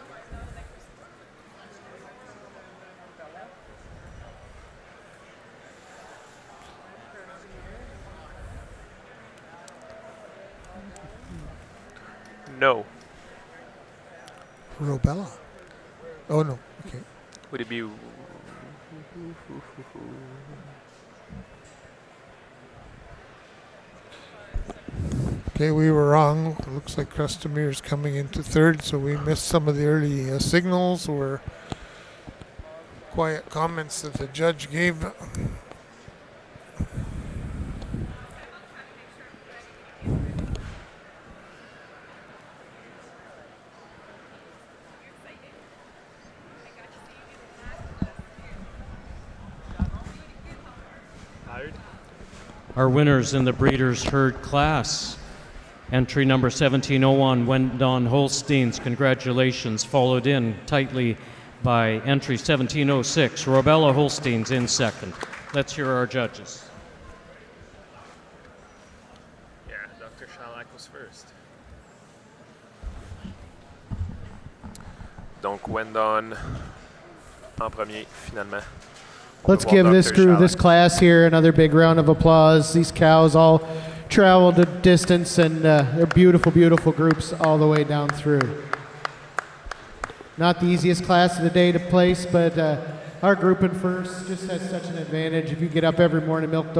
[SPEAKER 13] No.
[SPEAKER 7] Robella. Oh, no. Okay.
[SPEAKER 13] Would it be...
[SPEAKER 7] Okay, we were wrong. It looks like Crestamere is coming into 3rd, so we missed some of the early signals or quiet comments that the judge gave.
[SPEAKER 4] Our winners in the Breeders' Herd class. Entry number 1701, Wendon Holsteins, congratulations, followed in tightly by entry 1706, Robella Holsteins in second. Let's hear our judges.
[SPEAKER 6] Yeah, Dr. Chilliwack was first. Donc Wendon en premier, finalement.
[SPEAKER 15] Let's give this crew, this class here, another big round of applause. These cows all traveled a distance, and they're beautiful, beautiful groups all the way down through. Not the easiest class of the day to place, but our group in first just has such an advantage. If you get up every morning, milk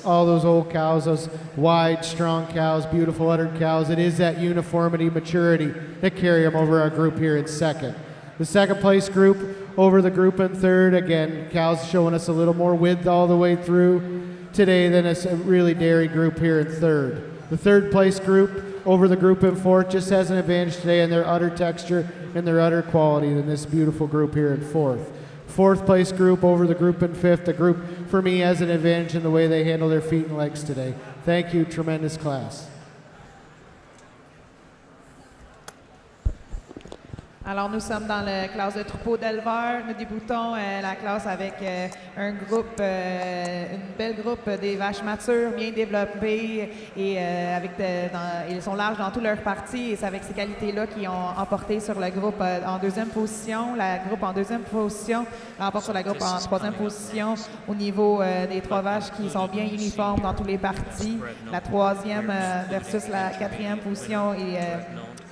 [SPEAKER 15] all those old cows, those wide, strong cows, beautiful uddered cows, it is that uniformity, maturity that carry them over our group here in second. The second place group over the group in third, again, cows showing us a little more width all the way through today than a really dairy group here in third. The third place group over the group in fourth just has an advantage today in their udder texture and their udder quality than this beautiful group here in fourth. Fourth place group over the group in fifth. The group, for me, has an advantage in the way they handle their feet and legs today. Thank you, tremendous class.
[SPEAKER 18] Alors, nous sommes dans la classe de troupeau d'éleveurs. Nous débutons la classe avec un groupe, une belle groupe des vaches matures, bien développées et ils sont larges dans toutes leurs parties. Et c'est avec ces qualités-là qui ont emporté sur le groupe en deuxième position. La groupe en deuxième position remporte sur la groupe en troisième position au niveau des trois vaches qui sont bien uniformes dans toutes les parties. La troisième versus la quatrième position et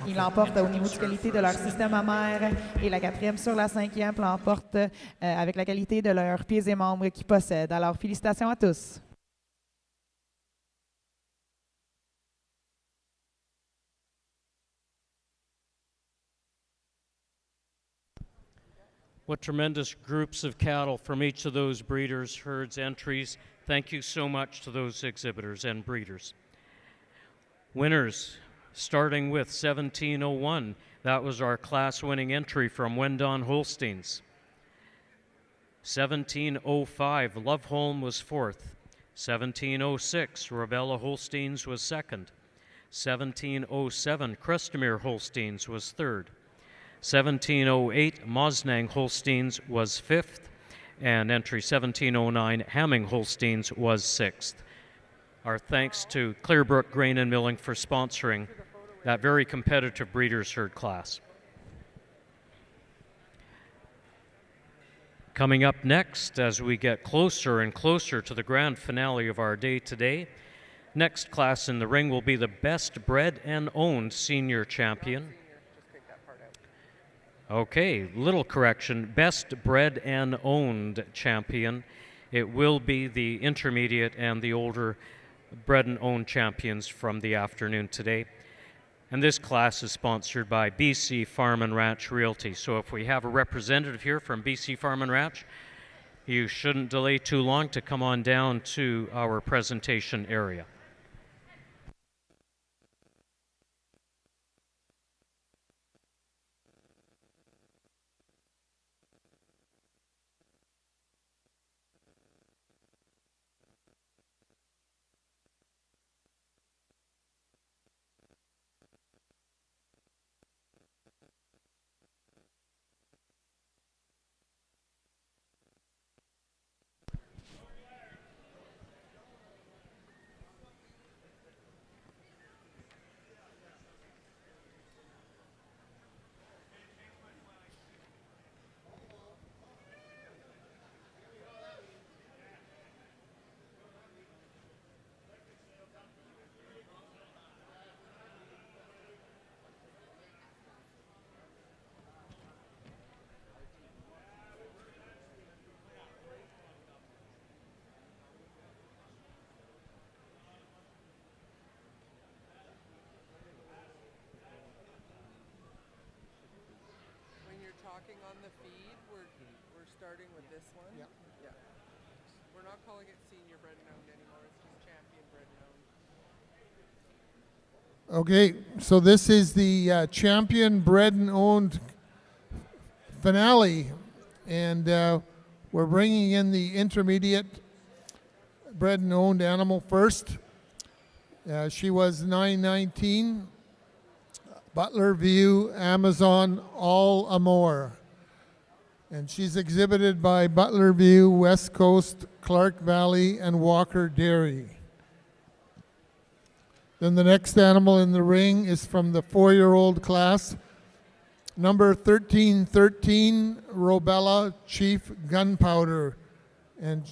[SPEAKER 18] ils l'emportent au niveau de qualité de leur système mammaire et la quatrième sur la cinquième l'emporte avec la qualité de leurs pieds et membres qu'ils possèdent. Alors, félicitations à tous.
[SPEAKER 4] What tremendous groups of cattle from each of those breeders, herds, entries. Thank you so much to those exhibitors and breeders. Winners. Starting with 1701, that was our class-winning entry from Wendon Holsteins. 1705, Loveholm was fourth. 1706, Robella Holsteins was second. 1707, Crestemere Holsteins was third. 1708, Mosnang Holsteins was fifth. And entry 1709, Hamming Holsteins was sixth. Our thanks to Clearbrook Grain and Milling for sponsoring that very competitive breeders' herd class. Coming up next, as we get closer and closer to the grand finale of our day today, next class in the ring will be the Best Bred and Owned Senior Champion. Okay, little correction, Best Bred and Owned Champion. It will be the intermediate and the older bred and owned champions from the afternoon today. And this class is sponsored by BC Farm and Ranch Realty. So if we have a representative here from BC Farm and Ranch, you shouldn't delay too long to come on down to our presentation area.
[SPEAKER 20] Talking on the feed, we're starting with this one. Yeah. We're not calling it senior bred and owned anymore. It's just champion bred and owned.
[SPEAKER 7] Okay, so this is the champion bred and owned finale, and we're bringing in the intermediate bred and owned animal first. She was 919. Butler View, Amazon, All Amore. And she's exhibited by Butler View, West Coast, Clark Valley, and Walker Dairy. Then the next animal in the ring is from the 4-year-old class. Number 1313, Robella Chief Gunpowder, and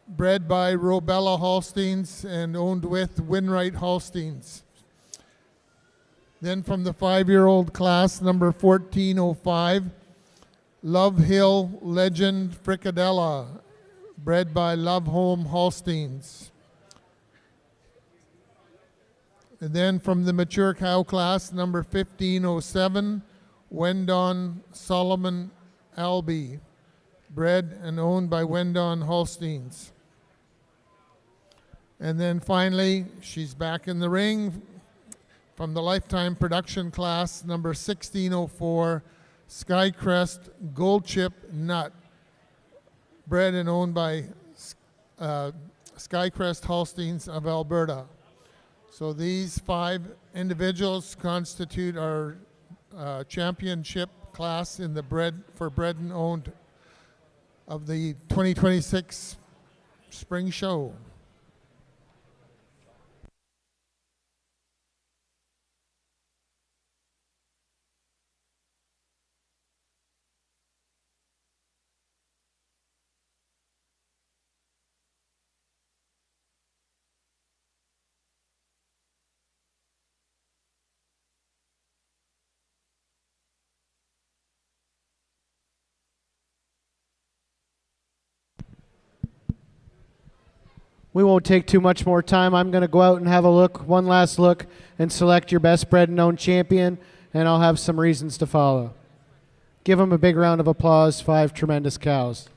[SPEAKER 7] bred by Robella Holsteins and owned with Winwright Holsteins. Then from the 5-year-old class, number 1405, Love Hill Legend Fricadella, bred by Love Home Holsteins. And then from the mature cow class, number 1507, Wendon Solomon Albee, bred and owned by Wendon Holsteins. And then finally, she's back in the ring from the lifetime production class, number 1604, Skycrest Gold Chip Nut, bred and owned by Skycrest Holsteins of Alberta. So these 5 individuals constitute our championship class in the bred and owned of the 2026 Spring Show.
[SPEAKER 15] We won't take too much more time. I'm going to go out and have a look, one last look, and select your best bred and owned champion, and I'll have some reasons to follow. Give them a big round of applause, 5 tremendous cows.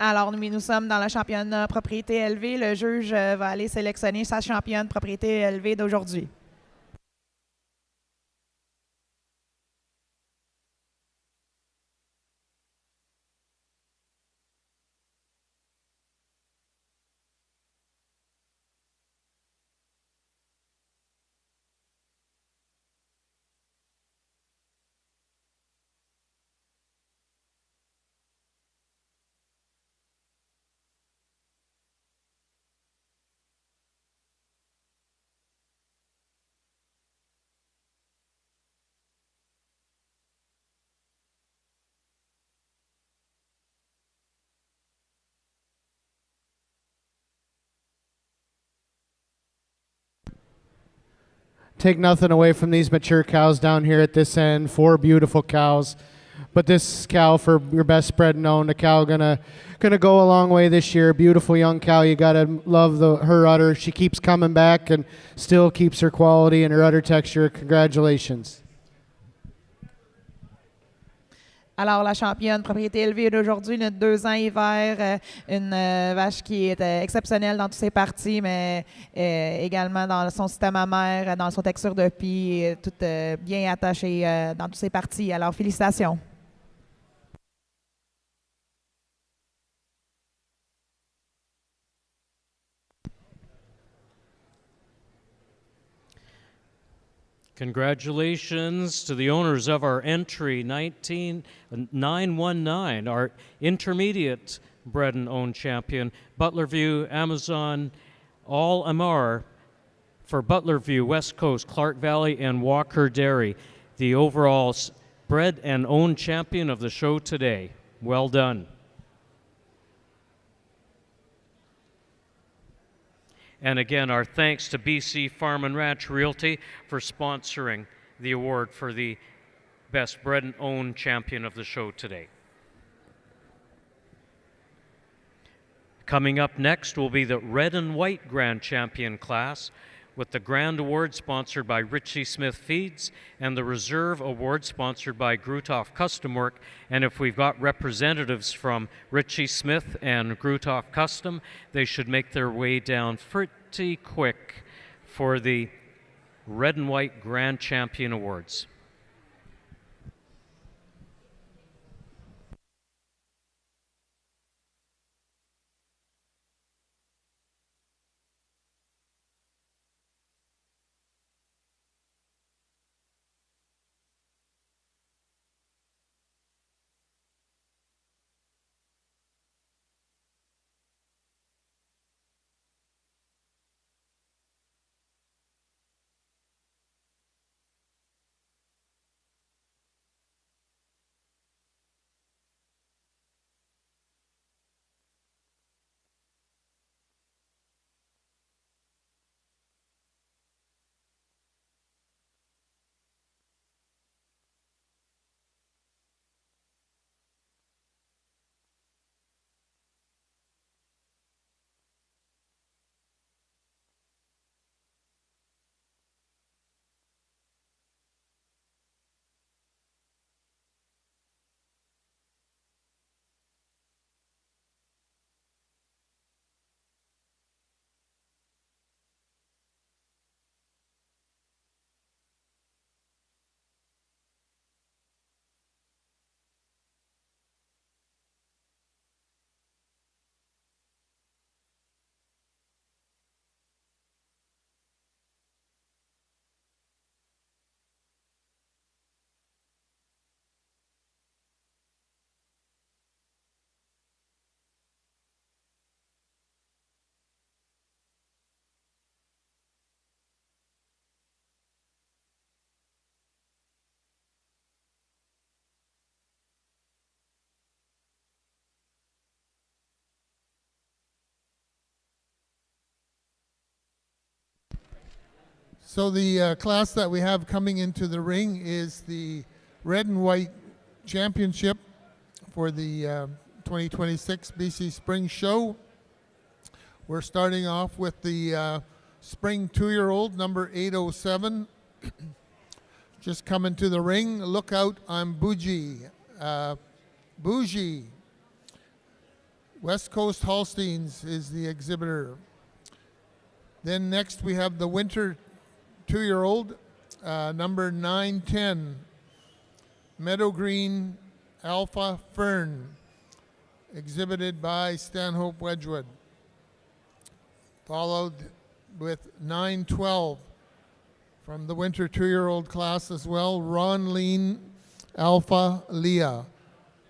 [SPEAKER 18] Alors, nous sommes dans le championnat propriété élevée. Le juge va aller sélectionner sa championne propriété élevée d'aujourd'hui.
[SPEAKER 15] Take nothing away from these mature cows down here at this end. 4 beautiful cows. But this cow for your best bred and owned, a cow gonna go a long way this year. Beautiful young cow. You gotta love her udder. She keeps coming back and still keeps her quality and her udder texture. Congratulations.
[SPEAKER 18] Alors, la championne propriété élevée d'aujourd'hui, notre 2 ans hiver, une vache qui est exceptionnelle dans toutes ses parties, mais également dans son système mammaire, dans son texture de pie, toute bien attachée dans toutes ses parties. Alors, félicitations.
[SPEAKER 4] Congratulations to the owners of our entry 919, our intermediate bred and owned champion, Butler View, Amazon, All Amar for Butler View, West Coast, Clark Valley, and Walker Dairy, the overall bred and owned champion of the show today. Well done. And again, our thanks to BC Farm and Ranch Realty for sponsoring the award for the best bred and owned champion of the show today. Coming up next will be the red and white grand champion class, with the grand award sponsored by Ritchie Smith Feeds and the reserve award sponsored by Grutoff Custom Work. And if we've got representatives from Ritchie Smith and Grutoff Custom, they should make their way down pretty quick for the red and white grand champion awards.
[SPEAKER 7] So the class that we have coming into the ring is the Red and White Championship for the 2026 BC Spring Show. We're starting off with the Spring 2-year-old, number 807. Just coming to the ring. Look out, I'm Bougie. Bougie. West Coast Holsteins is the exhibitor. Then next we have the Winter 2-year-old, number 910. Meadow Green Alpha Fern, exhibited by Stanhope Wedgwood. Followed with 912 from the Winter 2-year-old class as well, Ron Lean Alpha Leah.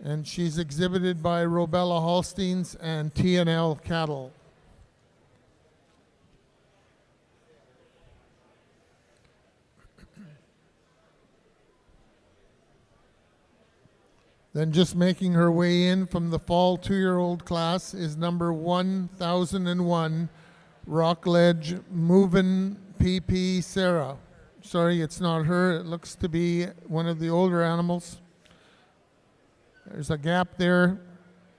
[SPEAKER 7] And she's exhibited by Robella Holsteins and T&L Cattle. Then just making her way in from the fall 2-year-old class is number 1001, Rockledge Movin' PP Sarah. Sorry, it's not her. It looks to be one of the older animals. There's a gap there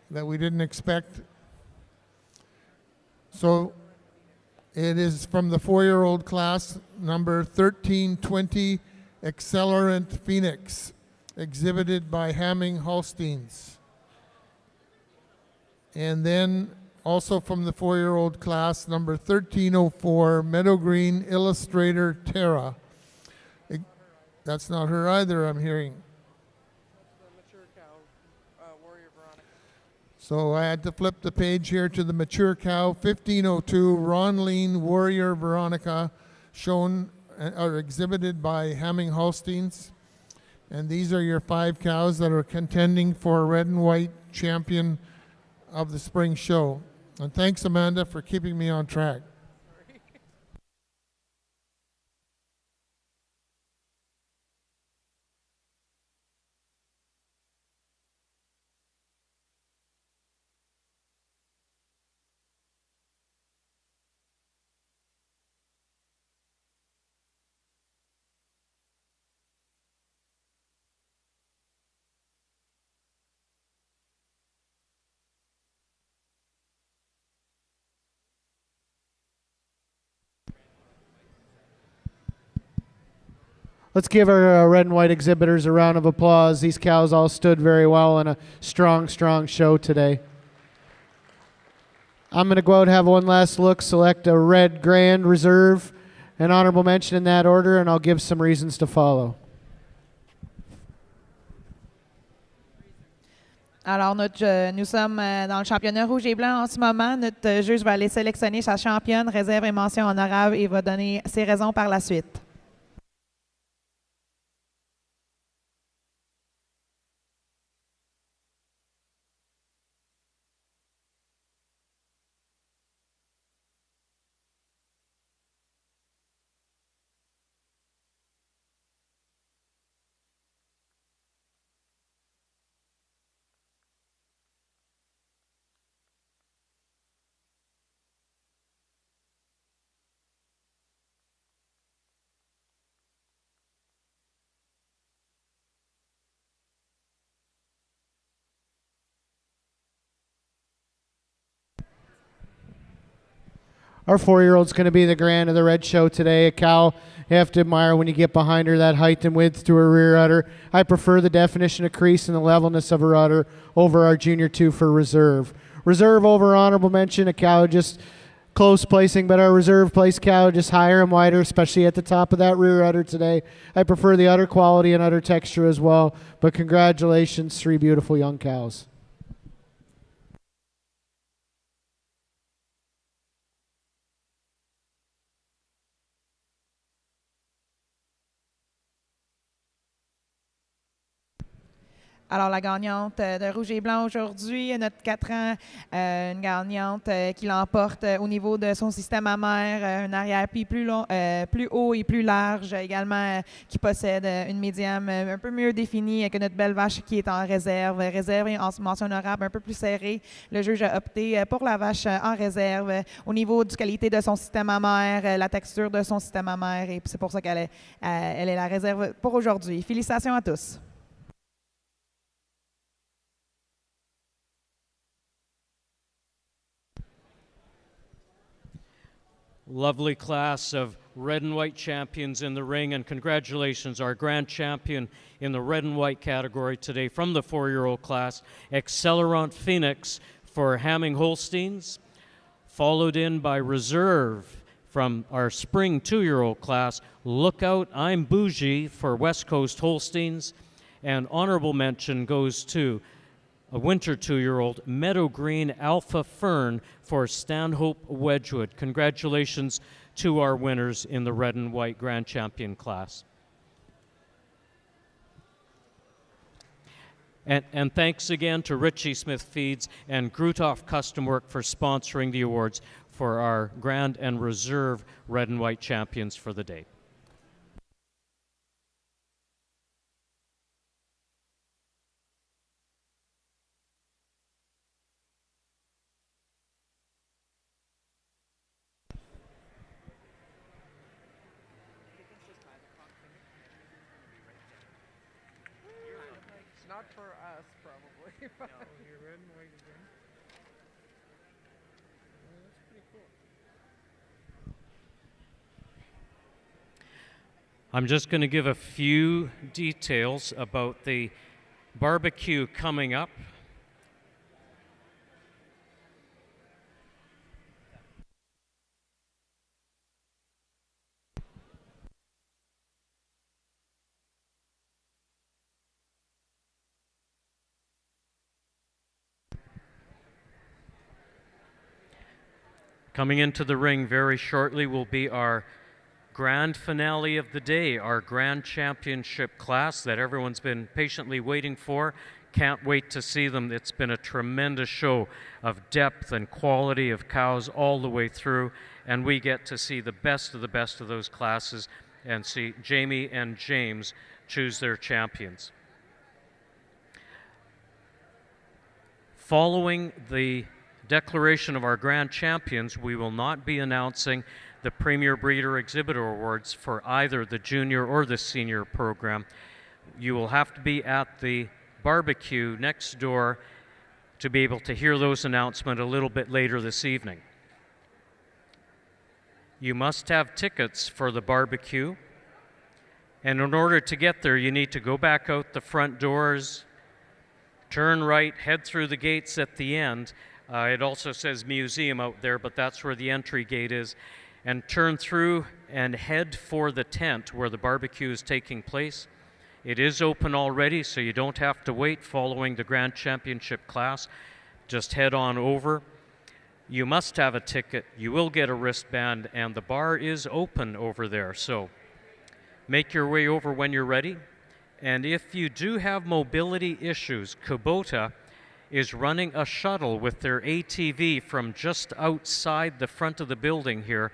[SPEAKER 7] that we didn't expect. So it is from the 4-year-old class, number 1320, Accelerant Phoenix, exhibited by Hamming Holsteins. And then also from the 4-year-old class, number 1304, Meadow Green Illustrator Terra. That's not her either, I'm hearing. So I had to flip the page here to the mature cow, 1502, Ron Lean Warrior Veronica, shown or exhibited by Hamming Holsteins. And these are your 5 cows that are contending for Red and White Champion of the Spring Show. And thanks, Amanda, for keeping me on track.
[SPEAKER 15] Let's give our red and white exhibitors a round of applause. These cows all stood very well in a strong, strong show today. I'm going to go out and have one last look, select a red grand reserve, an honorable mention in that order, and I'll give some reasons to follow.
[SPEAKER 18] Alors, nous sommes dans le championnat rouge et blanc en ce moment. Notre juge va aller sélectionner sa championne, réserve et mention honorable et va donner ses raisons par la suite.
[SPEAKER 15] Our 4-year-old's going to be the grand of the red show today. A cow you have to admire when you get behind her, that height and width to her rear udder. I prefer the definition of crease and the levelness of her udder over our junior 2 for reserve. Reserve over honorable mention, a cow just close placing, but our reserve place cow just higher and wider, especially at the top of that rear udder today. I prefer the udder quality and udder texture as well, but congratulations, 3 beautiful young cows.
[SPEAKER 18] Alors, la gagnante de rouge et blanc aujourd'hui, notre 4 ans, une gagnante qui l'emporte au niveau de son système amère, un arrière-pied plus haut et plus large, également qui possède une médiane un peu mieux définie que notre belle vache qui est en réserve. Réserve et en mention honorable un peu plus serrée. Le juge a opté pour la vache en réserve au niveau du qualité de son système amère, la texture de son système amère, et c'est pour ça qu'elle est la réserve pour aujourd'hui. Félicitations à tous.
[SPEAKER 4] Lovely class of red and white champions in the ring, and congratulations, our grand champion in the red and white category today from the 4-year-old class, Accelerant Phoenix for Hamming Holsteins, followed in by reserve from our spring 2-year-old class, Lookout I'm Bougie for West Coast Holsteins, and honorable mention goes to a winter 2-year-old, Meadow Green Alpha Fern for Stanhope Wedgwood. Congratulations to our winners in the red and white grand champion class. And thanks again to Ritchie Smith Feeds and Grutoff Custom Work for sponsoring the awards for our grand and reserve red and white champions for the day.
[SPEAKER 20] Not for us, probably.
[SPEAKER 17] No, you're red and white again. Well, that's pretty cool.
[SPEAKER 4] I'm just going to give a few details about the barbecue coming up. Coming into the ring very shortly will be our grand finale of the day, our grand championship class that everyone's been patiently waiting for. Can't wait to see them. It's been a tremendous show of depth and quality of cows all the way through, and we get to see the best of those classes and see Jamie and James choose their champions. Following the declaration of our grand champions, we will not be announcing the Premier Breeder Exhibitor Awards for either the junior or the senior program. You will have to be at the barbecue next door to be able to hear those announcements a little bit later this evening. You must have tickets for the barbecue, and in order to get there, you need to go back out the front doors, turn right, head through the gates at the end. It also says museum out there, but that's where the entry gate is. And turn through and head for the tent where the barbecue is taking place. It is open already, so you don't have to wait following the Grand Championship class. Just head on over. You must have a ticket. You will get a wristband, and the bar is open over there. So make your way over when you're ready. And if you do have mobility issues, Kubota is running a shuttle with their ATV from just outside the front of the building here.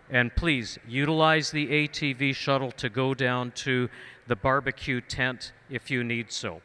[SPEAKER 4] And please utilize the ATV shuttle to go down to the barbecue tent if you need so.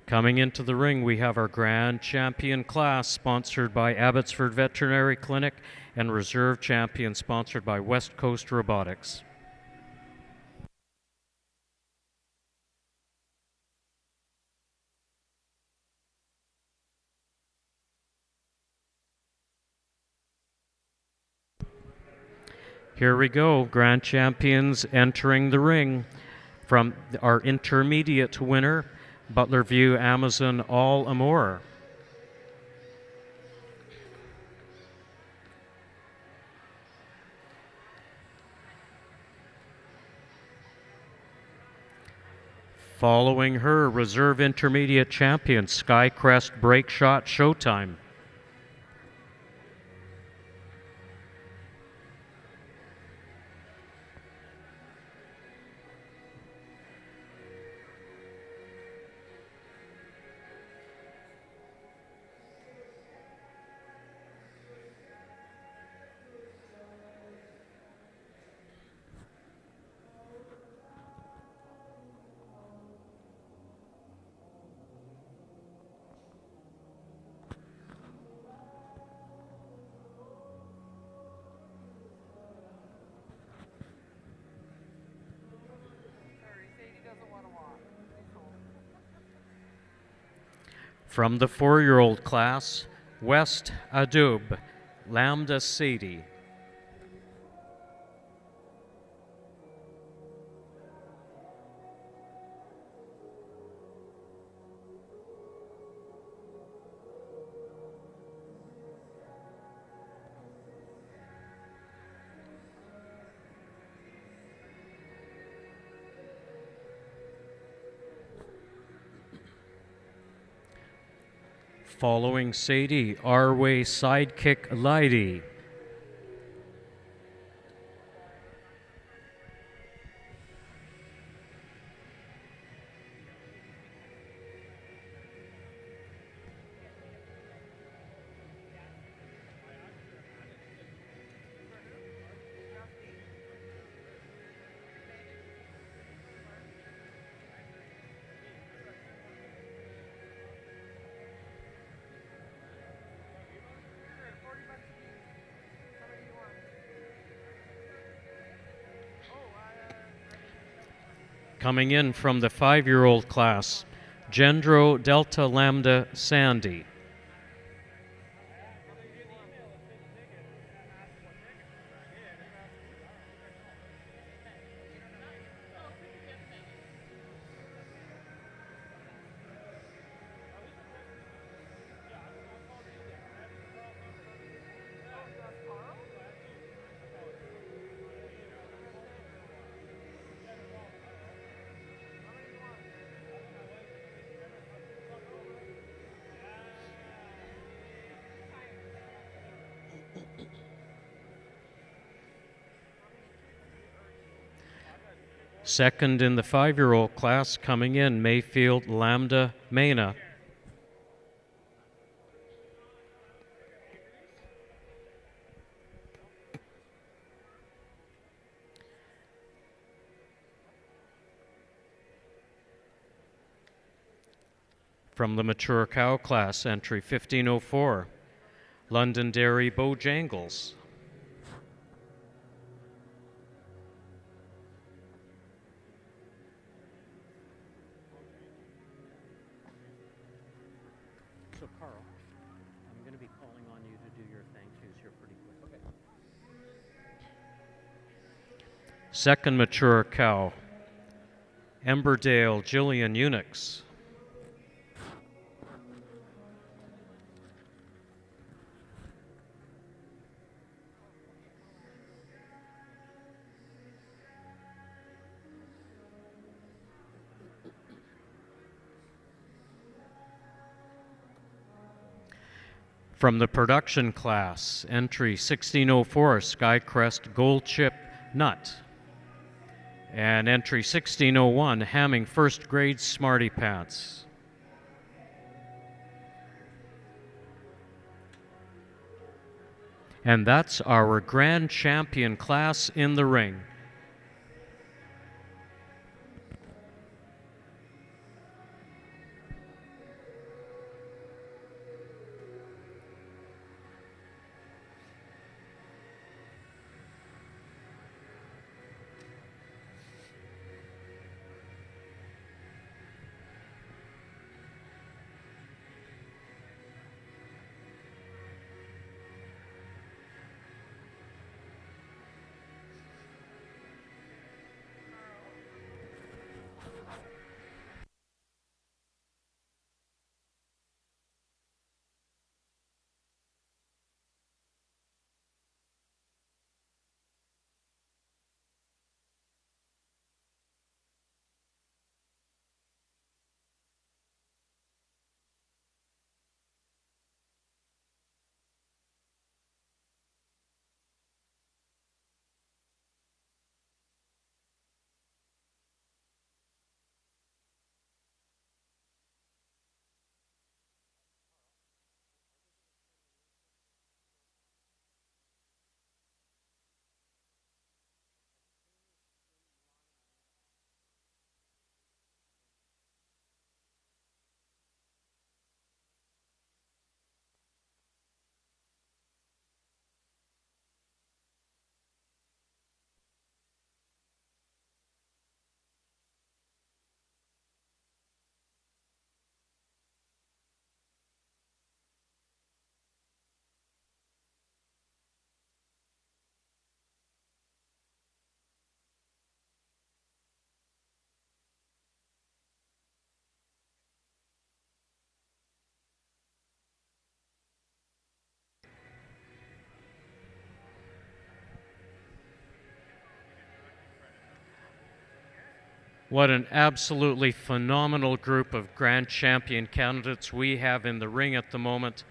[SPEAKER 4] Coming into the ring, we have our Grand Champion class, sponsored by Abbotsford Veterinary Clinic, and Reserve Champion, sponsored by West Coast Robotics. Here we go, Grand Champions entering the ring. From our intermediate winner, Butler View Amazon All Amour. Following her, Reserve Intermediate Champion, Skycrest Break Shot Showtime. From the 4-year-old class, West Adoub, Lambda Sadie. Following Sadie, Our-Way Sidekick Lady. Coming in from the 5-year-old class, Gendro Delta Lambda Sandy. Second in the 5-year-old class, coming in, Mayfield Lambda Mena. From the mature cow class, entry 1504, Londonderry Bojangles. So Carl, I'm going to be calling on you to do your thank yous here pretty quick. Okay. Second mature cow, Emberdale Jillian Unix. From the production class, entry 1604, Skycrest Gold Chip Nut. And entry 1601, Hamming First Grade Smarty Pants. And that's our Grand Champion class in the ring. What an absolutely phenomenal group of grand champion candidates we have in the ring at the moment.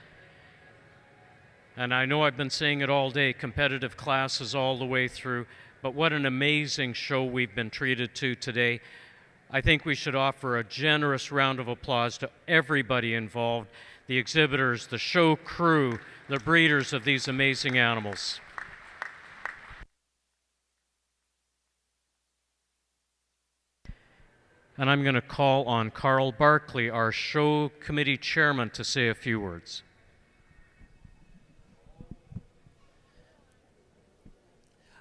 [SPEAKER 4] And I know I've been saying it all day, competitive classes all the way through, but what an amazing show we've been treated to today. I think we should offer a generous round of applause to everybody involved, the exhibitors, the show crew, the breeders of these amazing animals. And I'm going to call on Carl Barkley, our show committee chairman, to say a few words.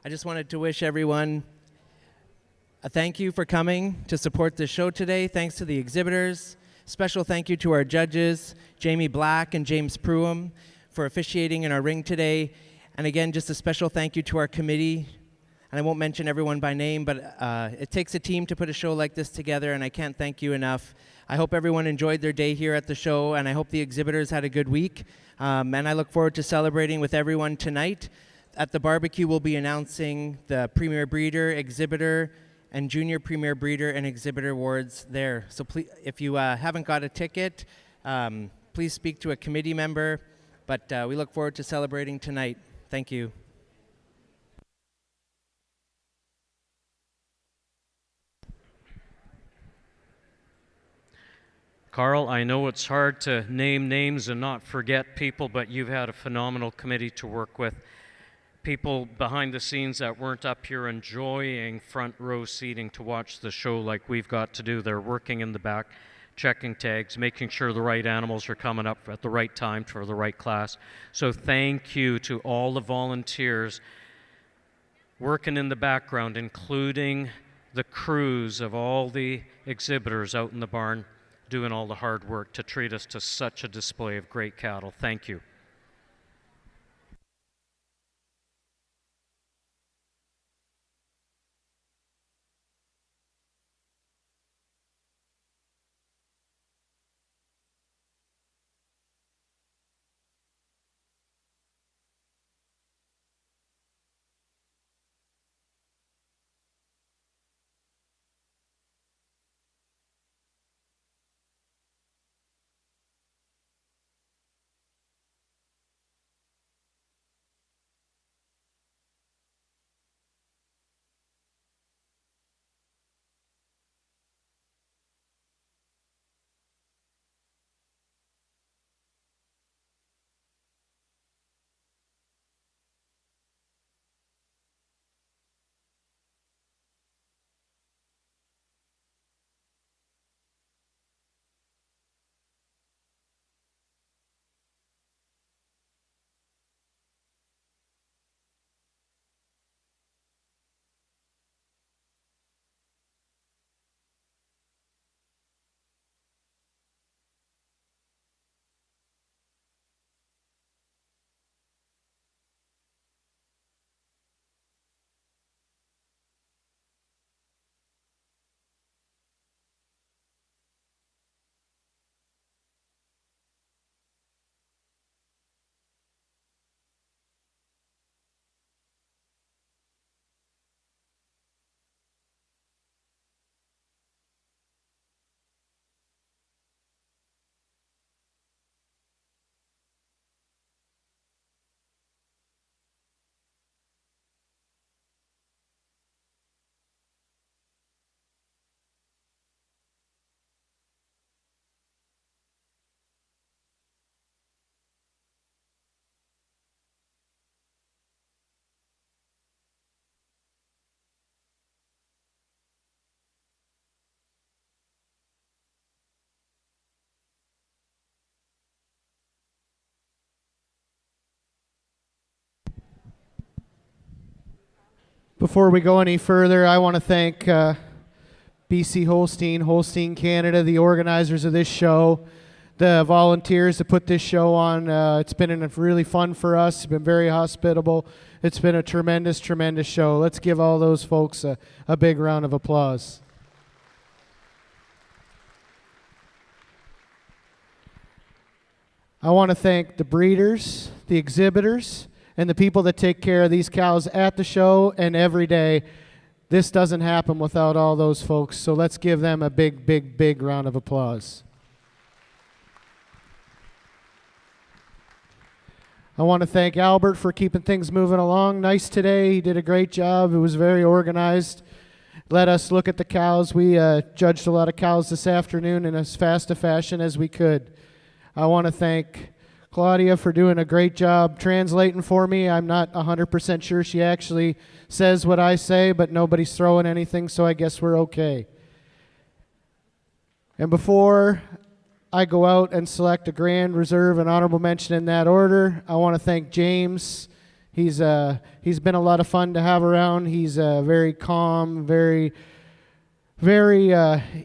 [SPEAKER 12] I just wanted to wish everyone a thank you for coming to support the show today. Thanks to the exhibitors. Special thank you to our judges, Jamie Black and James Pruham, for officiating in our ring today. And again, just a special thank you to our committee. And I won't mention everyone by name, but it takes a team to put a show like this together, and I can't thank you enough. I hope everyone enjoyed their day here at the show, and I hope the exhibitors had a good week. And I look forward to celebrating with everyone tonight. At the barbecue, we'll be announcing the Premier Breeder, Exhibitor, and Junior Premier Breeder and Exhibitor awards there. So please, if you haven't got a ticket, please speak to a committee member. But we look forward to celebrating tonight. Thank you.
[SPEAKER 4] Carl, I know it's hard to name names and not forget people, but you've had a phenomenal committee to work with. People behind the scenes that weren't up here enjoying front row seating to watch the show like we've got to do. They're working in the back, checking tags, making sure the right animals are coming up at the right time for the right class. So thank you to all the volunteers working in the background, including the crews of all the exhibitors out in the barn, doing all the hard work to treat us to such a display of great cattle. Thank you.
[SPEAKER 15] Before we go any further, I want to thank BC Holstein, Holstein Canada, the organizers of this show, the volunteers that put this show on. It's been really fun for us. It's been very hospitable. It's been a tremendous, tremendous show. Let's give all those folks a big round of applause. I want to thank the breeders, the exhibitors, and the people that take care of these cows at the show and every day. This doesn't happen without all those folks, so let's give them a big, big, big round of applause. I want to thank Albert for keeping things moving along nice today. He did a great job. It was very organized. Let us look at the cows. We judged a lot of cows this afternoon in as fast a fashion as we could. I want to thank Claudia for doing a great job translating for me. I'm not 100% sure she actually says what I say, but nobody's throwing anything, so I guess we're okay. And before I go out and select a grand, reserve, and honorable mention in that order, I want to thank James. He's been a lot of fun to have around. He's a very calm, very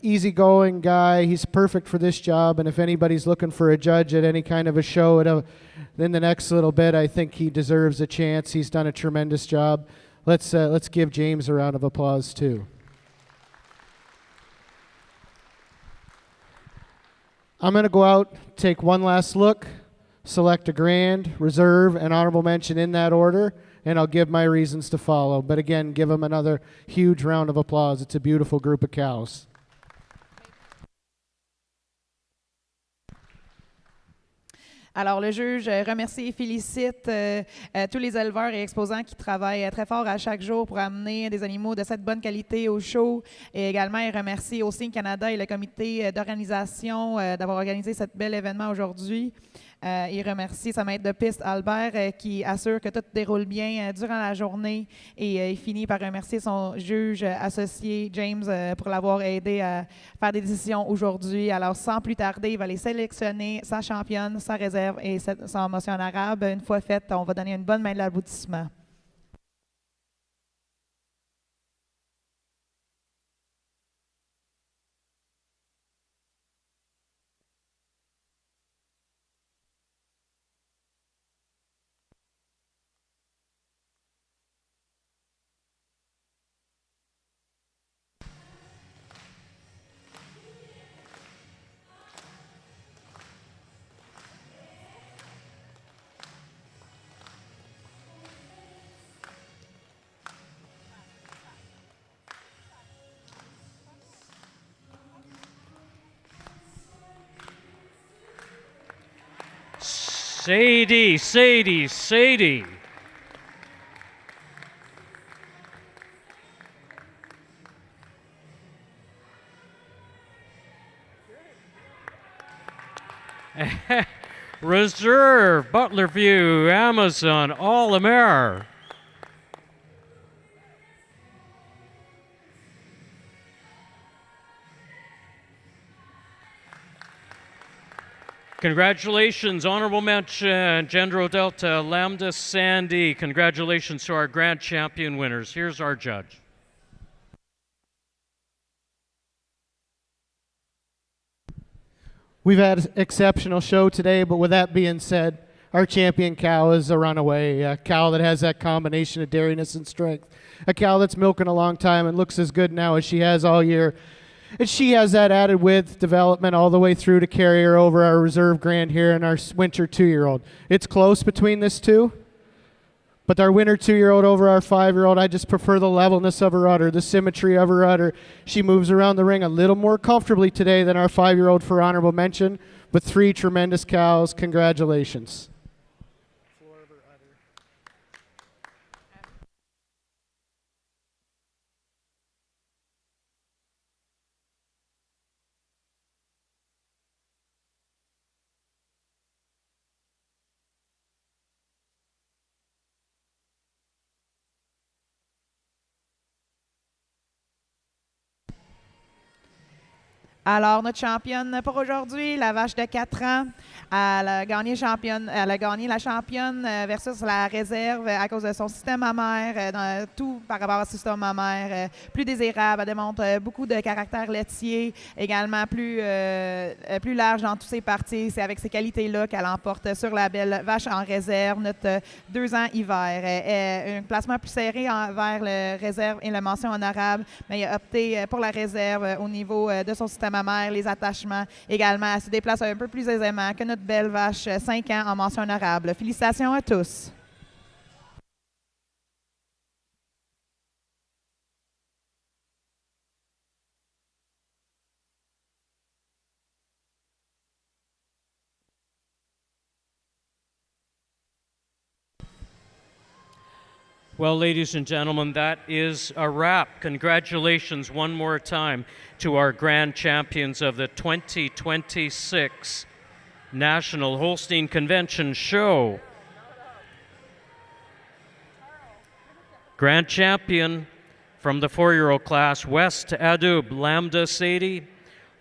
[SPEAKER 15] easygoing guy. He's perfect for this job, and if anybody's looking for a judge at any kind of a show in the next little bit, I think he deserves a chance. He's done a tremendous job. Let's give James a round of applause too. I'm going to go out, take one last look, select a grand, reserve, and honorable mention in that order, and I'll give my reasons to follow. But again, give them another huge round of applause. It's a beautiful group of cows.
[SPEAKER 18] Alors, le juge remercie et félicite tous les éleveurs et exposants qui travaillent très fort à chaque jour pour amener des animaux de cette bonne qualité au show. Et également, il remercie aussi Canada et le comité d'organisation d'avoir organisé ce bel événement aujourd'hui. Il remercie sa maître de piste, Albert, qui assure que tout déroule bien durant la journée. Et il finit par remercier son juge associé, James, pour l'avoir aidé à faire des décisions aujourd'hui. Alors, sans plus tarder, il va les sélectionner, sa championne, sa réserve et son motion en arabe. Une fois faite, on va donner une bonne main de l'aboutissement.
[SPEAKER 4] Sadie. Reserve, Butlerview, Amazon, All-Amer. Congratulations, honorable mention, Gendro Delta, Lambda Sandy. Congratulations to our grand champion winners. Here's our judge.
[SPEAKER 15] We've had an exceptional show today, but with that being said, our champion cow is a runaway, a cow that has that combination of dairiness and strength, a cow that's milking a long time and looks as good now as she has all year. And she has that added with development all the way through to carry her over our reserve grand here and our winter 2-year-old. It's close between this two, but our winter 2-year-old over our 5-year-old, I just prefer the levelness of her udder, the symmetry of her udder. She moves around the ring a little more comfortably today than our 5-year-old for honorable mention, but 3 tremendous cows. Congratulations.
[SPEAKER 18] Alors, notre championne pour aujourd'hui, la vache de 4 ans, elle a gagné la championne versus la réserve à cause de son système mammaire, tout par rapport au système mammaire, plus désirable. Elle démontre beaucoup de caractère laitier, également plus large dans toutes ses parties. C'est avec ces qualités-là qu'elle emporte sur la belle vache en réserve, notre 2 ans hiver. Un placement plus serré vers le réserve et la mention en arabe, mais il a opté pour la réserve au niveau de son système mammaire, les attachements également. Elle se déplace un peu plus aisément que notre belle vache 5 ans en mention honorable. Félicitations à tous.
[SPEAKER 4] Well, ladies and gentlemen, that is a wrap. Congratulations one more time to our grand champions of the 2026 National Holstein Convention Show. Grand champion from the 4-year-old class, West Adoub Lambda Sadie.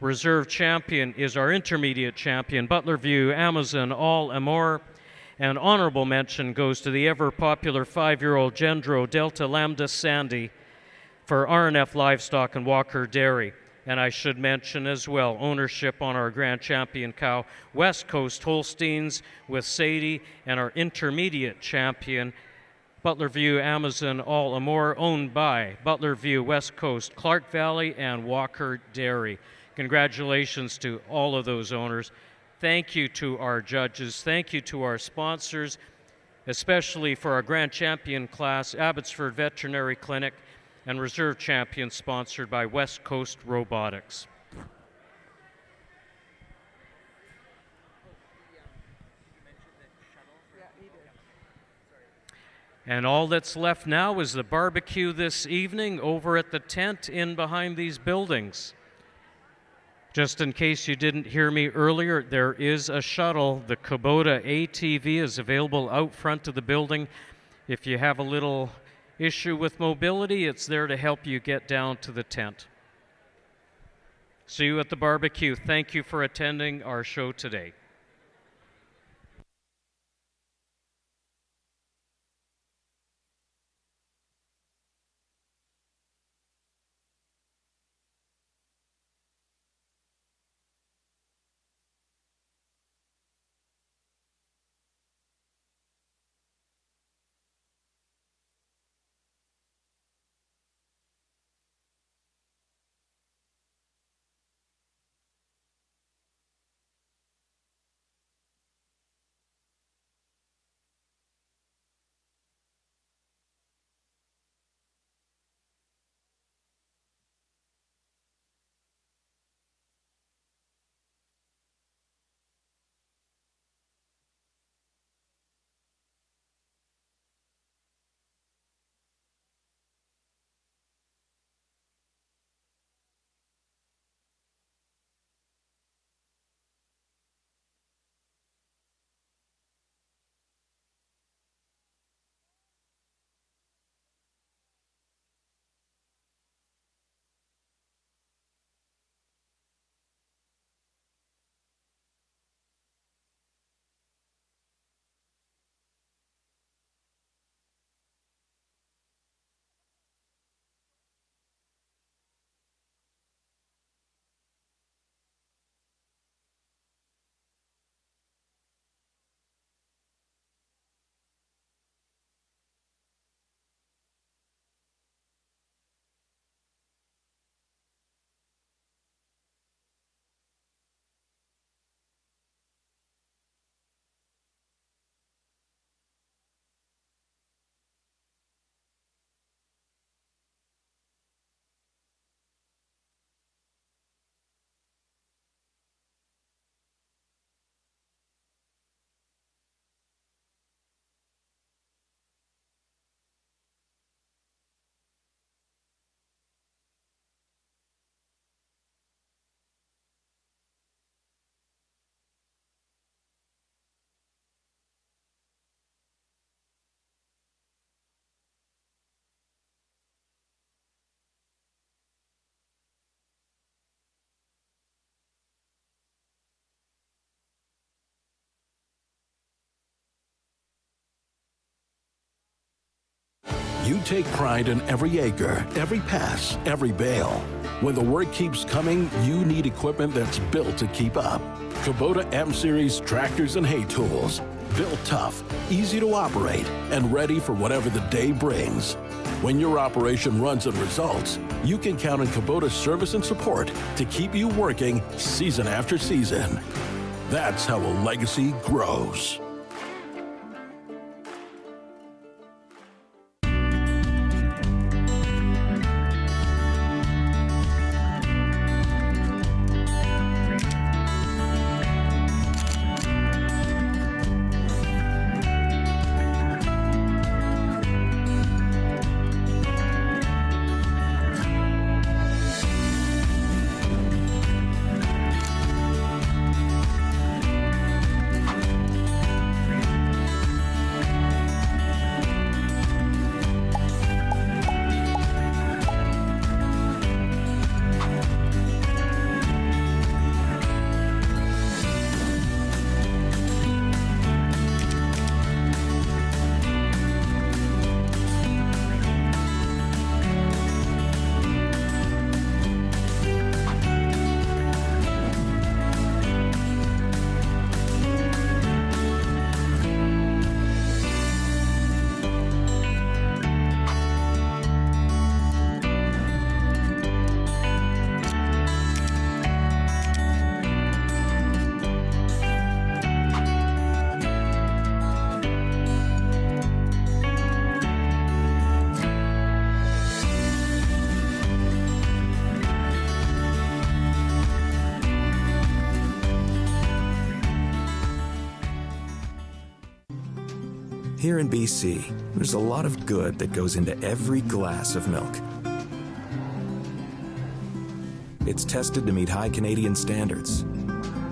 [SPEAKER 4] Reserve champion is our intermediate champion, Butler View Amazon All Amour. And honorable mention goes to the ever-popular 5-year-old Gendro Delta Lambda Sandy for RNF Livestock and Walker Dairy. And I should mention as well, ownership on our grand champion cow, West Coast Holsteins with Sadie, and our intermediate champion, Butler View Amazon All Amour, owned by Butler View West Coast, Clark Valley, and Walker Dairy. Congratulations to all of those owners. Thank you to our judges. Thank you to our sponsors, especially for our grand champion class, Abbotsford Veterinary Clinic, and reserve champion sponsored by West Coast Robotics. And all that's left now is the barbecue this evening over at the tent in behind these buildings. Just in case you didn't hear me earlier, there is a shuttle. The Kubota ATV is available out front of the building. If you have a little issue with mobility, it's there to help you get down to the tent. See you at the barbecue. Thank you for attending our show today.
[SPEAKER 1] You take pride in every acre, every pass, every bale. When the work keeps coming, you need equipment that's built to keep up. Kubota M-Series tractors and hay tools. Built tough, easy to operate, and ready for whatever the day brings. When your operation runs and results, you can count on Kubota's service and support to keep you working season after season. That's how a legacy grows.
[SPEAKER 2] Here in BC, there's a lot of good that goes into every glass of milk. It's tested to meet high Canadian standards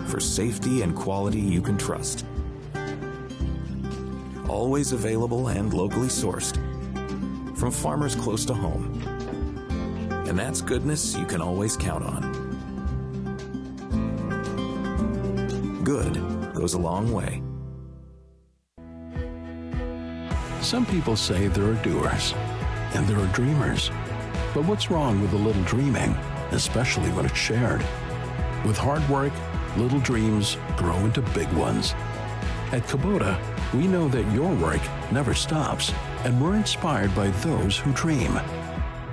[SPEAKER 2] for safety and quality you can trust. Always available and locally sourced from farmers close to home. And that's goodness you can always count on. Good goes a long way.
[SPEAKER 1] Some people say there are doers, and there are dreamers. But what's wrong with a little dreaming, especially when it's shared? With hard work, little dreams grow into big ones. At Kubota, we know that your work never stops, and we're inspired by those who dream.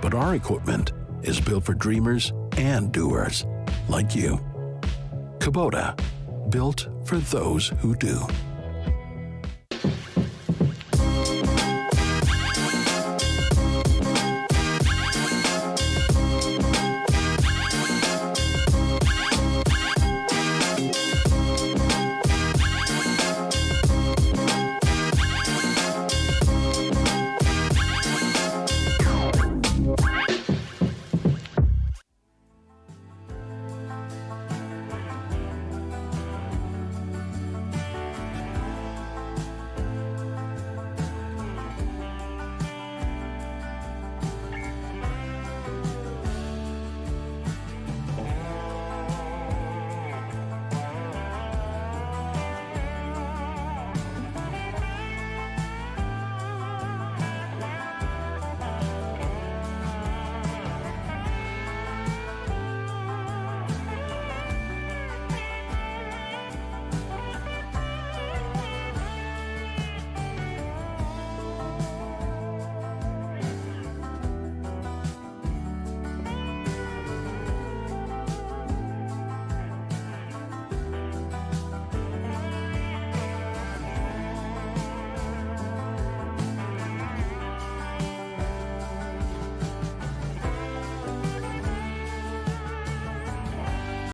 [SPEAKER 1] But our equipment is built for dreamers and doers, like you. Kubota, built for those who do.